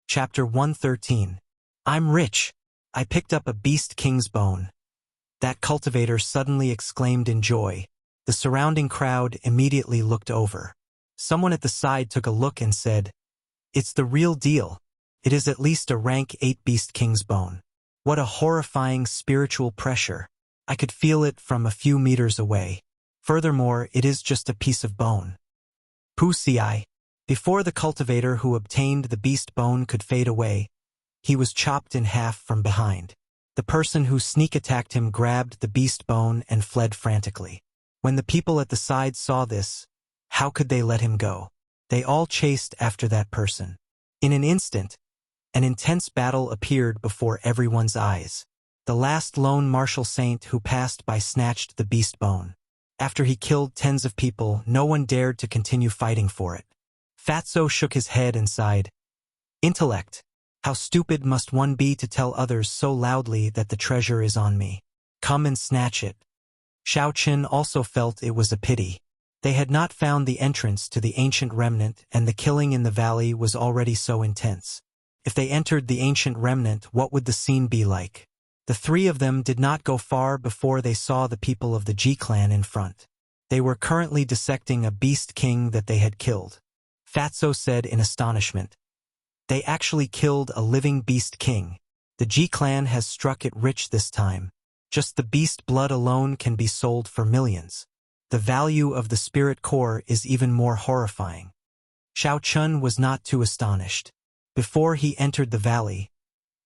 Chapter 113. I'm rich. I picked up a beast king's bone. That cultivator suddenly exclaimed in joy. The surrounding crowd immediately looked over. Someone at the side took a look and said, "It's the real deal. It is at least a rank 8 beast king's bone." What a horrifying spiritual pressure. I could feel it from a few meters away. Furthermore, it is just a piece of bone. Wuxia. Before the cultivator who obtained the beast bone could fade away, he was chopped in half from behind. The person who sneak attacked him grabbed the beast bone and fled frantically. When the people at the side saw this, how could they let him go? They all chased after that person. In an instant, an intense battle appeared before everyone's eyes. The last lone martial saint who passed by snatched the beast bone. After he killed tens of people, no one dared to continue fighting for it. Fatso shook his head and sighed. Intellect. How stupid must one be to tell others so loudly that the treasure is on me? Come and snatch it. Xiaoqin also felt it was a pity. They had not found the entrance to the ancient remnant, and the killing in the valley was already so intense. If they entered the ancient remnant, what would the scene be like? The three of them did not go far before they saw the people of the Ji clan in front. They were currently dissecting a beast king that they had killed. Fatso said in astonishment. They actually killed a living beast king. The Ji clan has struck it rich this time. Just the beast blood alone can be sold for millions. The value of the spirit core is even more horrifying. Xiaoqin was not too astonished. Before he entered the valley,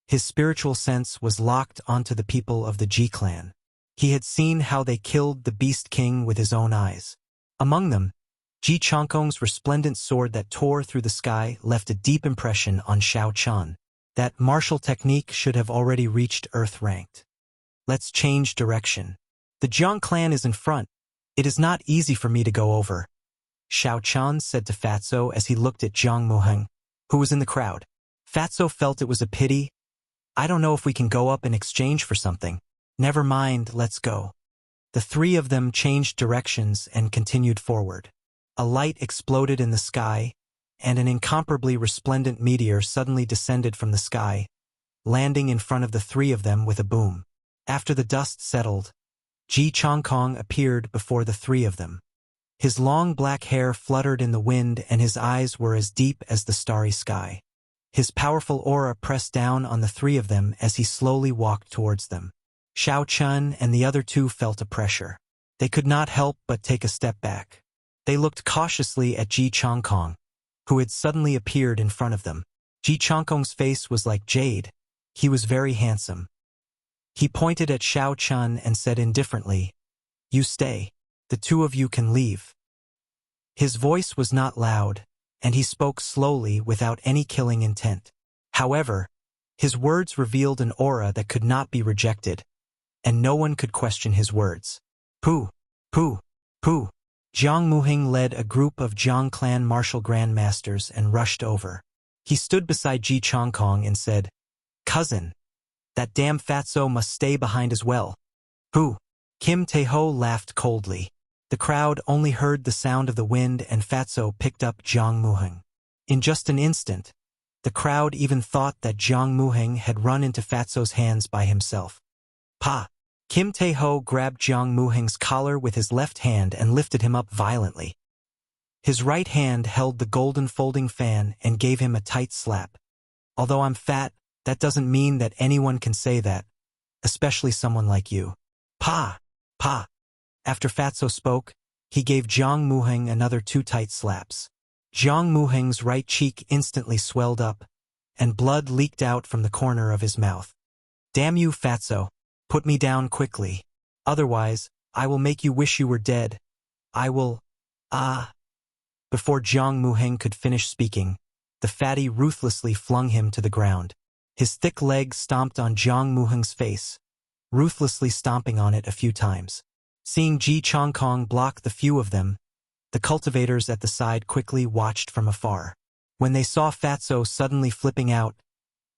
his spiritual sense was locked onto the people of the Ji clan. He had seen how they killed the beast king with his own eyes. Among them, Ji Chongkong's resplendent sword that tore through the sky left a deep impression on Xiaoqin. That martial technique should have already reached Earth-ranked. Let's change direction. The Jiang clan is in front. It is not easy for me to go over, Xiaoqin said to Fatso as he looked at Jiang Muheng, who was in the crowd. Fatso felt it was a pity. I don't know if we can go up in exchange for something. Never mind, let's go. The three of them changed directions and continued forward. A light exploded in the sky, and an incomparably resplendent meteor suddenly descended from the sky, landing in front of the three of them with a boom. After the dust settled, Ji Chongkong appeared before the three of them. His long black hair fluttered in the wind and his eyes were as deep as the starry sky. His powerful aura pressed down on the three of them as he slowly walked towards them. Xiaoqin and the other two felt a pressure. They could not help but take a step back. They looked cautiously at Ji Chongkong, who had suddenly appeared in front of them. Ji Chongkong's face was like jade. He was very handsome. He pointed at Xiaoqin and said indifferently, "You stay. The two of you can leave." His voice was not loud, and he spoke slowly without any killing intent. However, his words revealed an aura that could not be rejected, and no one could question his words. Pooh, pooh, pooh. Jiang Muheng led a group of Jiang clan martial grandmasters and rushed over. He stood beside Ji Chongkong and said, "Cousin, that damn Fatso must stay behind as well." Who? Kim Taeho laughed coldly. The crowd only heard the sound of the wind and Fatso picked up Jiang Muheng. In just an instant, the crowd even thought that Jiang Muheng had run into Fatso's hands by himself. Pa! Kim Taeho grabbed Jiang Muheng's collar with his left hand and lifted him up violently. His right hand held the golden folding fan and gave him a tight slap. Although I'm fat, that doesn't mean that anyone can say that, especially someone like you. Pa! Pa! After Fatso spoke, he gave Jiang Muheng another 2 tight slaps. Jiang Muheng's right cheek instantly swelled up, and blood leaked out from the corner of his mouth. Damn you, Fatso! Put me down quickly. Otherwise, I will make you wish you were dead. I will... Before Jiang Muheng could finish speaking, the fatty ruthlessly flung him to the ground. His thick legs stomped on Jiang Muheng's face, ruthlessly stomping on it a few times. Seeing Ji Chongkong block the few of them, the cultivators at the side quickly watched from afar. When they saw Fatso suddenly flipping out,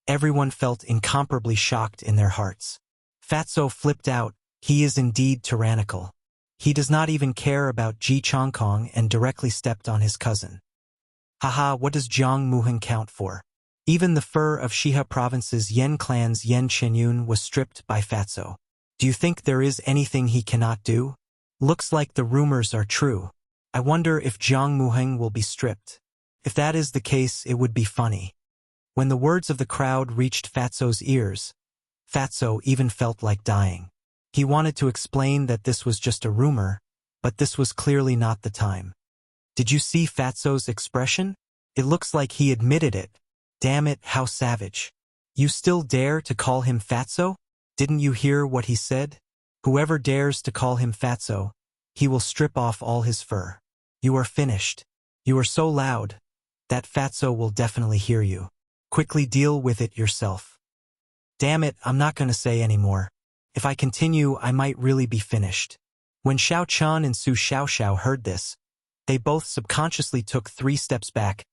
everyone felt incomparably shocked in their hearts. Fatso flipped out. He is indeed tyrannical. He does not even care about Ji Chongkong and directly stepped on his cousin. Haha, what does Jiang Muheng count for? Even the fur of Shiha province's Yen clan's Yen Qinyun was stripped by Fatso. Do you think there is anything he cannot do? Looks like the rumors are true. I wonder if Jiang Muheng will be stripped. If that is the case, it would be funny. When the words of the crowd reached Fatso's ears, Fatso even felt like dying. He wanted to explain that this was just a rumor, but this was clearly not the time. Did you see Fatso's expression? It looks like he admitted it. Damn it, how savage. You still dare to call him Fatso? Didn't you hear what he said? Whoever dares to call him Fatso, he will strip off all his fur. You are finished. You are so loud. That Fatso will definitely hear you. Quickly deal with it yourself. Damn it, I'm not gonna say anymore. If I continue, I might really be finished. When Xiao Chun and Su Xiaoxiao heard this, they both subconsciously took 3 steps back,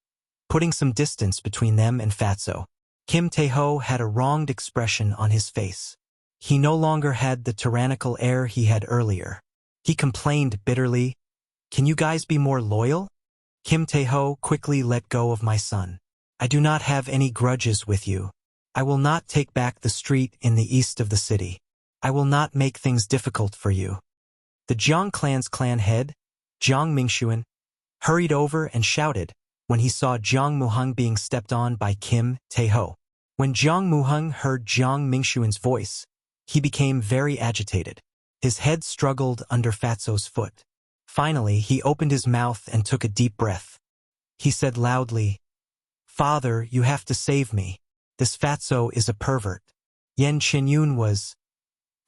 putting some distance between them and Fatso. Kim Taeho had a wronged expression on his face. He no longer had the tyrannical air he had earlier. He complained bitterly, "Can you guys be more loyal?" Kim Taeho quickly let go of my son. I do not have any grudges with you. I will not take back the street in the east of the city. I will not make things difficult for you. The Jiang clan's clan head, Jiang Mingxuan, hurried over and shouted when he saw Jiang Muheng being stepped on by Kim Taeho. When Jiang Muheng heard Jiang Mingxuan's voice, he became very agitated. His head struggled under Fatso's foot. Finally, he opened his mouth and took a deep breath. He said loudly, "Father, you have to save me. This Fatso is a pervert." Yen Qinyun was...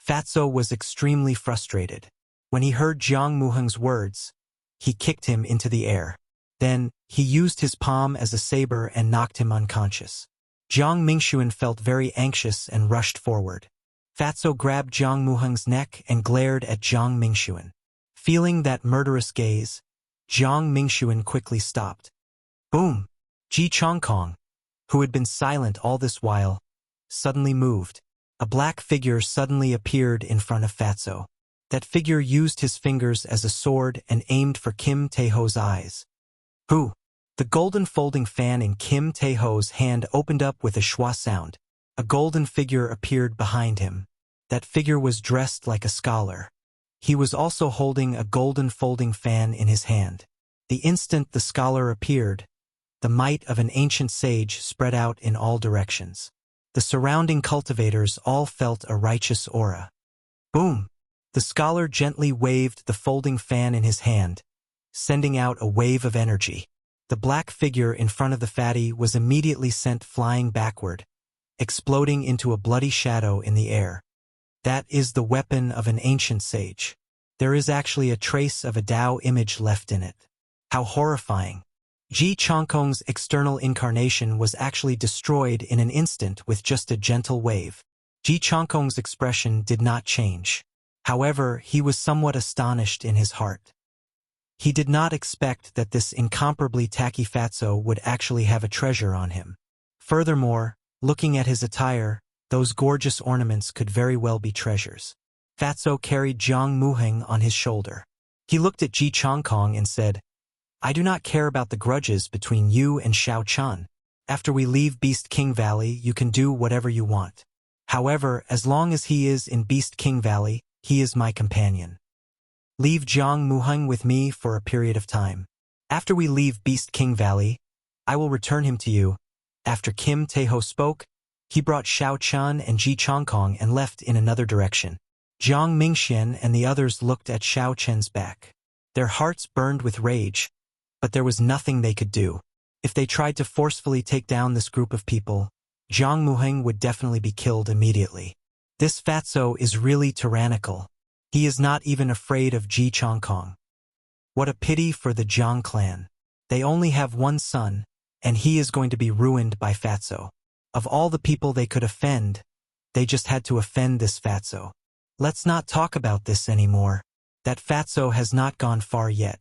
Fatso was extremely frustrated. When he heard Jiang Muheng's words, he kicked him into the air. Then, he used his palm as a saber and knocked him unconscious. Jiang Mingxuan felt very anxious and rushed forward. Fatso grabbed Jiang Muheng's neck and glared at Jiang Mingxuan. Feeling that murderous gaze, Jiang Mingxuan quickly stopped. Boom! Ji Chongkong, who had been silent all this while, suddenly moved. A black figure suddenly appeared in front of Fatso. That figure used his fingers as a sword and aimed for Kim Taeho's eyes. Who? The golden folding fan in Kim Taeho's hand opened up with a schwa sound. A golden figure appeared behind him. That figure was dressed like a scholar. He was also holding a golden folding fan in his hand. The instant the scholar appeared, the might of an ancient sage spread out in all directions. The surrounding cultivators all felt a righteous aura. Boom! The scholar gently waved the folding fan in his hand, sending out a wave of energy. The black figure in front of the fatty was immediately sent flying backward, exploding into a bloody shadow in the air. That is the weapon of an ancient sage. There is actually a trace of a Tao image left in it. How horrifying! Ji Chongkong's external incarnation was actually destroyed in an instant with just a gentle wave. Ji Chongkong's expression did not change. However, he was somewhat astonished in his heart. He did not expect that this incomparably tacky Fatso would actually have a treasure on him. Furthermore, looking at his attire, those gorgeous ornaments could very well be treasures. Fatso carried Jiang Muheng on his shoulder. He looked at Ji Chongkong and said, "I do not care about the grudges between you and Xiao Chun. After we leave Beast King Valley, you can do whatever you want. However, as long as he is in Beast King Valley, he is my companion. Leave Jiang Muheng with me for a period of time. After we leave Beast King Valley, I will return him to you." After Kim Taeho spoke, he brought Xiao Chun and Ji Chongkong and left in another direction. Jiang Mingxian and the others looked at Xiao Chen's back. Their hearts burned with rage, but there was nothing they could do. If they tried to forcefully take down this group of people, Jiang Muheng would definitely be killed immediately. This Fatso is really tyrannical. He is not even afraid of Ji Chongkong. What a pity for the Jiang clan. They only have one son, and he is going to be ruined by Fatso. Of all the people they could offend, they just had to offend this Fatso. Let's not talk about this anymore. That Fatso has not gone far yet.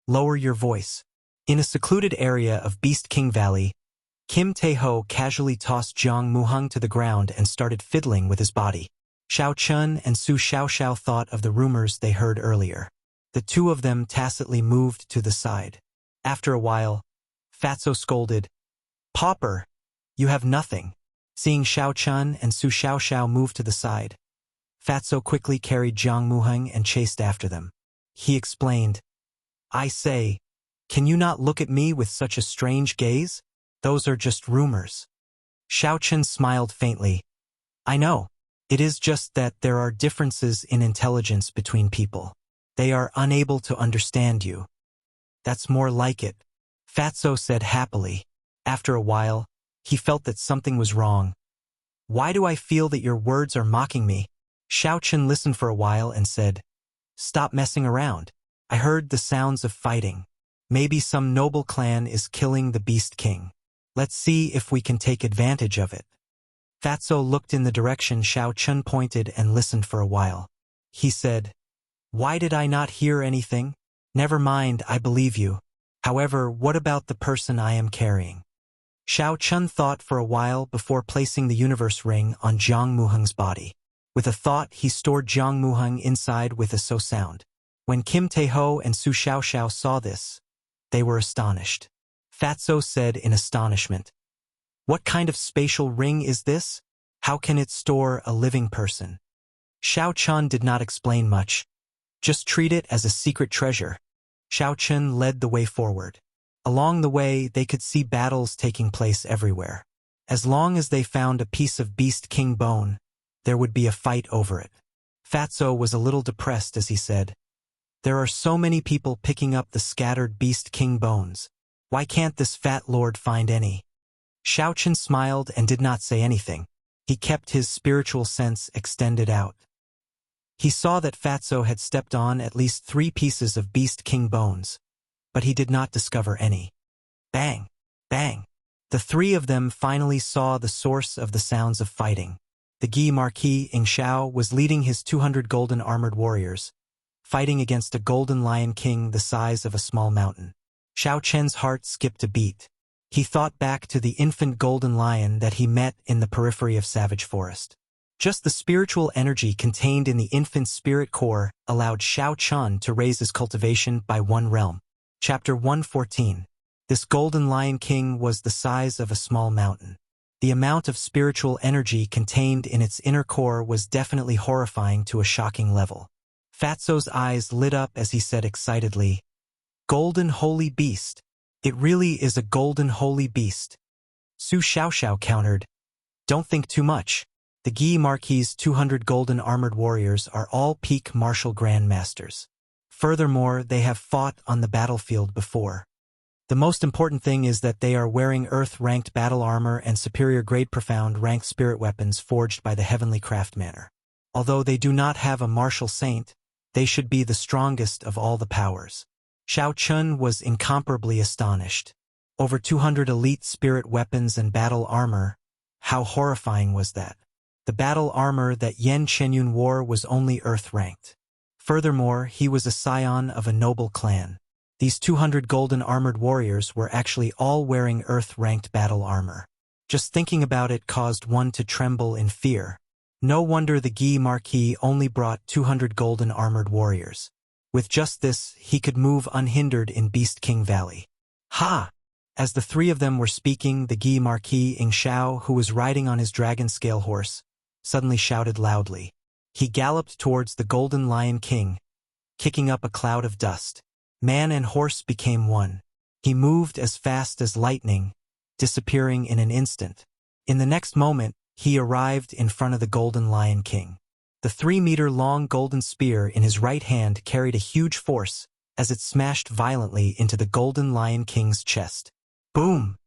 Lower your voice. In a secluded area of Beast King Valley, Kim Taeho casually tossed Jiang Muheng to the ground and started fiddling with his body. Xiao Chun and Su Xiaoxiao thought of the rumors they heard earlier. The two of them tacitly moved to the side. After a while, Fatso scolded, "Pauper, You have nothing. Seeing Xiao Chun and Su Xiaoxiao move to the side, Fatso quickly carried Jiang Muheng and chased after them. He explained, I say, can you not look at me with such a strange gaze? Those are just rumors. Xiao Chun smiled faintly. I know. It is just that there are differences in intelligence between people. They are unable to understand you. That's more like it, Fatso said happily. After a while, he felt that something was wrong. Why do I feel that your words are mocking me? Xiao Chun listened for a while and said, Stop messing around. I heard the sounds of fighting. Maybe some noble clan is killing the Beast King. Let's see if we can take advantage of it. Fatso looked in the direction Xiao Chun pointed and listened for a while. He said, Why did I not hear anything? Never mind, I believe you. However, what about the person I am carrying? Xiao Chun thought for a while before placing the universe ring on Jiang Muheng's body. With a thought, he stored Jiang Muheng inside with a so sound. When Kim Taeho and Su Xiaoxiao saw this, they were astonished. Fatso said in astonishment, What kind of spatial ring is this? How can it store a living person? Xiao Chun did not explain much. Just treat it as a secret treasure. Xiao Chun led the way forward. Along the way, they could see battles taking place everywhere. As long as they found a piece of Beast King bone, there would be a fight over it. Fatso was a little depressed as he said, There are so many people picking up the scattered Beast King bones. Why can't this fat lord find any? Xiao Chun smiled and did not say anything. He kept his spiritual sense extended out. He saw that Fatso had stepped on at least 3 pieces of Beast King bones, but he did not discover any. Bang! Bang! The 3 of them finally saw the source of the sounds of fighting. The Gi Marquis Ing Xiao was leading his 200 golden armored warriors, fighting against a golden lion king the size of a small mountain. Xiao Chen's heart skipped a beat. He thought back to the infant golden lion that he met in the periphery of Savage Forest. Just the spiritual energy contained in the infant's spirit core allowed Xiao Chun to raise his cultivation by 1 realm. Chapter 114. This golden lion king was the size of a small mountain. The amount of spiritual energy contained in its inner core was definitely horrifying to a shocking level. Fatso's eyes lit up as he said excitedly, Golden holy beast. It really is a golden holy beast. Su Xiaoxiao countered, Don't think too much. The Gi Marquis' 200 golden armored warriors are all peak martial grandmasters. Furthermore, they have fought on the battlefield before. The most important thing is that they are wearing Earth-ranked battle armor and superior-grade profound-ranked spirit weapons forged by the Heavenly Craftmanner. Although they do not have a martial saint, they should be the strongest of all the powers. Xiao Chun was incomparably astonished. Over 200 elite spirit weapons and battle armor. How horrifying was that? The battle armor that Yan Chenyun wore was only Earth-ranked. Furthermore, he was a scion of a noble clan. These 200 golden armored warriors were actually all wearing Earth-ranked battle armor. Just thinking about it caused one to tremble in fear. No wonder the Gi Marquis only brought 200 golden armored warriors. With just this, he could move unhindered in Beast King Valley. Ha! As the 3 of them were speaking, the Gi Marquis Ing Xiao, who was riding on his dragon scale horse, suddenly shouted loudly. He galloped towards the Golden Lion King, kicking up a cloud of dust. Man and horse became one. He moved as fast as lightning, disappearing in an instant. In the next moment, he arrived in front of the Golden Lion King. The 3-meter-long golden spear in his right hand carried a huge force as it smashed violently into the Golden Lion King's chest. Boom!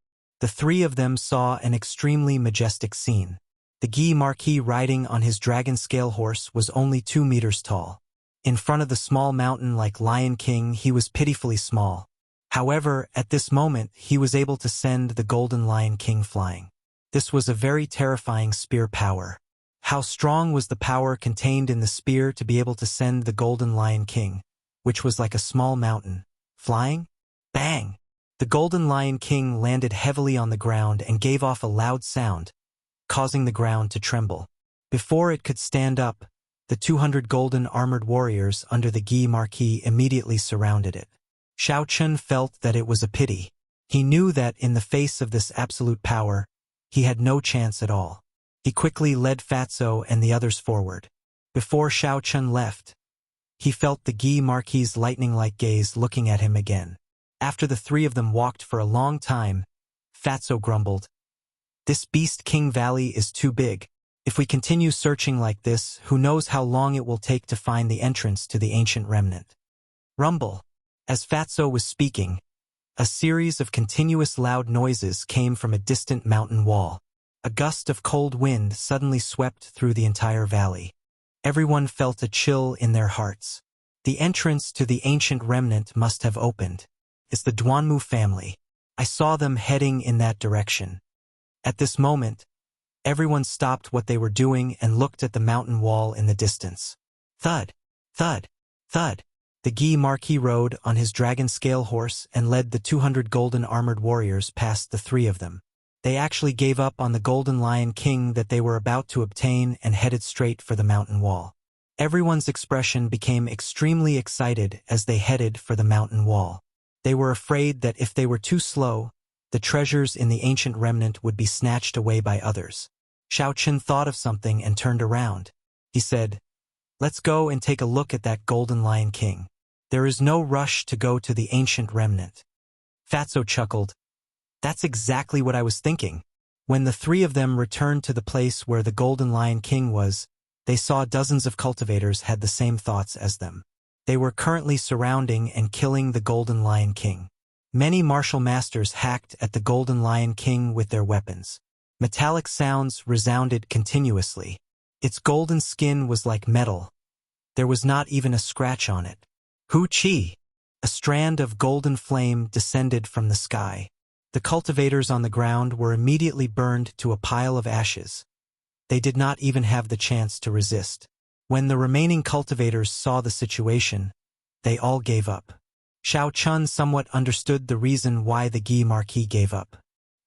The 3 of them saw an extremely majestic scene. The Gi Marquis riding on his dragon scale horse was only 2 meters tall. In front of the small mountain like Lion King, he was pitifully small. However, at this moment, he was able to send the Golden Lion King flying. This was a very terrifying spear power. How strong was the power contained in the spear to be able to send the Golden Lion King, which was like a small mountain, flying? Bang! The Golden Lion King landed heavily on the ground and gave off a loud sound, causing the ground to tremble. Before it could stand up, the 200 golden armored warriors under the Gi Marquis immediately surrounded it. Xiao Chun felt that it was a pity. He knew that in the face of this absolute power, he had no chance at all. He quickly led Fatso and the others forward. Before Xiao Chun left, he felt the Gi Marquis's lightning-like gaze looking at him again. After the three of them walked for a long time, Fatso grumbled, "This Beast King Valley is too big. If we continue searching like this, who knows how long it will take to find the entrance to the ancient remnant." Rumble. As Fatso was speaking, a series of continuous loud noises came from a distant mountain wall. A gust of cold wind suddenly swept through the entire valley. Everyone felt a chill in their hearts. The entrance to the ancient remnant must have opened. It's the Duanmu family. I saw them heading in that direction. At this moment, everyone stopped what they were doing and looked at the mountain wall in the distance. Thud, thud, thud. The Gi Marquis rode on his dragon scale horse and led the 200 golden armored warriors past the three of them. They actually gave up on the Golden Lion King that they were about to obtain and headed straight for the mountain wall. Everyone's expression became extremely excited as they headed for the mountain wall. They were afraid that if they were too slow, the treasures in the ancient remnant would be snatched away by others. Xiao Chun thought of something and turned around. He said, "Let's go and take a look at that Golden Lion King. There is no rush to go to the ancient remnant." Fatso chuckled. "That's exactly what I was thinking." When the three of them returned to the place where the Golden Lion King was, they saw dozens of cultivators had the same thoughts as them. They were currently surrounding and killing the Golden Lion King. Many martial masters hacked at the Golden Lion King with their weapons. Metallic sounds resounded continuously. Its golden skin was like metal. There was not even a scratch on it. Hu Chi! A strand of golden flame descended from the sky. The cultivators on the ground were immediately burned to a pile of ashes. They did not even have the chance to resist. When the remaining cultivators saw the situation, they all gave up. Xiao Chun somewhat understood the reason why the Gi Marquis gave up.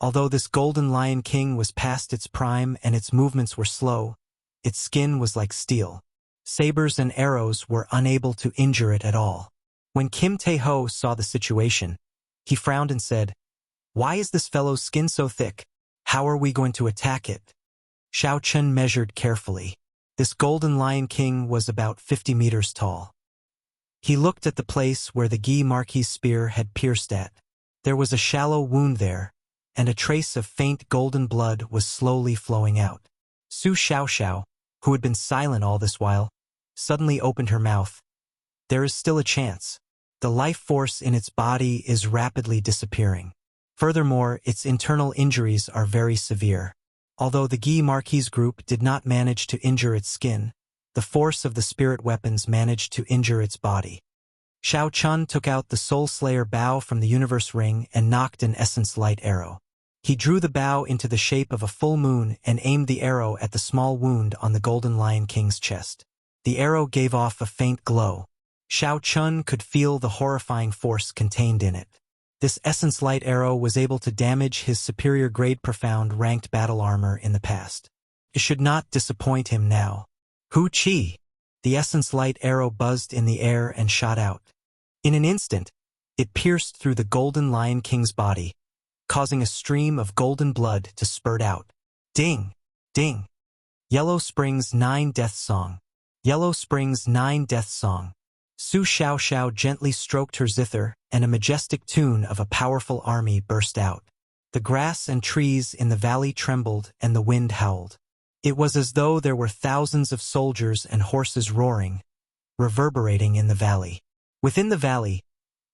Although this Golden Lion King was past its prime and its movements were slow, its skin was like steel. Sabers and arrows were unable to injure it at all. When Kim Tae-ho saw the situation, he frowned and said, "Why is this fellow's skin so thick? How are we going to attack it?" Xiao Chun measured carefully. This Golden Lion King was about 50 meters tall. He looked at the place where the Gi Marquis' spear had pierced at. There was a shallow wound there, and a trace of faint golden blood was slowly flowing out. Su Xiaoxiao, who had been silent all this while, suddenly opened her mouth. There is still a chance. The life force in its body is rapidly disappearing. Furthermore, its internal injuries are very severe. Although the Gi Marquis group did not manage to injure its skin, the force of the spirit weapons managed to injure its body. Xiao Chun took out the Soul Slayer bow from the universe ring and knocked an essence light arrow. He drew the bow into the shape of a full moon and aimed the arrow at the small wound on the Golden Lion King's chest. The arrow gave off a faint glow. Xiao Chun could feel the horrifying force contained in it. This essence light arrow was able to damage his superior grade profound ranked battle armor in the past. It should not disappoint him now. Hu Chi! The essence light arrow buzzed in the air and shot out. In an instant, it pierced through the Golden Lion King's body, causing a stream of golden blood to spurt out. Ding! Ding! Yellow Spring's 9 Death Song. Yellow Spring's 9 Death Song. Su Xiaoxiao gently stroked her zither, and a majestic tune of a powerful army burst out. The grass and trees in the valley trembled and the wind howled. It was as though there were thousands of soldiers and horses roaring, reverberating in the valley. Within the valley,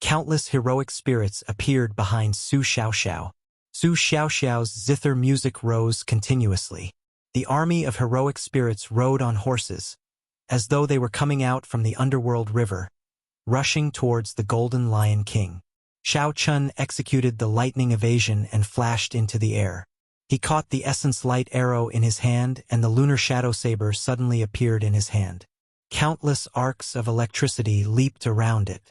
countless heroic spirits appeared behind Su Xiaoxiao. Su Xiaoxiao's zither music rose continuously. The army of heroic spirits rode on horses, as though they were coming out from the underworld river, rushing towards the Golden Lion King. Xiao Chun executed the lightning evasion and flashed into the air. He caught the essence light arrow in his hand and the lunar shadow saber suddenly appeared in his hand. Countless arcs of electricity leaped around it.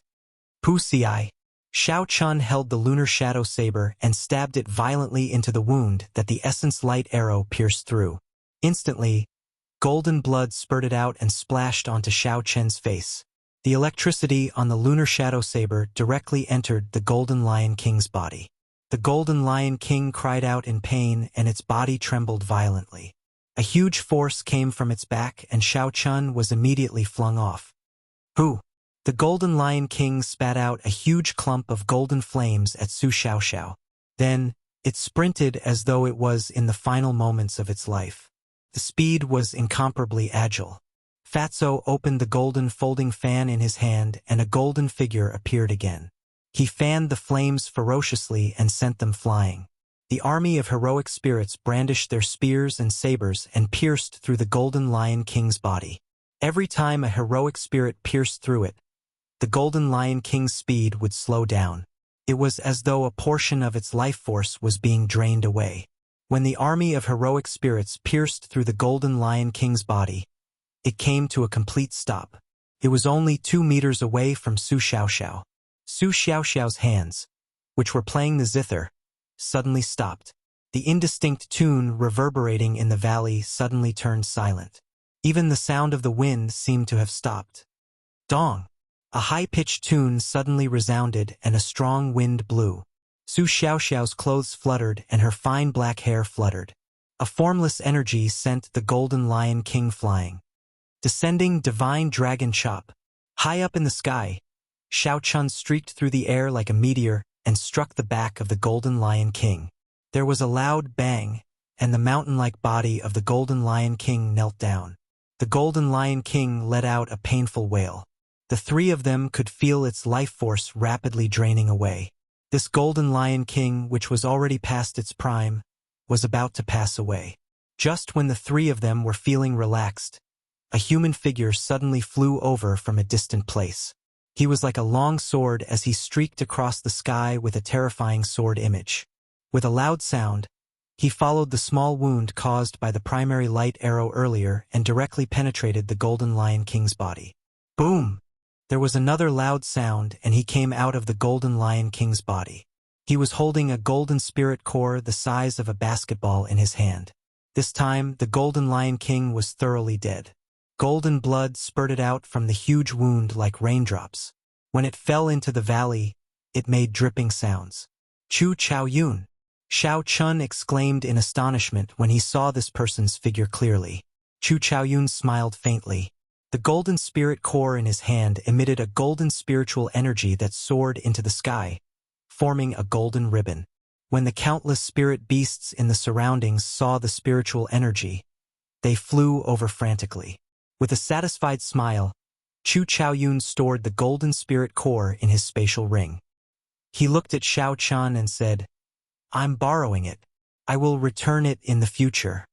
Pusiai! Xiao Chun held the lunar shadow saber and stabbed it violently into the wound that the essence light arrow pierced through. Instantly, golden blood spurted out and splashed onto Xiao Chun's face. The electricity on the lunar shadow saber directly entered the Golden Lion King's body. The Golden Lion King cried out in pain and its body trembled violently. A huge force came from its back and Xiao Chun was immediately flung off. Who? The Golden Lion King spat out a huge clump of golden flames at Su Xiaoxiao. Then, it sprinted as though it was in the final moments of its life. The speed was incomparably agile. Fatso opened the golden folding fan in his hand and a golden figure appeared again. He fanned the flames ferociously and sent them flying. The army of heroic spirits brandished their spears and sabers and pierced through the Golden Lion King's body. Every time a heroic spirit pierced through it, the Golden Lion King's speed would slow down. It was as though a portion of its life force was being drained away. When the army of heroic spirits pierced through the Golden Lion King's body, it came to a complete stop. It was only 2 meters away from Su Xiaoxiao. Su Xiaoxiao's hands, which were playing the zither, suddenly stopped. The indistinct tune reverberating in the valley suddenly turned silent. Even the sound of the wind seemed to have stopped. Dong! A high-pitched tune suddenly resounded and a strong wind blew. Su Xiaoxiao's clothes fluttered and her fine black hair fluttered. A formless energy sent the Golden Lion King flying. Descending divine dragon chop. High up in the sky, Xiao Chun streaked through the air like a meteor and struck the back of the Golden Lion King. There was a loud bang, and the mountain-like body of the Golden Lion King knelt down. The Golden Lion King let out a painful wail. The 3 of them could feel its life force rapidly draining away. This Golden Lion King, which was already past its prime, was about to pass away. Just when the 3 of them were feeling relaxed, a human figure suddenly flew over from a distant place. He was like a long sword as he streaked across the sky with a terrifying sword image. With a loud sound, he followed the small wound caused by the primary light arrow earlier and directly penetrated the Golden Lion King's body. Boom! There was another loud sound and he came out of the Golden Lion King's body. He was holding a golden spirit core the size of a basketball in his hand. This time, the Golden Lion King was thoroughly dead. Golden blood spurted out from the huge wound like raindrops. When it fell into the valley, it made dripping sounds. Chu Chaoyun! Xiao Chun exclaimed in astonishment when he saw this person's figure clearly. Chu Chaoyun smiled faintly. The golden spirit core in his hand emitted a golden spiritual energy that soared into the sky, forming a golden ribbon. When the countless spirit beasts in the surroundings saw the spiritual energy, they flew over frantically. With a satisfied smile, Chu Chaoyun stored the golden spirit core in his spatial ring. He looked at Xiao Chun and said, "I'm borrowing it. I will return it in the future."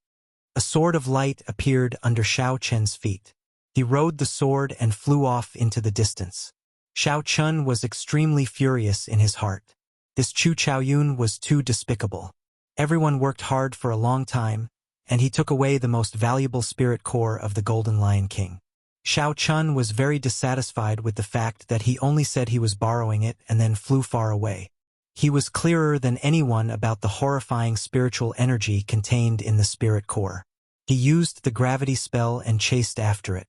A sword of light appeared under Xiao Chen's feet. He rode the sword and flew off into the distance. Xiao Chun was extremely furious in his heart. This Chu Chaoyun was too despicable. Everyone worked hard for a long time, and he took away the most valuable spirit core of the Golden Lion King. Xiao Chun was very dissatisfied with the fact that he only said he was borrowing it and then flew far away. He was clearer than anyone about the horrifying spiritual energy contained in the spirit core. He used the gravity spell and chased after it.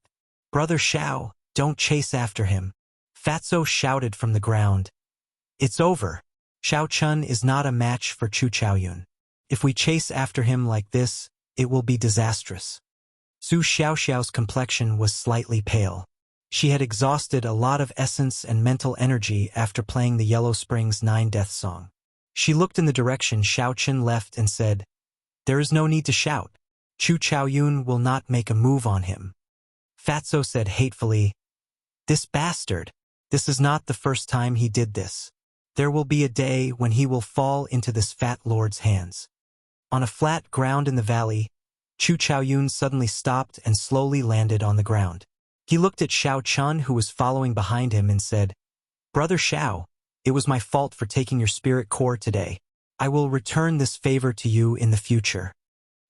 "Brother Xiao, don't chase after him," Fatso shouted from the ground. "It's over. Xiao Chun is not a match for Chu Chaoyun. If we chase after him like this, it will be disastrous." Su Xiaoxiao's complexion was slightly pale. She had exhausted a lot of essence and mental energy after playing the Yellow Springs 9 Death Song. She looked in the direction Xiao Chun left and said, "There is no need to shout. Chu Chaoyun will not make a move on him." Fatso said hatefully, "This bastard! This is not the first time he did this. There will be a day when he will fall into this fat lord's hands." On a flat ground in the valley, Chu Chaoyun suddenly stopped and slowly landed on the ground. He looked at Xiao Chun, who was following behind him, and said, "Brother Xiao, it was my fault for taking your spirit core today. I will return this favor to you in the future."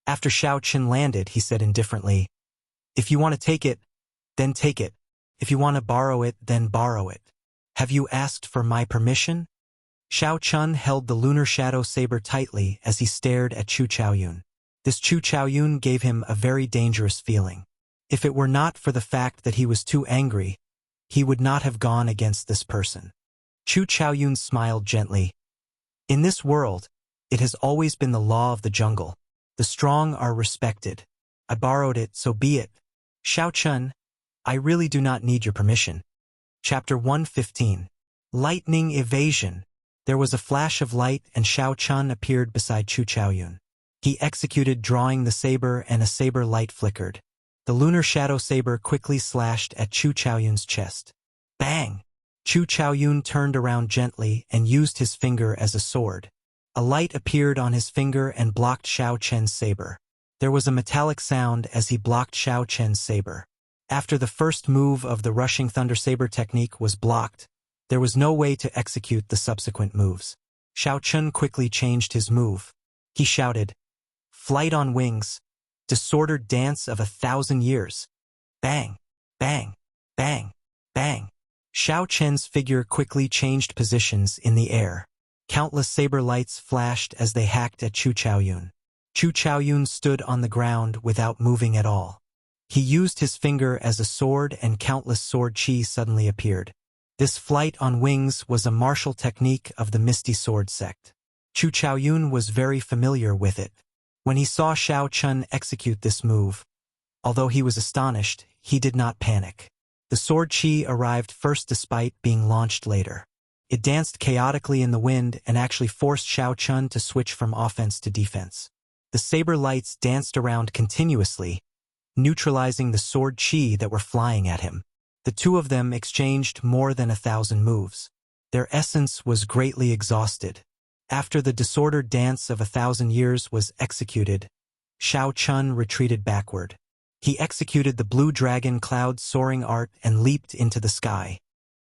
After Xiao Chun landed, he said indifferently, "If you want to take it, then take it. If you want to borrow it, then borrow it. Have you asked for my permission?" Xiao Chun held the lunar shadow saber tightly as he stared at Chu Chaoyun. This Chu Chaoyun gave him a very dangerous feeling. If it were not for the fact that he was too angry, he would not have gone against this person. Chu Chaoyun smiled gently. In this world, it has always been the law of the jungle. The strong are respected. I borrowed it, so be it. Shao Chun, I really do not need your permission. Chapter 115. Lightning Evasion. There was a flash of light and Shao Chun appeared beside Chu Chaoyun. He executed drawing the saber and a saber light flickered. The lunar shadow saber quickly slashed at Chu Chaoyun's chest. Bang! Chu Chaoyun turned around gently and used his finger as a sword. A light appeared on his finger and blocked Shao Chen's saber. There was a metallic sound as he blocked Shao Chen's saber. After the first move of the rushing thunder saber technique was blocked, there was no way to execute the subsequent moves. Shao Chun quickly changed his move. He shouted, "Flight on wings, disordered dance of 1,000 years. Bang, bang, bang, bang." Shao Chen's figure quickly changed positions in the air. Countless saber lights flashed as they hacked at Chu Chaoyun. Chu Chaoyun stood on the ground without moving at all. He used his finger as a sword and countless sword chi suddenly appeared. This flight on wings was a martial technique of the Misty Sword sect. Chu Chaoyun was very familiar with it. When he saw Shao Chun execute this move, although he was astonished, he did not panic. The sword chi arrived first despite being launched later. It danced chaotically in the wind and actually forced Shao Chun to switch from offense to defense. The saber lights danced around continuously, neutralizing the sword chi that were flying at him. The two of them exchanged more than 1,000 moves. Their essence was greatly exhausted. After the disordered dance of 1,000 years was executed, Shao Chun retreated backward. He executed the blue dragon cloud soaring art and leaped into the sky.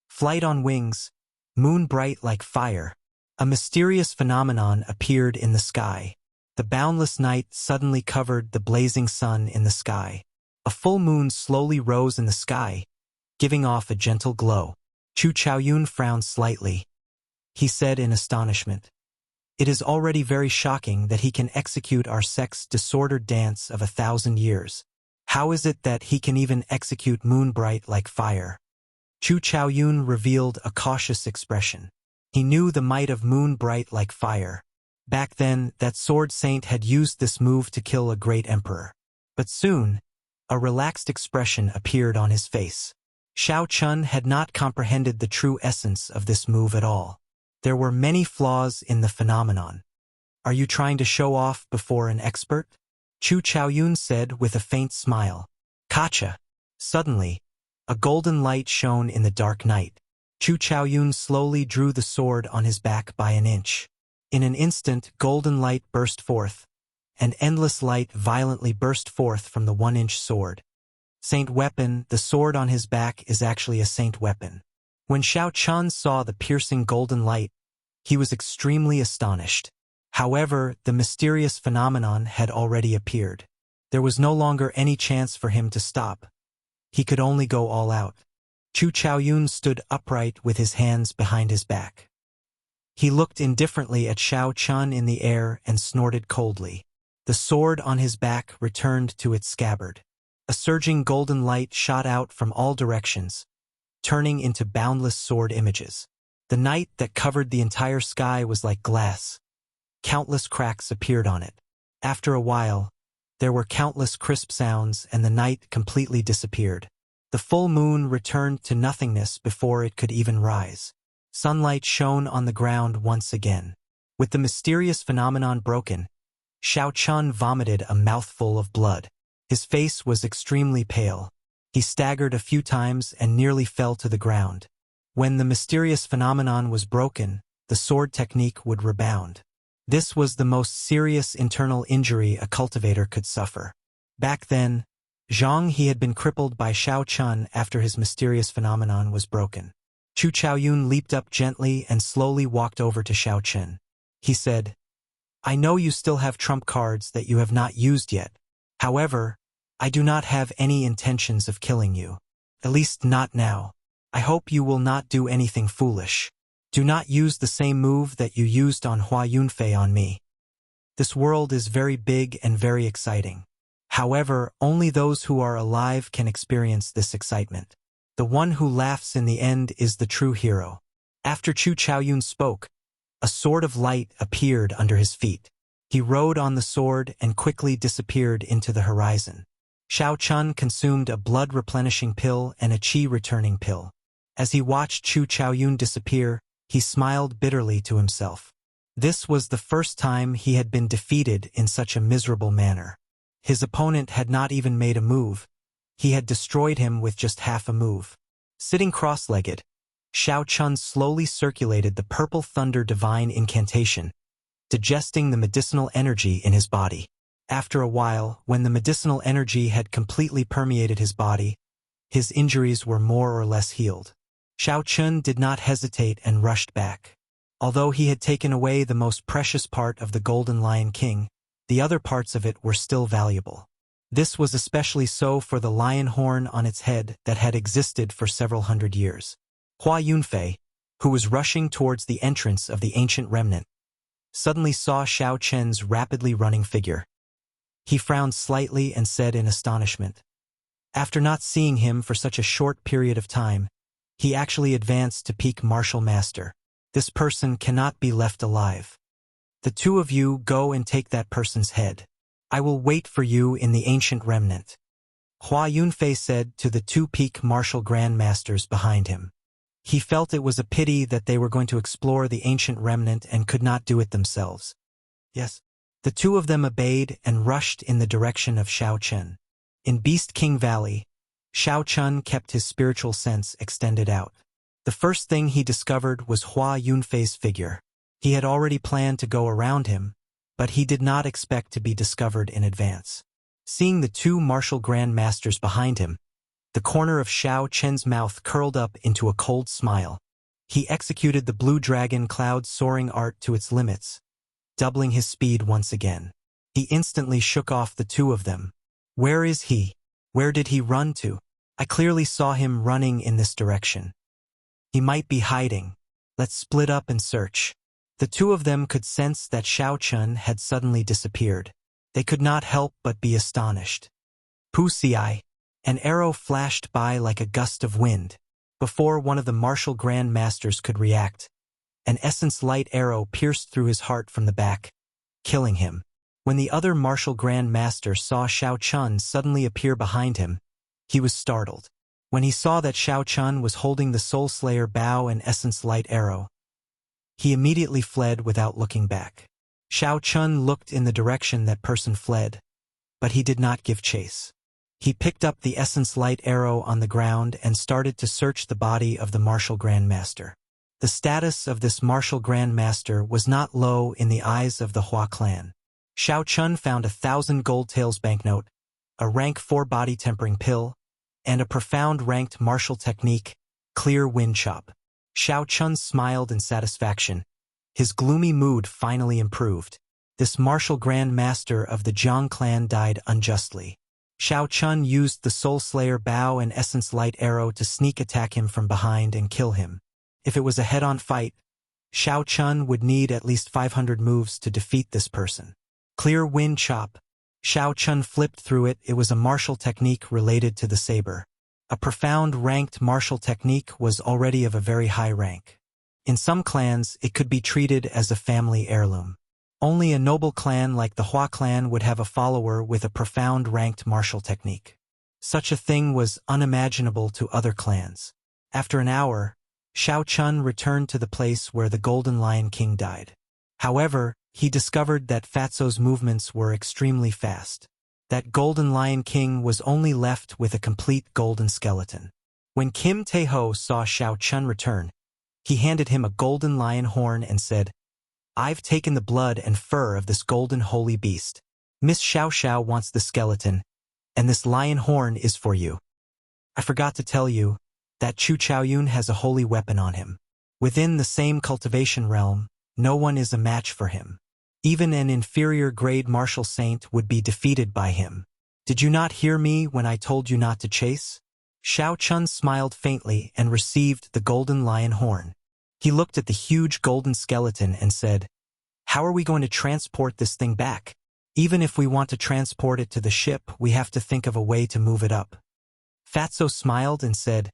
Flight on wings, moon bright like fire. A mysterious phenomenon appeared in the sky. The boundless night suddenly covered the blazing sun in the sky. A full moon slowly rose in the sky, giving off a gentle glow. Chu Chaoyun frowned slightly. He said in astonishment, "It is already very shocking that he can execute our sect's disordered dance of 1,000 years. How is it that he can even execute moon bright like fire?" Chu Chaoyun revealed a cautious expression. He knew the might of moon bright like fire. Back then, that sword saint had used this move to kill a great emperor. But soon, a relaxed expression appeared on his face. Shao Chun had not comprehended the true essence of this move at all. There were many flaws in the phenomenon. "Are you trying to show off before an expert?" Chu Chaoyun said with a faint smile. "Gotcha." Suddenly, a golden light shone in the dark night. Chu Chaoyun slowly drew the sword on his back by an inch. In an instant, golden light burst forth, and endless light violently burst forth from the 1-inch sword. Saint weapon, the sword on his back is actually a saint weapon. When Shao Chun saw the piercing golden light, he was extremely astonished. However, the mysterious phenomenon had already appeared. There was no longer any chance for him to stop. He could only go all out. Chu Chaoyun stood upright with his hands behind his back. He looked indifferently at Shao Chun in the air and snorted coldly. The sword on his back returned to its scabbard. A surging golden light shot out from all directions, turning into boundless sword images. The night that covered the entire sky was like glass. Countless cracks appeared on it. After a while, there were countless crisp sounds and the night completely disappeared. The full moon returned to nothingness before it could even rise. Sunlight shone on the ground once again. With the mysterious phenomenon broken, Shao Chun vomited a mouthful of blood. His face was extremely pale. He staggered a few times and nearly fell to the ground. When the mysterious phenomenon was broken, the sword technique would rebound. This was the most serious internal injury a cultivator could suffer. Back then, Zhang He had been crippled by Shao Chun after his mysterious phenomenon was broken. Chu Chaoyun leaped up gently and slowly walked over to Shao Chun. He said, "I know you still have trump cards that you have not used yet. However, I do not have any intentions of killing you. At least not now. I hope you will not do anything foolish. Do not use the same move that you used on Hua Yunfei on me. This world is very big and very exciting. However, only those who are alive can experience this excitement. The one who laughs in the end is the true hero." After Chu Chaoyun spoke, A sword of light appeared under his feet. He rode on the sword and quickly disappeared into the horizon. Xiao Chun consumed a blood-replenishing pill and a qi-returning pill. As he watched Chu Chaoyun disappear, he smiled bitterly to himself. This was the first time he had been defeated in such a miserable manner. His opponent had not even made a move. He had destroyed him with just half a move. Sitting cross-legged, Xiao Chun slowly circulated the purple thunder divine incantation, digesting the medicinal energy in his body. After a while, when the medicinal energy had completely permeated his body, his injuries were more or less healed. Xiao Chun did not hesitate and rushed back. Although he had taken away the most precious part of the Golden Lion King, the other parts of it were still valuable. This was especially so for the lion horn on its head that had existed for several hundred years. Hua Yunfei, who was rushing towards the entrance of the ancient remnant, suddenly saw Xiao Chen's rapidly running figure. He frowned slightly and said in astonishment. After not seeing him for such a short period of time, he actually advanced to peak martial master. This person cannot be left alive. The two of you go and take that person's head. I will wait for you in the ancient remnant. Hua Yunfei said to the two peak martial grandmasters behind him. He felt it was a pity that they were going to explore the ancient remnant and could not do it themselves. Yes. The two of them obeyed and rushed in the direction of Xiao Chen. In Beast King Valley, Xiao Chun kept his spiritual sense extended out. The first thing he discovered was Hua Yunfei's figure. He had already planned to go around him, but he did not expect to be discovered in advance. Seeing the two martial grandmasters behind him, the corner of Xiao Chen's mouth curled up into a cold smile. He executed the blue dragon cloud soaring art to its limits, doubling his speed once again. He instantly shook off the two of them. Where is he? Where did he run to? I clearly saw him running in this direction. He might be hiding. Let's split up and search. The two of them could sense that Xiao Chun had suddenly disappeared. They could not help but be astonished. Wuxia. An arrow flashed by like a gust of wind. Before one of the martial grand masters could react, an essence light arrow pierced through his heart from the back, killing him. When the other martial grand master saw Xiao Chun suddenly appear behind him, he was startled. When he saw that Xiao Chun was holding the Soul Slayer bow and essence light arrow, he immediately fled without looking back. Xiao Chun looked in the direction that person fled, but he did not give chase. He picked up the essence light arrow on the ground and started to search the body of the martial grandmaster. The status of this martial grandmaster was not low in the eyes of the Hua clan. Xiao Chun found 1,000 gold taels banknote, a rank 4 body tempering pill, and a profound ranked martial technique, clear wind chop. Xiao Chun smiled in satisfaction. His gloomy mood finally improved. This martial grand master of the Jiang clan died unjustly. Xiao Chun used the Soul Slayer bow and essence light arrow to sneak attack him from behind and kill him. If it was a head-on fight, Xiao Chun would need at least 500 moves to defeat this person. Clear wind chop. Xiao Chun flipped through it. It was a martial technique related to the saber. A profound ranked martial technique was already of a very high rank. In some clans, it could be treated as a family heirloom. Only a noble clan like the Hua clan would have a follower with a profound ranked martial technique. Such a thing was unimaginable to other clans. After an hour, Xiao Chun returned to the place where the Golden Lion King died. However, he discovered that Fatso's movements were extremely fast. That Golden Lion King was only left with a complete golden skeleton. When Kim Tae-ho saw Xiao Chun return, he handed him a golden lion horn and said, "I've taken the blood and fur of this golden holy beast. Miss Xiao Xiao wants the skeleton, and this lion horn is for you. I forgot to tell you that Chu Chaoyun has a holy weapon on him. Within the same cultivation realm, no one is a match for him. Even an inferior grade martial saint would be defeated by him. Did you not hear me when I told you not to chase?" Xiao Chun smiled faintly and received the golden lion horn. He looked at the huge golden skeleton and said, "How are we going to transport this thing back? Even if we want to transport it to the ship, we have to think of a way to move it up." Fatso smiled and said,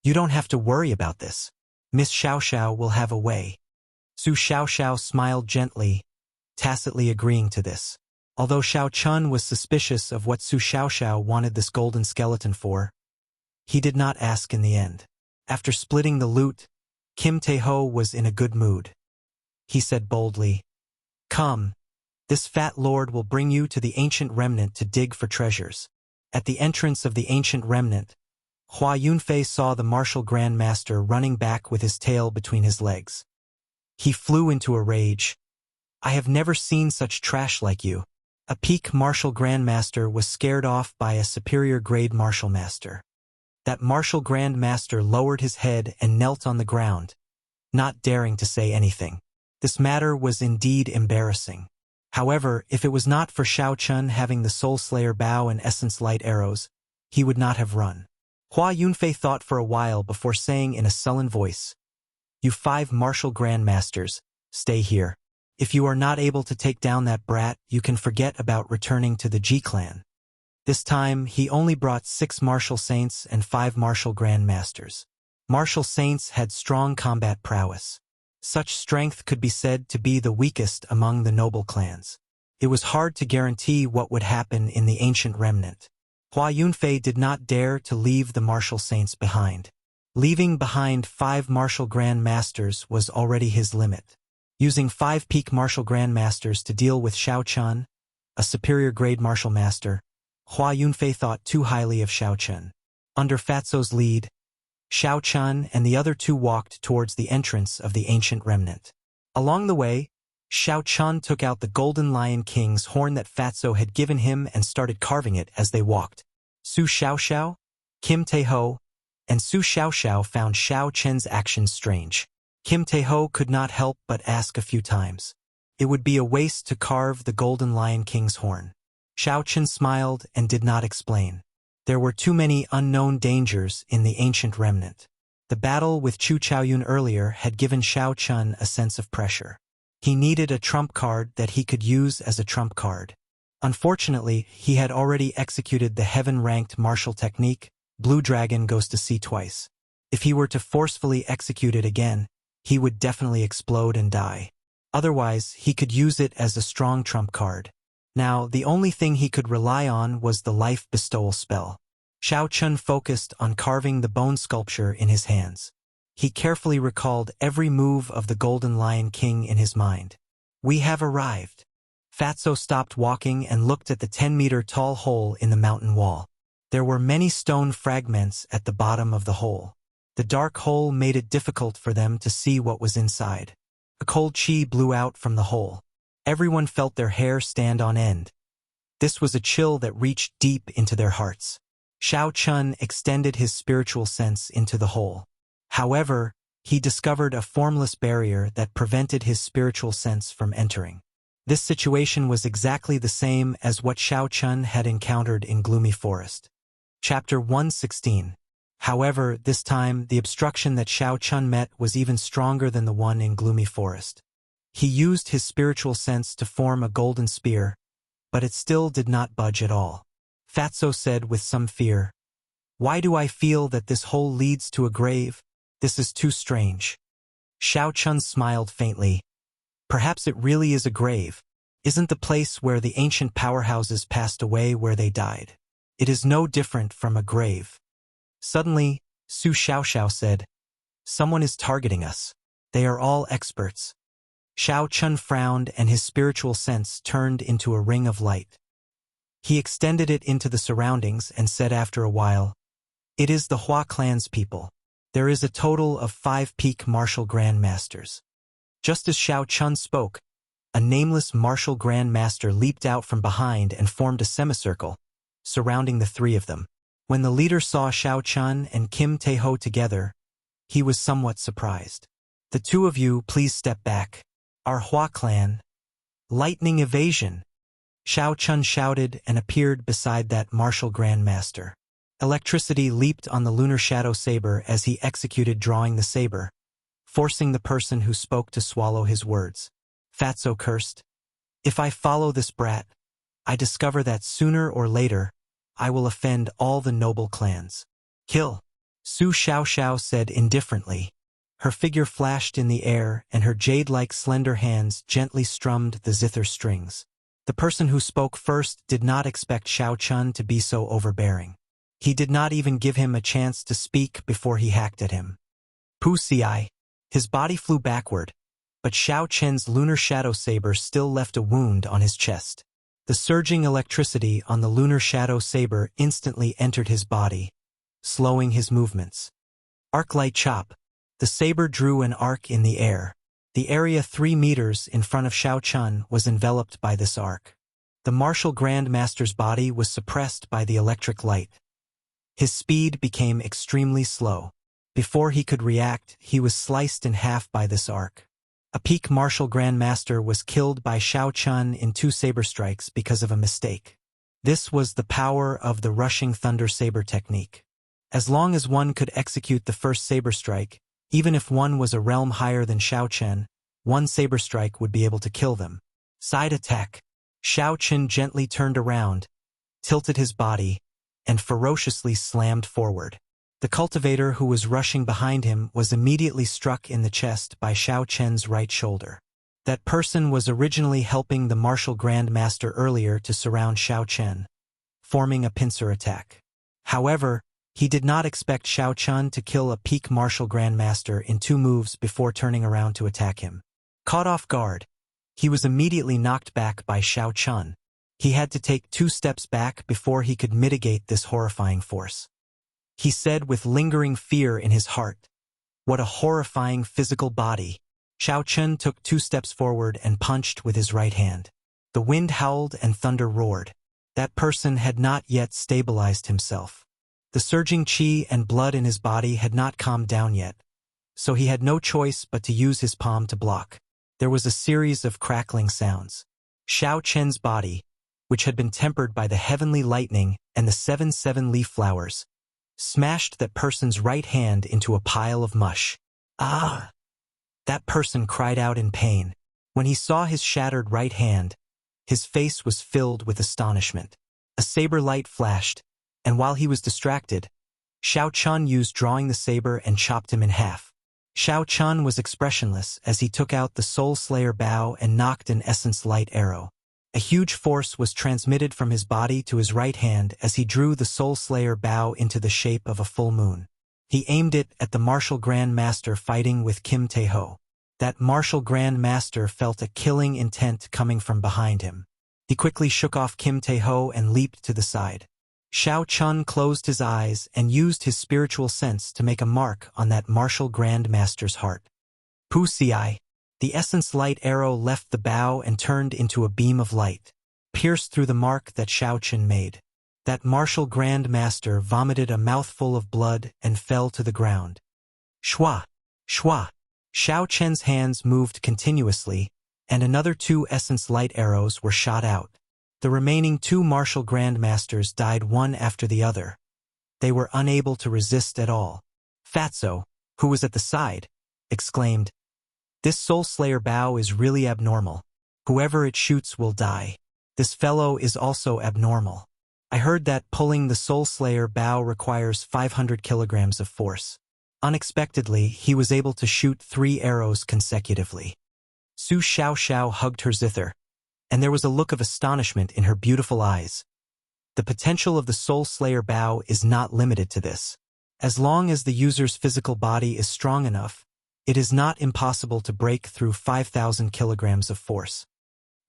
"You don't have to worry about this. Miss Xiao Xiao will have a way." Su Xiaoxiao smiled gently, tacitly agreeing to this. Although Xiao Chun was suspicious of what Su Xiaoxiao wanted this golden skeleton for, he did not ask in the end. After splitting the loot, Kim Tae-ho was in a good mood. He said boldly, "Come, this fat lord will bring you to the ancient remnant to dig for treasures." At the entrance of the ancient remnant, Hua Yunfei saw the martial grandmaster running back with his tail between his legs. He flew into a rage. "I have never seen such trash like you." A peak martial grandmaster was scared off by a superior grade martial master. That martial grandmaster lowered his head and knelt on the ground, not daring to say anything. This matter was indeed embarrassing. However, if it was not for Xiao Chun having the Soul Slayer bow and Essence Light arrows, he would not have run. Hua Yunfei thought for a while before saying in a sullen voice, "You 5 martial grandmasters, stay here. If you are not able to take down that brat, you can forget about returning to the Ji clan." This time, he only brought 6 martial saints and 5 martial grandmasters. Martial saints had strong combat prowess. Such strength could be said to be the weakest among the noble clans. It was hard to guarantee what would happen in the ancient remnant. Hua Yunfei did not dare to leave the martial saints behind. Leaving behind 5 martial grandmasters was already his limit. Using 5 peak martial grandmasters to deal with Xiao Chun, a superior grade martial master, Hua Yunfei thought too highly of Xiao Chun. Under Fatso's lead, Xiao Chun and the other 2 walked towards the entrance of the ancient remnant. Along the way, Xiao Chun took out the golden lion king's horn that Fatso had given him and started carving it as they walked. Su Xiaoxiao, Kim Tae-ho, and Su Xiaoxiao found Xiao Chen's actions strange. Kim Tae-ho could not help but ask a few times. It would be a waste to carve the golden lion king's horn. Xiao Chen smiled and did not explain. There were too many unknown dangers in the ancient remnant. The battle with Chu Chaoyun earlier had given Xiao Chun a sense of pressure. He needed a trump card that he could use as a trump card. Unfortunately, he had already executed the heaven-ranked martial technique, Blue Dragon goes to sea twice. If he were to forcefully execute it again, he would definitely explode and die. Otherwise, he could use it as a strong trump card. Now, the only thing he could rely on was the life bestowal spell. Xiao Chun focused on carving the bone sculpture in his hands. He carefully recalled every move of the Golden Lion King in his mind. "We have arrived." Fatso stopped walking and looked at the 10-meter-tall hole in the mountain wall. There were many stone fragments at the bottom of the hole. The dark hole made it difficult for them to see what was inside. A cold chi blew out from the hole. Everyone felt their hair stand on end. This was a chill that reached deep into their hearts. Xiao Chun extended his spiritual sense into the hole. However, he discovered a formless barrier that prevented his spiritual sense from entering. This situation was exactly the same as what Xiao Chun had encountered in Gloomy Forest. Chapter 116. However, this time, the obstruction that Xiao Chun met was even stronger than the one in Gloomy Forest. He used his spiritual sense to form a golden spear, but it still did not budge at all. Fatso said with some fear, "Why do I feel that this hole leads to a grave? This is too strange." Xiao Chun smiled faintly. "Perhaps it really is a grave. Isn't the place where the ancient powerhouses passed away where they died? It is no different from a grave." Suddenly, Su Xiaoxiao said, "Someone is targeting us. They are all experts." Xiao Chun frowned and his spiritual sense turned into a ring of light. He extended it into the surroundings and said after a while, "It is the Hua clan's people. There is a total of 5 peak martial grandmasters." Just as Xiao Chun spoke, a nameless martial grandmaster leaped out from behind and formed a semicircle, surrounding the 3 of them. When the leader saw Xiao Chun and Kim Tae-ho together, he was somewhat surprised. "The 2 of you, please step back. Our Hua clan." "Lightning evasion!" Xiao Chun shouted and appeared beside that martial grandmaster. Electricity leaped on the lunar shadow saber as he executed drawing the saber, forcing the person who spoke to swallow his words. Fatso cursed, "If I follow this brat, I discover that sooner or later, I will offend all the noble clans." "Kill," Su Xiaoxiao said indifferently. Her figure flashed in the air, and her jade-like slender hands gently strummed the zither strings. The person who spoke first did not expect Xiao Chun to be so overbearing. He did not even give him a chance to speak before he hacked at him. Wuxia. His body flew backward, but Xiao Chen's lunar shadow saber still left a wound on his chest. The surging electricity on the lunar shadow saber instantly entered his body, slowing his movements. Arc-light chop. The saber drew an arc in the air. The area 3 meters in front of Xiao Chun was enveloped by this arc. The martial Grand Master's body was suppressed by the electric light. His speed became extremely slow. Before he could react, he was sliced in half by this arc. A peak martial Grand Master was killed by Xiao Chun in 2 saber strikes because of a mistake. This was the power of the rushing thunder saber technique. As long as one could execute the first saber strike, even if one was a realm higher than Xiao Chen, one saber strike would be able to kill them. Side attack. Xiao Chen gently turned around, tilted his body, and ferociously slammed forward. The cultivator who was rushing behind him was immediately struck in the chest by Xiao Chen's right shoulder. That person was originally helping the martial Grand Master earlier to surround Xiao Chen, forming a pincer attack. However, he did not expect Xiao Chun to kill a peak martial Grand Master in 2 moves before turning around to attack him. Caught off guard, he was immediately knocked back by Xiao Chun. He had to take 2 steps back before he could mitigate this horrifying force. He said with lingering fear in his heart, "What a horrifying physical body." Xiao Chun took 2 steps forward and punched with his right hand. The wind howled and thunder roared. That person had not yet stabilized himself. The surging qi and blood in his body had not calmed down yet, so he had no choice but to use his palm to block. There was a series of crackling sounds. Xiao Chen's body, which had been tempered by the heavenly lightning and the 7 seven-leaf flowers, smashed that person's right hand into a pile of mush. Ah! That person cried out in pain. When he saw his shattered right hand, his face was filled with astonishment. A saber light flashed, and while he was distracted, Xiao Chun used drawing the saber and chopped him in half. Xiao Chun was expressionless as he took out the Soul Slayer bow and knocked an essence light arrow. A huge force was transmitted from his body to his right hand as he drew the Soul Slayer bow into the shape of a full moon. He aimed it at the martial Grand Master fighting with Kim Tae-ho. That martial Grand Master felt a killing intent coming from behind him. He quickly shook off Kim Tae-ho and leaped to the side. Xiao Chun closed his eyes and used his spiritual sense to make a mark on that martial Grand Master's heart. Wuxia. The essence light arrow left the bow and turned into a beam of light, pierced through the mark that Xiao Chun made. That martial Grand Master vomited a mouthful of blood and fell to the ground. Shwa! Shwa! Xiao Chen's hands moved continuously, and another 2 essence light arrows were shot out. The remaining 2 martial Grand Masters died one after the other. They were unable to resist at all. Fatso, who was at the side, exclaimed, "This Soul Slayer bow is really abnormal. Whoever it shoots will die. This fellow is also abnormal. I heard that pulling the Soul Slayer bow requires 500 kilograms of force." Unexpectedly, he was able to shoot 3 arrows consecutively. Su Xiao hugged her zither, and there was a look of astonishment in her beautiful eyes. The potential of the Soul Slayer bow is not limited to this. As long as the user's physical body is strong enough, it is not impossible to break through 5,000 kilograms of force.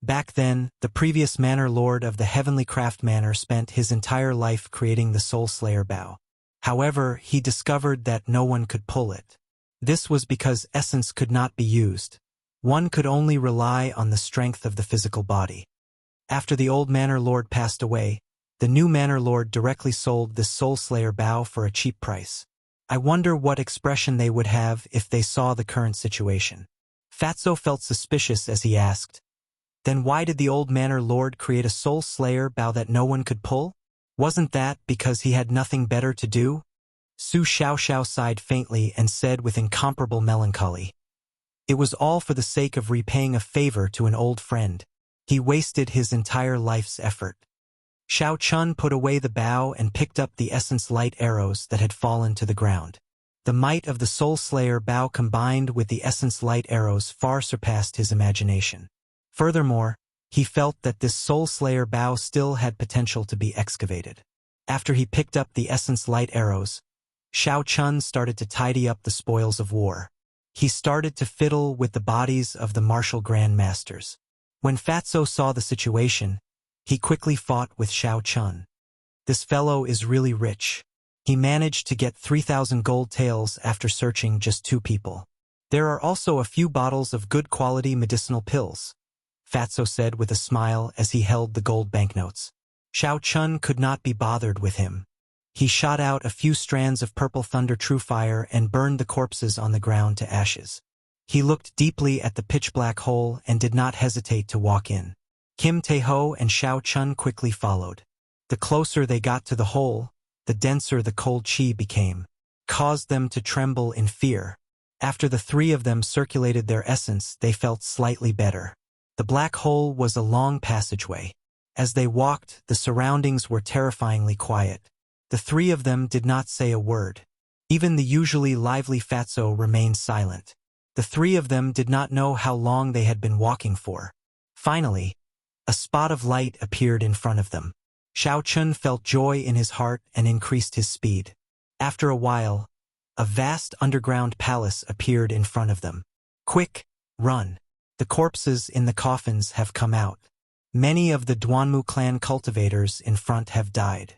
Back then, the previous Manor Lord of the Heavenly Craft Manor spent his entire life creating the Soul Slayer bow. However, he discovered that no one could pull it. This was because essence could not be used. One could only rely on the strength of the physical body. After the old Manor Lord passed away, the new Manor Lord directly sold this Soul Slayer bow for a cheap price. I wonder what expression they would have if they saw the current situation. Fatso felt suspicious as he asked, "Then why did the old Manor Lord create a Soul Slayer bow that no one could pull? Wasn't that because he had nothing better to do?" Su Xiao sighed faintly and said with incomparable melancholy, "It was all for the sake of repaying a favor to an old friend. He wasted his entire life's effort." Xiao Chun put away the bow and picked up the essence light arrows that had fallen to the ground. The might of the Soul Slayer Bao combined with the Essence Light arrows far surpassed his imagination. Furthermore, he felt that this Soul Slayer Bao still had potential to be excavated. After he picked up the Essence Light arrows, Xiao Chun started to tidy up the spoils of war. He started to fiddle with the bodies of the martial Grand Masters. When Fatso saw the situation, he quickly fought with Xiao Chun. This fellow is really rich. He managed to get 3,000 gold taels after searching just 2 people. There are also a few bottles of good quality medicinal pills, Fatso said with a smile as he held the gold banknotes. Xiao Chun could not be bothered with him. He shot out a few strands of purple thunder true fire and burned the corpses on the ground to ashes. He looked deeply at the pitch-black hole and did not hesitate to walk in. Kim Tae-ho and Xiao Chun quickly followed. The closer they got to the hole, the denser the cold chi became, caused them to tremble in fear. After the 3 of them circulated their essence, they felt slightly better. The black hole was a long passageway. As they walked, the surroundings were terrifyingly quiet. The 3 of them did not say a word. Even the usually lively Fatso remained silent. The 3 of them did not know how long they had been walking for. Finally, a spot of light appeared in front of them. Xiao Chun felt joy in his heart and increased his speed. After a while, a vast underground palace appeared in front of them. Quick, run. The corpses in the coffins have come out. Many of the Duanmu clan cultivators in front have died.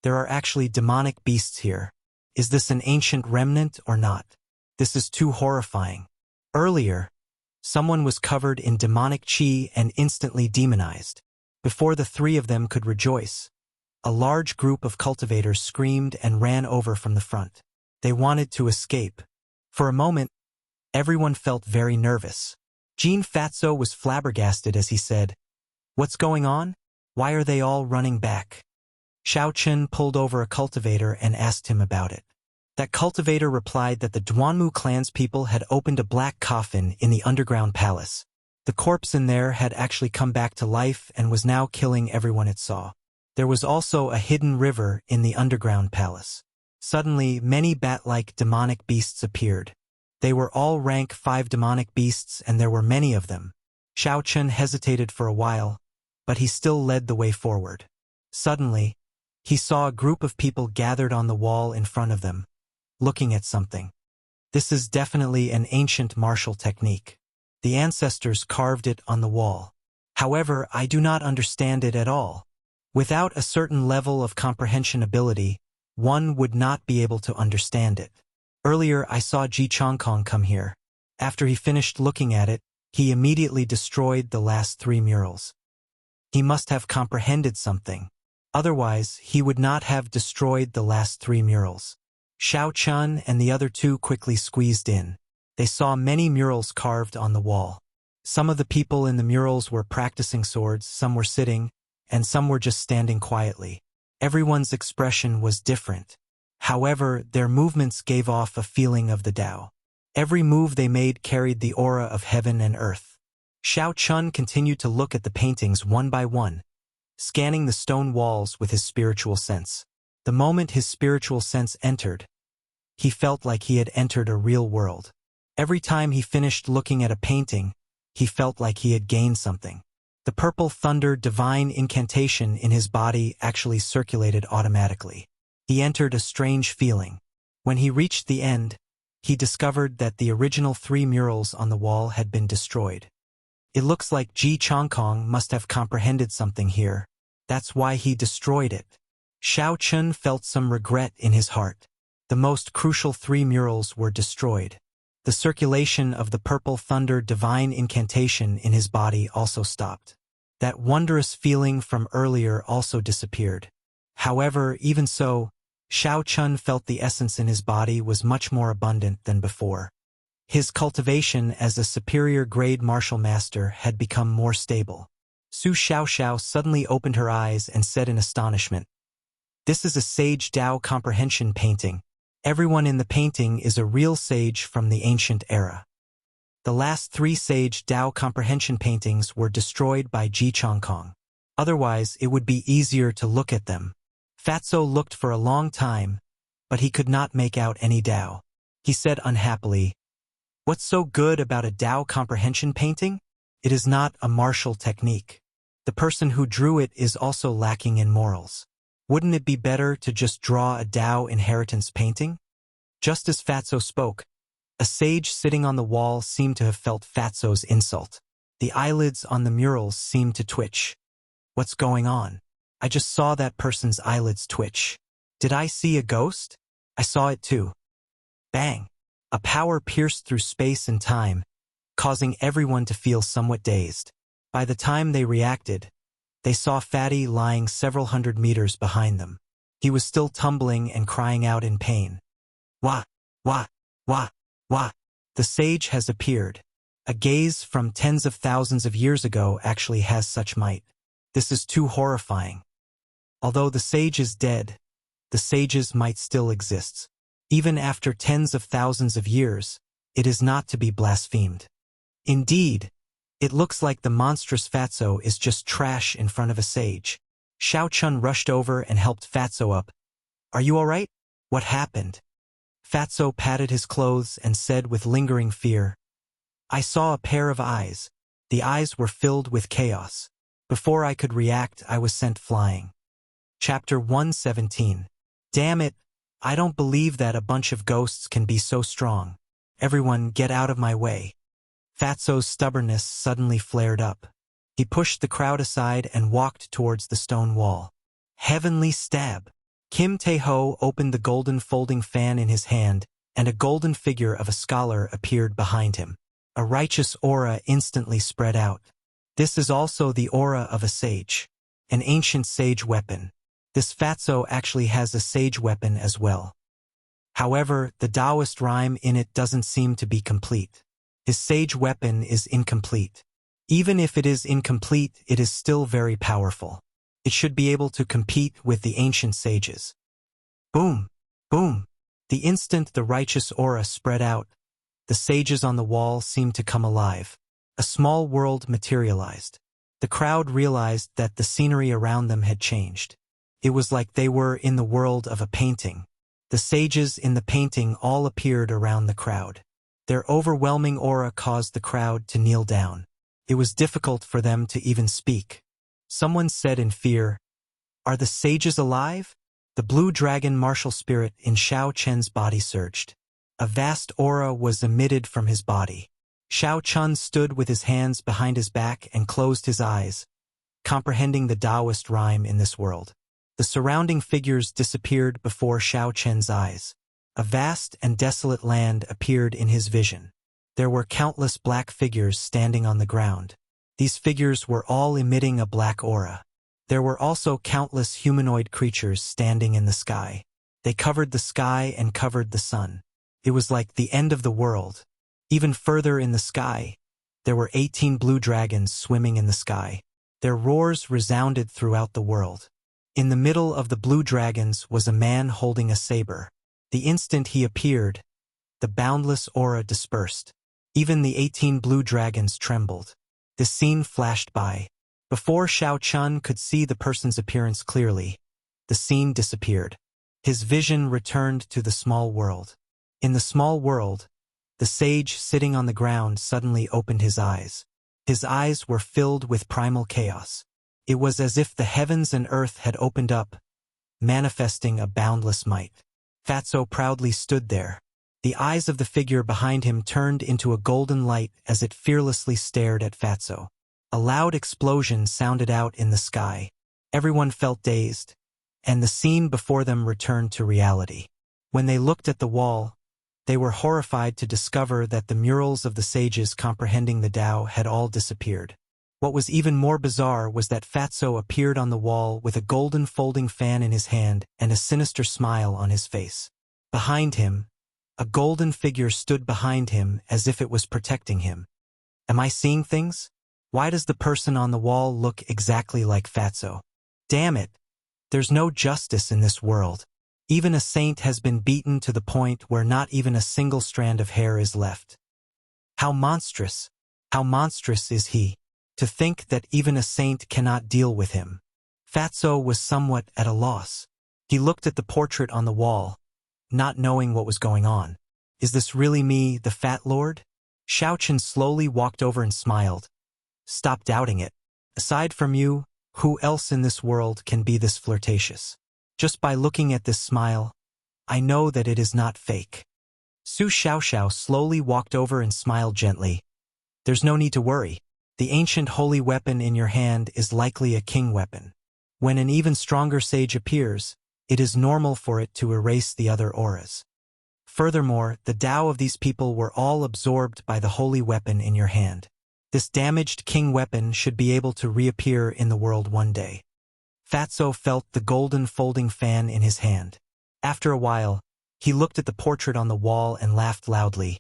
There are actually demonic beasts here. Is this an ancient remnant or not? This is too horrifying. Earlier, someone was covered in demonic chi and instantly demonized. Before the 3 of them could rejoice, a large group of cultivators screamed and ran over from the front. They wanted to escape. For a moment, everyone felt very nervous. Jean Fatso was flabbergasted as he said, "What's going on? Why are they all running back?" Xiao Chun pulled over a cultivator and asked him about it. That cultivator replied that the Duanmu clan's people had opened a black coffin in the underground palace. The corpse in there had actually come back to life and was now killing everyone it saw. There was also a hidden river in the underground palace. Suddenly, many bat-like demonic beasts appeared. They were all rank 5 demonic beasts and there were many of them. Xiao Chun hesitated for a while, but he still led the way forward. Suddenly, he saw a group of people gathered on the wall in front of them, looking at something. This is definitely an ancient martial technique. The ancestors carved it on the wall. However, I do not understand it at all. Without a certain level of comprehension ability, one would not be able to understand it. Earlier I saw Ji Chongkong come here. After he finished looking at it, he immediately destroyed the last 3 murals. He must have comprehended something. Otherwise, he would not have destroyed the last 3 murals. Xiao Chun and the other 2 quickly squeezed in. They saw many murals carved on the wall. Some of the people in the murals were practicing swords, some were sitting, and some were just standing quietly. Everyone's expression was different. However, their movements gave off a feeling of the Tao. Every move they made carried the aura of heaven and earth. Xiao Chun continued to look at the paintings one by one, scanning the stone walls with his spiritual sense. The moment his spiritual sense entered, he felt like he had entered a real world. Every time he finished looking at a painting, he felt like he had gained something. The purple thunder divine incantation in his body actually circulated automatically. He entered a strange feeling. When he reached the end, he discovered that the original 3 murals on the wall had been destroyed. It looks like Ji Chongkong must have comprehended something here. That's why he destroyed it. Xiao Chun felt some regret in his heart. The most crucial 3 murals were destroyed. The circulation of the purple thunder divine incantation in his body also stopped. That wondrous feeling from earlier also disappeared. However, even so, Xiao Chun felt the essence in his body was much more abundant than before. His cultivation as a superior grade martial master had become more stable. Su Xiaoxiao suddenly opened her eyes and said in astonishment, "This is a sage Tao comprehension painting. Everyone in the painting is a real sage from the ancient era." The last 3 sage Tao comprehension paintings were destroyed by Ji Chongkong. Otherwise, it would be easier to look at them. Fatso looked for a long time, but he could not make out any Tao. He said unhappily, "What's so good about a Tao comprehension painting? It is not a martial technique. The person who drew it is also lacking in morals. Wouldn't it be better to just draw a Tao inheritance painting?" Just as Fatso spoke, a sage sitting on the wall seemed to have felt Fatso's insult. The eyelids on the murals seemed to twitch. "What's going on? I just saw that person's eyelids twitch. Did I see a ghost? I saw it too." Bang! A power pierced through space and time, causing everyone to feel somewhat dazed. By the time they reacted, they saw Fatty lying several hundred meters behind them. He was still tumbling and crying out in pain. "Wah! Wah! Wah! Wah!" The sage has appeared. A gaze from tens of thousands of years ago actually has such might. This is too horrifying. Although the sage is dead, the sage's might still exists. Even after tens of thousands of years, it is not to be blasphemed. Indeed, it looks like the monstrous Fatso is just trash in front of a sage. Xiao Chun rushed over and helped Fatso up. "Are you all right? What happened?" Fatso patted his clothes and said with lingering fear, "I saw a pair of eyes. The eyes were filled with chaos. Before I could react, I was sent flying." Chapter 117. Damn it, I don't believe that a bunch of ghosts can be so strong. Everyone get out of my way. Fatso's stubbornness suddenly flared up. He pushed the crowd aside and walked towards the stone wall. Heavenly stab! Kim Tae-ho opened the golden folding fan in his hand, and a golden figure of a scholar appeared behind him. A righteous aura instantly spread out. This is also the aura of a sage. An ancient sage weapon. This Fatso actually has a sage weapon as well. However, the Taoist rhyme in it doesn't seem to be complete. His sage weapon is incomplete. Even if it is incomplete, it is still very powerful. It should be able to compete with the ancient sages. Boom! Boom! The instant the righteous aura spread out, the sages on the wall seemed to come alive. A small world materialized. The crowd realized that the scenery around them had changed. It was like they were in the world of a painting. The sages in the painting all appeared around the crowd. Their overwhelming aura caused the crowd to kneel down. It was difficult for them to even speak. Someone said in fear, "Are the sages alive?" The blue dragon martial spirit in Xiao Chen's body surged. A vast aura was emitted from his body. Xiao Chun stood with his hands behind his back and closed his eyes, comprehending the Taoist rhyme in this world. The surrounding figures disappeared before Xiao Chen's eyes. A vast and desolate land appeared in his vision. There were countless black figures standing on the ground. These figures were all emitting a black aura. There were also countless humanoid creatures standing in the sky. They covered the sky and covered the sun. It was like the end of the world. Even further in the sky, there were 18 blue dragons swimming in the sky. Their roars resounded throughout the world. In the middle of the blue dragons was a man holding a saber. The instant he appeared, the boundless aura dispersed. Even the 18 blue dragons trembled. This scene flashed by. Before Xiao Chun could see the person's appearance clearly, the scene disappeared. His vision returned to the small world. In the small world, the sage sitting on the ground suddenly opened his eyes. His eyes were filled with primal chaos. It was as if the heavens and earth had opened up, manifesting a boundless might. Fatso proudly stood there. The eyes of the figure behind him turned into a golden light as it fearlessly stared at Fatso. A loud explosion sounded out in the sky. Everyone felt dazed, and the scene before them returned to reality. When they looked at the wall, they were horrified to discover that the murals of the sages comprehending the Tao had all disappeared. What was even more bizarre was that Fatso appeared on the wall with a golden folding fan in his hand and a sinister smile on his face. Behind him, a golden figure stood behind him as if it was protecting him. Am I seeing things? Why does the person on the wall look exactly like Fatso? Damn it! There's no justice in this world. Even a saint has been beaten to the point where not even a single strand of hair is left. How monstrous is he? To think that even a saint cannot deal with him. Fatso was somewhat at a loss. He looked at the portrait on the wall, not knowing what was going on. Is this really me, the Fat Lord? Xiaochen slowly walked over and smiled. Stop doubting it. Aside from you, who else in this world can be this flirtatious? Just by looking at this smile, I know that it is not fake. Su Xiaoxiao slowly walked over and smiled gently. There's no need to worry. The ancient holy weapon in your hand is likely a king weapon. When an even stronger sage appears, it is normal for it to erase the other auras. Furthermore, the Tao of these people were all absorbed by the holy weapon in your hand. This damaged king weapon should be able to reappear in the world one day. Fatso felt the golden folding fan in his hand. After a while, he looked at the portrait on the wall and laughed loudly.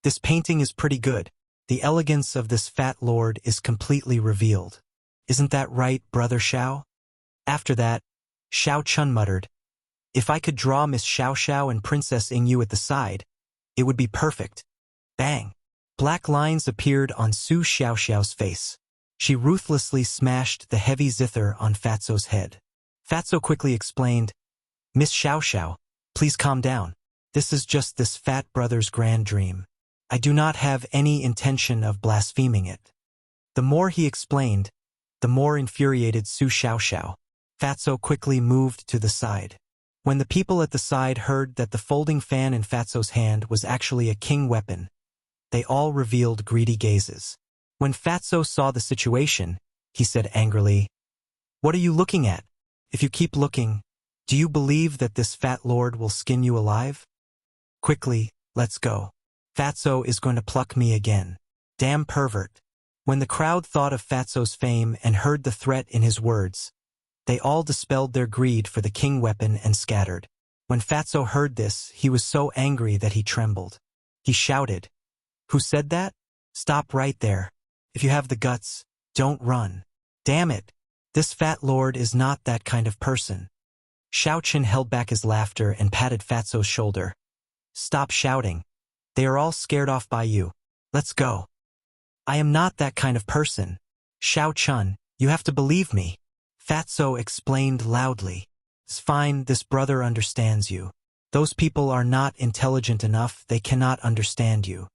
This painting is pretty good. The elegance of this fat lord is completely revealed. Isn't that right, Brother Xiao? After that, Xiao Chun muttered, if I could draw Miss Xiao Xiao and Princess Yingyu at the side, it would be perfect. Bang! Black lines appeared on Su Xiaoxiao's face. She ruthlessly smashed the heavy zither on Fatso's head. Fatso quickly explained, Miss Xiaoxiao, please calm down. This is just this fat brother's grand dream. I do not have any intention of blaspheming it. The more he explained, the more infuriated Su Xiaoxiao. Fatso quickly moved to the side. When the people at the side heard that the folding fan in Fatso's hand was actually a king weapon, they all revealed greedy gazes. When Fatso saw the situation, he said angrily, What are you looking at? If you keep looking, do you believe that this fat lord will skin you alive? Quickly, let's go. Fatso is going to pluck me again. Damn pervert. When the crowd thought of Fatso's fame and heard the threat in his words, they all dispelled their greed for the king weapon and scattered. When Fatso heard this, he was so angry that he trembled. He shouted, Who said that? Stop right there. If you have the guts, don't run. Damn it. This fat lord is not that kind of person. Xiaochen held back his laughter and patted Fatso's shoulder. Stop shouting. They are all scared off by you. Let's go. I am not that kind of person. Xiao Chun, you have to believe me. Fatso explained loudly. It's fine, this brother understands you. Those people are not intelligent enough, they cannot understand you.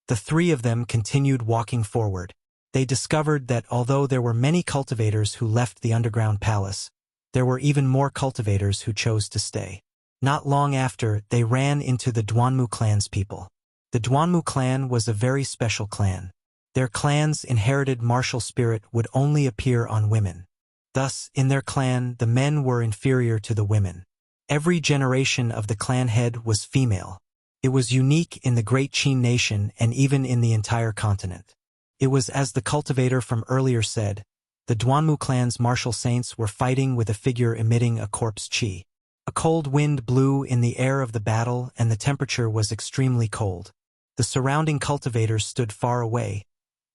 The three of them continued walking forward. They discovered that although there were many cultivators who left the underground palace, there were even more cultivators who chose to stay. Not long after, they ran into the Duanmu clan's people. The Duanmu clan was a very special clan. Their clan's inherited martial spirit would only appear on women. Thus, in their clan, the men were inferior to the women. Every generation of the clan head was female. It was unique in the Great Qin nation and even in the entire continent. It was as the cultivator from earlier said, the Duanmu clan's martial saints were fighting with a figure emitting a corpse qi. A cold wind blew in the air of the battle and the temperature was extremely cold. The surrounding cultivators stood far away,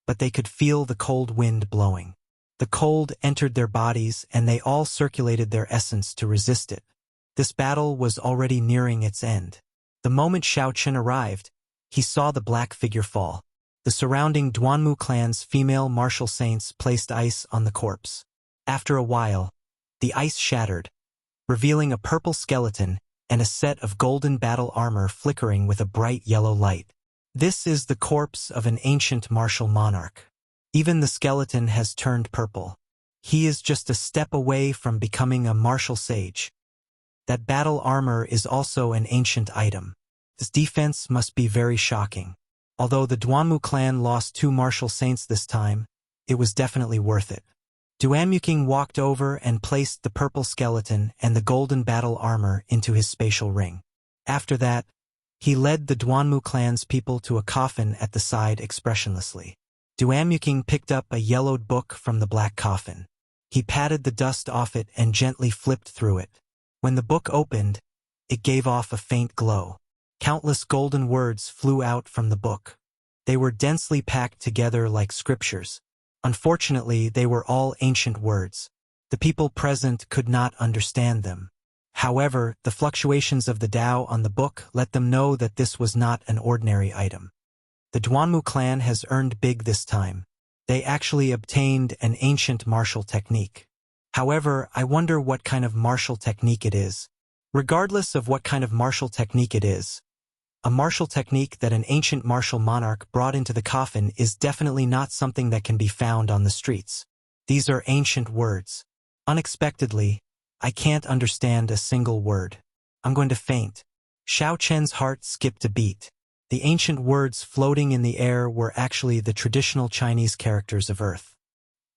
but they could feel the cold wind blowing. The cold entered their bodies and they all circulated their essence to resist it. This battle was already nearing its end. The moment Xiao Chen arrived, he saw the black figure fall. The surrounding Duanmu clan's female martial saints placed ice on the corpse. After a while, the ice shattered, revealing a purple skeleton and a set of golden battle armor flickering with a bright yellow light. This is the corpse of an ancient martial monarch. Even the skeleton has turned purple. He is just a step away from becoming a martial sage. That battle armor is also an ancient item. This defense must be very shocking. Although the Duanmu clan lost 2 martial saints this time, it was definitely worth it. Duanmuking walked over and placed the purple skeleton and the golden battle armor into his spatial ring. After that, he led the Duanmu clan's people to a coffin at the side expressionlessly. Duanmuking picked up a yellowed book from the black coffin. He patted the dust off it and gently flipped through it. When the book opened, it gave off a faint glow. Countless golden words flew out from the book. They were densely packed together like scriptures. Unfortunately, they were all ancient words. The people present could not understand them. However, the fluctuations of the Tao on the book let them know that this was not an ordinary item. The Duanmu clan has earned big this time. They actually obtained an ancient martial technique. However, I wonder what kind of martial technique it is. Regardless of what kind of martial technique it is, a martial technique that an ancient martial monarch brought into the coffin is definitely not something that can be found on the streets. These are ancient words. Unexpectedly, I can't understand a single word. I'm going to faint. Xiao Chen's heart skipped a beat. The ancient words floating in the air were actually the traditional Chinese characters of Earth.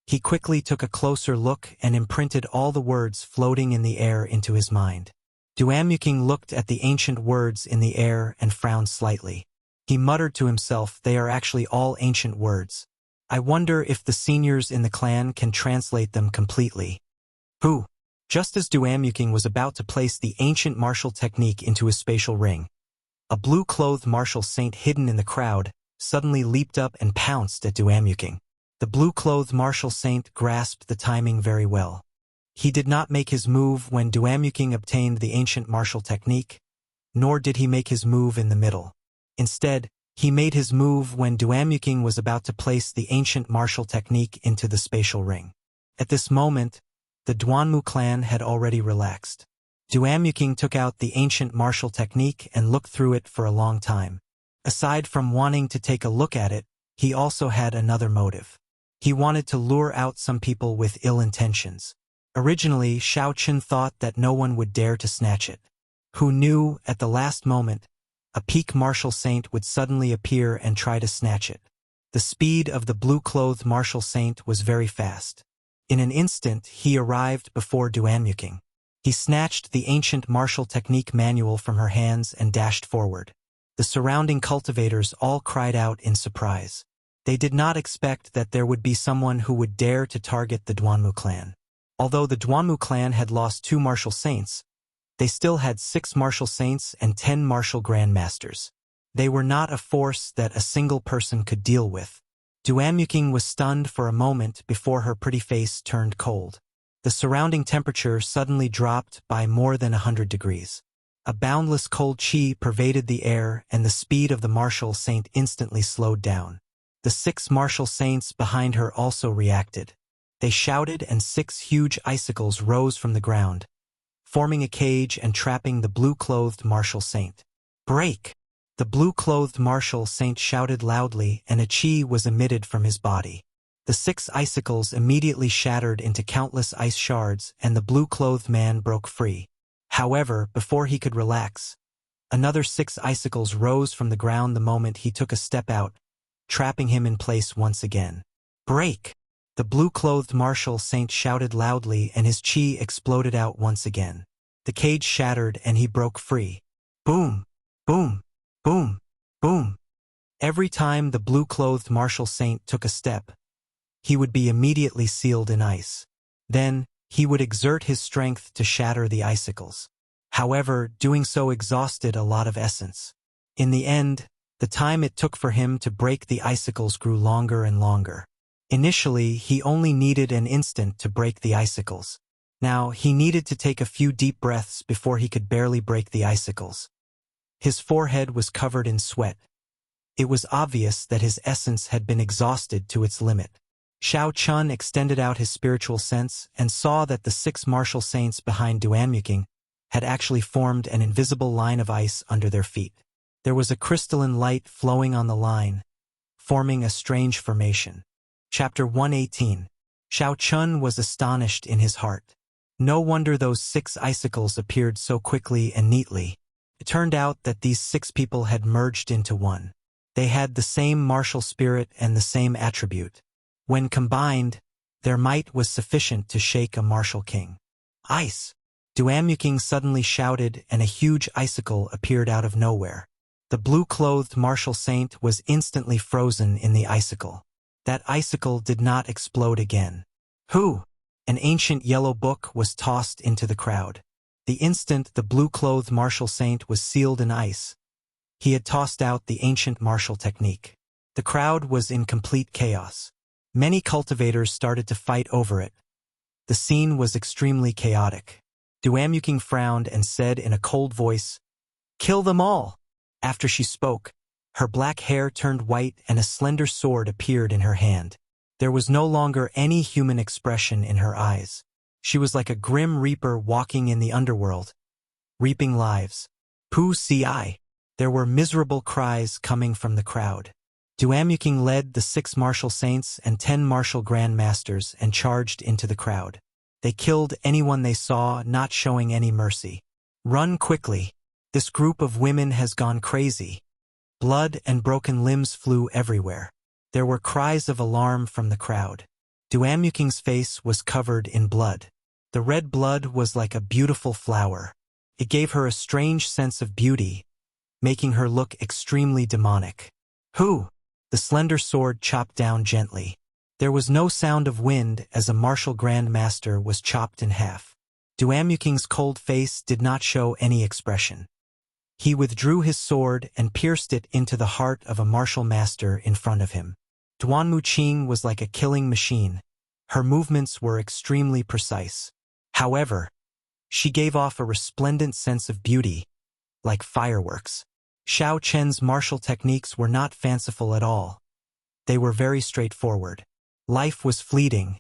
He quickly took a closer look and imprinted all the words floating in the air into his mind. Duamuking looked at the ancient words in the air and frowned slightly. He muttered to himself, they are actually all ancient words. I wonder if the seniors in the clan can translate them completely. Who? Just as Duamuking was about to place the ancient martial technique into his spatial ring, a blue-clothed martial saint hidden in the crowd suddenly leaped up and pounced at Duamuking. The blue-clothed martial saint grasped the timing very well. He did not make his move when Duamuking obtained the ancient martial technique, nor did he make his move in the middle. Instead, he made his move when Duamuking was about to place the ancient martial technique into the spatial ring. At this moment, the Duanmu clan had already relaxed. Duamuking took out the ancient martial technique and looked through it for a long time. Aside from wanting to take a look at it, he also had another motive. He wanted to lure out some people with ill intentions. Originally, Xiao Chen thought that no one would dare to snatch it. Who knew, at the last moment, a peak martial saint would suddenly appear and try to snatch it. The speed of the blue-clothed martial saint was very fast. In an instant, he arrived before Duamuking. He snatched the ancient martial technique manual from her hands and dashed forward. The surrounding cultivators all cried out in surprise. They did not expect that there would be someone who would dare to target the Duanmu clan. Although the Duanmu clan had lost 2 martial saints, they still had 6 martial saints and 10 martial grandmasters. They were not a force that a single person could deal with. Duamuking was stunned for a moment before her pretty face turned cold. The surrounding temperature suddenly dropped by more than 100 degrees. A boundless cold chi pervaded the air and the speed of the martial saint instantly slowed down. The 6 martial saints behind her also reacted. They shouted and 6 huge icicles rose from the ground, forming a cage and trapping the blue-clothed martial saint. Break! The blue-clothed martial saint shouted loudly and a chi was emitted from his body. The 6 icicles immediately shattered into countless ice shards and the blue-clothed man broke free. However, before he could relax, another 6 icicles rose from the ground the moment he took a step out, trapping him in place once again. Break! The blue-clothed martial saint shouted loudly and his chi exploded out once again. The cage shattered and he broke free. Boom! Boom! Boom! Boom! Every time the blue-clothed martial saint took a step, he would be immediately sealed in ice. Then, he would exert his strength to shatter the icicles. However, doing so exhausted a lot of essence. In the end, the time it took for him to break the icicles grew longer and longer. Initially, he only needed an instant to break the icicles. Now, he needed to take a few deep breaths before he could barely break the icicles. His forehead was covered in sweat. It was obvious that his essence had been exhausted to its limit. Xiao Chun extended out his spiritual sense and saw that the 6 martial saints behind Duamuking had actually formed an invisible line of ice under their feet. There was a crystalline light flowing on the line, forming a strange formation. Chapter 118. Xiao Chun was astonished in his heart. No wonder those 6 icicles appeared so quickly and neatly. It turned out that these 6 people had merged into one. They had the same martial spirit and the same attribute. When combined, their might was sufficient to shake a martial king. Ice! Duamuking suddenly shouted and a huge icicle appeared out of nowhere. The blue-clothed martial saint was instantly frozen in the icicle. That icicle did not explode again. Who? An ancient yellow book was tossed into the crowd. The instant the blue-clothed martial saint was sealed in ice, he had tossed out the ancient martial technique. The crowd was in complete chaos. Many cultivators started to fight over it. The scene was extremely chaotic. Duamuking frowned and said in a cold voice, "Kill them all!" After she spoke, her black hair turned white and a slender sword appeared in her hand. There was no longer any human expression in her eyes. She was like a grim reaper walking in the underworld, reaping lives. Pu ci. There were miserable cries coming from the crowd. Duamuking led the 6 martial saints and 10 martial grand masters and charged into the crowd. They killed anyone they saw, not showing any mercy. Run quickly. This group of women has gone crazy. Blood and broken limbs flew everywhere. There were cries of alarm from the crowd. Duamuking's face was covered in blood. The red blood was like a beautiful flower. It gave her a strange sense of beauty, making her look extremely demonic. Who? The slender sword chopped down gently. There was no sound of wind as a martial grand master was chopped in half. Duamuking's cold face did not show any expression. He withdrew his sword and pierced it into the heart of a martial master in front of him. Duanmuqing was like a killing machine. Her movements were extremely precise. However, she gave off a resplendent sense of beauty, like fireworks. Xiao Chen's martial techniques were not fanciful at all. They were very straightforward. Life was fleeting.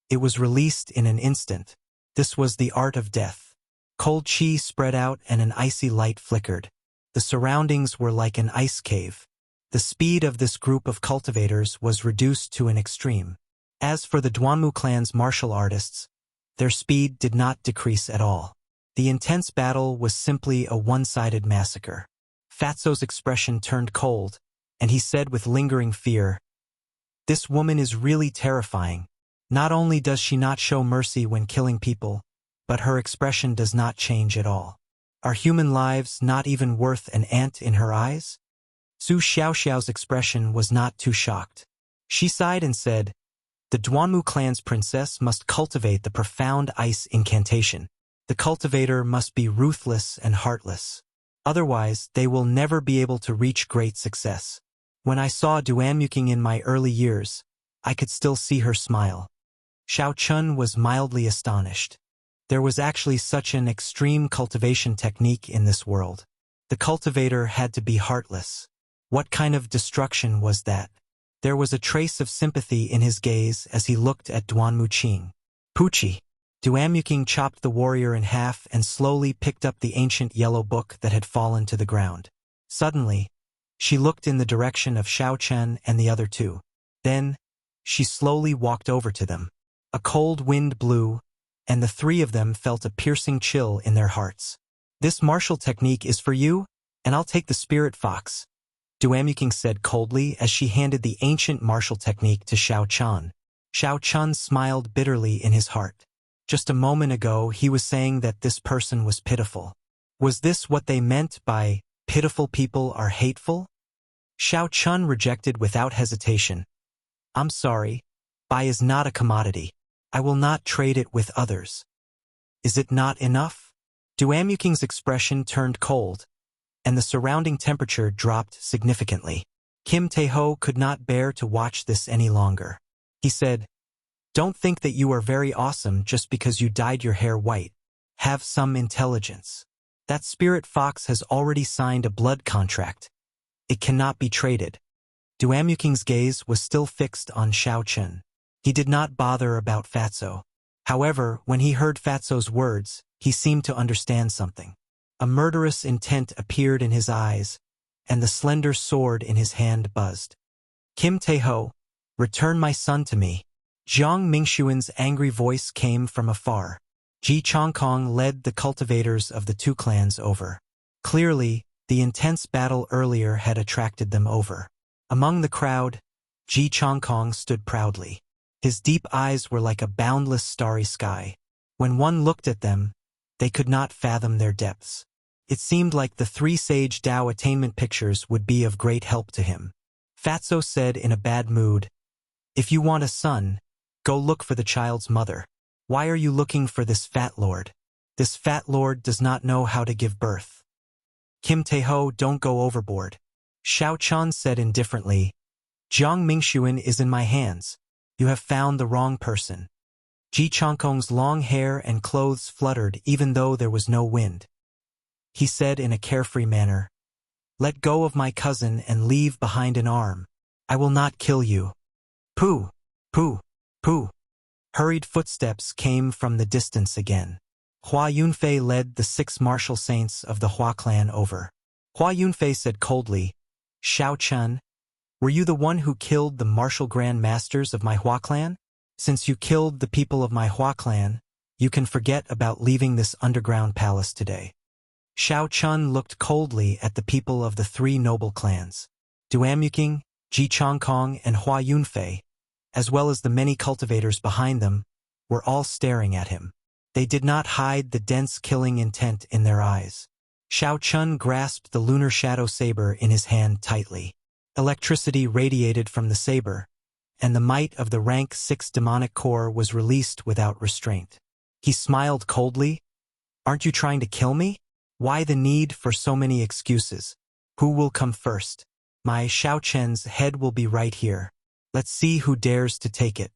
It was released in an instant. This was the art of death. Cold chi spread out and an icy light flickered. The surroundings were like an ice cave. The speed of this group of cultivators was reduced to an extreme. As for the Duanmu clan's martial artists, their speed did not decrease at all. The intense battle was simply a one-sided massacre. Fatso's expression turned cold, and he said with lingering fear, "This woman is really terrifying. Not only does she not show mercy when killing people, but her expression does not change at all. Are human lives not even worth an ant in her eyes?" Su Xiaoxiao's expression was not too shocked. She sighed and said, "The Duanmu clan's princess must cultivate the profound ice incantation. The cultivator must be ruthless and heartless. Otherwise, they will never be able to reach great success. When I saw Duanmuking in my early years, I could still see her smile." Xiao Chun was mildly astonished. There was actually such an extreme cultivation technique in this world. The cultivator had to be heartless. What kind of destruction was that? There was a trace of sympathy in his gaze as he looked at Duanmuqing. "Puchi." Duanmuking chopped the warrior in half and slowly picked up the ancient yellow book that had fallen to the ground. Suddenly, she looked in the direction of Xiao Chen and the other 2. Then, she slowly walked over to them. A cold wind blew, and the 3 of them felt a piercing chill in their hearts. "This martial technique is for you, and I'll take the spirit fox," Duanmuking said coldly as she handed the ancient martial technique to Xiao Chun. Xiao Chun smiled bitterly in his heart. Just a moment ago, he was saying that this person was pitiful. Was this what they meant by pitiful people are hateful? Xiao Chun rejected without hesitation. "I'm sorry. Bai is not a commodity. I will not trade it with others." "Is it not enough?" Duanmuking's expression turned cold, and the surrounding temperature dropped significantly. Kim Tae-ho could not bear to watch this any longer. He said, "Don't think that you are very awesome just because you dyed your hair white. Have some intelligence. That spirit fox has already signed a blood contract. It cannot be traded." Duanmuking's gaze was still fixed on Xiao Chen. He did not bother about Fatso. However, when he heard Fatso's words, he seemed to understand something. A murderous intent appeared in his eyes, and the slender sword in his hand buzzed. "Kim Tae-ho, return my son to me." Jiang Mingshuan's angry voice came from afar. Ji Chongkong led the cultivators of the 2 clans over. Clearly, the intense battle earlier had attracted them over. Among the crowd, Ji Chongkong stood proudly. His deep eyes were like a boundless starry sky. When one looked at them, they could not fathom their depths. It seemed like the 3 sage Tao attainment pictures would be of great help to him. Fatso said in a bad mood, "If you want a son, go look for the child's mother. Why are you looking for this fat lord? This fat lord does not know how to give birth." "Kim Tae-ho, don't go overboard." Xiao Chun said indifferently, "Jiang Mingshuan is in my hands. You have found the wrong person." Ji Chongkong's long hair and clothes fluttered even though there was no wind. He said in a carefree manner, "Let go of my cousin and leave behind an arm. I will not kill you." "Pooh, pooh, pooh." Hurried footsteps came from the distance again. Hua Yunfei led the 6 martial saints of the Hua clan over. Hua Yunfei said coldly, "Shao Chun, were you the one who killed the martial grand masters of my Hua clan? Since you killed the people of my Hua clan, you can forget about leaving this underground palace today." Shao Chun looked coldly at the people of the 3 noble clans. Duanyuking, Ji Chongkong, and Hua Yunfei, as well as the many cultivators behind them, were all staring at him. They did not hide the dense killing intent in their eyes. Shao Chun grasped the lunar shadow saber in his hand tightly. Electricity radiated from the saber, and the might of the rank 6 demonic core was released without restraint. He smiled coldly. "Aren't you trying to kill me? Why the need for so many excuses? Who will come first? My Shao Chen's head will be right here. Let's see who dares to take it."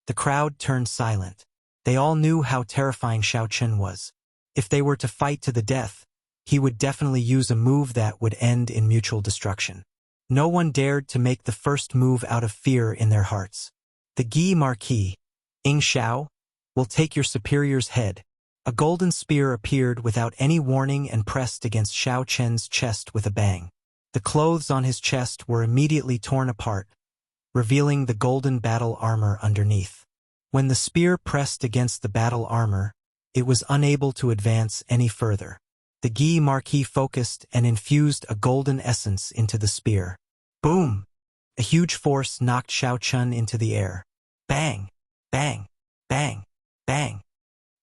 The crowd turned silent. They all knew how terrifying Shao Chen was. If they were to fight to the death, he would definitely use a move that would end in mutual destruction. No one dared to make the first move out of fear in their hearts. The Gi Marquis, Ing Shao, will take your superior's head. A golden spear appeared without any warning and pressed against Shao Chen's chest with a bang. The clothes on his chest were immediately torn apart, revealing the golden battle armor underneath. When the spear pressed against the battle armor, it was unable to advance any further. The Gi Marquis focused and infused a golden essence into the spear. Boom! A huge force knocked Shao Chun into the air. Bang! Bang! Bang! Bang!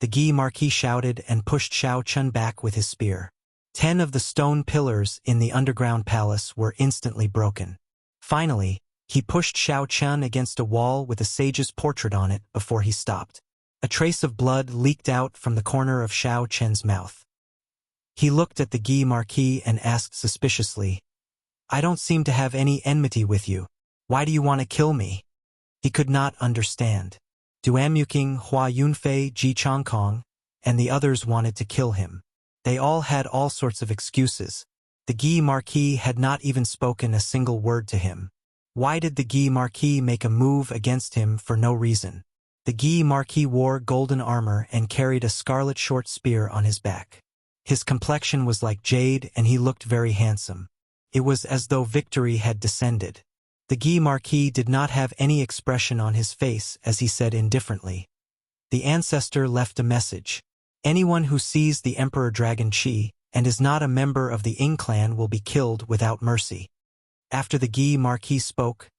The Gi Marquis shouted and pushed Shao Chun back with his spear. 10 of the stone pillars in the underground palace were instantly broken. Finally, he pushed Shao Chun against a wall with a sage's portrait on it before he stopped. A trace of blood leaked out from the corner of Shao Chen's mouth. He looked at the Gi Marquis and asked suspiciously, "I don't seem to have any enmity with you. Why do you want to kill me?" He could not understand. Duanyuking, Hua Yunfei, Ji Chongkong, and the others wanted to kill him. They all had all sorts of excuses. The Gi Marquis had not even spoken a single word to him. Why did the Gi Marquis make a move against him for no reason? The Gi Marquis wore golden armor and carried a scarlet short spear on his back. His complexion was like jade and he looked very handsome. It was as though victory had descended. The Gi Marquis did not have any expression on his face as he said indifferently, "The ancestor left a message. Anyone who sees the Emperor Dragon Qi and is not a member of the Ing clan will be killed without mercy." After the Gi Marquis spoke,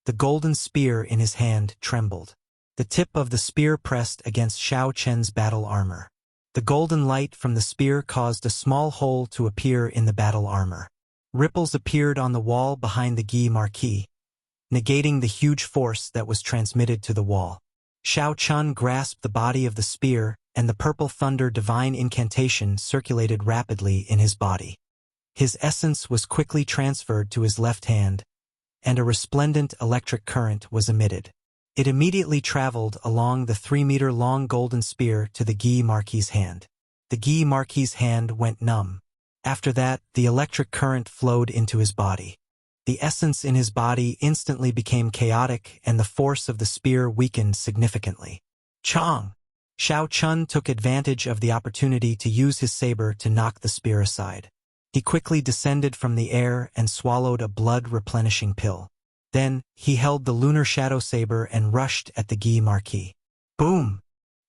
the golden spear in his hand trembled. The tip of the spear pressed against Shao Chen's battle armor. The golden light from the spear caused a small hole to appear in the battle armor. Ripples appeared on the wall behind the Gi Marquis, negating the huge force that was transmitted to the wall. Shao Chun grasped the body of the spear, and the purple thunder divine incantation circulated rapidly in his body. His essence was quickly transferred to his left hand, and a resplendent electric current was emitted. It immediately traveled along the 3-meter-long golden spear to the Gi Marquis' hand. The Gi Marquis' hand went numb. After that, the electric current flowed into his body. The essence in his body instantly became chaotic and the force of the spear weakened significantly. Chong! Shao Chun took advantage of the opportunity to use his saber to knock the spear aside. He quickly descended from the air and swallowed a blood-replenishing pill. Then, he held the lunar shadow saber and rushed at the Gi Marquis. Boom!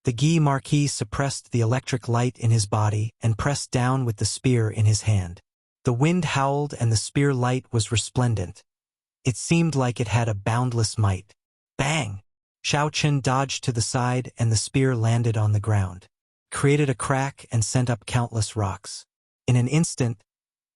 The Gi Marquis suppressed the electric light in his body and pressed down with the spear in his hand. The wind howled and the spear light was resplendent. It seemed like it had a boundless might. Bang! Shao Chun dodged to the side and the spear landed on the ground, created a crack and sent up countless rocks. In an instant,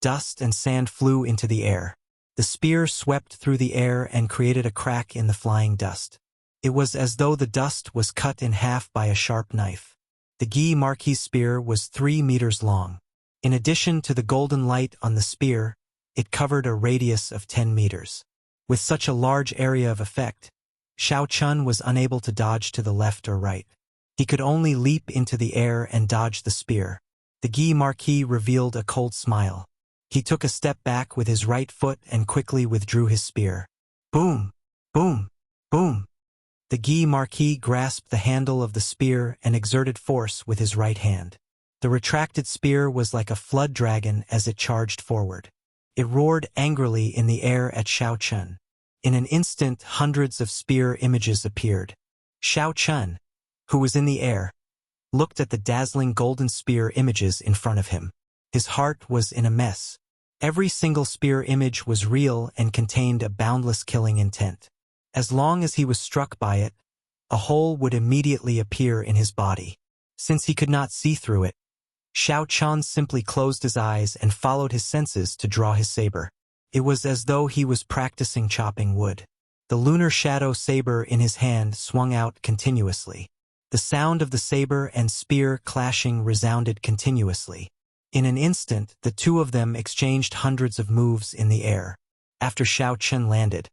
dust and sand flew into the air. The spear swept through the air and created a crack in the flying dust. It was as though the dust was cut in half by a sharp knife. The Gi Marquis' spear was 3 meters long. In addition to the golden light on the spear, it covered a radius of 10 meters. With such a large area of effect, Shao Chun was unable to dodge to the left or right. He could only leap into the air and dodge the spear. The Gi Marquis revealed a cold smile. He took a step back with his right foot and quickly withdrew his spear. Boom! Boom! Boom! The Guy Marquis grasped the handle of the spear and exerted force with his right hand. The retracted spear was like a flood dragon as it charged forward. It roared angrily in the air at Xiao Chun. In an instant, hundreds of spear images appeared. Xiao Chun, who was in the air, looked at the dazzling golden spear images in front of him. His heart was in a mess. Every single spear image was real and contained a boundless killing intent. As long as he was struck by it, a hole would immediately appear in his body. Since he could not see through it, Xiao Chun simply closed his eyes and followed his senses to draw his saber. It was as though he was practicing chopping wood. The lunar shadow saber in his hand swung out continuously. The sound of the saber and spear clashing resounded continuously. In an instant, the two of them exchanged hundreds of moves in the air. After Xiao Chun landed,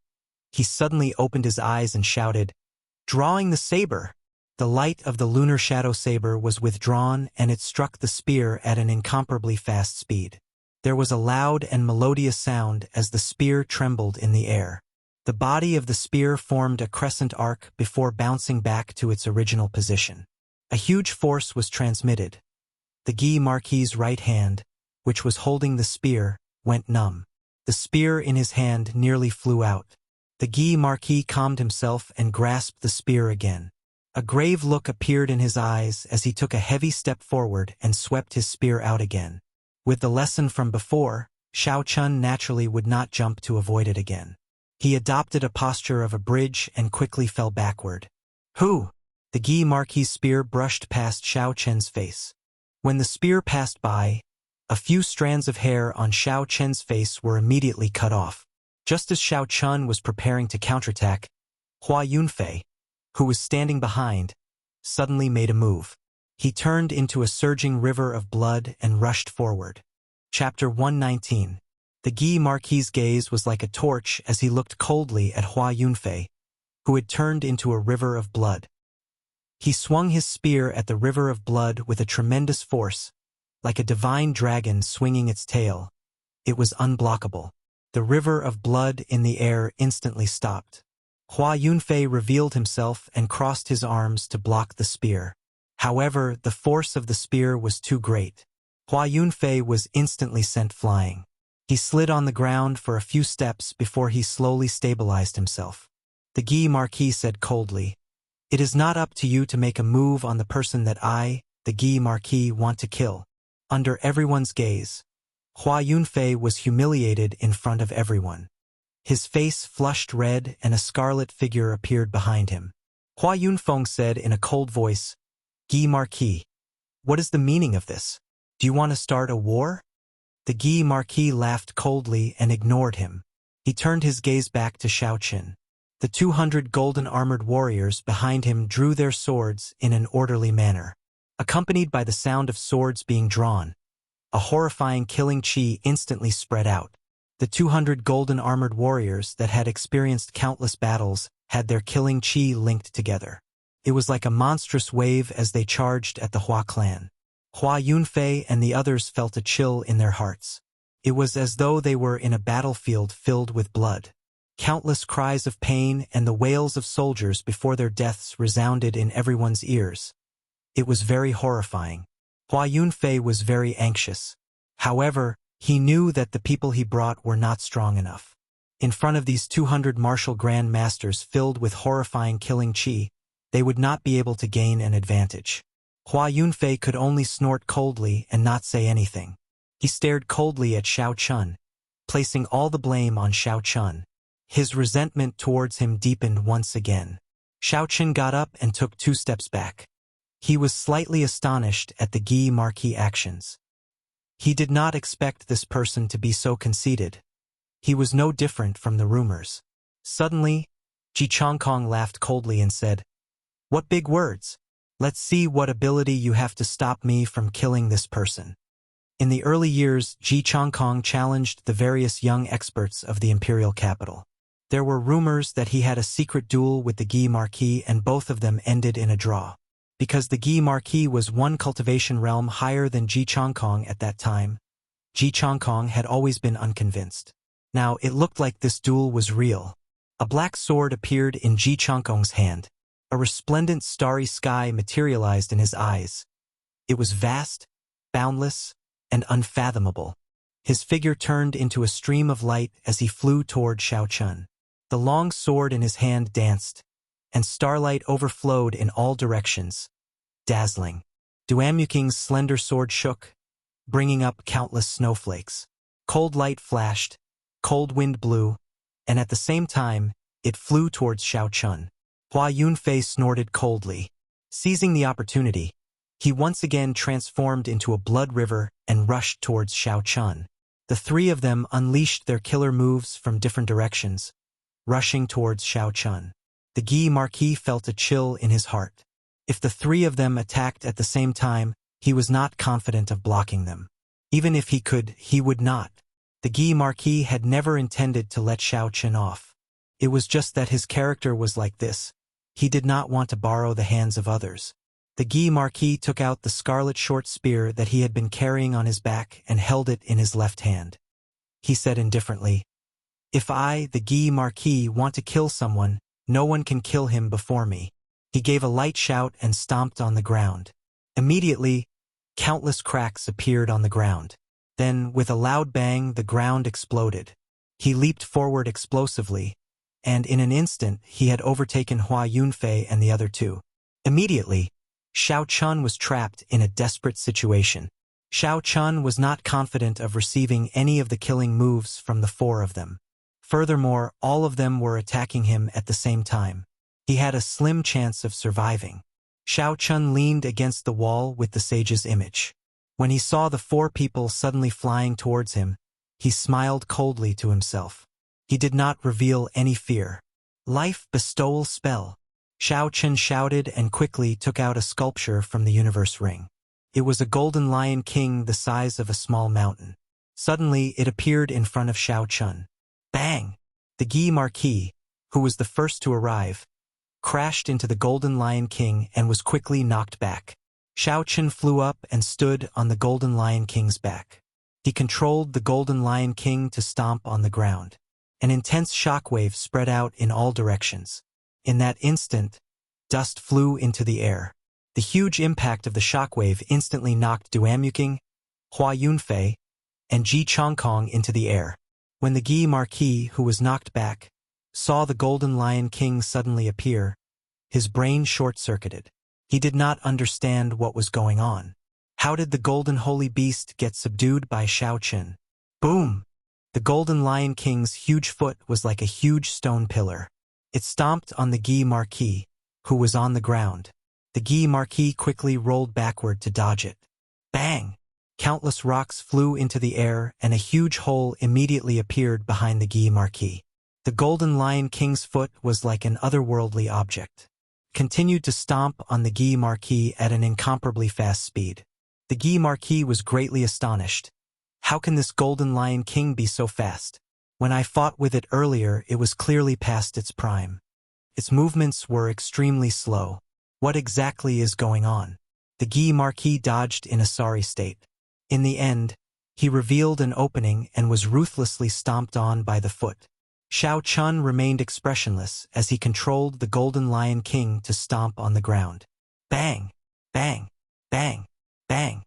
he suddenly opened his eyes and shouted, "Drawing the saber!" The light of the lunar shadow saber was withdrawn and it struck the spear at an incomparably fast speed. There was a loud and melodious sound as the spear trembled in the air. The body of the spear formed a crescent arc before bouncing back to its original position. A huge force was transmitted. The Guy Marquis's right hand, which was holding the spear, went numb. The spear in his hand nearly flew out. The Guy Marquis calmed himself and grasped the spear again. A grave look appeared in his eyes as he took a heavy step forward and swept his spear out again. With the lesson from before, Xiao Chun naturally would not jump to avoid it again. He adopted a posture of a bridge and quickly fell backward. "Who?" The Guy Marquis's spear brushed past Xiao Chun's face. When the spear passed by, a few strands of hair on Xiao Chun's face were immediately cut off. Just as Xiao Chun was preparing to counterattack, Hua Yunfei, who was standing behind, suddenly made a move. He turned into a surging river of blood and rushed forward. Chapter 119. The Guy Marquis's gaze was like a torch as he looked coldly at Hua Yunfei, who had turned into a river of blood. He swung his spear at the river of blood with a tremendous force, like a divine dragon swinging its tail. It was unblockable. The river of blood in the air instantly stopped. Hua Yunfei revealed himself and crossed his arms to block the spear. However, the force of the spear was too great. Hua Yunfei was instantly sent flying. He slid on the ground for a few steps before he slowly stabilized himself. The Guy Marquis said coldly, "It is not up to you to make a move on the person that I, the Guy Marquis, want to kill." Under everyone's gaze, Hua Yunfei was humiliated in front of everyone. His face flushed red and a scarlet figure appeared behind him. Hua Yunfeng said in a cold voice, "Guy Marquis, what is the meaning of this? Do you want to start a war?" The Guy Marquis laughed coldly and ignored him. He turned his gaze back to Xiao Chun. The 200 golden-armored warriors behind him drew their swords in an orderly manner. Accompanied by the sound of swords being drawn, a horrifying killing chi instantly spread out. The 200 golden-armored warriors that had experienced countless battles had their killing chi linked together. It was like a monstrous wave as they charged at the Hua clan. Hua Yunfei and the others felt a chill in their hearts. It was as though they were in a battlefield filled with blood. Countless cries of pain and the wails of soldiers before their deaths resounded in everyone's ears. It was very horrifying. Hua Yunfei was very anxious. However, he knew that the people he brought were not strong enough. In front of these 200 martial grand masters filled with horrifying killing chi, they would not be able to gain an advantage. Hua Yunfei could only snort coldly and not say anything. He stared coldly at Xiao Chun, placing all the blame on Xiao Chun. His resentment towards him deepened once again. Xiao Chun got up and took 2 steps back. He was slightly astonished at the Guy Marquis' actions. He did not expect this person to be so conceited. He was no different from the rumors. Suddenly, Ji Chongkong laughed coldly and said, "What big words! Let's see what ability you have to stop me from killing this person." In the early years, Ji Chongkong challenged the various young experts of the imperial capital. There were rumors that he had a secret duel with the Guy Marquis and both of them ended in a draw. Because the Guy Marquis was 1 cultivation realm higher than Ji Chongkong at that time, Ji Chongkong had always been unconvinced. Now it looked like this duel was real. A black sword appeared in Ji Chongkong's hand. A resplendent starry sky materialized in his eyes. It was vast, boundless, and unfathomable. His figure turned into a stream of light as he flew toward Xiao Chun. The long sword in his hand danced, and starlight overflowed in all directions, dazzling. Duamuking's slender sword shook, bringing up countless snowflakes. Cold light flashed, cold wind blew, and at the same time, it flew towards Xiao Chun. Hua Yunfei snorted coldly. Seizing the opportunity, he once again transformed into a blood river and rushed towards Xiao Chun. The three of them unleashed their killer moves from different directions, rushing towards Xiao Chun. The Guy Marquis felt a chill in his heart. If the three of them attacked at the same time, he was not confident of blocking them. Even if he could, he would not. The Guy Marquis had never intended to let Xiao Chun off. It was just that his character was like this. He did not want to borrow the hands of others. The Guy Marquis took out the scarlet short spear that he had been carrying on his back and held it in his left hand. He said indifferently, "If I, the Guy Marquis, want to kill someone, no one can kill him before me." He gave a light shout and stomped on the ground. Immediately, countless cracks appeared on the ground. Then, with a loud bang, the ground exploded. He leaped forward explosively, and in an instant he had overtaken Hua Yunfei and the other two. Immediately, Xiao Chun was trapped in a desperate situation. Xiao Chun was not confident of receiving any of the killing moves from the four of them. Furthermore, all of them were attacking him at the same time. He had a slim chance of surviving. Xiao Chun leaned against the wall with the sage's image. When he saw the four people suddenly flying towards him, he smiled coldly to himself. He did not reveal any fear. "Life bestowal spell." Xiao Chun shouted and quickly took out a sculpture from the universe ring. It was a golden lion king the size of a small mountain. Suddenly, it appeared in front of Xiao Chun. Bang! The Guy Marquis, who was the first to arrive, crashed into the golden lion king and was quickly knocked back. Xiao Chun flew up and stood on the golden lion king's back. He controlled the golden lion king to stomp on the ground. An intense shockwave spread out in all directions. In that instant, dust flew into the air. The huge impact of the shockwave instantly knocked Duamuking, Hua Yunfei, and Ji Chongkong into the air. When the Guy Marquis, who was knocked back, saw the golden lion king suddenly appear, his brain short-circuited. He did not understand what was going on. How did the golden holy beast get subdued by Xiao Chun? Boom! The golden lion king's huge foot was like a huge stone pillar. It stomped on the Guy Marquis, who was on the ground. The Guy Marquis quickly rolled backward to dodge it. Bang! Countless rocks flew into the air and a huge hole immediately appeared behind the Guy Marquis. The golden lion king's foot was like an otherworldly object. Continued to stomp on the Guy Marquis at an incomparably fast speed. The Guy Marquis was greatly astonished. How can this golden lion king be so fast? When I fought with it earlier, it was clearly past its prime. Its movements were extremely slow. What exactly is going on? The Guy Marquis dodged in a sorry state. In the end, he revealed an opening and was ruthlessly stomped on by the foot. Xiao Chun remained expressionless as he controlled the golden lion king to stomp on the ground. Bang! Bang! Bang! Bang!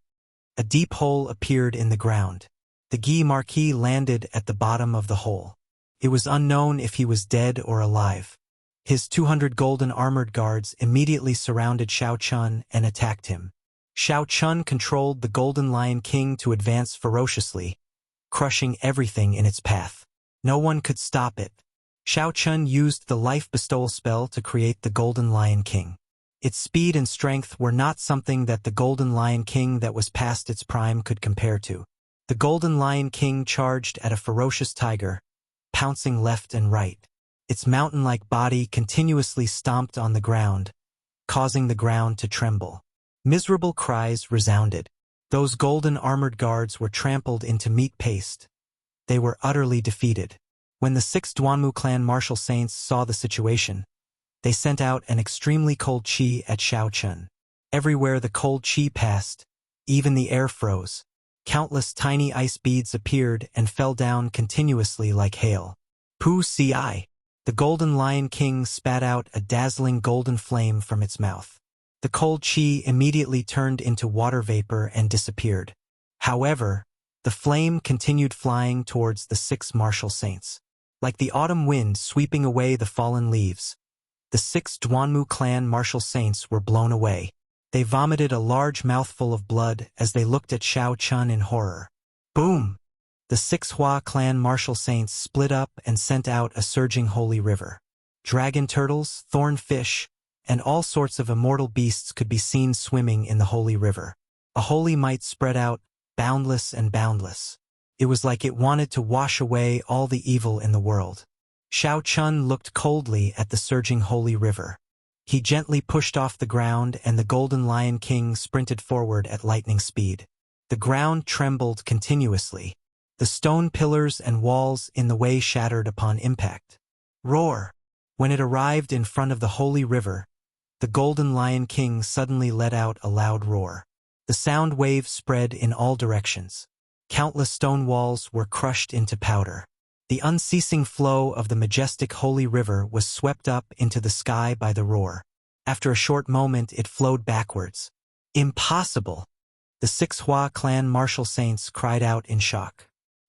A deep hole appeared in the ground. The Guy Marquis landed at the bottom of the hole. It was unknown if he was dead or alive. His 200 golden armored guards immediately surrounded Xiao Chun and attacked him. Xiao Chun controlled the golden lion king to advance ferociously, crushing everything in its path. No one could stop it. Xiao Chun used the life bestowal spell to create the golden lion king. Its speed and strength were not something that the golden lion king that was past its prime could compare to. The golden lion king charged at a ferocious tiger, pouncing left and right. Its mountain-like body continuously stomped on the ground, causing the ground to tremble. Miserable cries resounded. Those golden armored guards were trampled into meat paste. They were utterly defeated. When the 6 Duanmu clan martial saints saw the situation, they sent out an extremely cold qi at Xiao Chun. Everywhere the cold qi passed, even the air froze. Countless tiny ice beads appeared and fell down continuously like hail. Pu ci. The Golden Lion King spat out a dazzling golden flame from its mouth. The cold chi immediately turned into water vapor and disappeared. However, the flame continued flying towards the 6 martial saints. Like the autumn wind sweeping away the fallen leaves, the 6 Duanmu clan martial saints were blown away. They vomited a large mouthful of blood as they looked at Shao Chun in horror. Boom! The 6 Hua clan martial saints split up and sent out a surging holy river. Dragon turtles, thorn fish, and all sorts of immortal beasts could be seen swimming in the holy river. A holy might spread out, boundless and boundless. It was like it wanted to wash away all the evil in the world. Shao Chun looked coldly at the surging holy river. He gently pushed off the ground and the Golden Lion King sprinted forward at lightning speed. The ground trembled continuously. The stone pillars and walls in the way shattered upon impact. Roar! When it arrived in front of the holy river, the Golden Lion King suddenly let out a loud roar. The sound wave spread in all directions. Countless stone walls were crushed into powder. The unceasing flow of the majestic holy river was swept up into the sky by the roar. After a short moment it flowed backwards. Impossible! The 6 Hua clan martial saints cried out in shock.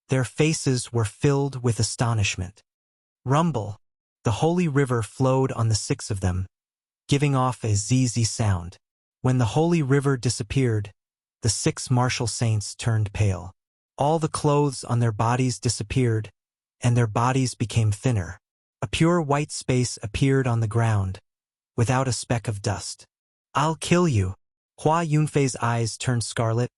Their faces were filled with astonishment. Rumble! The holy river flowed on the 6 of them, giving off a zzz sound. When the holy river disappeared, the 6 martial saints turned pale. All the clothes on their bodies disappeared, and their bodies became thinner. A pure white space appeared on the ground, without a speck of dust. I'll kill you! Hua Yunfei's eyes turned scarlet,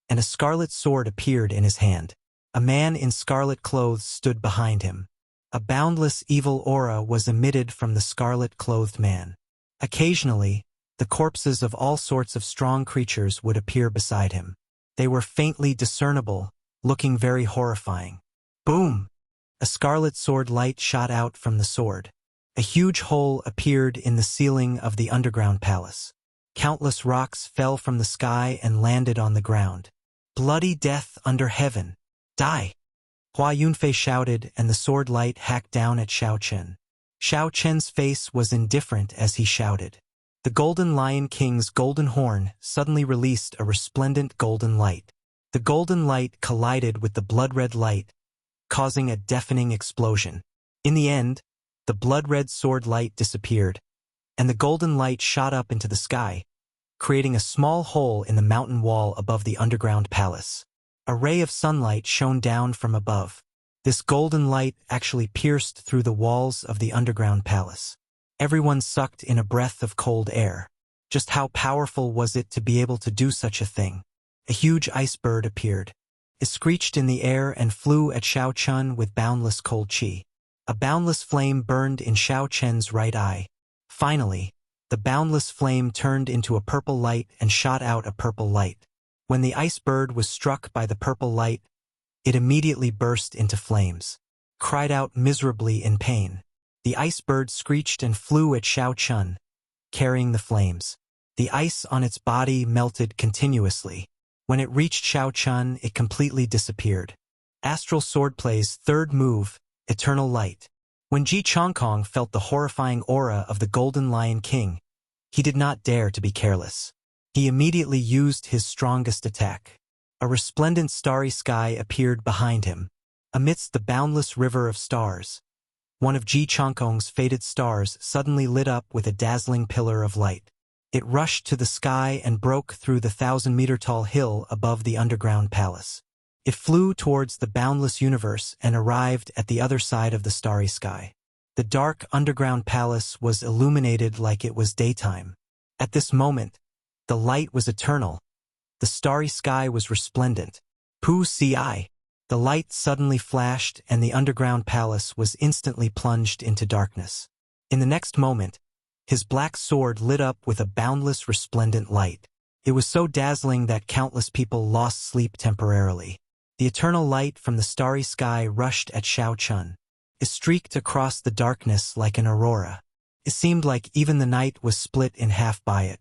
and a scarlet sword appeared in his hand. A man in scarlet clothes stood behind him. A boundless evil aura was emitted from the scarlet-clothed man. Occasionally, the corpses of all sorts of strong creatures would appear beside him. They were faintly discernible, looking very horrifying. Boom! A scarlet sword light shot out from the sword. A huge hole appeared in the ceiling of the underground palace. Countless rocks fell from the sky and landed on the ground. Bloody death under heaven! Die! Hua Yunfei shouted, and the sword light hacked down at Shao Chen. Shao Chen's face was indifferent as he shouted. The Golden Lion King's golden horn suddenly released a resplendent golden light. The golden light collided with the blood-red light, causing a deafening explosion. In the end, the blood-red sword light disappeared, and the golden light shot up into the sky, creating a small hole in the mountain wall above the underground palace. A ray of sunlight shone down from above. This golden light actually pierced through the walls of the underground palace. Everyone sucked in a breath of cold air. Just how powerful was it to be able to do such a thing? A huge ice bird appeared. It screeched in the air and flew at Shao Chun with boundless cold chi. A boundless flame burned in Shao Chen's right eye. Finally, the boundless flame turned into a purple light and shot out a purple light. When the ice bird was struck by the purple light, it immediately burst into flames. Cried out miserably in pain. The ice bird screeched and flew at Shao Chun, carrying the flames. The ice on its body melted continuously. When it reached Shao Chun, it completely disappeared. Astral Swordplay's third move, Eternal Light. When Ji Chongkong felt the horrifying aura of the Golden Lion King, he did not dare to be careless. He immediately used his strongest attack. A resplendent starry sky appeared behind him. Amidst the boundless river of stars, one of Ji Chongkong's faded stars suddenly lit up with a dazzling pillar of light. It rushed to the sky and broke through the 1,000-meter-tall hill above the underground palace. It flew towards the boundless universe and arrived at the other side of the starry sky. The dark underground palace was illuminated like it was daytime. At this moment, the light was eternal. The starry sky was resplendent. Pu Si. The light suddenly flashed and the underground palace was instantly plunged into darkness. In the next moment, his black sword lit up with a boundless resplendent light. It was so dazzling that countless people lost sleep temporarily. The eternal light from the starry sky rushed at Shao Chun. It streaked across the darkness like an aurora. It seemed like even the night was split in half by it.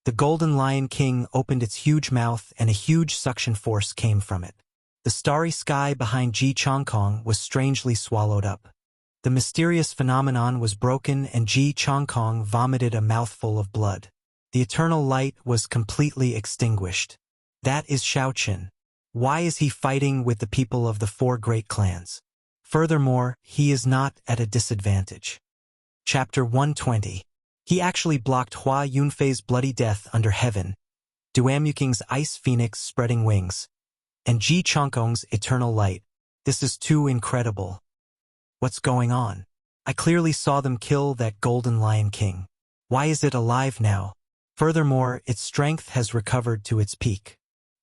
The Golden Lion King opened its huge mouth and a huge suction force came from it. The starry sky behind Ji Chongkong was strangely swallowed up. The mysterious phenomenon was broken and Ji Chongkong vomited a mouthful of blood. The eternal light was completely extinguished. That is Shao Qin. Why is he fighting with the people of the four great clans? Furthermore, he is not at a disadvantage. Chapter 120. He actually blocked Hua Yunfei's bloody death under heaven, Duamuking's ice phoenix spreading wings, and Ji Chongkong's eternal light. This is too incredible. What's going on? I clearly saw them kill that golden lion king. Why is it alive now? Furthermore, its strength has recovered to its peak.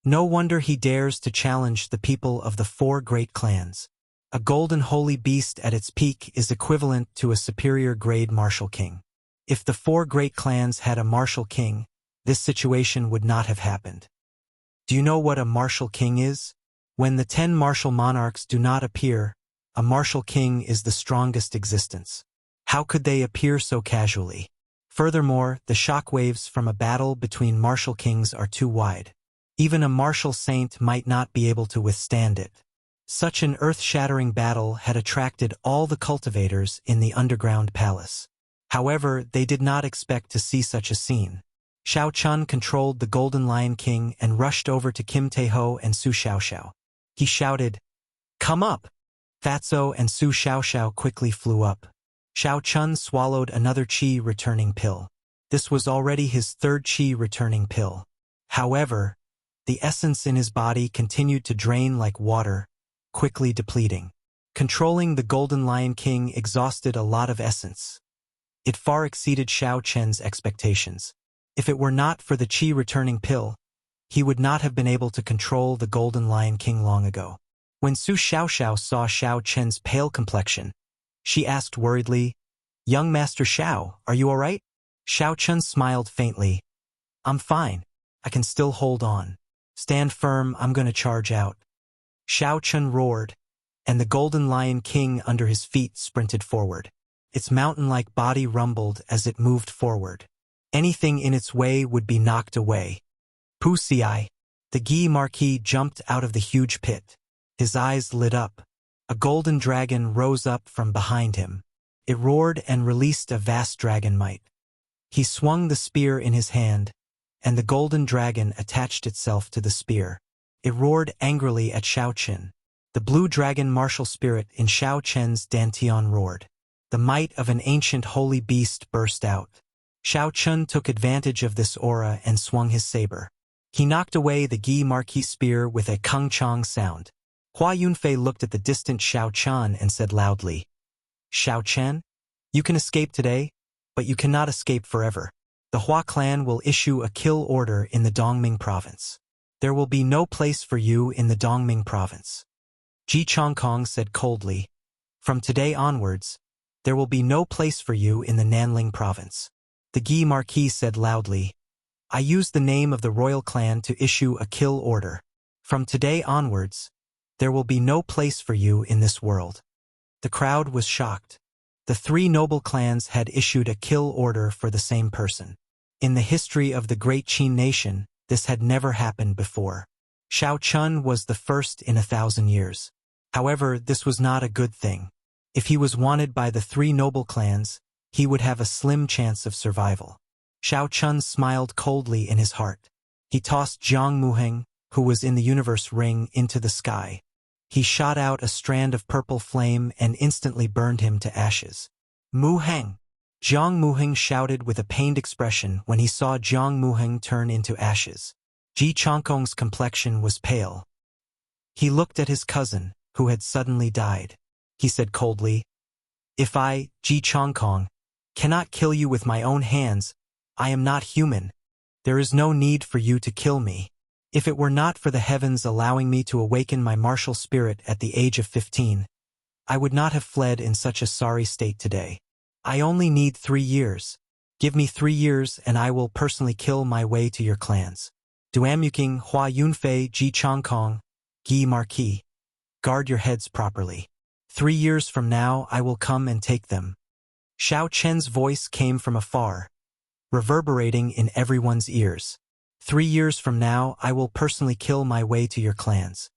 No wonder he dares to challenge the people of the four great clans. A golden holy beast at its peak is equivalent to a superior grade martial king. If the four great clans had a martial king, this situation would not have happened. Do you know what a martial king is? When the 10 martial monarchs do not appear, a martial king is the strongest existence. How could they appear so casually? Furthermore, the shockwaves from a battle between martial kings are too wide. Even a martial saint might not be able to withstand it. Such an earth-shattering battle had attracted all the cultivators in the underground palace. However, they did not expect to see such a scene. Shao Chun controlled the Golden Lion King and rushed over to Kim Taeho and Su Xiaoxiao. He shouted, "Come up!" Fatso and Su Xiaoxiao quickly flew up. Shao Chun swallowed another qi returning pill. This was already his third qi returning pill. However, the essence in his body continued to drain like water, quickly depleting. Controlling the Golden Lion King exhausted a lot of essence. It far exceeded Shao Chen's expectations. If it were not for the qi returning pill, he would not have been able to control the Golden Lion King long ago. When Su Xiaoxiao saw Shao Chen's pale complexion, she asked worriedly, "Young Master Shao, are you all right?" Shao Chun smiled faintly. "I'm fine. I can still hold on. Stand firm, I'm gonna charge out." Shao Chun roared, and the Golden Lion King under his feet sprinted forward. Its mountain-like body rumbled as it moved forward. Anything in its way would be knocked away. Pusiai. The Gi Marquis jumped out of the huge pit. His eyes lit up. A golden dragon rose up from behind him. It roared and released a vast dragon might. He swung the spear in his hand, and the golden dragon attached itself to the spear. It roared angrily at Shao Qin. The blue dragon martial spirit in Shao Chen's dantian roared. The might of an ancient holy beast burst out. Shao Chun took advantage of this aura and swung his saber. He knocked away the Gi Marquis spear with a kung chong sound. Hua Yunfei looked at the distant Shao Chun and said loudly, "Shao Chen, you can escape today, but you cannot escape forever. The Hua clan will issue a kill order in the Dongming province. There will be no place for you in the Dongming province." Ji Chongkong said coldly, "From today onwards, there will be no place for you in the Nanling province." The Gi Marquis said loudly, "I use the name of the royal clan to issue a kill order. From today onwards, there will be no place for you in this world." The crowd was shocked. The three noble clans had issued a kill order for the same person. In the history of the great Qin nation, this had never happened before. Shao Chun was the first in 1,000 years. However, this was not a good thing. If he was wanted by the three noble clans, he would have a slim chance of survival. Shao Chun smiled coldly in his heart. He tossed Jiang Muheng, who was in the universe ring, into the sky. He shot out a strand of purple flame and instantly burned him to ashes. "Muheng!" Jiang Muheng shouted with a pained expression when he saw Jiang Muheng turn into ashes. Ji Chongkong's complexion was pale. He looked at his cousin, who had suddenly died. He said coldly, "If I, Ji Chongkong, cannot kill you with my own hands, I am not human. There is no need for you to kill me. If it were not for the heavens allowing me to awaken my martial spirit at the age of 15, I would not have fled in such a sorry state today. I only need 3 years. Give me 3 years and I will personally kill my way to your clans. Duamuking, Hua Yunfei, Ji Chongkong, Gi Marquis. Guard your heads properly. 3 years from now I will come and take them." Shao Chen's voice came from afar, reverberating in everyone's ears. 3 years from now I will personally kill my way to your clans.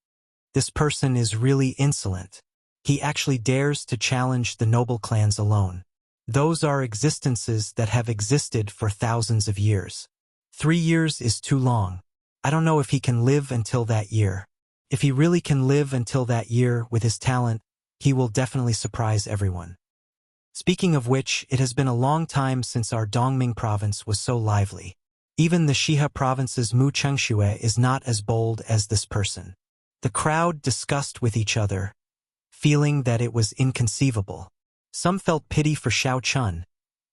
This person is really insolent. He actually dares to challenge the noble clans alone. Those are existences that have existed for thousands of years. 3 years is too long. I don't know if he can live until that year. If he really can live until that year with his talent, he will definitely surprise everyone. Speaking of which, it has been a long time since our Dongming province was so lively. Even the Shihe province's Mu Chengxue is not as bold as this person. The crowd discussed with each other, feeling that it was inconceivable. Some felt pity for Xiao Chun,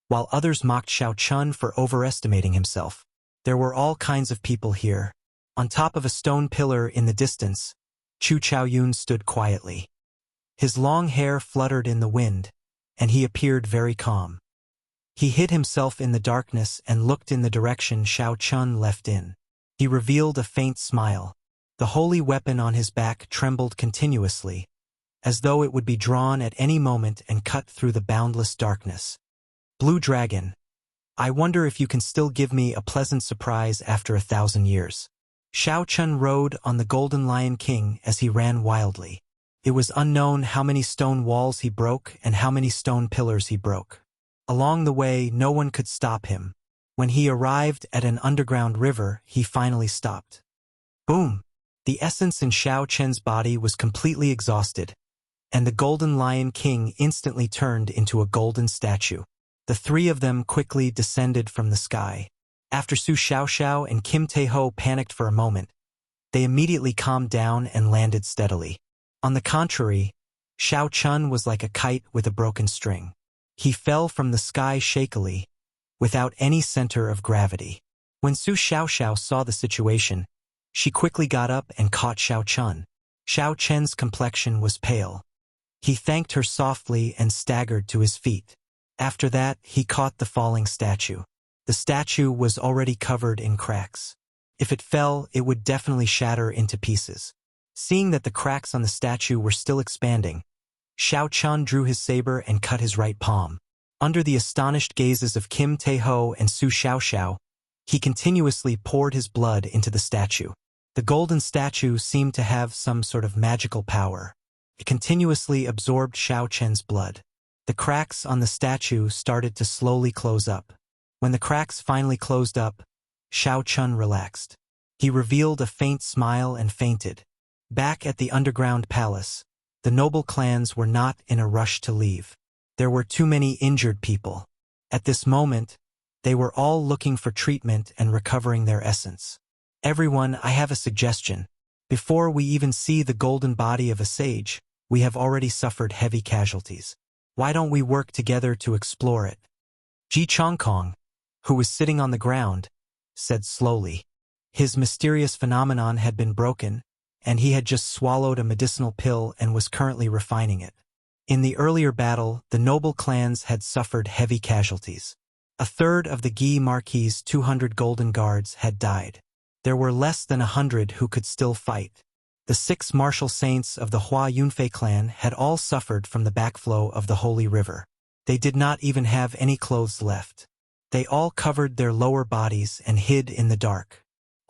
while others mocked Xiao Chun for overestimating himself. There were all kinds of people here. On top of a stone pillar in the distance, Chu Chaoyun stood quietly. His long hair fluttered in the wind, and he appeared very calm. He hid himself in the darkness and looked in the direction Xiao Chun left in. He revealed a faint smile. The holy weapon on his back trembled continuously, as though it would be drawn at any moment and cut through the boundless darkness. Blue Dragon, I wonder if you can still give me a pleasant surprise after 1,000 years. Xiao Chun rode on the Golden Lion King as he ran wildly. It was unknown how many stone walls he broke and how many stone pillars he broke. Along the way, no one could stop him. When he arrived at an underground river, he finally stopped. Boom! The essence in Xiao Chen's body was completely exhausted, and the Golden Lion King instantly turned into a golden statue. The three of them quickly descended from the sky. After Su Xiaoxiao and Kim Taeho panicked for a moment, they immediately calmed down and landed steadily. On the contrary, Xiao Chun was like a kite with a broken string. He fell from the sky shakily, without any center of gravity. When Su Xiaoxiao saw the situation, she quickly got up and caught Xiao Chun. Xiao Chen's complexion was pale. He thanked her softly and staggered to his feet. After that, he caught the falling statue. The statue was already covered in cracks. If it fell, it would definitely shatter into pieces. Seeing that the cracks on the statue were still expanding, Xiao Chun drew his saber and cut his right palm. Under the astonished gazes of Kim Taeho and Su Xiaoxiao, he continuously poured his blood into the statue. The golden statue seemed to have some sort of magical power. It continuously absorbed Xiao Chen's blood. The cracks on the statue started to slowly close up. When the cracks finally closed up, Xiao Chun relaxed. He revealed a faint smile and fainted. Back at the underground palace, the noble clans were not in a rush to leave. There were too many injured people. At this moment, they were all looking for treatment and recovering their essence. Everyone, I have a suggestion. Before we even see the golden body of a sage, we have already suffered heavy casualties. Why don't we work together to explore it? Ji Chongkong, who was sitting on the ground, said slowly. His mysterious phenomenon had been broken, and he had just swallowed a medicinal pill and was currently refining it. In the earlier battle, the noble clans had suffered heavy casualties. A third of the Guy Marquis' 200 golden guards had died. There were less than 100 who could still fight. The 6 martial saints of the Hua Yunfei clan had all suffered from the backflow of the holy river. They did not even have any clothes left. They all covered their lower bodies and hid in the dark.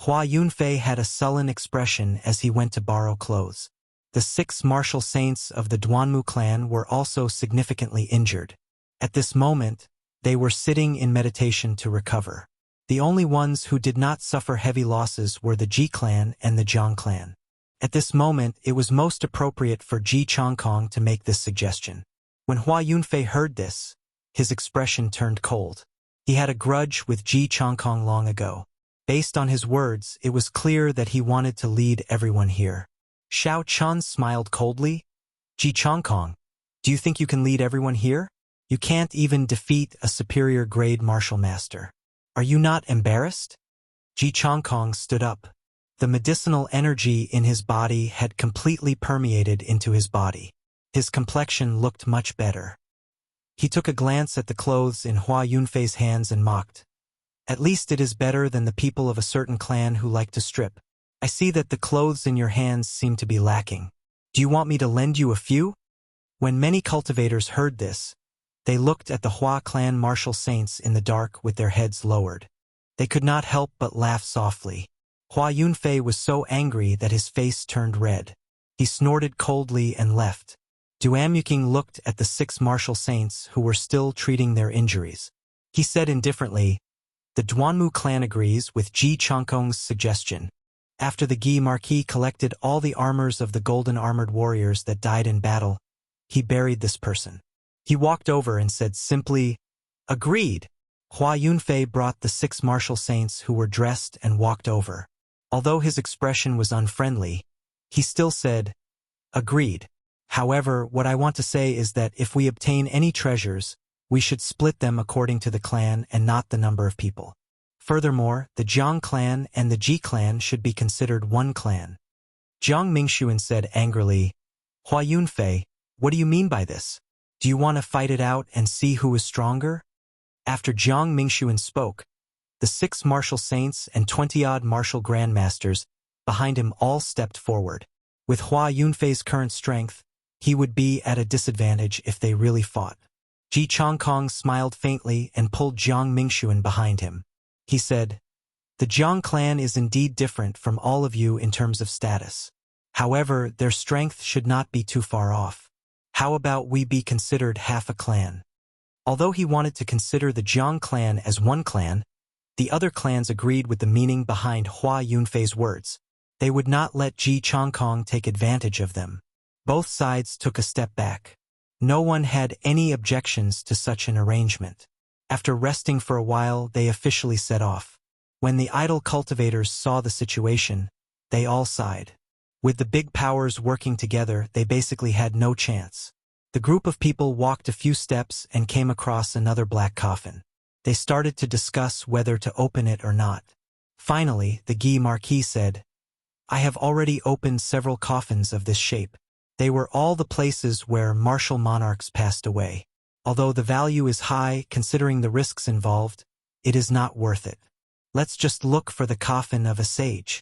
Hua Yunfei had a sullen expression as he went to borrow clothes. The 6 martial saints of the Duanmu clan were also significantly injured. At this moment, they were sitting in meditation to recover. The only ones who did not suffer heavy losses were the Ji clan and the Jiang clan. At this moment, it was most appropriate for Ji Chongkong to make this suggestion. When Hua Yunfei heard this, his expression turned cold. He had a grudge with Ji Chongkong long ago. Based on his words, it was clear that he wanted to lead everyone here. Xiao Chun smiled coldly. Ji Chongkong, do you think you can lead everyone here? You can't even defeat a superior grade martial master. Are you not embarrassed? Ji Chongkong stood up. The medicinal energy in his body had completely permeated into his body. His complexion looked much better. He took a glance at the clothes in Hua Yunfei's hands and mocked. At least it is better than the people of a certain clan who like to strip. I see that the clothes in your hands seem to be lacking. Do you want me to lend you a few? When many cultivators heard this, they looked at the Hua clan martial saints in the dark with their heads lowered. They could not help but laugh softly. Hua Yunfei was so angry that his face turned red. He snorted coldly and left. Duamyuking looked at the 6 martial saints who were still treating their injuries. He said indifferently, "The Duanmu clan agrees with Ji Changkong's suggestion." After the Gi Marquis collected all the armors of the golden armored warriors that died in battle, he buried this person. He walked over and said simply, "Agreed." Hua Yunfei brought the 6 martial saints who were dressed and walked over. Although his expression was unfriendly, he still said, "Agreed. However, what I want to say is that if we obtain any treasures, we should split them according to the clan and not the number of people. Furthermore, the Jiang clan and the Ji clan should be considered one clan." Jiang Mingxuan said angrily, "Hua Yunfei, what do you mean by this? Do you want to fight it out and see who is stronger?" After Jiang Mingxuan spoke, the 6 martial saints and 20-odd martial grandmasters behind him all stepped forward. With Hua Yunfei's current strength, he would be at a disadvantage if they really fought. Ji Changkong smiled faintly and pulled Jiang Mingxuan behind him. He said, "The Jiang clan is indeed different from all of you in terms of status. However, their strength should not be too far off. How about we be considered half a clan?" Although he wanted to consider the Jiang clan as one clan, the other clans agreed with the meaning behind Hua Yunfei's words. They would not let Ji Changkong take advantage of them. Both sides took a step back. No one had any objections to such an arrangement. After resting for a while, they officially set off. When the idol cultivators saw the situation, they all sighed. With the big powers working together, they basically had no chance. The group of people walked a few steps and came across another black coffin. They started to discuss whether to open it or not. Finally, the Gi Marquis said, "I have already opened several coffins of this shape. They were all the places where martial monarchs passed away. Although the value is high, considering the risks involved, it is not worth it. Let's just look for the coffin of a sage."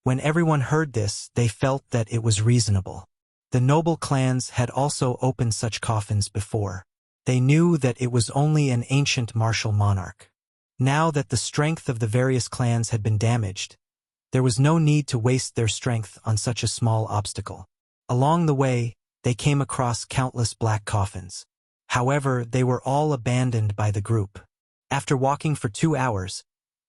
When everyone heard this, they felt that it was reasonable. The noble clans had also opened such coffins before. They knew that it was only an ancient martial monarch. Now that the strength of the various clans had been damaged, there was no need to waste their strength on such a small obstacle. Along the way, they came across countless black coffins. However, they were all abandoned by the group. After walking for 2 hours,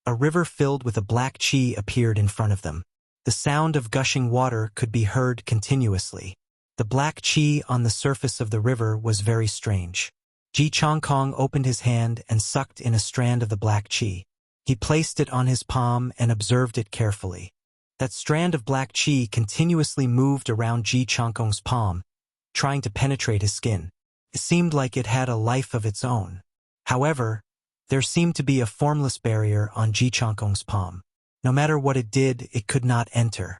a river filled with a black chi appeared in front of them. The sound of gushing water could be heard continuously. The black chi on the surface of the river was very strange. Ji Changkong opened his hand and sucked in a strand of the black chi. He placed it on his palm and observed it carefully. That strand of black chi continuously moved around Ji Changkong's palm, trying to penetrate his skin. It seemed like it had a life of its own. However, there seemed to be a formless barrier on Ji Changkong's palm. No matter what it did, it could not enter.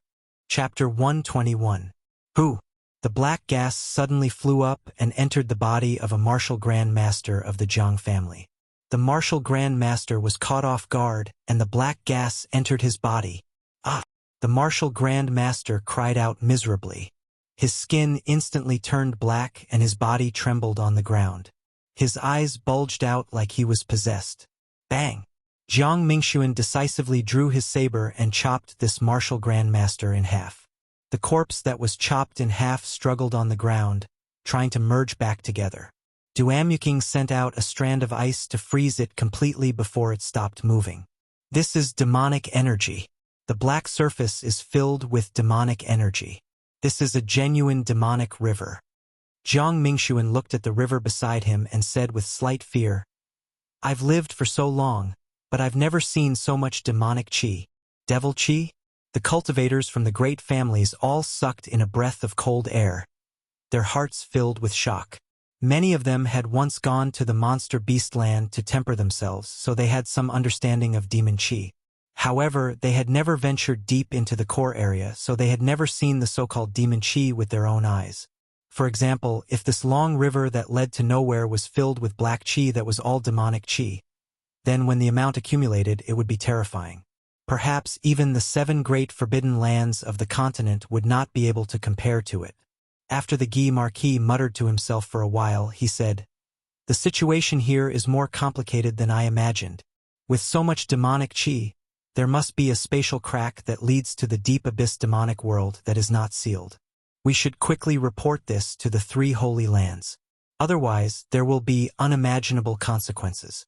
Chapter 121. Who? The black gas suddenly flew up and entered the body of a martial grand master of the Jiang family. The martial grand master was caught off guard, and the black gas entered his body. "Ah!" The martial grand master cried out miserably. His skin instantly turned black and his body trembled on the ground. His eyes bulged out like he was possessed. Bang! Jiang Mingxuan decisively drew his saber and chopped this martial grand master in half. The corpse that was chopped in half struggled on the ground, trying to merge back together. Duamyuking sent out a strand of ice to freeze it completely before it stopped moving. This is demonic energy. The black surface is filled with demonic energy. This is a genuine demonic river. Jiang Mingxuan looked at the river beside him and said with slight fear, "I've lived for so long, but I've never seen so much demonic chi. Devil chi?" The cultivators from the great families all sucked in a breath of cold air, their hearts filled with shock. Many of them had once gone to the monster beast land to temper themselves, so they had some understanding of demon chi. However, they had never ventured deep into the core area, so they had never seen the so-called demon chi with their own eyes. For example, if this long river that led to nowhere was filled with black chi that was all demonic chi, then when the amount accumulated, it would be terrifying. Perhaps even the 7 great forbidden lands of the continent would not be able to compare to it. After the Gi Marquis muttered to himself for a while, he said, "The situation here is more complicated than I imagined. With so much demonic chi, there must be a spatial crack that leads to the deep abyss demonic world that is not sealed. We should quickly report this to the 3 Holy Lands. Otherwise, there will be unimaginable consequences.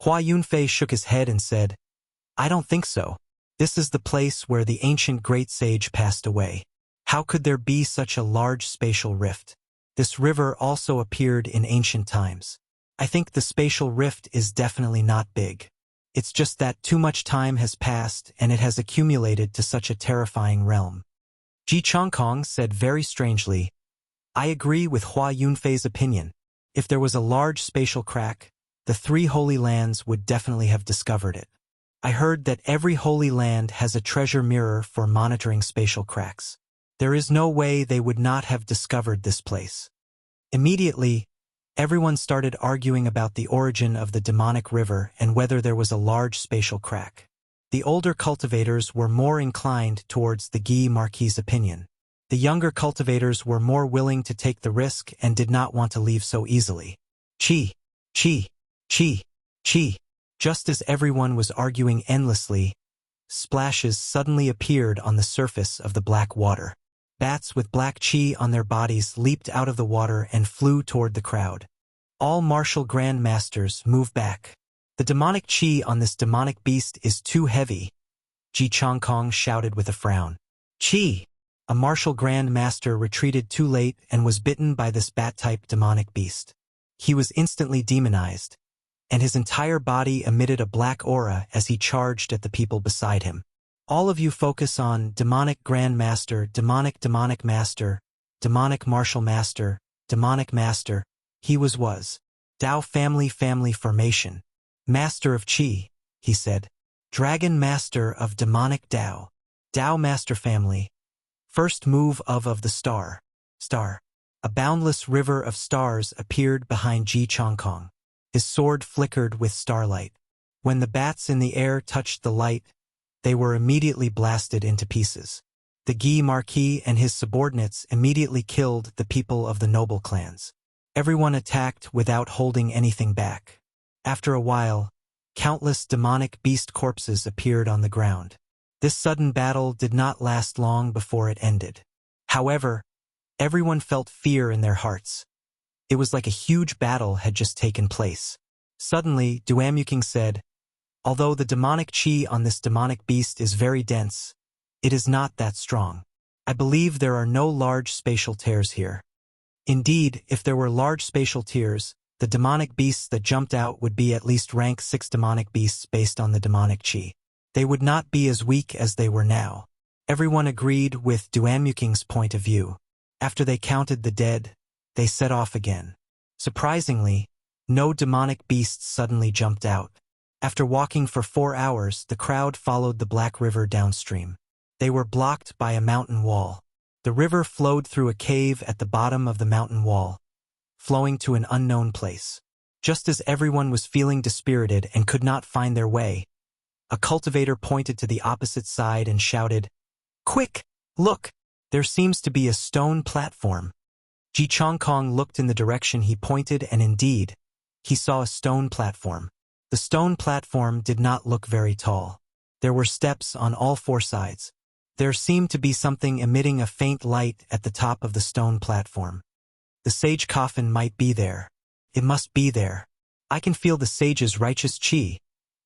Hua Yunfei shook his head and said, I don't think so. This is the place where the ancient great sage passed away. How could there be such a large spatial rift? This river also appeared in ancient times. I think the spatial rift is definitely not big. It's just that too much time has passed and it has accumulated to such a terrifying realm. Ji Chongkong said very strangely, I agree with Hua Yunfei's opinion. If there was a large spatial crack, the 3 Holy Lands would definitely have discovered it. I heard that every Holy Land has a treasure mirror for monitoring spatial cracks. There is no way they would not have discovered this place. Immediately, everyone started arguing about the origin of the demonic river and whether there was a large spatial crack. The older cultivators were more inclined towards the Guy Marquis's opinion. The younger cultivators were more willing to take the risk and did not want to leave so easily. Chi, chi, chi, chi. Just as everyone was arguing endlessly, splashes suddenly appeared on the surface of the black water. Bats with black chi on their bodies leaped out of the water and flew toward the crowd. All martial grandmasters move back. The demonic chi on this demonic beast is too heavy, Ji Chongkong shouted with a frown. Chi! A martial grand master retreated too late and was bitten by this bat-type demonic beast. He was instantly demonized, and his entire body emitted a black aura as he charged at the people beside him. All of you focus on demonic grand master, demonic master, demonic martial master, demonic master. He was. Dao family formation. Master of Qi, he said. Dragon master of demonic Dao. Dao master family. First move of the star. A boundless river of stars appeared behind Ji Chongkong. His sword flickered with starlight. When the bats in the air touched the light, they were immediately blasted into pieces. The Guy Marquis and his subordinates immediately killed the people of the noble clans. Everyone attacked without holding anything back. After a while, countless demonic beast corpses appeared on the ground. This sudden battle did not last long before it ended. However, everyone felt fear in their hearts. It was like a huge battle had just taken place. Suddenly, Duamuking said, although the demonic chi on this demonic beast is very dense, it is not that strong. I believe there are no large spatial tears here. Indeed, if there were large spatial tears, the demonic beasts that jumped out would be at least rank 6 demonic beasts based on the demonic chi. They would not be as weak as they were now. Everyone agreed with Duanmuking's point of view. After they counted the dead, they set off again. Surprisingly, no demonic beasts suddenly jumped out. After walking for 4 hours, the crowd followed the Black River downstream. They were blocked by a mountain wall. The river flowed through a cave at the bottom of the mountain wall, flowing to an unknown place. Just as everyone was feeling dispirited and could not find their way, a cultivator pointed to the opposite side and shouted, "Quick, look! There seems to be a stone platform." Ji Chongkong looked in the direction he pointed and indeed, he saw a stone platform. The stone platform did not look very tall. There were steps on all 4 sides. There seemed to be something emitting a faint light at the top of the stone platform. The sage coffin might be there. It must be there. I can feel the sage's righteous chi,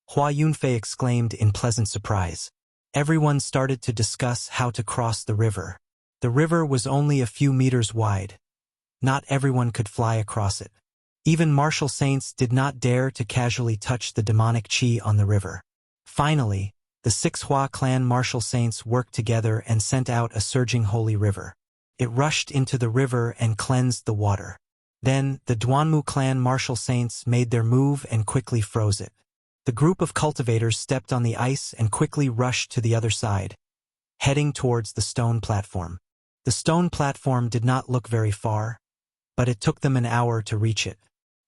Hua Yunfei exclaimed in pleasant surprise. Everyone started to discuss how to cross the river. The river was only a few meters wide. Not everyone could fly across it. Even martial saints did not dare to casually touch the demonic chi on the river. Finally, the 6 Hua clan martial saints worked together and sent out a surging holy river. It rushed into the river and cleansed the water. Then, the Duanmu clan martial saints made their move and quickly froze it. The group of cultivators stepped on the ice and quickly rushed to the other side, heading towards the stone platform. The stone platform did not look very far, but it took them an hour to reach it.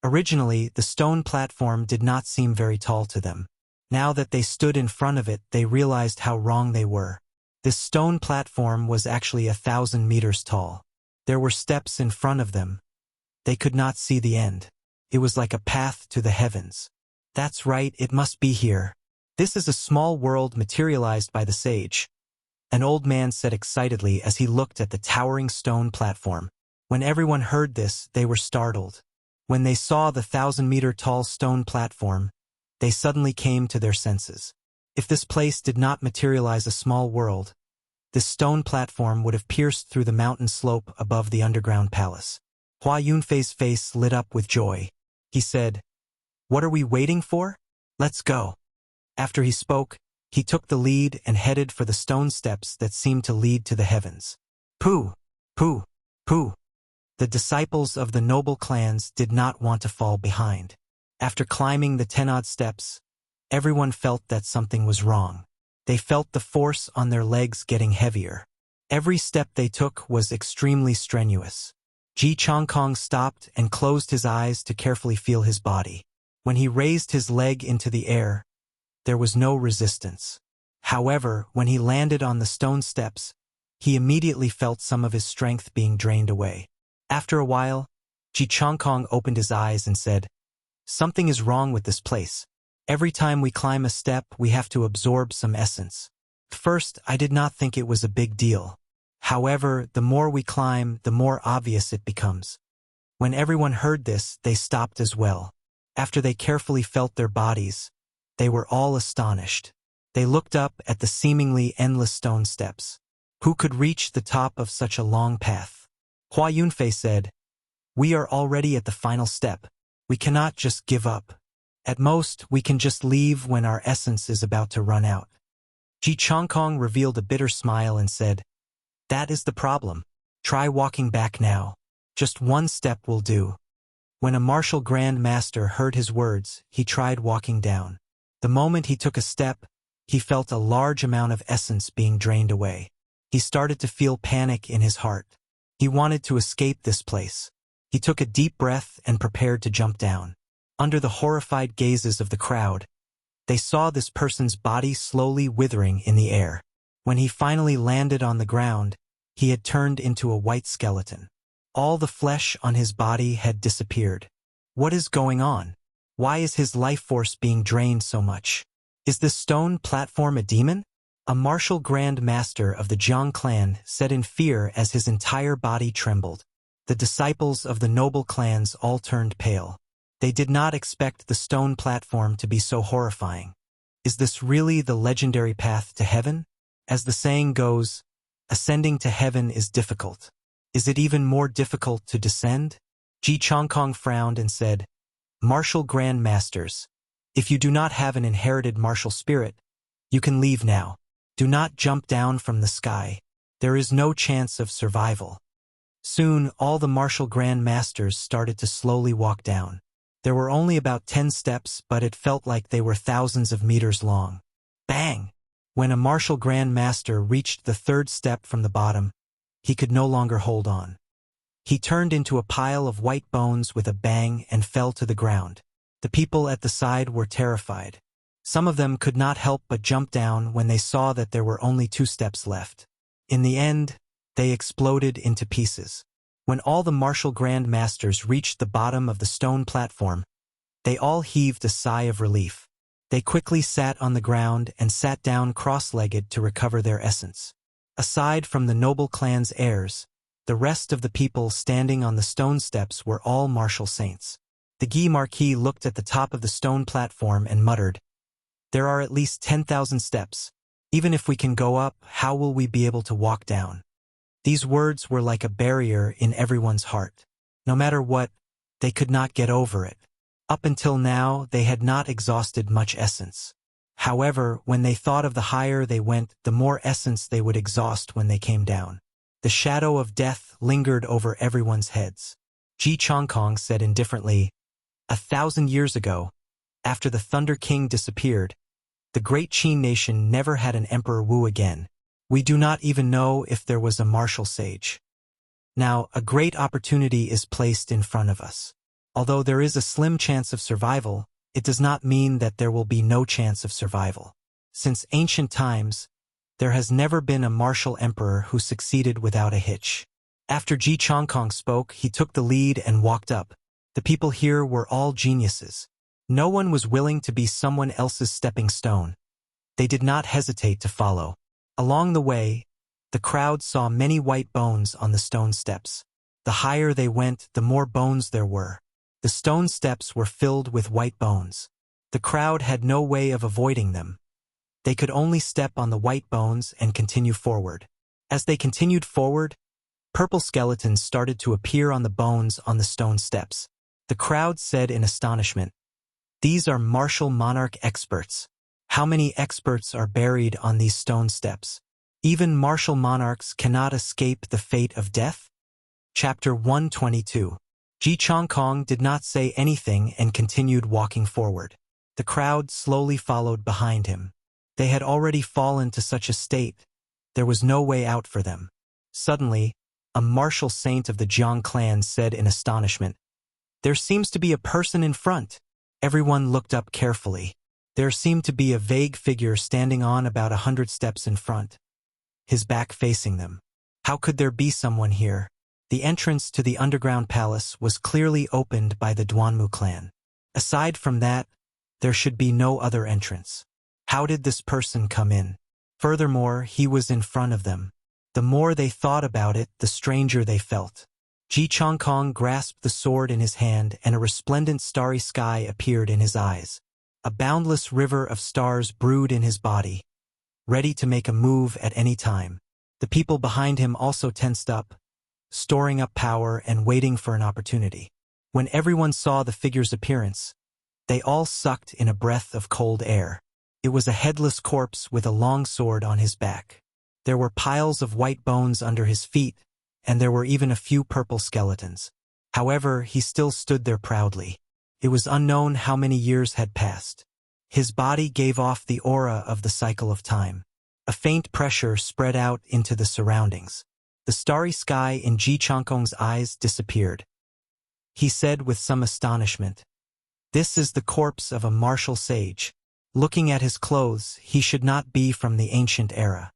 Originally, the stone platform did not seem very tall to them. Now that they stood in front of it, they realized how wrong they were. This stone platform was actually 1,000 meters tall. There were steps in front of them. They could not see the end. It was like a path to the heavens. That's right, it must be here. This is a small world materialized by the sage. an old man said excitedly as he looked at the towering stone platform. When everyone heard this, they were startled. When they saw the 1,000-meter-tall stone platform, they suddenly came to their senses. If this place did not materialize a small world, this stone platform would have pierced through the mountain slope above the underground palace. Hua Yunfei's face lit up with joy. He said, "What are we waiting for? Let's go." After he spoke, he took the lead and headed for the stone steps that seemed to lead to the heavens. Pooh! Pooh! Pooh! The disciples of the noble clans did not want to fall behind. After climbing the 10-odd steps, everyone felt that something was wrong. They felt the force on their legs getting heavier. Every step they took was extremely strenuous. Ji Changkong stopped and closed his eyes to carefully feel his body. When he raised his leg into the air, there was no resistance. However, when he landed on the stone steps, he immediately felt some of his strength being drained away. After a while, Ji Changkong opened his eyes and said, "Something is wrong with this place. Every time we climb a step, we have to absorb some essence." First, I did not think it was a big deal. However, the more we climb, the more obvious it becomes. When everyone heard this, they stopped as well. After they carefully felt their bodies, they were all astonished. They looked up at the seemingly endless stone steps. Who could reach the top of such a long path? Hua Yunfei said, "We are already at the final step. We cannot just give up. At most, we can just leave when our essence is about to run out." Ji Changkong revealed a bitter smile and said, "That is the problem. Try walking back now. Just one step will do." When a martial Grand Master heard his words, he tried walking down. The moment he took a step, he felt a large amount of essence being drained away. He started to feel panic in his heart. He wanted to escape this place. He took a deep breath and prepared to jump down. Under the horrified gazes of the crowd, they saw this person's body slowly withering in the air. When he finally landed on the ground, he had turned into a white skeleton. All the flesh on his body had disappeared. What is going on? Why is his life force being drained so much? Is this stone platform a demon? A martial Grand Master of the Jiang clan said in fear as his entire body trembled. The disciples of the noble clans all turned pale. They did not expect the stone platform to be so horrifying. Is this really the legendary path to heaven? As the saying goes, ascending to heaven is difficult. Is it even more difficult to descend? Ji Changkong frowned and said, "Martial Grand Masters, if you do not have an inherited martial spirit, you can leave now. Do not jump down from the sky. There is no chance of survival." Soon, all the martial Grand Masters started to slowly walk down. There were only about 10 steps, but it felt like they were thousands of meters long. Bang! When a martial Grand Master reached the 3rd step from the bottom, he could no longer hold on. He turned into a pile of white bones with a bang and fell to the ground. The people at the side were terrified. Some of them could not help but jump down when they saw that there were only 2 steps left. In the end, they exploded into pieces. When all the martial Grand Masters reached the bottom of the stone platform, they all heaved a sigh of relief. They quickly sat on the ground and sat down cross-legged to recover their essence. Aside from the noble clan's heirs, the rest of the people standing on the stone steps were all martial saints. The Guy Marquis looked at the top of the stone platform and muttered, "There are at least 10,000 steps. Even if we can go up, how will we be able to walk down?" These words were like a barrier in everyone's heart. No matter what, they could not get over it. Up until now, they had not exhausted much essence. However, when they thought of the higher they went, the more essence they would exhaust when they came down. The shadow of death lingered over everyone's heads. Ji Changkong said indifferently, 1,000 years ago, after the Thunder King disappeared, the great Qin nation never had an Emperor Wu again. We do not even know if there was a martial sage. Now, a great opportunity is placed in front of us. Although there is a slim chance of survival, it does not mean that there will be no chance of survival. Since ancient times, there has never been a martial emperor who succeeded without a hitch. After Ji Changkong spoke, he took the lead and walked up. The people here were all geniuses. No one was willing to be someone else's stepping stone. They did not hesitate to follow. Along the way, the crowd saw many white bones on the stone steps. The higher they went, the more bones there were. The stone steps were filled with white bones. The crowd had no way of avoiding them. They could only step on the white bones and continue forward. As they continued forward, purple skeletons started to appear on the bones on the stone steps. The crowd said in astonishment, "These are martial monarch experts. How many experts are buried on these stone steps? Even martial monarchs cannot escape the fate of death?" Chapter 122. Ji Chongkong did not say anything and continued walking forward. The crowd slowly followed behind him. They had already fallen to such a state. There was no way out for them. Suddenly, a martial saint of the Jiang clan said in astonishment, "There seems to be a person in front." Everyone looked up carefully. There seemed to be a vague figure standing on about 100 steps in front, his back facing them. How could there be someone here? The entrance to the underground palace was clearly opened by the Duanmu clan. Aside from that, there should be no other entrance. How did this person come in? Furthermore, he was in front of them. The more they thought about it, the stranger they felt. Ji Chongkong grasped the sword in his hand, and a resplendent starry sky appeared in his eyes. A boundless river of stars brewed in his body, ready to make a move at any time. The people behind him also tensed up, storing up power and waiting for an opportunity. When everyone saw the figure's appearance, they all sucked in a breath of cold air. It was a headless corpse with a long sword on his back. There were piles of white bones under his feet, and there were even a few purple skeletons. However, he still stood there proudly. It was unknown how many years had passed. His body gave off the aura of the cycle of time. A faint pressure spread out into the surroundings. The starry sky in Ji Chongkong's eyes disappeared. He said with some astonishment, "This is the corpse of a martial sage. Looking at his clothes, he should not be from the ancient era.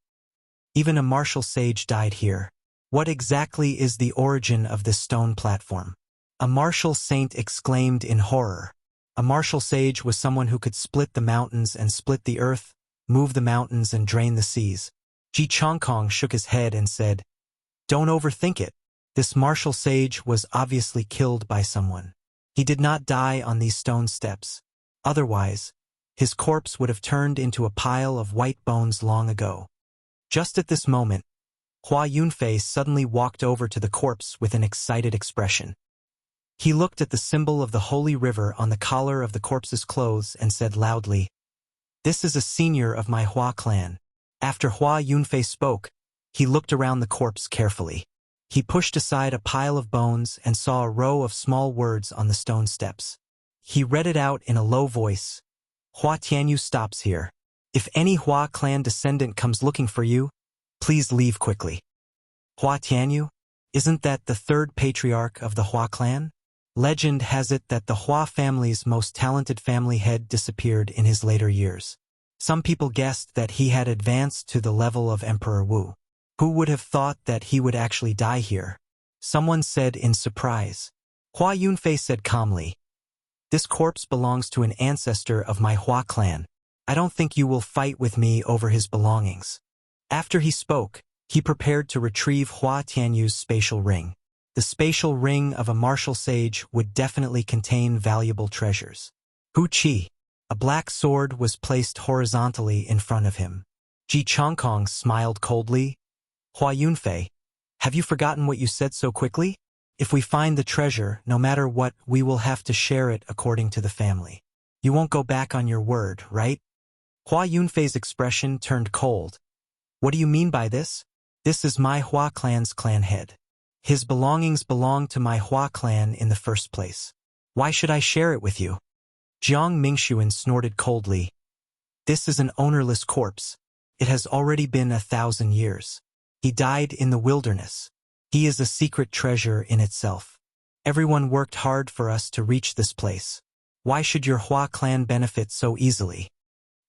Even a martial sage died here. What exactly is the origin of this stone platform?" A martial saint exclaimed in horror. A martial sage was someone who could split the mountains and split the earth, move the mountains and drain the seas. Ji Chongkong shook his head and said, "Don't overthink it. This martial sage was obviously killed by someone. He did not die on these stone steps. Otherwise, his corpse would have turned into a pile of white bones long ago." Just at this moment, Hua Yunfei suddenly walked over to the corpse with an excited expression. He looked at the symbol of the holy river on the collar of the corpse's clothes and said loudly, "This is a senior of my Hua clan." After Hua Yunfei spoke, he looked around the corpse carefully. He pushed aside a pile of bones and saw a row of small words on the stone steps. He read it out in a low voice. "Hua Tianyu stops here. If any Hua clan descendant comes looking for you, please leave quickly." Hua Tianyu? Isn't that the third patriarch of the Hua clan? Legend has it that the Hua family's most talented family head disappeared in his later years. Some people guessed that he had advanced to the level of Emperor Wu. Who would have thought that he would actually die here? Someone said in surprise. Hua Yunfei said calmly, "This corpse belongs to an ancestor of my Hua clan. I don't think you will fight with me over his belongings." After he spoke, he prepared to retrieve Hua Tianyu's spatial ring. The spatial ring of a martial sage would definitely contain valuable treasures. Hu Qi. A black sword was placed horizontally in front of him. Ji Chongkong smiled coldly. "Hua Yunfei, have you forgotten what you said so quickly? If we find the treasure, no matter what, we will have to share it according to the family. You won't go back on your word, right?" Hua Yunfei's expression turned cold. "What do you mean by this? This is my Hua clan's clan head. His belongings belong to my Hua clan in the first place. Why should I share it with you?" Jiang Mingxuan snorted coldly. "This is an ownerless corpse. It has already been 1,000 years. He died in the wilderness. He is a secret treasure in itself. Everyone worked hard for us to reach this place. Why should your Hua clan benefit so easily?"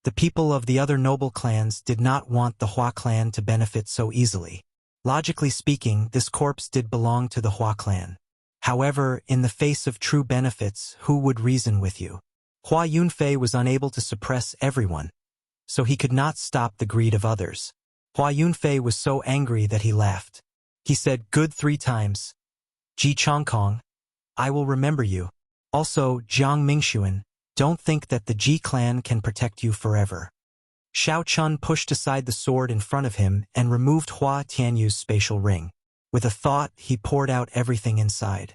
The people of the other noble clans did not want the Hua clan to benefit so easily. Logically speaking, this corpse did belong to the Hua clan. However, in the face of true benefits, who would reason with you? Hua Yunfei was unable to suppress everyone, so he could not stop the greed of others. Hua Yunfei was so angry that he laughed. He said, "Good 3 times. Ji Chongkong, I will remember you. Also, Jiang Mingxuan, don't think that the Ji clan can protect you forever." Xiao Chun pushed aside the sword in front of him and removed Hua Tianyu's spatial ring. With a thought, he poured out everything inside.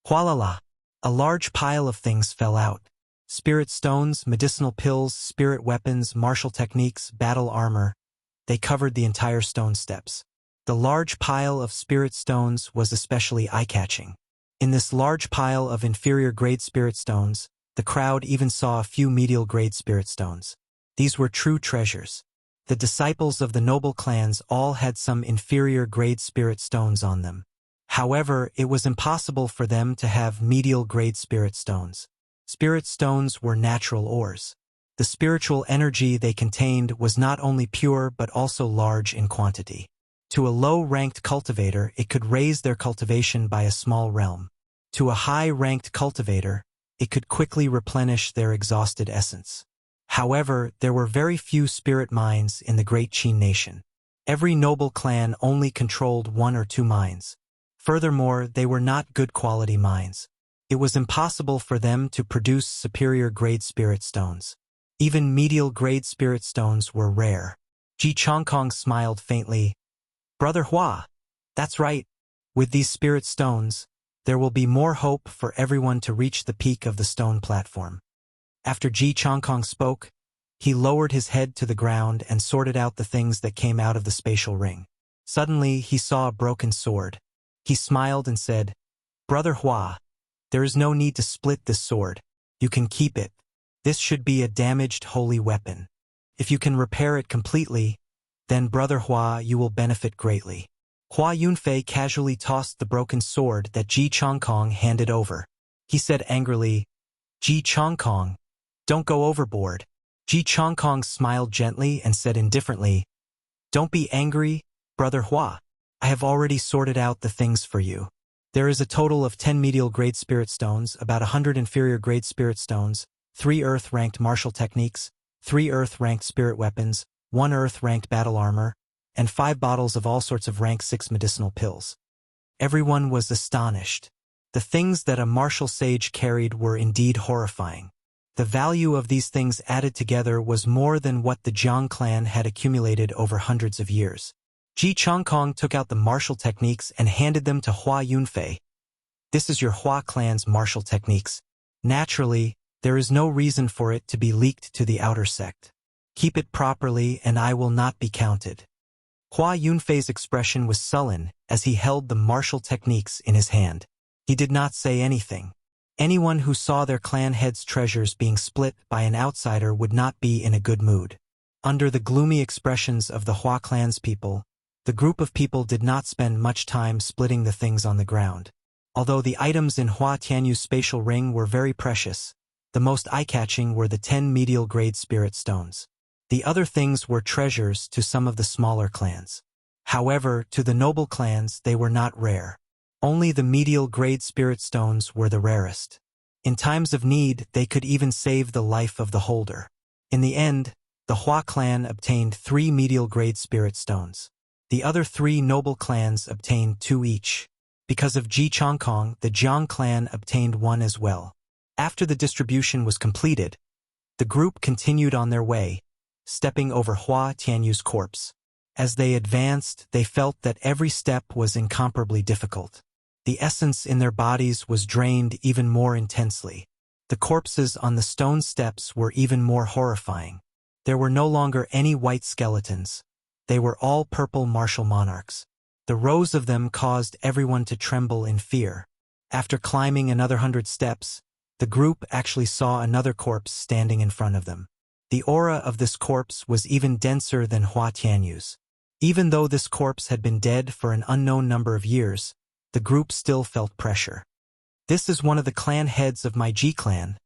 Hualala! A large pile of things fell out. Spirit stones, medicinal pills, spirit weapons, martial techniques, battle armor. They covered the entire stone steps. The large pile of spirit stones was especially eye-catching. In this large pile of inferior-grade spirit stones, the crowd even saw a few medial-grade spirit stones. These were true treasures. The disciples of the noble clans all had some inferior-grade spirit stones on them. However, it was impossible for them to have medial-grade spirit stones. Spirit stones were natural ores. The spiritual energy they contained was not only pure but also large in quantity. To a low-ranked cultivator, it could raise their cultivation by a small realm. To a high-ranked cultivator, it could quickly replenish their exhausted essence. However, there were very few spirit mines in the great Qin nation. Every noble clan only controlled 1 or 2 mines. Furthermore, they were not good quality mines. It was impossible for them to produce superior-grade spirit stones. Even medial-grade spirit stones were rare. Ji Chongkong smiled faintly. "Brother Hua, that's right. With these spirit stones, there will be more hope for everyone to reach the peak of the stone platform." After Ji Chongkong spoke, he lowered his head to the ground and sorted out the things that came out of the spatial ring. Suddenly, he saw a broken sword. He smiled and said, "Brother Hua, there is no need to split this sword. You can keep it. This should be a damaged holy weapon. If you can repair it completely, then Brother Hua, you will benefit greatly." Hua Yunfei casually tossed the broken sword that Ji Chongkong handed over. He said angrily, "Ji Chongkong, don't go overboard." Ji Chongkong smiled gently and said indifferently, "Don't be angry, Brother Hua. I have already sorted out the things for you. There is a total of 10 medial-grade spirit stones, about 100 inferior-grade spirit stones, 3 earth-ranked martial techniques, 3 earth-ranked spirit weapons, 1 earth-ranked battle armor, and 5 bottles of all sorts of rank 6 medicinal pills." Everyone was astonished. The things that a martial sage carried were indeed horrifying. The value of these things added together was more than what the Jiang clan had accumulated over hundreds of years. Ji Chongkong took out the martial techniques and handed them to Hua Yunfei. "This is your Hua clan's martial techniques. Naturally, there is no reason for it to be leaked to the outer sect. Keep it properly and I will not be counted." Hua Yunfei's expression was sullen as he held the martial techniques in his hand. He did not say anything. Anyone who saw their clan head's treasures being split by an outsider would not be in a good mood. Under the gloomy expressions of the Hua clan's people, the group of people did not spend much time splitting the things on the ground. Although the items in Hua Tianyu's spatial ring were very precious, the most eye-catching were the 10 medial-grade spirit stones. The other things were treasures to some of the smaller clans. However, to the noble clans they were not rare. Only the medial-grade spirit stones were the rarest. In times of need, they could even save the life of the holder. In the end, the Hua clan obtained 3 medial-grade spirit stones. The other 3 noble clans obtained 2 each. Because of Ji Chongkong, the Jiang clan obtained 1 as well. After the distribution was completed, the group continued on their way, stepping over Hua Tianyu's corpse. As they advanced, they felt that every step was incomparably difficult. The essence in their bodies was drained even more intensely. The corpses on the stone steps were even more horrifying. There were no longer any white skeletons. They were all purple martial monarchs. The rows of them caused everyone to tremble in fear. After climbing another 100 steps, the group actually saw another corpse standing in front of them. The aura of this corpse was even denser than Hua Tianyu's. Even though this corpse had been dead for an unknown number of years, the group still felt pressure. "This is one of the clan heads of my Ji clan,"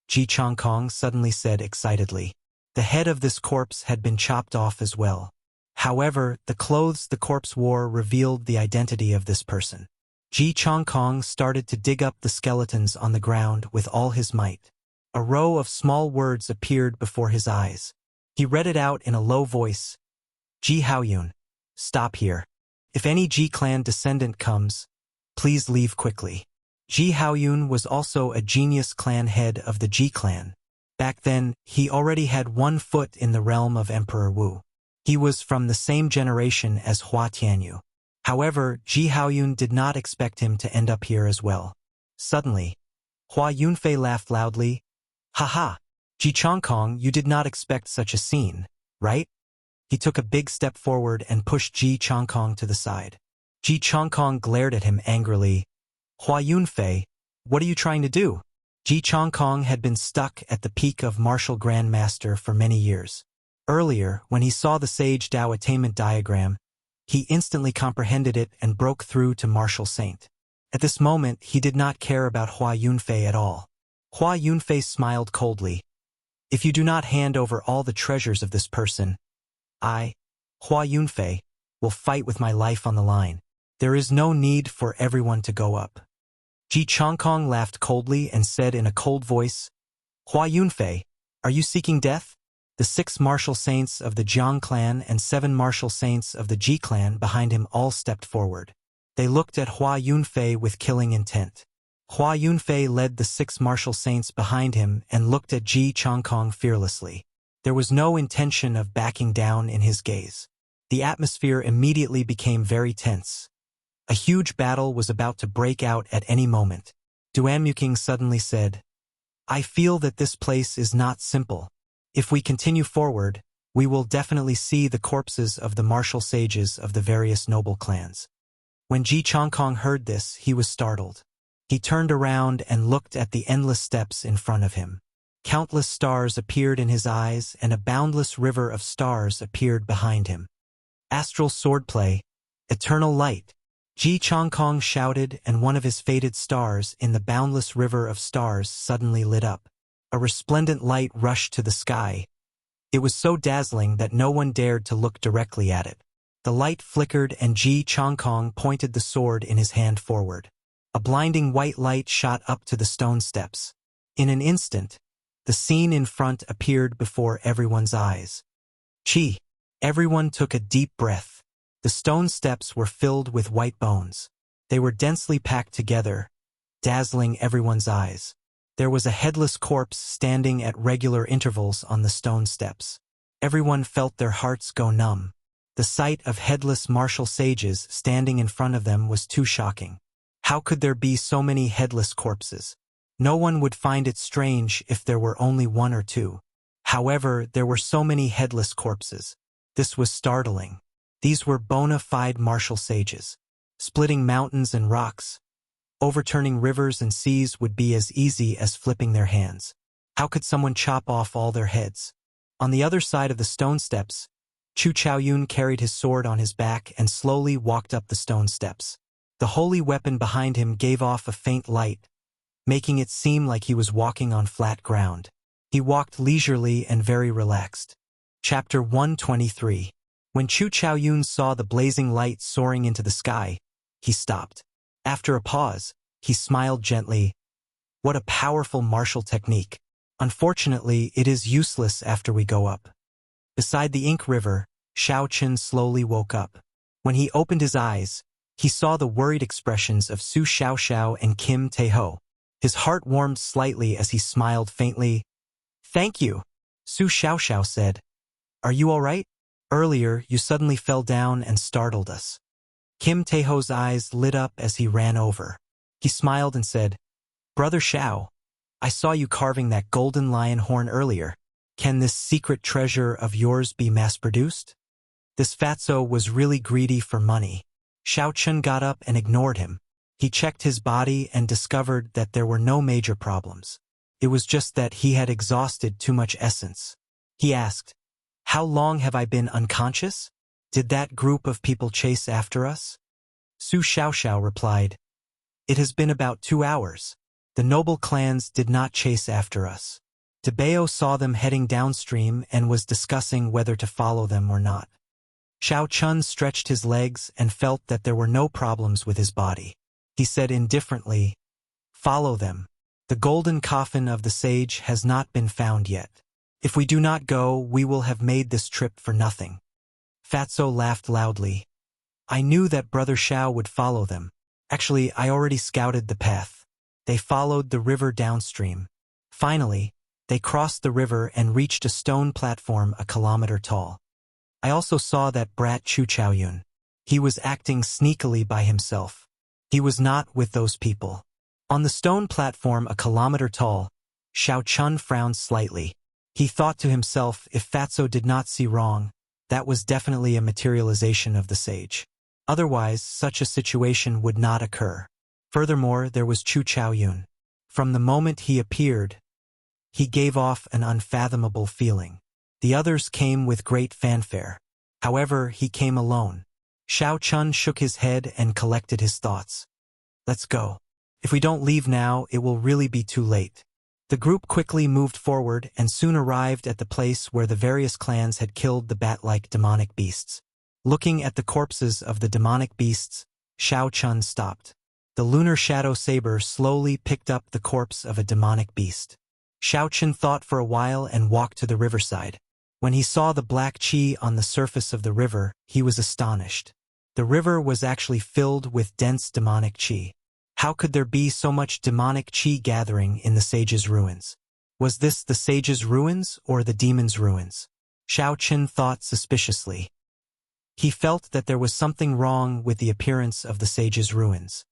Ji Chongkong suddenly said excitedly. The head of this corpse had been chopped off as well. However, the clothes the corpse wore revealed the identity of this person. Ji Chongkong started to dig up the skeletons on the ground with all his might. A row of small words appeared before his eyes. He read it out in a low voice. Ji Haoyun, stop here. If any Ji clan descendant comes, please leave quickly. Ji Haoyun was also a genius clan head of the Ji clan. Back then, he already had 1 foot in the realm of Emperor Wu. He was from the same generation as Hua Tianyu. However, Ji Haoyun did not expect him to end up here as well. Suddenly, Hua Yunfei laughed loudly. "Ha! Ji Chongkong, you did not expect such a scene, right?" He took a big step forward and pushed Ji Chongkong to the side. Ji Chongkong glared at him angrily. "Hua Yunfei, what are you trying to do?" Ji Chongkong had been stuck at the peak of Martial Grandmaster for many years. Earlier, when he saw the Sage Dao attainment diagram, he instantly comprehended it and broke through to Martial Saint. At this moment, he did not care about Hua Yunfei at all. Hua Yunfei smiled coldly. "If you do not hand over all the treasures of this person, I, Hua Yunfei, will fight with my life on the line. There is no need for everyone to go up." Ji Chongkong laughed coldly and said in a cold voice, "Hua Yunfei, are you seeking death?" The 6 martial saints of the Jiang clan and 7 martial saints of the Ji clan behind him all stepped forward. They looked at Hua Yunfei with killing intent. Hua Yunfei led the 6 martial saints behind him and looked at Ji Chongkong fearlessly. There was no intention of backing down in his gaze. The atmosphere immediately became very tense. A huge battle was about to break out at any moment. Duanmuking suddenly said, "I feel that this place is not simple. If we continue forward, we will definitely see the corpses of the martial sages of the various noble clans." When Ji Chongkong heard this, he was startled. He turned around and looked at the endless steps in front of him. Countless stars appeared in his eyes, and a boundless river of stars appeared behind him. "Astral swordplay, eternal light!" Ji Chongkong shouted, and one of his faded stars in the boundless river of stars suddenly lit up. A resplendent light rushed to the sky. It was so dazzling that no one dared to look directly at it. The light flickered and Ji Chongkong pointed the sword in his hand forward. A blinding white light shot up to the stone steps. In an instant, the scene in front appeared before everyone's eyes. Chi! Everyone took a deep breath. The stone steps were filled with white bones. They were densely packed together, dazzling everyone's eyes. There was a headless corpse standing at regular intervals on the stone steps. Everyone felt their hearts go numb. The sight of headless martial sages standing in front of them was too shocking. How could there be so many headless corpses? No one would find it strange if there were only 1 or 2. However, there were so many headless corpses. This was startling. These were bona fide martial sages. Splitting mountains and rocks, overturning rivers and seas would be as easy as flipping their hands. How could someone chop off all their heads? On the other side of the stone steps, Chu Chaoyun carried his sword on his back and slowly walked up the stone steps. The holy weapon behind him gave off a faint light, making it seem like he was walking on flat ground. He walked leisurely and very relaxed. Chapter 123. When Chu Chaoyun saw the blazing light soaring into the sky, he stopped. After a pause, he smiled gently. "What a powerful martial technique. Unfortunately, it is useless after we go up." Beside the Ink River, Shao Chen slowly woke up. When he opened his eyes, he saw the worried expressions of Su Xiaoxiao and Kim Taeho. His heart warmed slightly as he smiled faintly. "Thank you," Su Xiaoxiao said. "Are you all right? Earlier, you suddenly fell down and startled us." Kim Taeho's eyes lit up as he ran over. He smiled and said, "Brother Xiao, I saw you carving that golden lion horn earlier. Can this secret treasure of yours be mass-produced?" This fatso was really greedy for money. Xiao Chun got up and ignored him. He checked his body and discovered that there were no major problems. It was just that he had exhausted too much essence. He asked, "How long have I been unconscious? Did that group of people chase after us?" Su Xiaoxiao replied, "It has been about 2 hours. The noble clans did not chase after us. Tebeo saw them heading downstream and was discussing whether to follow them or not." Xiao Chun stretched his legs and felt that there were no problems with his body. He said indifferently, "Follow them. The golden coffin of the sage has not been found yet. If we do not go, we will have made this trip for nothing." Fatso laughed loudly. I knew that Brother Xiao would follow them. Actually, I already scouted the path. They followed the river downstream. Finally, they crossed the river and reached a stone platform a kilometer tall. I also saw that brat Chu Chaoyun. He was acting sneakily by himself. He was not with those people. On the stone platform a kilometer tall, Xiao Chun frowned slightly. He thought to himself, if Fatso did not see wrong, that was definitely a materialization of the sage. Otherwise, such a situation would not occur. Furthermore, there was Chu Chaoyun. From the moment he appeared, he gave off an unfathomable feeling. The others came with great fanfare. However, he came alone. Xiao Chun shook his head and collected his thoughts. Let's go. If we don't leave now, it will really be too late. The group quickly moved forward and soon arrived at the place where the various clans had killed the bat-like demonic beasts. Looking at the corpses of the demonic beasts, Xiao Chun stopped. The lunar shadow saber slowly picked up the corpse of a demonic beast. Xiao Chun thought for a while and walked to the riverside. When he saw the black qi on the surface of the river, he was astonished. The river was actually filled with dense demonic qi. How could there be so much demonic qi gathering in the sage's ruins? Was this the sage's ruins or the demon's ruins? Xiao Chun thought suspiciously. He felt that there was something wrong with the appearance of the sage's ruins.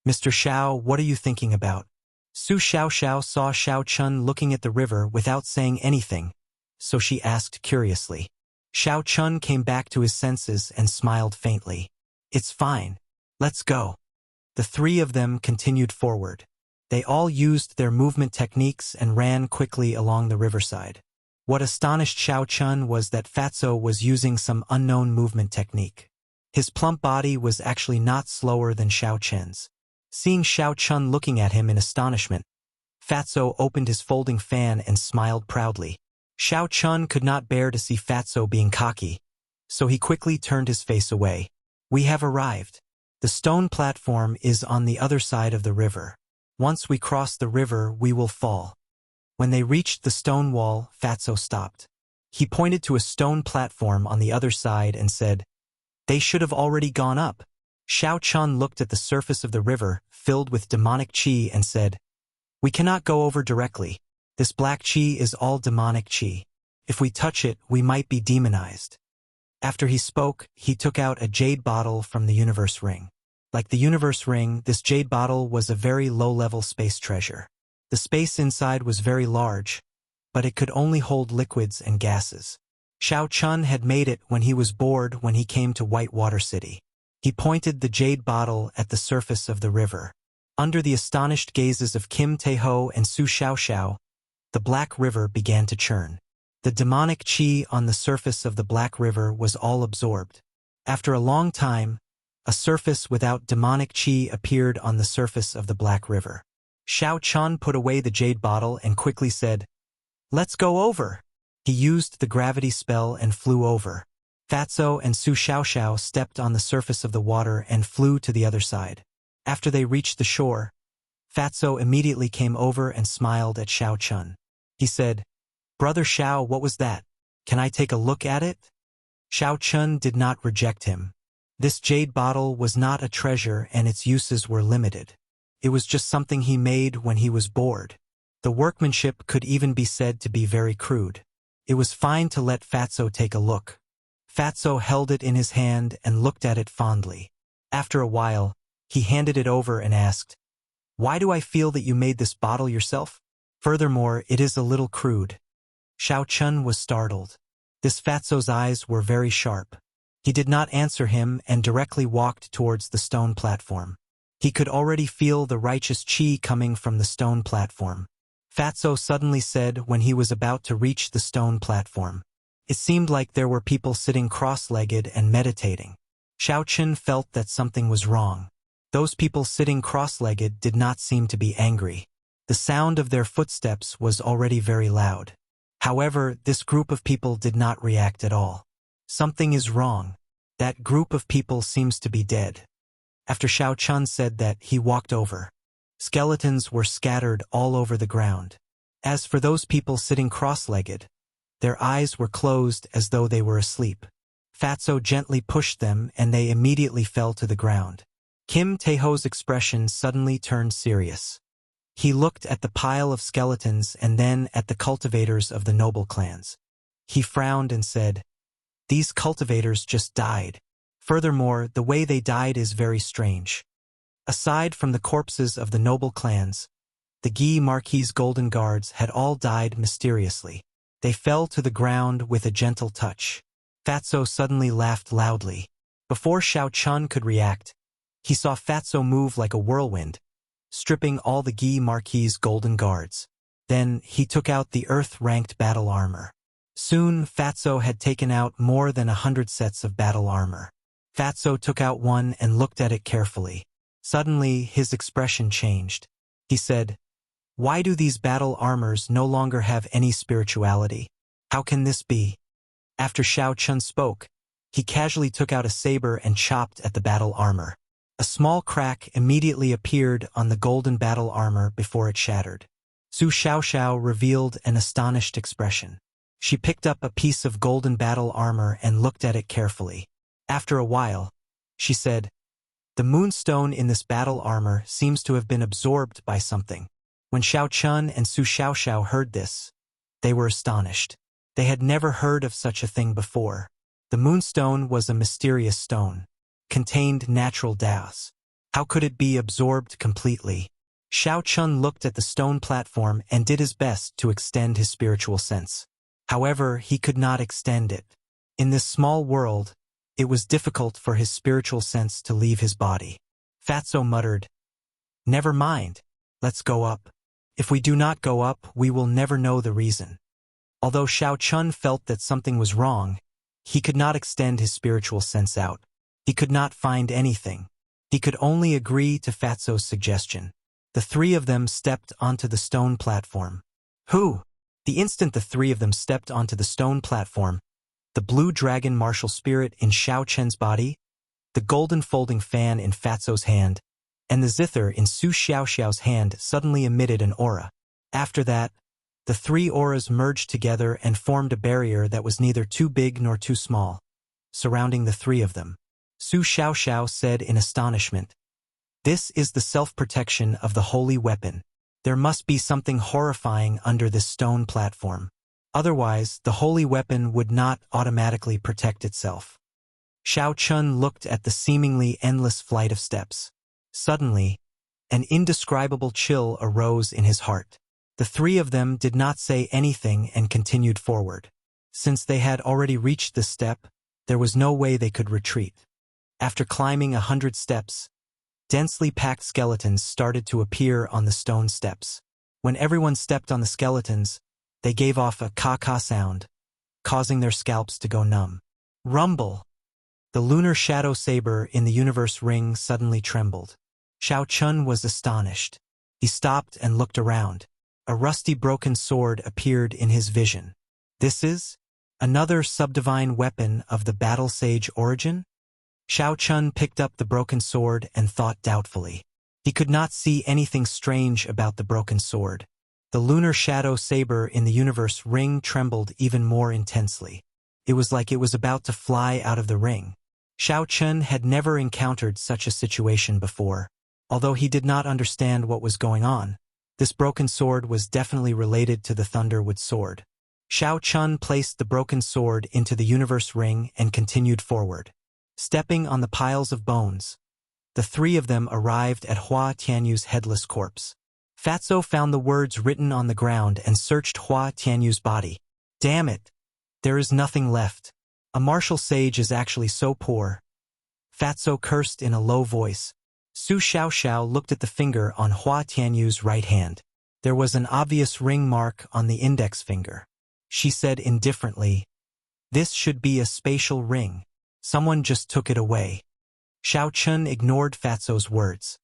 Mr. Xiao, what are you thinking about? Su Xiaoxiao saw Xiao Chun looking at the river without saying anything, so she asked curiously. Xiao Chun came back to his senses and smiled faintly. It's fine. Let's go. The three of them continued forward. They all used their movement techniques and ran quickly along the riverside. What astonished Xiao Chun was that Fatso was using some unknown movement technique. His plump body was actually not slower than Xiao Chen's. Seeing Xiao Chun looking at him in astonishment, Fatso opened his folding fan and smiled proudly. Xiao Chun could not bear to see Fatso being cocky, so he quickly turned his face away. We have arrived. The stone platform is on the other side of the river. Once we cross the river, we will fall. When they reached the stone wall, Fatso stopped. He pointed to a stone platform on the other side and said, They should have already gone up. Xiao Chun looked at the surface of the river, filled with demonic qi, and said, We cannot go over directly. This black qi is all demonic qi. If we touch it, we might be demonized. After he spoke, he took out a jade bottle from the universe ring. Like the universe ring, this jade bottle was a very low-level space treasure. The space inside was very large, but it could only hold liquids and gases. Xiao Chun had made it when he was bored when he came to Whitewater City. He pointed the jade bottle at the surface of the river. Under the astonished gazes of Kim Tae-ho and Su Xiaoxiao, the Black River began to churn. The demonic qi on the surface of the Black River was all absorbed. After a long time, a surface without demonic qi appeared on the surface of the Black River. Xiao Chun put away the jade bottle and quickly said, Let's go over. He used the gravity spell and flew over. Fatso and Su Xiaoxiao stepped on the surface of the water and flew to the other side. After they reached the shore, Fatso immediately came over and smiled at Xiao Chun. He said, Brother Xiao, what was that? Can I take a look at it? Xiao Chun did not reject him. This jade bottle was not a treasure and its uses were limited. It was just something he made when he was bored. The workmanship could even be said to be very crude. It was fine to let Fatso take a look. Fatso held it in his hand and looked at it fondly. After a while, he handed it over and asked, Why do I feel that you made this bottle yourself? Furthermore, it is a little crude. Xiao Chun was startled. This Fatso's eyes were very sharp. He did not answer him and directly walked towards the stone platform. He could already feel the righteous qi coming from the stone platform. Fatso suddenly said when he was about to reach the stone platform. It seemed like there were people sitting cross-legged and meditating. Xiao Chun felt that something was wrong. Those people sitting cross-legged did not seem to be angry. The sound of their footsteps was already very loud. However, this group of people did not react at all. Something is wrong. That group of people seems to be dead. After Xiao Chun said that, he walked over. Skeletons were scattered all over the ground. As for those people sitting cross-legged, their eyes were closed as though they were asleep. Fatso gently pushed them and they immediately fell to the ground. Kim Taeho's expression suddenly turned serious. He looked at the pile of skeletons and then at the cultivators of the noble clans. He frowned and said, "These cultivators just died. Furthermore, the way they died is very strange. Aside from the corpses of the noble clans, the Gi Marquis' golden guards had all died mysteriously. They fell to the ground with a gentle touch." Fatso suddenly laughed loudly. Before Xiao Chun could react, he saw Fatso move like a whirlwind, stripping all the Gi Marquis' golden guards. Then he took out the earth-ranked battle armor. Soon, Fatso had taken out more than 100 sets of battle armor. Fatso took out one and looked at it carefully. Suddenly, his expression changed. He said, "Why do these battle armors no longer have any spirituality? How can this be?" After Xiao Chun spoke, he casually took out a saber and chopped at the battle armor. A small crack immediately appeared on the golden battle armor before it shattered. Su Xiaoxiao revealed an astonished expression. She picked up a piece of golden battle armor and looked at it carefully. After a while, she said, "The moonstone in this battle armor seems to have been absorbed by something." When Xiao Chun and Su Xiaoxiao heard this, they were astonished. They had never heard of such a thing before. The moonstone was a mysterious stone, contained natural Daos. How could it be absorbed completely? Xiao Chun looked at the stone platform and did his best to extend his spiritual sense. However, he could not extend it. In this small world, it was difficult for his spiritual sense to leave his body. Fatso muttered, "Never mind, let's go up. If we do not go up, we will never know the reason." Although Xiao Chun felt that something was wrong, he could not extend his spiritual sense out. He could not find anything. He could only agree to Fatso's suggestion. The three of them stepped onto the stone platform. Who? The instant the three of them stepped onto the stone platform, the blue dragon martial spirit in Xiao Chen's body, the golden folding fan in Fatso's hand, and the zither in Su Xiaoxiao's hand suddenly emitted an aura. After that, the three auras merged together and formed a barrier that was neither too big nor too small, surrounding the three of them. Su Xiaoxiao said in astonishment, "This is the self-protection of the holy weapon. There must be something horrifying under this stone platform. Otherwise, the holy weapon would not automatically protect itself." Xiao Chun looked at the seemingly endless flight of steps. Suddenly, an indescribable chill arose in his heart. The three of them did not say anything and continued forward. Since they had already reached this step, there was no way they could retreat. After climbing 100 steps, densely packed skeletons started to appear on the stone steps. When everyone stepped on the skeletons, they gave off a ka-ka sound, causing their scalps to go numb. Rumble! The lunar shadow saber in the universe ring suddenly trembled. Xiao Chun was astonished. He stopped and looked around. A rusty broken sword appeared in his vision. This is another subdivine weapon of the battle sage origin? Xiao Chun picked up the broken sword and thought doubtfully. He could not see anything strange about the broken sword. The lunar shadow saber in the universe ring trembled even more intensely. It was like it was about to fly out of the ring. Xiao Chun had never encountered such a situation before. Although he did not understand what was going on, this broken sword was definitely related to the Thunderwood sword. Xiao Chun placed the broken sword into the universe ring and continued forward. Stepping on the piles of bones, the three of them arrived at Hua Tianyu's headless corpse. Fatso found the words written on the ground and searched Hua Tianyu's body. Damn it! There is nothing left. A martial sage is actually so poor. Fatso cursed in a low voice. Su Xiaoxiao looked at the finger on Hua Tianyu's right hand. There was an obvious ring mark on the index finger. She said indifferently, "This should be a spatial ring. Someone just took it away." Xiao Chun ignored Fatso's words.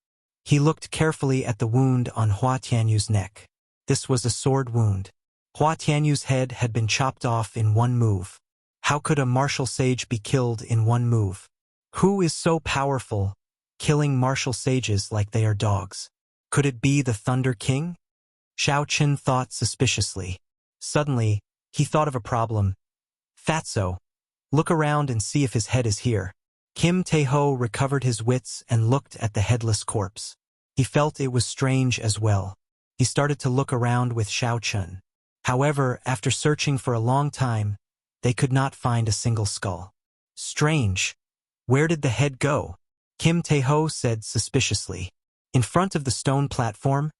He looked carefully at the wound on Hua Tianyu's neck. This was a sword wound. Hua Tianyu's head had been chopped off in one move. How could a martial sage be killed in one move? Who is so powerful, killing martial sages like they are dogs? Could it be the Thunder King? Xiao Chun thought suspiciously. Suddenly, he thought of a problem. "Fatso, Look around and see if his head is here. Kim Tae-ho recovered his wits and looked at the headless corpse. He felt it was strange as well. He started to look around with Xiao Chun. However, after searching for a long time, they could not find a single skull. Strange. Where did the head go? Kim Tae-ho said suspiciously. In front of the stone platform,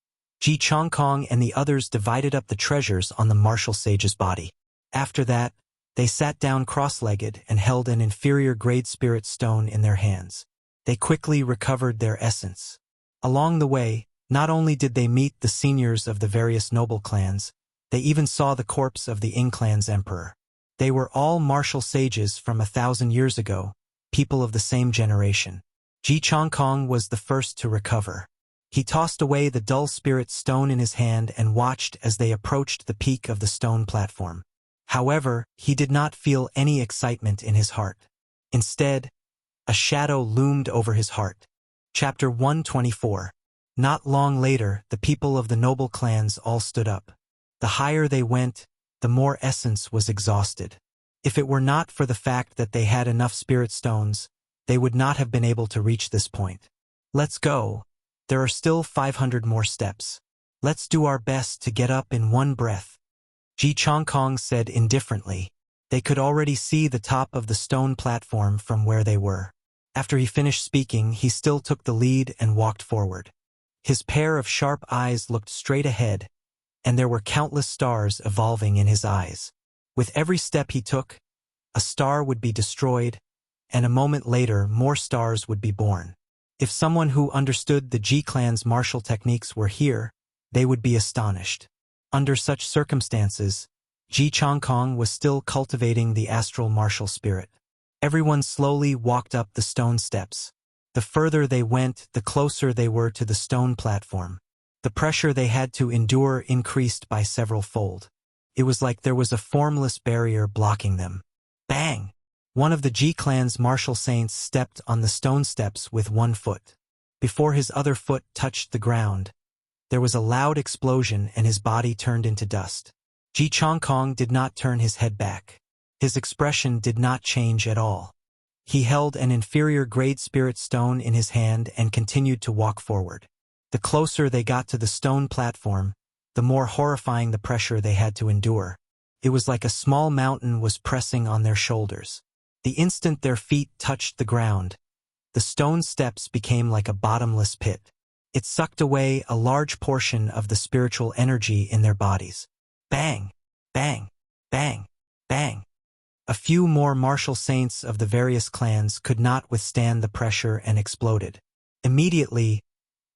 Ji Chongkong and the others divided up the treasures on the martial sage's body. After that, they sat down cross-legged and held an inferior-grade spirit stone in their hands. They quickly recovered their essence. Along the way, not only did they meet the seniors of the various noble clans, they even saw the corpse of the Ying clan's emperor. They were all martial sages from 1,000 years ago, people of the same generation. Ji Chongkong was the first to recover. He tossed away the dull spirit stone in his hand and watched as they approached the peak of the stone platform. However, he did not feel any excitement in his heart. Instead, a shadow loomed over his heart. Chapter 124. Not long later, the people of the noble clans all stood up. The higher they went, the more essence was exhausted. If it were not for the fact that they had enough spirit stones, they would not have been able to reach this point. Let's go. There are still 500 more steps. Let's do our best to get up in one breath. Ji Chongkong said indifferently. They could already see the top of the stone platform from where they were. After he finished speaking, he still took the lead and walked forward. His pair of sharp eyes looked straight ahead, and there were countless stars evolving in his eyes. With every step he took, a star would be destroyed, and a moment later more stars would be born. If someone who understood the Ji clan's martial techniques were here, they would be astonished. Under such circumstances, Ji Chongkong was still cultivating the astral martial spirit. Everyone slowly walked up the stone steps. The further they went, the closer they were to the stone platform. The pressure they had to endure increased by several-fold. It was like there was a formless barrier blocking them. Bang! One of the Ji clan's martial saints stepped on the stone steps with one foot. Before his other foot touched the ground, there was a loud explosion and his body turned into dust. Ji Chongkong did not turn his head back. His expression did not change at all. He held an inferior-grade spirit stone in his hand and continued to walk forward. The closer they got to the stone platform, the more horrifying the pressure they had to endure. It was like a small mountain was pressing on their shoulders. The instant their feet touched the ground, the stone steps became like a bottomless pit. It sucked away a large portion of the spiritual energy in their bodies. Bang! Bang! Bang! Bang! A few more martial saints of the various clans could not withstand the pressure and exploded. Immediately,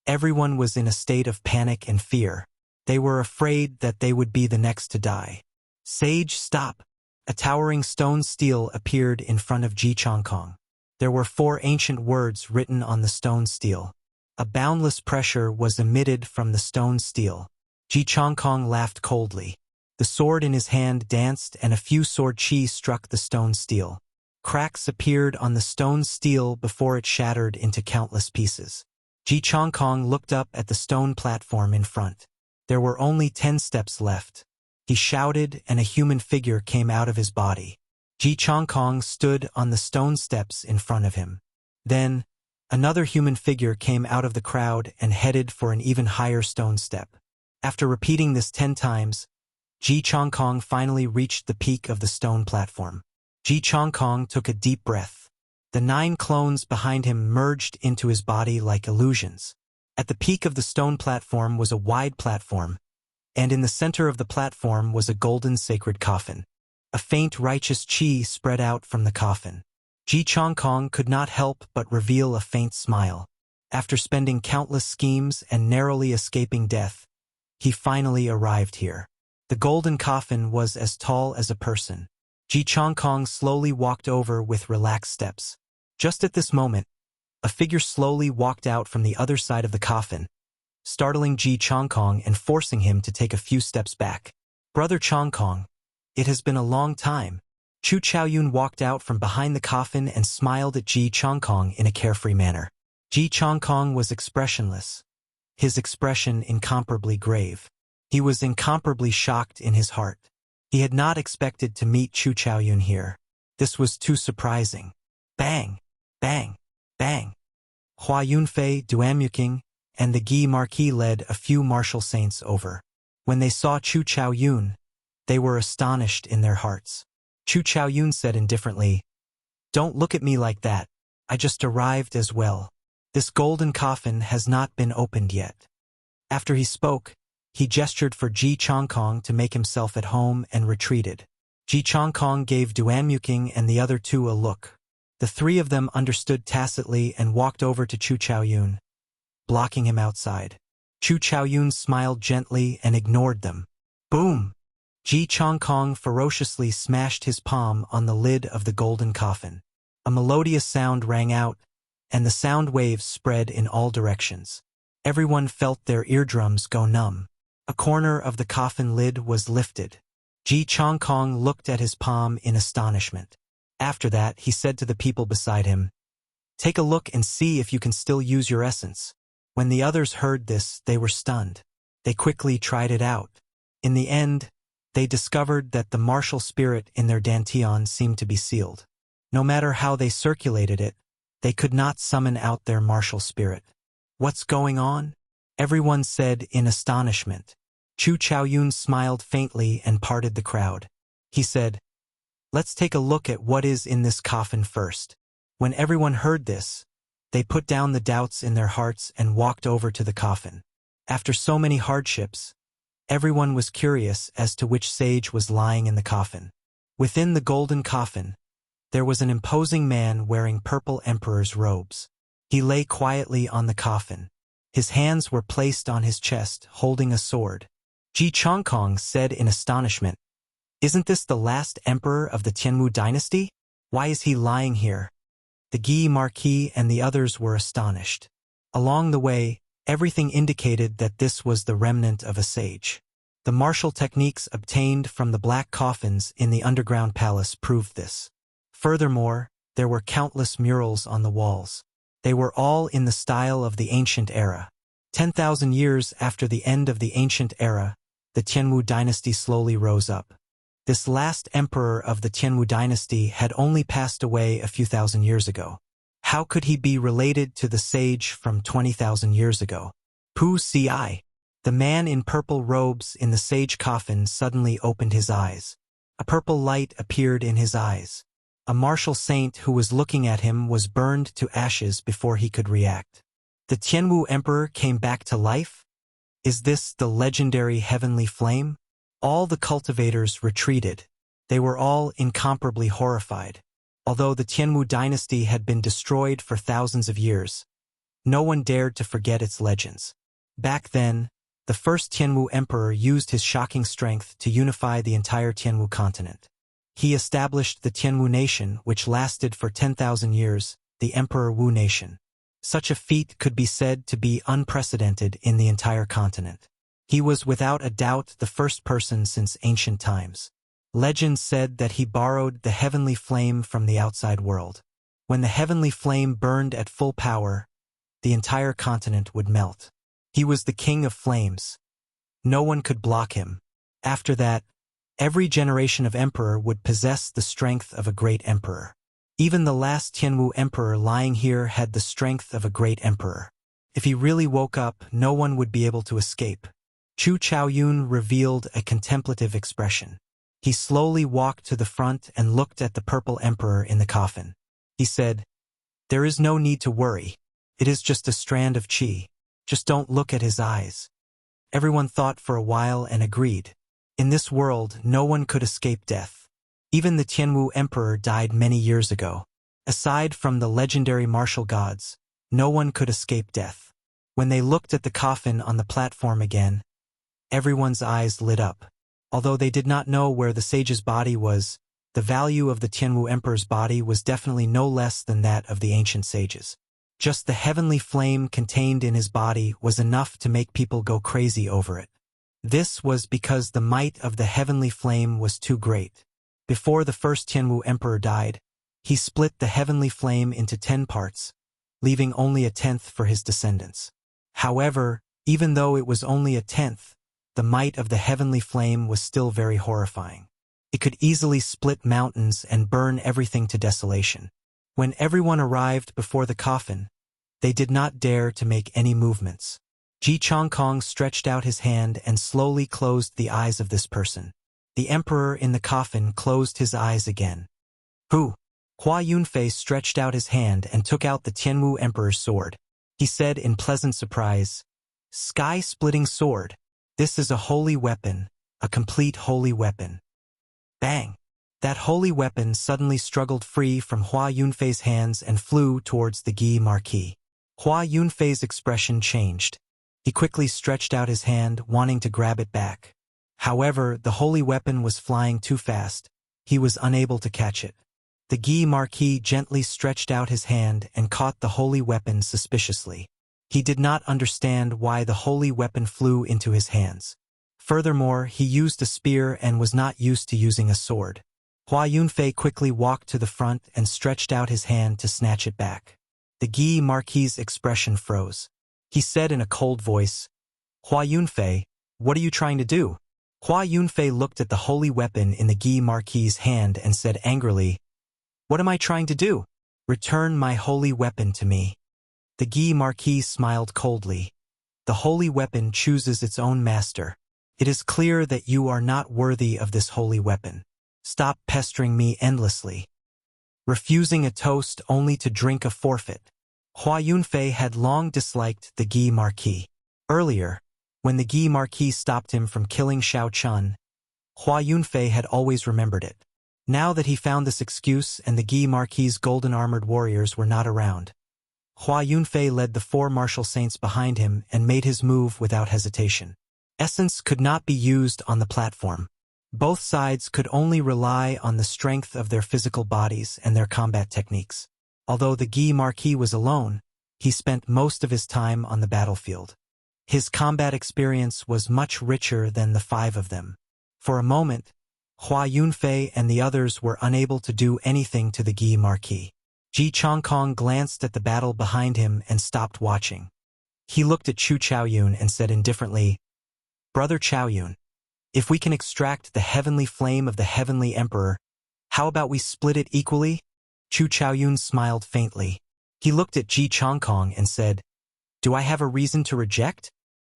everyone was in a state of panic and fear. They were afraid that they would be the next to die. Sage, stop! A towering stone stele appeared in front of Ji Chongkong. There were 4 ancient words written on the stone stele. A boundless pressure was emitted from the stone stele. Ji Chongkong laughed coldly. The sword in his hand danced and a few sword chi struck the stone stele. Cracks appeared on the stone stele before it shattered into countless pieces. Ji Chongkong looked up at the stone platform in front. There were only 10 steps left. He shouted and a human figure came out of his body. Ji Chongkong stood on the stone steps in front of him. Then, another human figure came out of the crowd and headed for an even higher stone step. After repeating this 10 times, Ji Chongkong finally reached the peak of the stone platform. Ji Chongkong took a deep breath. The 9 clones behind him merged into his body like illusions. At the peak of the stone platform was a wide platform, and in the center of the platform was a golden sacred coffin. A faint righteous chi spread out from the coffin. Ji Chongkong could not help but reveal a faint smile. After spending countless schemes and narrowly escaping death, he finally arrived here. The golden coffin was as tall as a person. Ji Chongkong slowly walked over with relaxed steps. Just at this moment, a figure slowly walked out from the other side of the coffin, startling Ji Chongkong and forcing him to take a few steps back. Brother Chongkong, it has been a long time. Chu Chaoyun walked out from behind the coffin and smiled at Ji Chongkong in a carefree manner. Ji Chongkong was expressionless, his expression incomparably grave. He was incomparably shocked in his heart. He had not expected to meet Chu Chaoyun here. This was too surprising. Bang! Bang! Bang! Hua Yunfei, Duanmuking, and the Guy Marquis led a few martial saints over. When they saw Chu Chaoyun, they were astonished in their hearts. Chu Chaoyun said indifferently, "Don't look at me like that. I just arrived as well. This golden coffin has not been opened yet." After he spoke, he gestured for Ji Chongkong to make himself at home and retreated. Ji Chongkong gave Duanmuking and the other two a look. The three of them understood tacitly and walked over to Chu Chaoyun, blocking him outside. Chu Chaoyun smiled gently and ignored them. Boom! Ji Chongkong ferociously smashed his palm on the lid of the golden coffin. A melodious sound rang out, and the sound waves spread in all directions. Everyone felt their eardrums go numb. A corner of the coffin lid was lifted. Ji Chongkong looked at his palm in astonishment. After that, he said to the people beside him, "Take a look and see if you can still use your essence." When the others heard this, they were stunned. They quickly tried it out. In the end, they discovered that the martial spirit in their dantian seemed to be sealed. No matter how they circulated it, they could not summon out their martial spirit. "What's going on?" everyone said in astonishment. Chu Chaoyun smiled faintly and parted the crowd. He said, "Let's take a look at what is in this coffin first." When everyone heard this, they put down the doubts in their hearts and walked over to the coffin. After so many hardships, everyone was curious as to which sage was lying in the coffin. Within the golden coffin, there was an imposing man wearing purple emperor's robes. He lay quietly on the coffin. His hands were placed on his chest, holding a sword. Ji Chongkong said in astonishment, "Isn't this the last emperor of the Tianwu dynasty? Why is he lying here?" The Guy Marquis and the others were astonished. Along the way, everything indicated that this was the remnant of a sage. The martial techniques obtained from the black coffins in the underground palace proved this. Furthermore, there were countless murals on the walls. They were all in the style of the ancient era. 10,000 years after the end of the ancient era, the Tianwu dynasty slowly rose up. This last emperor of the Tianwu dynasty had only passed away a few thousand years ago. How could he be related to the sage from 20,000 years ago? Pu Ci. The man in purple robes in the sage coffin suddenly opened his eyes. A purple light appeared in his eyes. A martial saint who was looking at him was burned to ashes before he could react. The Tianwu emperor came back to life? Is this the legendary heavenly flame? All the cultivators retreated. They were all incomparably horrified. Although the Tianwu dynasty had been destroyed for thousands of years, no one dared to forget its legends. Back then, the first Tianwu emperor used his shocking strength to unify the entire Tianwu continent. He established the Tianwu nation, which lasted for 10,000 years, the Emperor Wu nation. Such a feat could be said to be unprecedented in the entire continent. He was without a doubt the first person since ancient times. Legend said that he borrowed the heavenly flame from the outside world. When the heavenly flame burned at full power, the entire continent would melt. He was the king of flames. No one could block him. After that, every generation of emperor would possess the strength of a great emperor. Even the last Tianwu emperor lying here had the strength of a great emperor. If he really woke up, no one would be able to escape. Chu Chaoyun revealed a contemplative expression. He slowly walked to the front and looked at the purple emperor in the coffin. He said, "There is no need to worry. It is just a strand of qi. Just don't look at his eyes." Everyone thought for a while and agreed. In this world, no one could escape death. Even the Tianwu emperor died many years ago. Aside from the legendary martial gods, no one could escape death. When they looked at the coffin on the platform again, everyone's eyes lit up. Although they did not know where the sage's body was, the value of the Tianwu emperor's body was definitely no less than that of the ancient sages. Just the heavenly flame contained in his body was enough to make people go crazy over it. This was because the might of the heavenly flame was too great. Before the first Tianwu emperor died, he split the heavenly flame into 10 parts, leaving only a 10th for his descendants. However, even though it was only a 10th, the might of the heavenly flame was still very horrifying. It could easily split mountains and burn everything to desolation. When everyone arrived before the coffin, they did not dare to make any movements. Ji Chongkong stretched out his hand and slowly closed the eyes of this person. The emperor in the coffin closed his eyes again. Who? Hua Yunfei stretched out his hand and took out the Tianwu emperor's sword. He said in pleasant surprise, "Sky-splitting sword. This is a holy weapon, a complete holy weapon." Bang! That holy weapon suddenly struggled free from Hua Yunfei's hands and flew towards the Gi Marquis. Hua Yunfei's expression changed. He quickly stretched out his hand, wanting to grab it back. However, the holy weapon was flying too fast. He was unable to catch it. The Gi Marquis gently stretched out his hand and caught the holy weapon suspiciously. He did not understand why the holy weapon flew into his hands. Furthermore, he used a spear and was not used to using a sword. Hua Yunfei quickly walked to the front and stretched out his hand to snatch it back. The Gi Marquis' expression froze. He said in a cold voice, "Hua Yunfei, what are you trying to do?" Hua Yunfei looked at the holy weapon in the Gi Marquis' hand and said angrily, "What am I trying to do? Return my holy weapon to me." The Gi Marquis smiled coldly. "The holy weapon chooses its own master. It is clear that you are not worthy of this holy weapon. Stop pestering me endlessly." Refusing a toast only to drink a forfeit. Hua Yunfei had long disliked the Gi Marquis. Earlier, when the Gi Marquis stopped him from killing Shao Chun, Hua Yunfei had always remembered it. Now that he found this excuse and the Gi Marquis' golden-armored warriors were not around, Hua Yunfei led the 4 martial saints behind him and made his move without hesitation. Essence could not be used on the platform. Both sides could only rely on the strength of their physical bodies and their combat techniques. Although the Gi Marquis was alone, he spent most of his time on the battlefield. His combat experience was much richer than the 5 of them. For a moment, Hua Yunfei and the others were unable to do anything to the Gi Marquis. Ji Chongkong glanced at the battle behind him and stopped watching. He looked at Chu Chaoyun and said indifferently, "Brother Chaoyun, if we can extract the heavenly flame of the heavenly emperor, how about we split it equally?" Chu Chaoyun smiled faintly. He looked at Ji Chongkong and said, "Do I have a reason to reject?"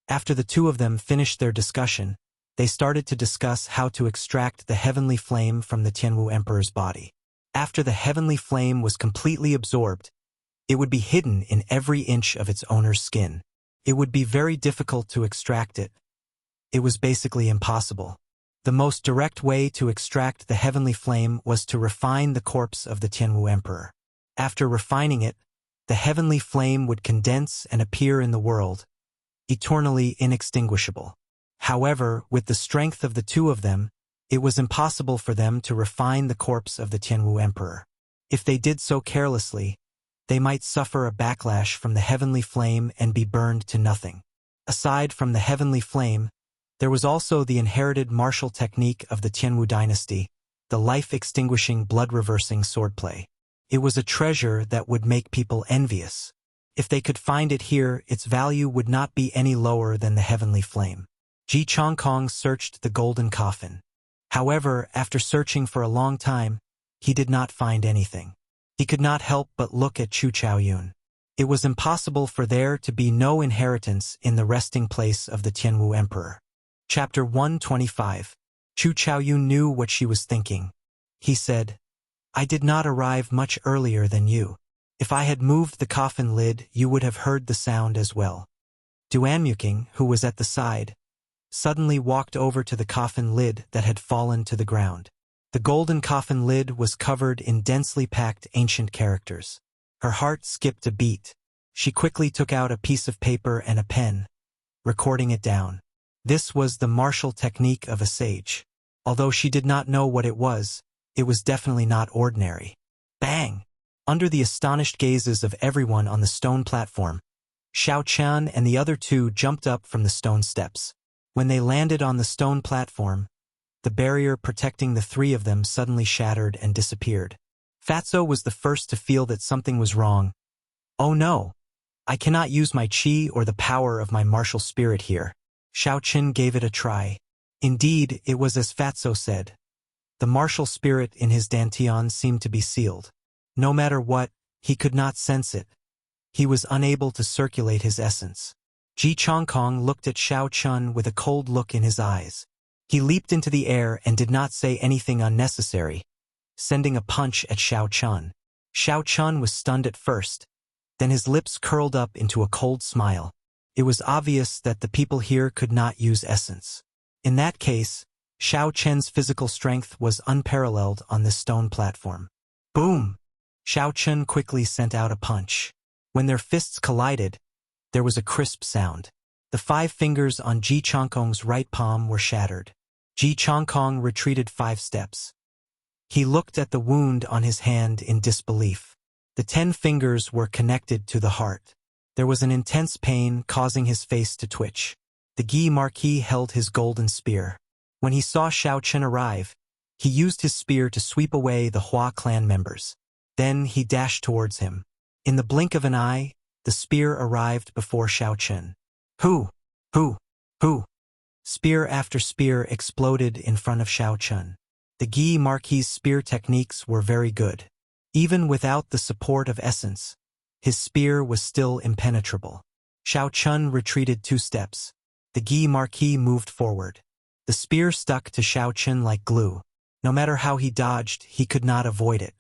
After the 2 of them finished their discussion, they started to discuss how to extract the heavenly flame from the Tianwu emperor's body. After the heavenly flame was completely absorbed, it would be hidden in every inch of its owner's skin. It would be very difficult to extract it. It was basically impossible. The most direct way to extract the heavenly flame was to refine the corpse of the Tianwu emperor. After refining it, the heavenly flame would condense and appear in the world, eternally inextinguishable. However, with the strength of the 2 of them, it was impossible for them to refine the corpse of the Tianwu emperor. If they did so carelessly, they might suffer a backlash from the heavenly flame and be burned to nothing. Aside from the heavenly flame, there was also the inherited martial technique of the Tianwu dynasty, the life-extinguishing, blood-reversing swordplay. It was a treasure that would make people envious. If they could find it here, its value would not be any lower than the heavenly flame. Ji Chongkong searched the golden coffin. However, after searching for a long time, he did not find anything. He could not help but look at Chu Chaoyun. It was impossible for there to be no inheritance in the resting place of the Tianwu emperor. Chapter 125. Chu Chaoyun knew what she was thinking. He said, "I did not arrive much earlier than you. If I had moved the coffin lid, you would have heard the sound as well." Duanmuking, who was at the side, suddenly walked over to the coffin lid that had fallen to the ground. The golden coffin lid was covered in densely packed ancient characters. Her heart skipped a beat. She quickly took out a piece of paper and a pen, recording it down. This was the martial technique of a sage. Although she did not know what it was definitely not ordinary. Bang! Under the astonished gazes of everyone on the stone platform, Shao Qian and the other 2 jumped up from the stone steps. When they landed on the stone platform, the barrier protecting the 3 of them suddenly shattered and disappeared. Fatso was the first to feel that something was wrong. "Oh no! I cannot use my qi or the power of my martial spirit here." Shao Qin gave it a try. Indeed, it was as Fatso said. The martial spirit in his dantian seemed to be sealed. No matter what, he could not sense it. He was unable to circulate his essence. Ji Chongkong looked at Xiao Chun with a cold look in his eyes. He leaped into the air and did not say anything unnecessary, sending a punch at Xiao Chun. Xiao Chun was stunned at first. Then his lips curled up into a cold smile. It was obvious that the people here could not use essence. In that case, Xiao Chen's physical strength was unparalleled on this stone platform. Boom! Xiao Chen quickly sent out a punch. When their fists collided, there was a crisp sound. The 5 fingers on Ji Chongkong's right palm were shattered. Ji Chongkong retreated 5 steps. He looked at the wound on his hand in disbelief. The 10 fingers were connected to the heart. There was an intense pain causing his face to twitch. The Guy Marquis held his golden spear. When he saw Xiao Chen arrive, he used his spear to sweep away the Hua clan members. Then he dashed towards him. In the blink of an eye, the spear arrived before Xiao Chen. Hu! Hu! Hu! Spear after spear exploded in front of Xiao Chen. The Guy Marquis' spear techniques were very good. Even without the support of essence, his spear was still impenetrable. Xiao Chun retreated 2 steps. The Guy Marquis moved forward. The spear stuck to Xiao Chun like glue. No matter how he dodged, he could not avoid it.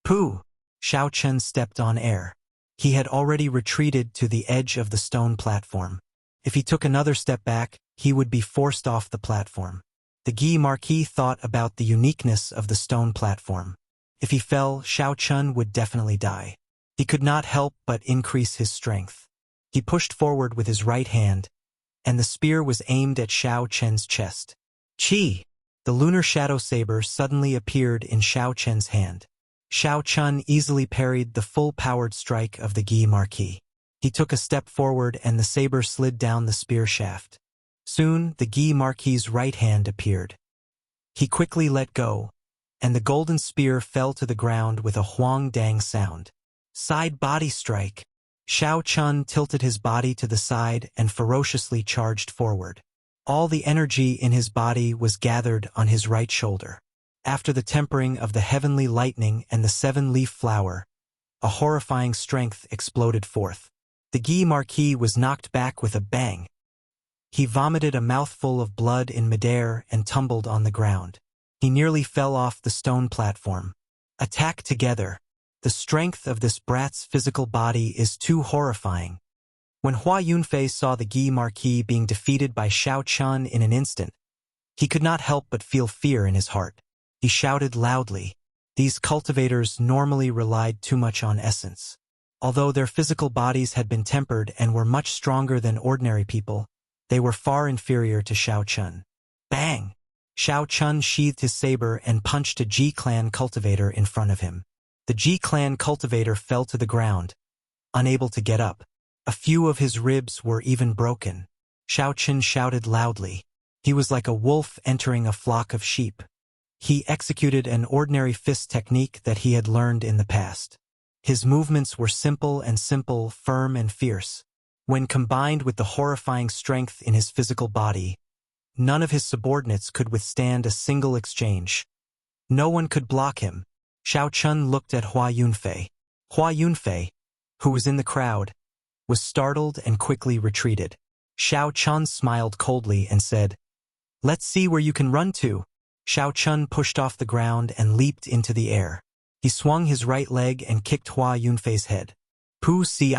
Pooh! Xiao Chun stepped on air. He had already retreated to the edge of the stone platform. If he took another step back, he would be forced off the platform. The Guy Marquis thought about the uniqueness of the stone platform. If he fell, Xiao Chun would definitely die. He could not help but increase his strength. He pushed forward with his right hand, and the spear was aimed at Xiao Chen's chest. Chi! The lunar shadow saber suddenly appeared in Xiao Chen's hand. Xiao Chun easily parried the full-powered strike of the Guy Marquis. He took a step forward and the saber slid down the spear shaft. Soon, the Guy Marquis' right hand appeared. He quickly let go, and the golden spear fell to the ground with a huang dang sound. Side body strike. Xiao Chun tilted his body to the side and ferociously charged forward. All the energy in his body was gathered on his right shoulder. After the tempering of the heavenly lightning and the 7-leaf flower, a horrifying strength exploded forth. The Guy Marquis was knocked back with a bang. He vomited a mouthful of blood in midair and tumbled on the ground. He nearly fell off the stone platform. Attack together. The strength of this brat's physical body is too horrifying. When Hua Yunfei saw the Guy Marquis being defeated by Xiao Chun in an instant, he could not help but feel fear in his heart. He shouted loudly. These cultivators normally relied too much on essence. Although their physical bodies had been tempered and were much stronger than ordinary people, they were far inferior to Xiao Chun. Bang! Xiao Chun sheathed his saber and punched a G-clan cultivator in front of him. The G-clan cultivator fell to the ground, unable to get up. A few of his ribs were even broken. Xiao Chun shouted loudly. He was like a wolf entering a flock of sheep. He executed an ordinary fist technique that he had learned in the past. His movements were simple, firm and fierce. When combined with the horrifying strength in his physical body, none of his subordinates could withstand a single exchange. No one could block him. Xiao Chun looked at Hua Yunfei. Hua Yunfei, who was in the crowd, was startled and quickly retreated. Xiao Chun smiled coldly and said, "Let's see where you can run to." Xiao Chun pushed off the ground and leaped into the air. He swung his right leg and kicked Hua Yunfei's head. Pu ci.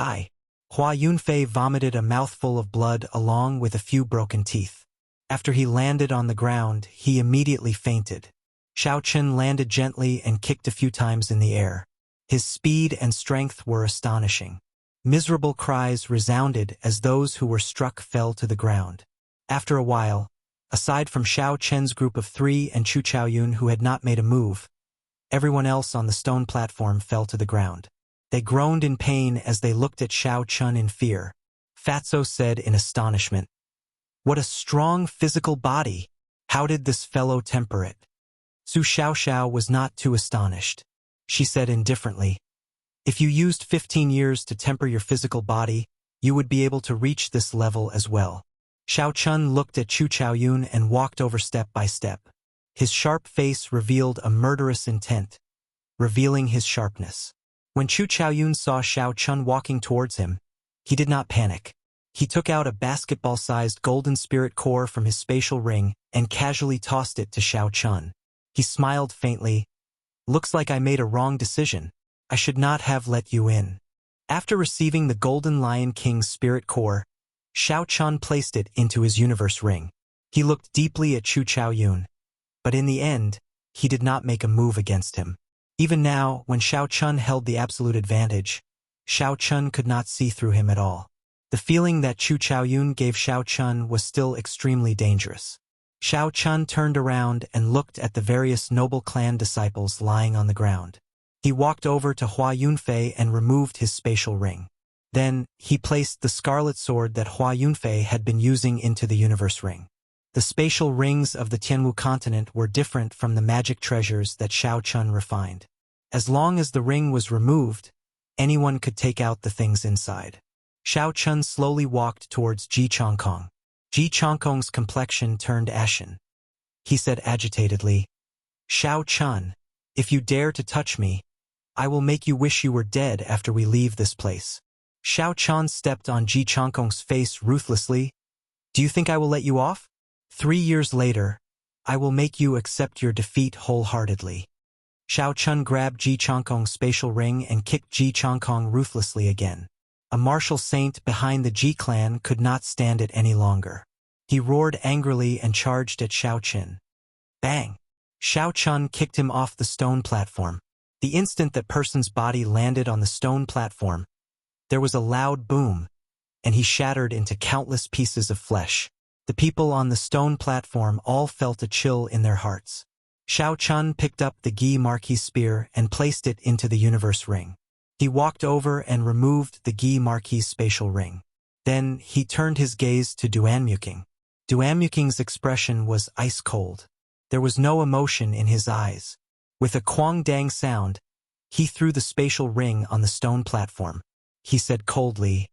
Hua Yunfei vomited a mouthful of blood along with a few broken teeth. After he landed on the ground, he immediately fainted. Xiao Chun landed gently and kicked a few times in the air. His speed and strength were astonishing. Miserable cries resounded as those who were struck fell to the ground. After a while, aside from Xiao Chen's group of 3 and Chu Chaoyun who had not made a move, everyone else on the stone platform fell to the ground. They groaned in pain as they looked at Xiao Chun in fear. Fatso said in astonishment, "What a strong physical body! How did this fellow temper it?" Su Xiaoxiao was not too astonished. She said indifferently, "If you used 15 years to temper your physical body, you would be able to reach this level as well." Xiao Chun looked at Chu Chaoyun and walked over step by step. His sharp face revealed a murderous intent, revealing his sharpness. When Chu Chaoyun saw Xiao Chun walking towards him, he did not panic. He took out a basketball-sized golden spirit core from his spatial ring and casually tossed it to Xiao Chun. He smiled faintly. "Looks like I made a wrong decision. I should not have let you in." After receiving the Golden Lion King's spirit core, Xiao Chun placed it into his universe ring. He looked deeply at Chu Chaoyun, but in the end, he did not make a move against him. Even now, when Xiao Chun held the absolute advantage, Xiao Chun could not see through him at all. The feeling that Chu Chaoyun gave Xiao Chun was still extremely dangerous. Xiao Chun turned around and looked at the various noble clan disciples lying on the ground. He walked over to Hua Yunfei and removed his spatial ring. Then, he placed the scarlet sword that Hua Yunfei had been using into the universe ring. The spatial rings of the Tianwu continent were different from the magic treasures that Xiao Chun refined. As long as the ring was removed, anyone could take out the things inside. Xiao Chun slowly walked towards Ji Chongkong. Ji Chongkong's complexion turned ashen. He said agitatedly, "Xiao Chun, if you dare to touch me, I will make you wish you were dead after we leave this place." Xiao Chun stepped on Ji Chongkong's face ruthlessly. "Do you think I will let you off? 3 years later, I will make you accept your defeat wholeheartedly." Xiao Chun grabbed Ji Chongkong's spatial ring and kicked Ji Chongkong ruthlessly again. A martial saint behind the Ji clan could not stand it any longer. He roared angrily and charged at Xiao Chun. Bang! Xiao Chun kicked him off the stone platform. The instant that person's body landed on the stone platform, there was a loud boom, and he shattered into countless pieces of flesh. The people on the stone platform all felt a chill in their hearts. Xiao Chun picked up the Gi Marquis spear and placed it into the universe ring. He walked over and removed the Gi Marquis spatial ring. Then he turned his gaze to Duanmuking. Duanmuking's expression was ice cold. There was no emotion in his eyes. With a quang-dang sound, he threw the spatial ring on the stone platform. He said coldly,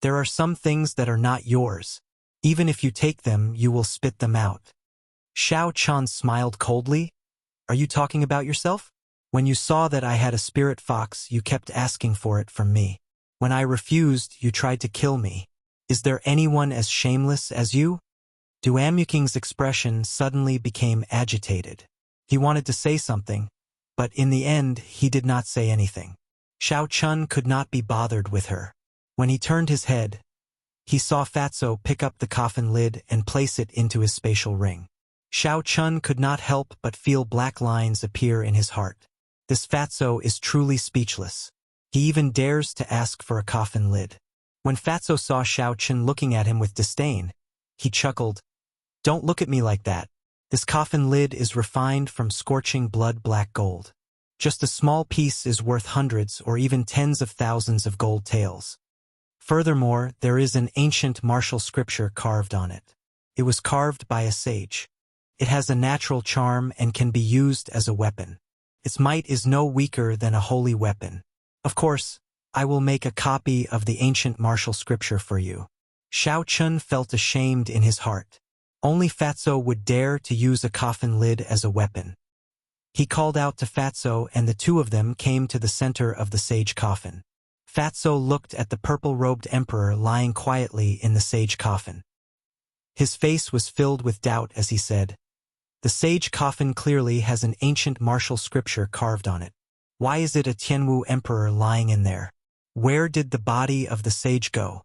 "There are some things that are not yours. Even if you take them, you will spit them out." Xiao Chun smiled coldly. "Are you talking about yourself? When you saw that I had a spirit fox, you kept asking for it from me. When I refused, you tried to kill me. Is there anyone as shameless as you?" Duanmuking's expression suddenly became agitated. He wanted to say something, but in the end, he did not say anything. Xiao Chun could not be bothered with her. When he turned his head, he saw Fatso pick up the coffin lid and place it into his spatial ring. Xiao Chun could not help but feel black lines appear in his heart. This Fatso is truly speechless. He even dares to ask for a coffin lid. When Fatso saw Xiao Chun looking at him with disdain, he chuckled, "Don't look at me like that. This coffin lid is refined from scorching blood black gold. Just a small piece is worth hundreds or even tens of thousands of gold taels. Furthermore, there is an ancient martial scripture carved on it. It was carved by a sage. It has a natural charm and can be used as a weapon. Its might is no weaker than a holy weapon. Of course, I will make a copy of the ancient martial scripture for you." Xiao Chun felt ashamed in his heart. Only Fatso would dare to use a coffin lid as a weapon. He called out to Fatso and the two of them came to the center of the sage coffin. Fatso looked at the purple-robed emperor lying quietly in the sage coffin. His face was filled with doubt as he said, "The sage coffin clearly has an ancient martial scripture carved on it. Why is it a Tianwu emperor lying in there? Where did the body of the sage go?"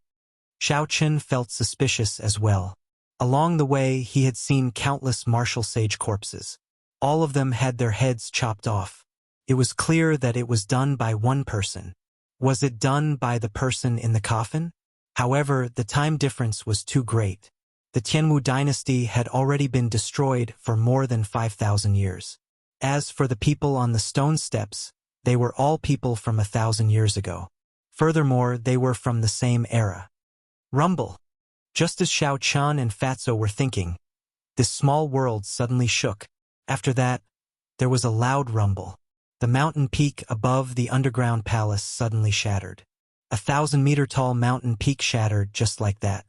Xiao Chun felt suspicious as well. Along the way, he had seen countless martial sage corpses. All of them had their heads chopped off. It was clear that it was done by one person. Was it done by the person in the coffin? However, the time difference was too great. The Tianwu dynasty had already been destroyed for more than 5,000 years. As for the people on the stone steps, they were all people from 1,000 years ago. Furthermore, they were from the same era. Rumble! Just as Xiao Chun and Fatso were thinking, this small world suddenly shook. After that, there was a loud rumble. The mountain peak above the underground palace suddenly shattered. 1,000-meter-tall mountain peak shattered just like that.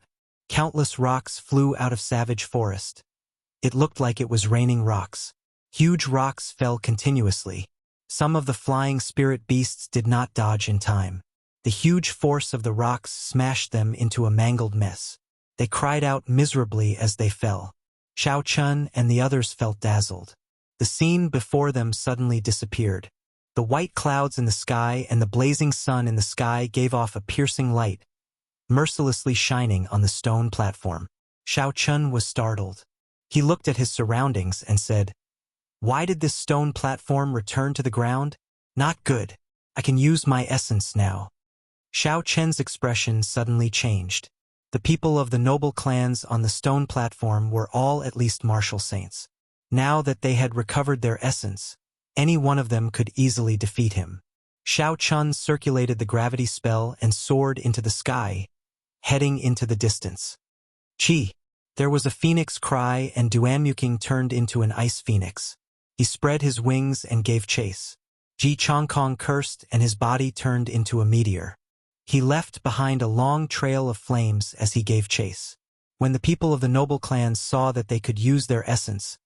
Countless rocks flew out of savage forest. It looked like it was raining rocks. Huge rocks fell continuously. Some of the flying spirit beasts did not dodge in time. The huge force of the rocks smashed them into a mangled mess. They cried out miserably as they fell. Xiao Chun and the others felt dazzled. The scene before them suddenly disappeared. The white clouds in the sky and the blazing sun in the sky gave off a piercing light, mercilessly shining on the stone platform. Xiao Chun was startled. He looked at his surroundings and said, "Why did this stone platform return to the ground? Not good. I can use my essence now." Xiao Chen's expression suddenly changed. The people of the noble clans on the stone platform were all at least martial saints. Now that they had recovered their essence, any one of them could easily defeat him. Xiao Chun circulated the gravity spell and soared into the sky, heading into the distance. Chi! There was a phoenix cry and Duanmuking turned into an ice phoenix. He spread his wings and gave chase. Ji Chongkong cursed and his body turned into a meteor. He left behind a long trail of flames as he gave chase. When the people of the noble clans saw that they could use their essence,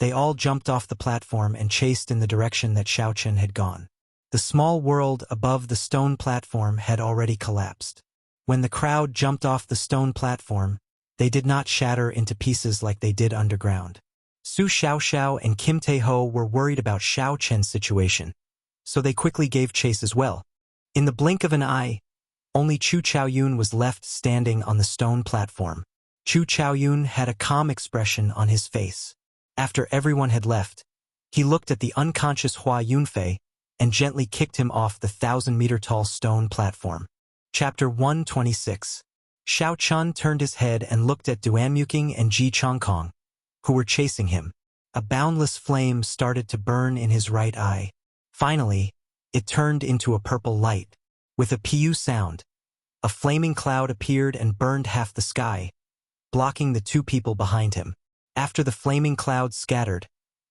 they all jumped off the platform and chased in the direction that Xiao Chun had gone. The small world above the stone platform had already collapsed. When the crowd jumped off the stone platform, they did not shatter into pieces like they did underground. Su Xiaoxiao and Kim Taeho were worried about Xiao Chen's situation, so they quickly gave chase as well. In the blink of an eye, only Chu Chaoyun was left standing on the stone platform. Chu Chaoyun had a calm expression on his face. After everyone had left, he looked at the unconscious Hua Yunfei and gently kicked him off the 1,000-meter-tall stone platform. Chapter 126. Xiao Chun turned his head and looked at Duanmuking and Ji Chongkong, who were chasing him. A boundless flame started to burn in his right eye. Finally, it turned into a purple light. With a pu sound, a flaming cloud appeared and burned half the sky, blocking the two people behind him. After the flaming cloud scattered,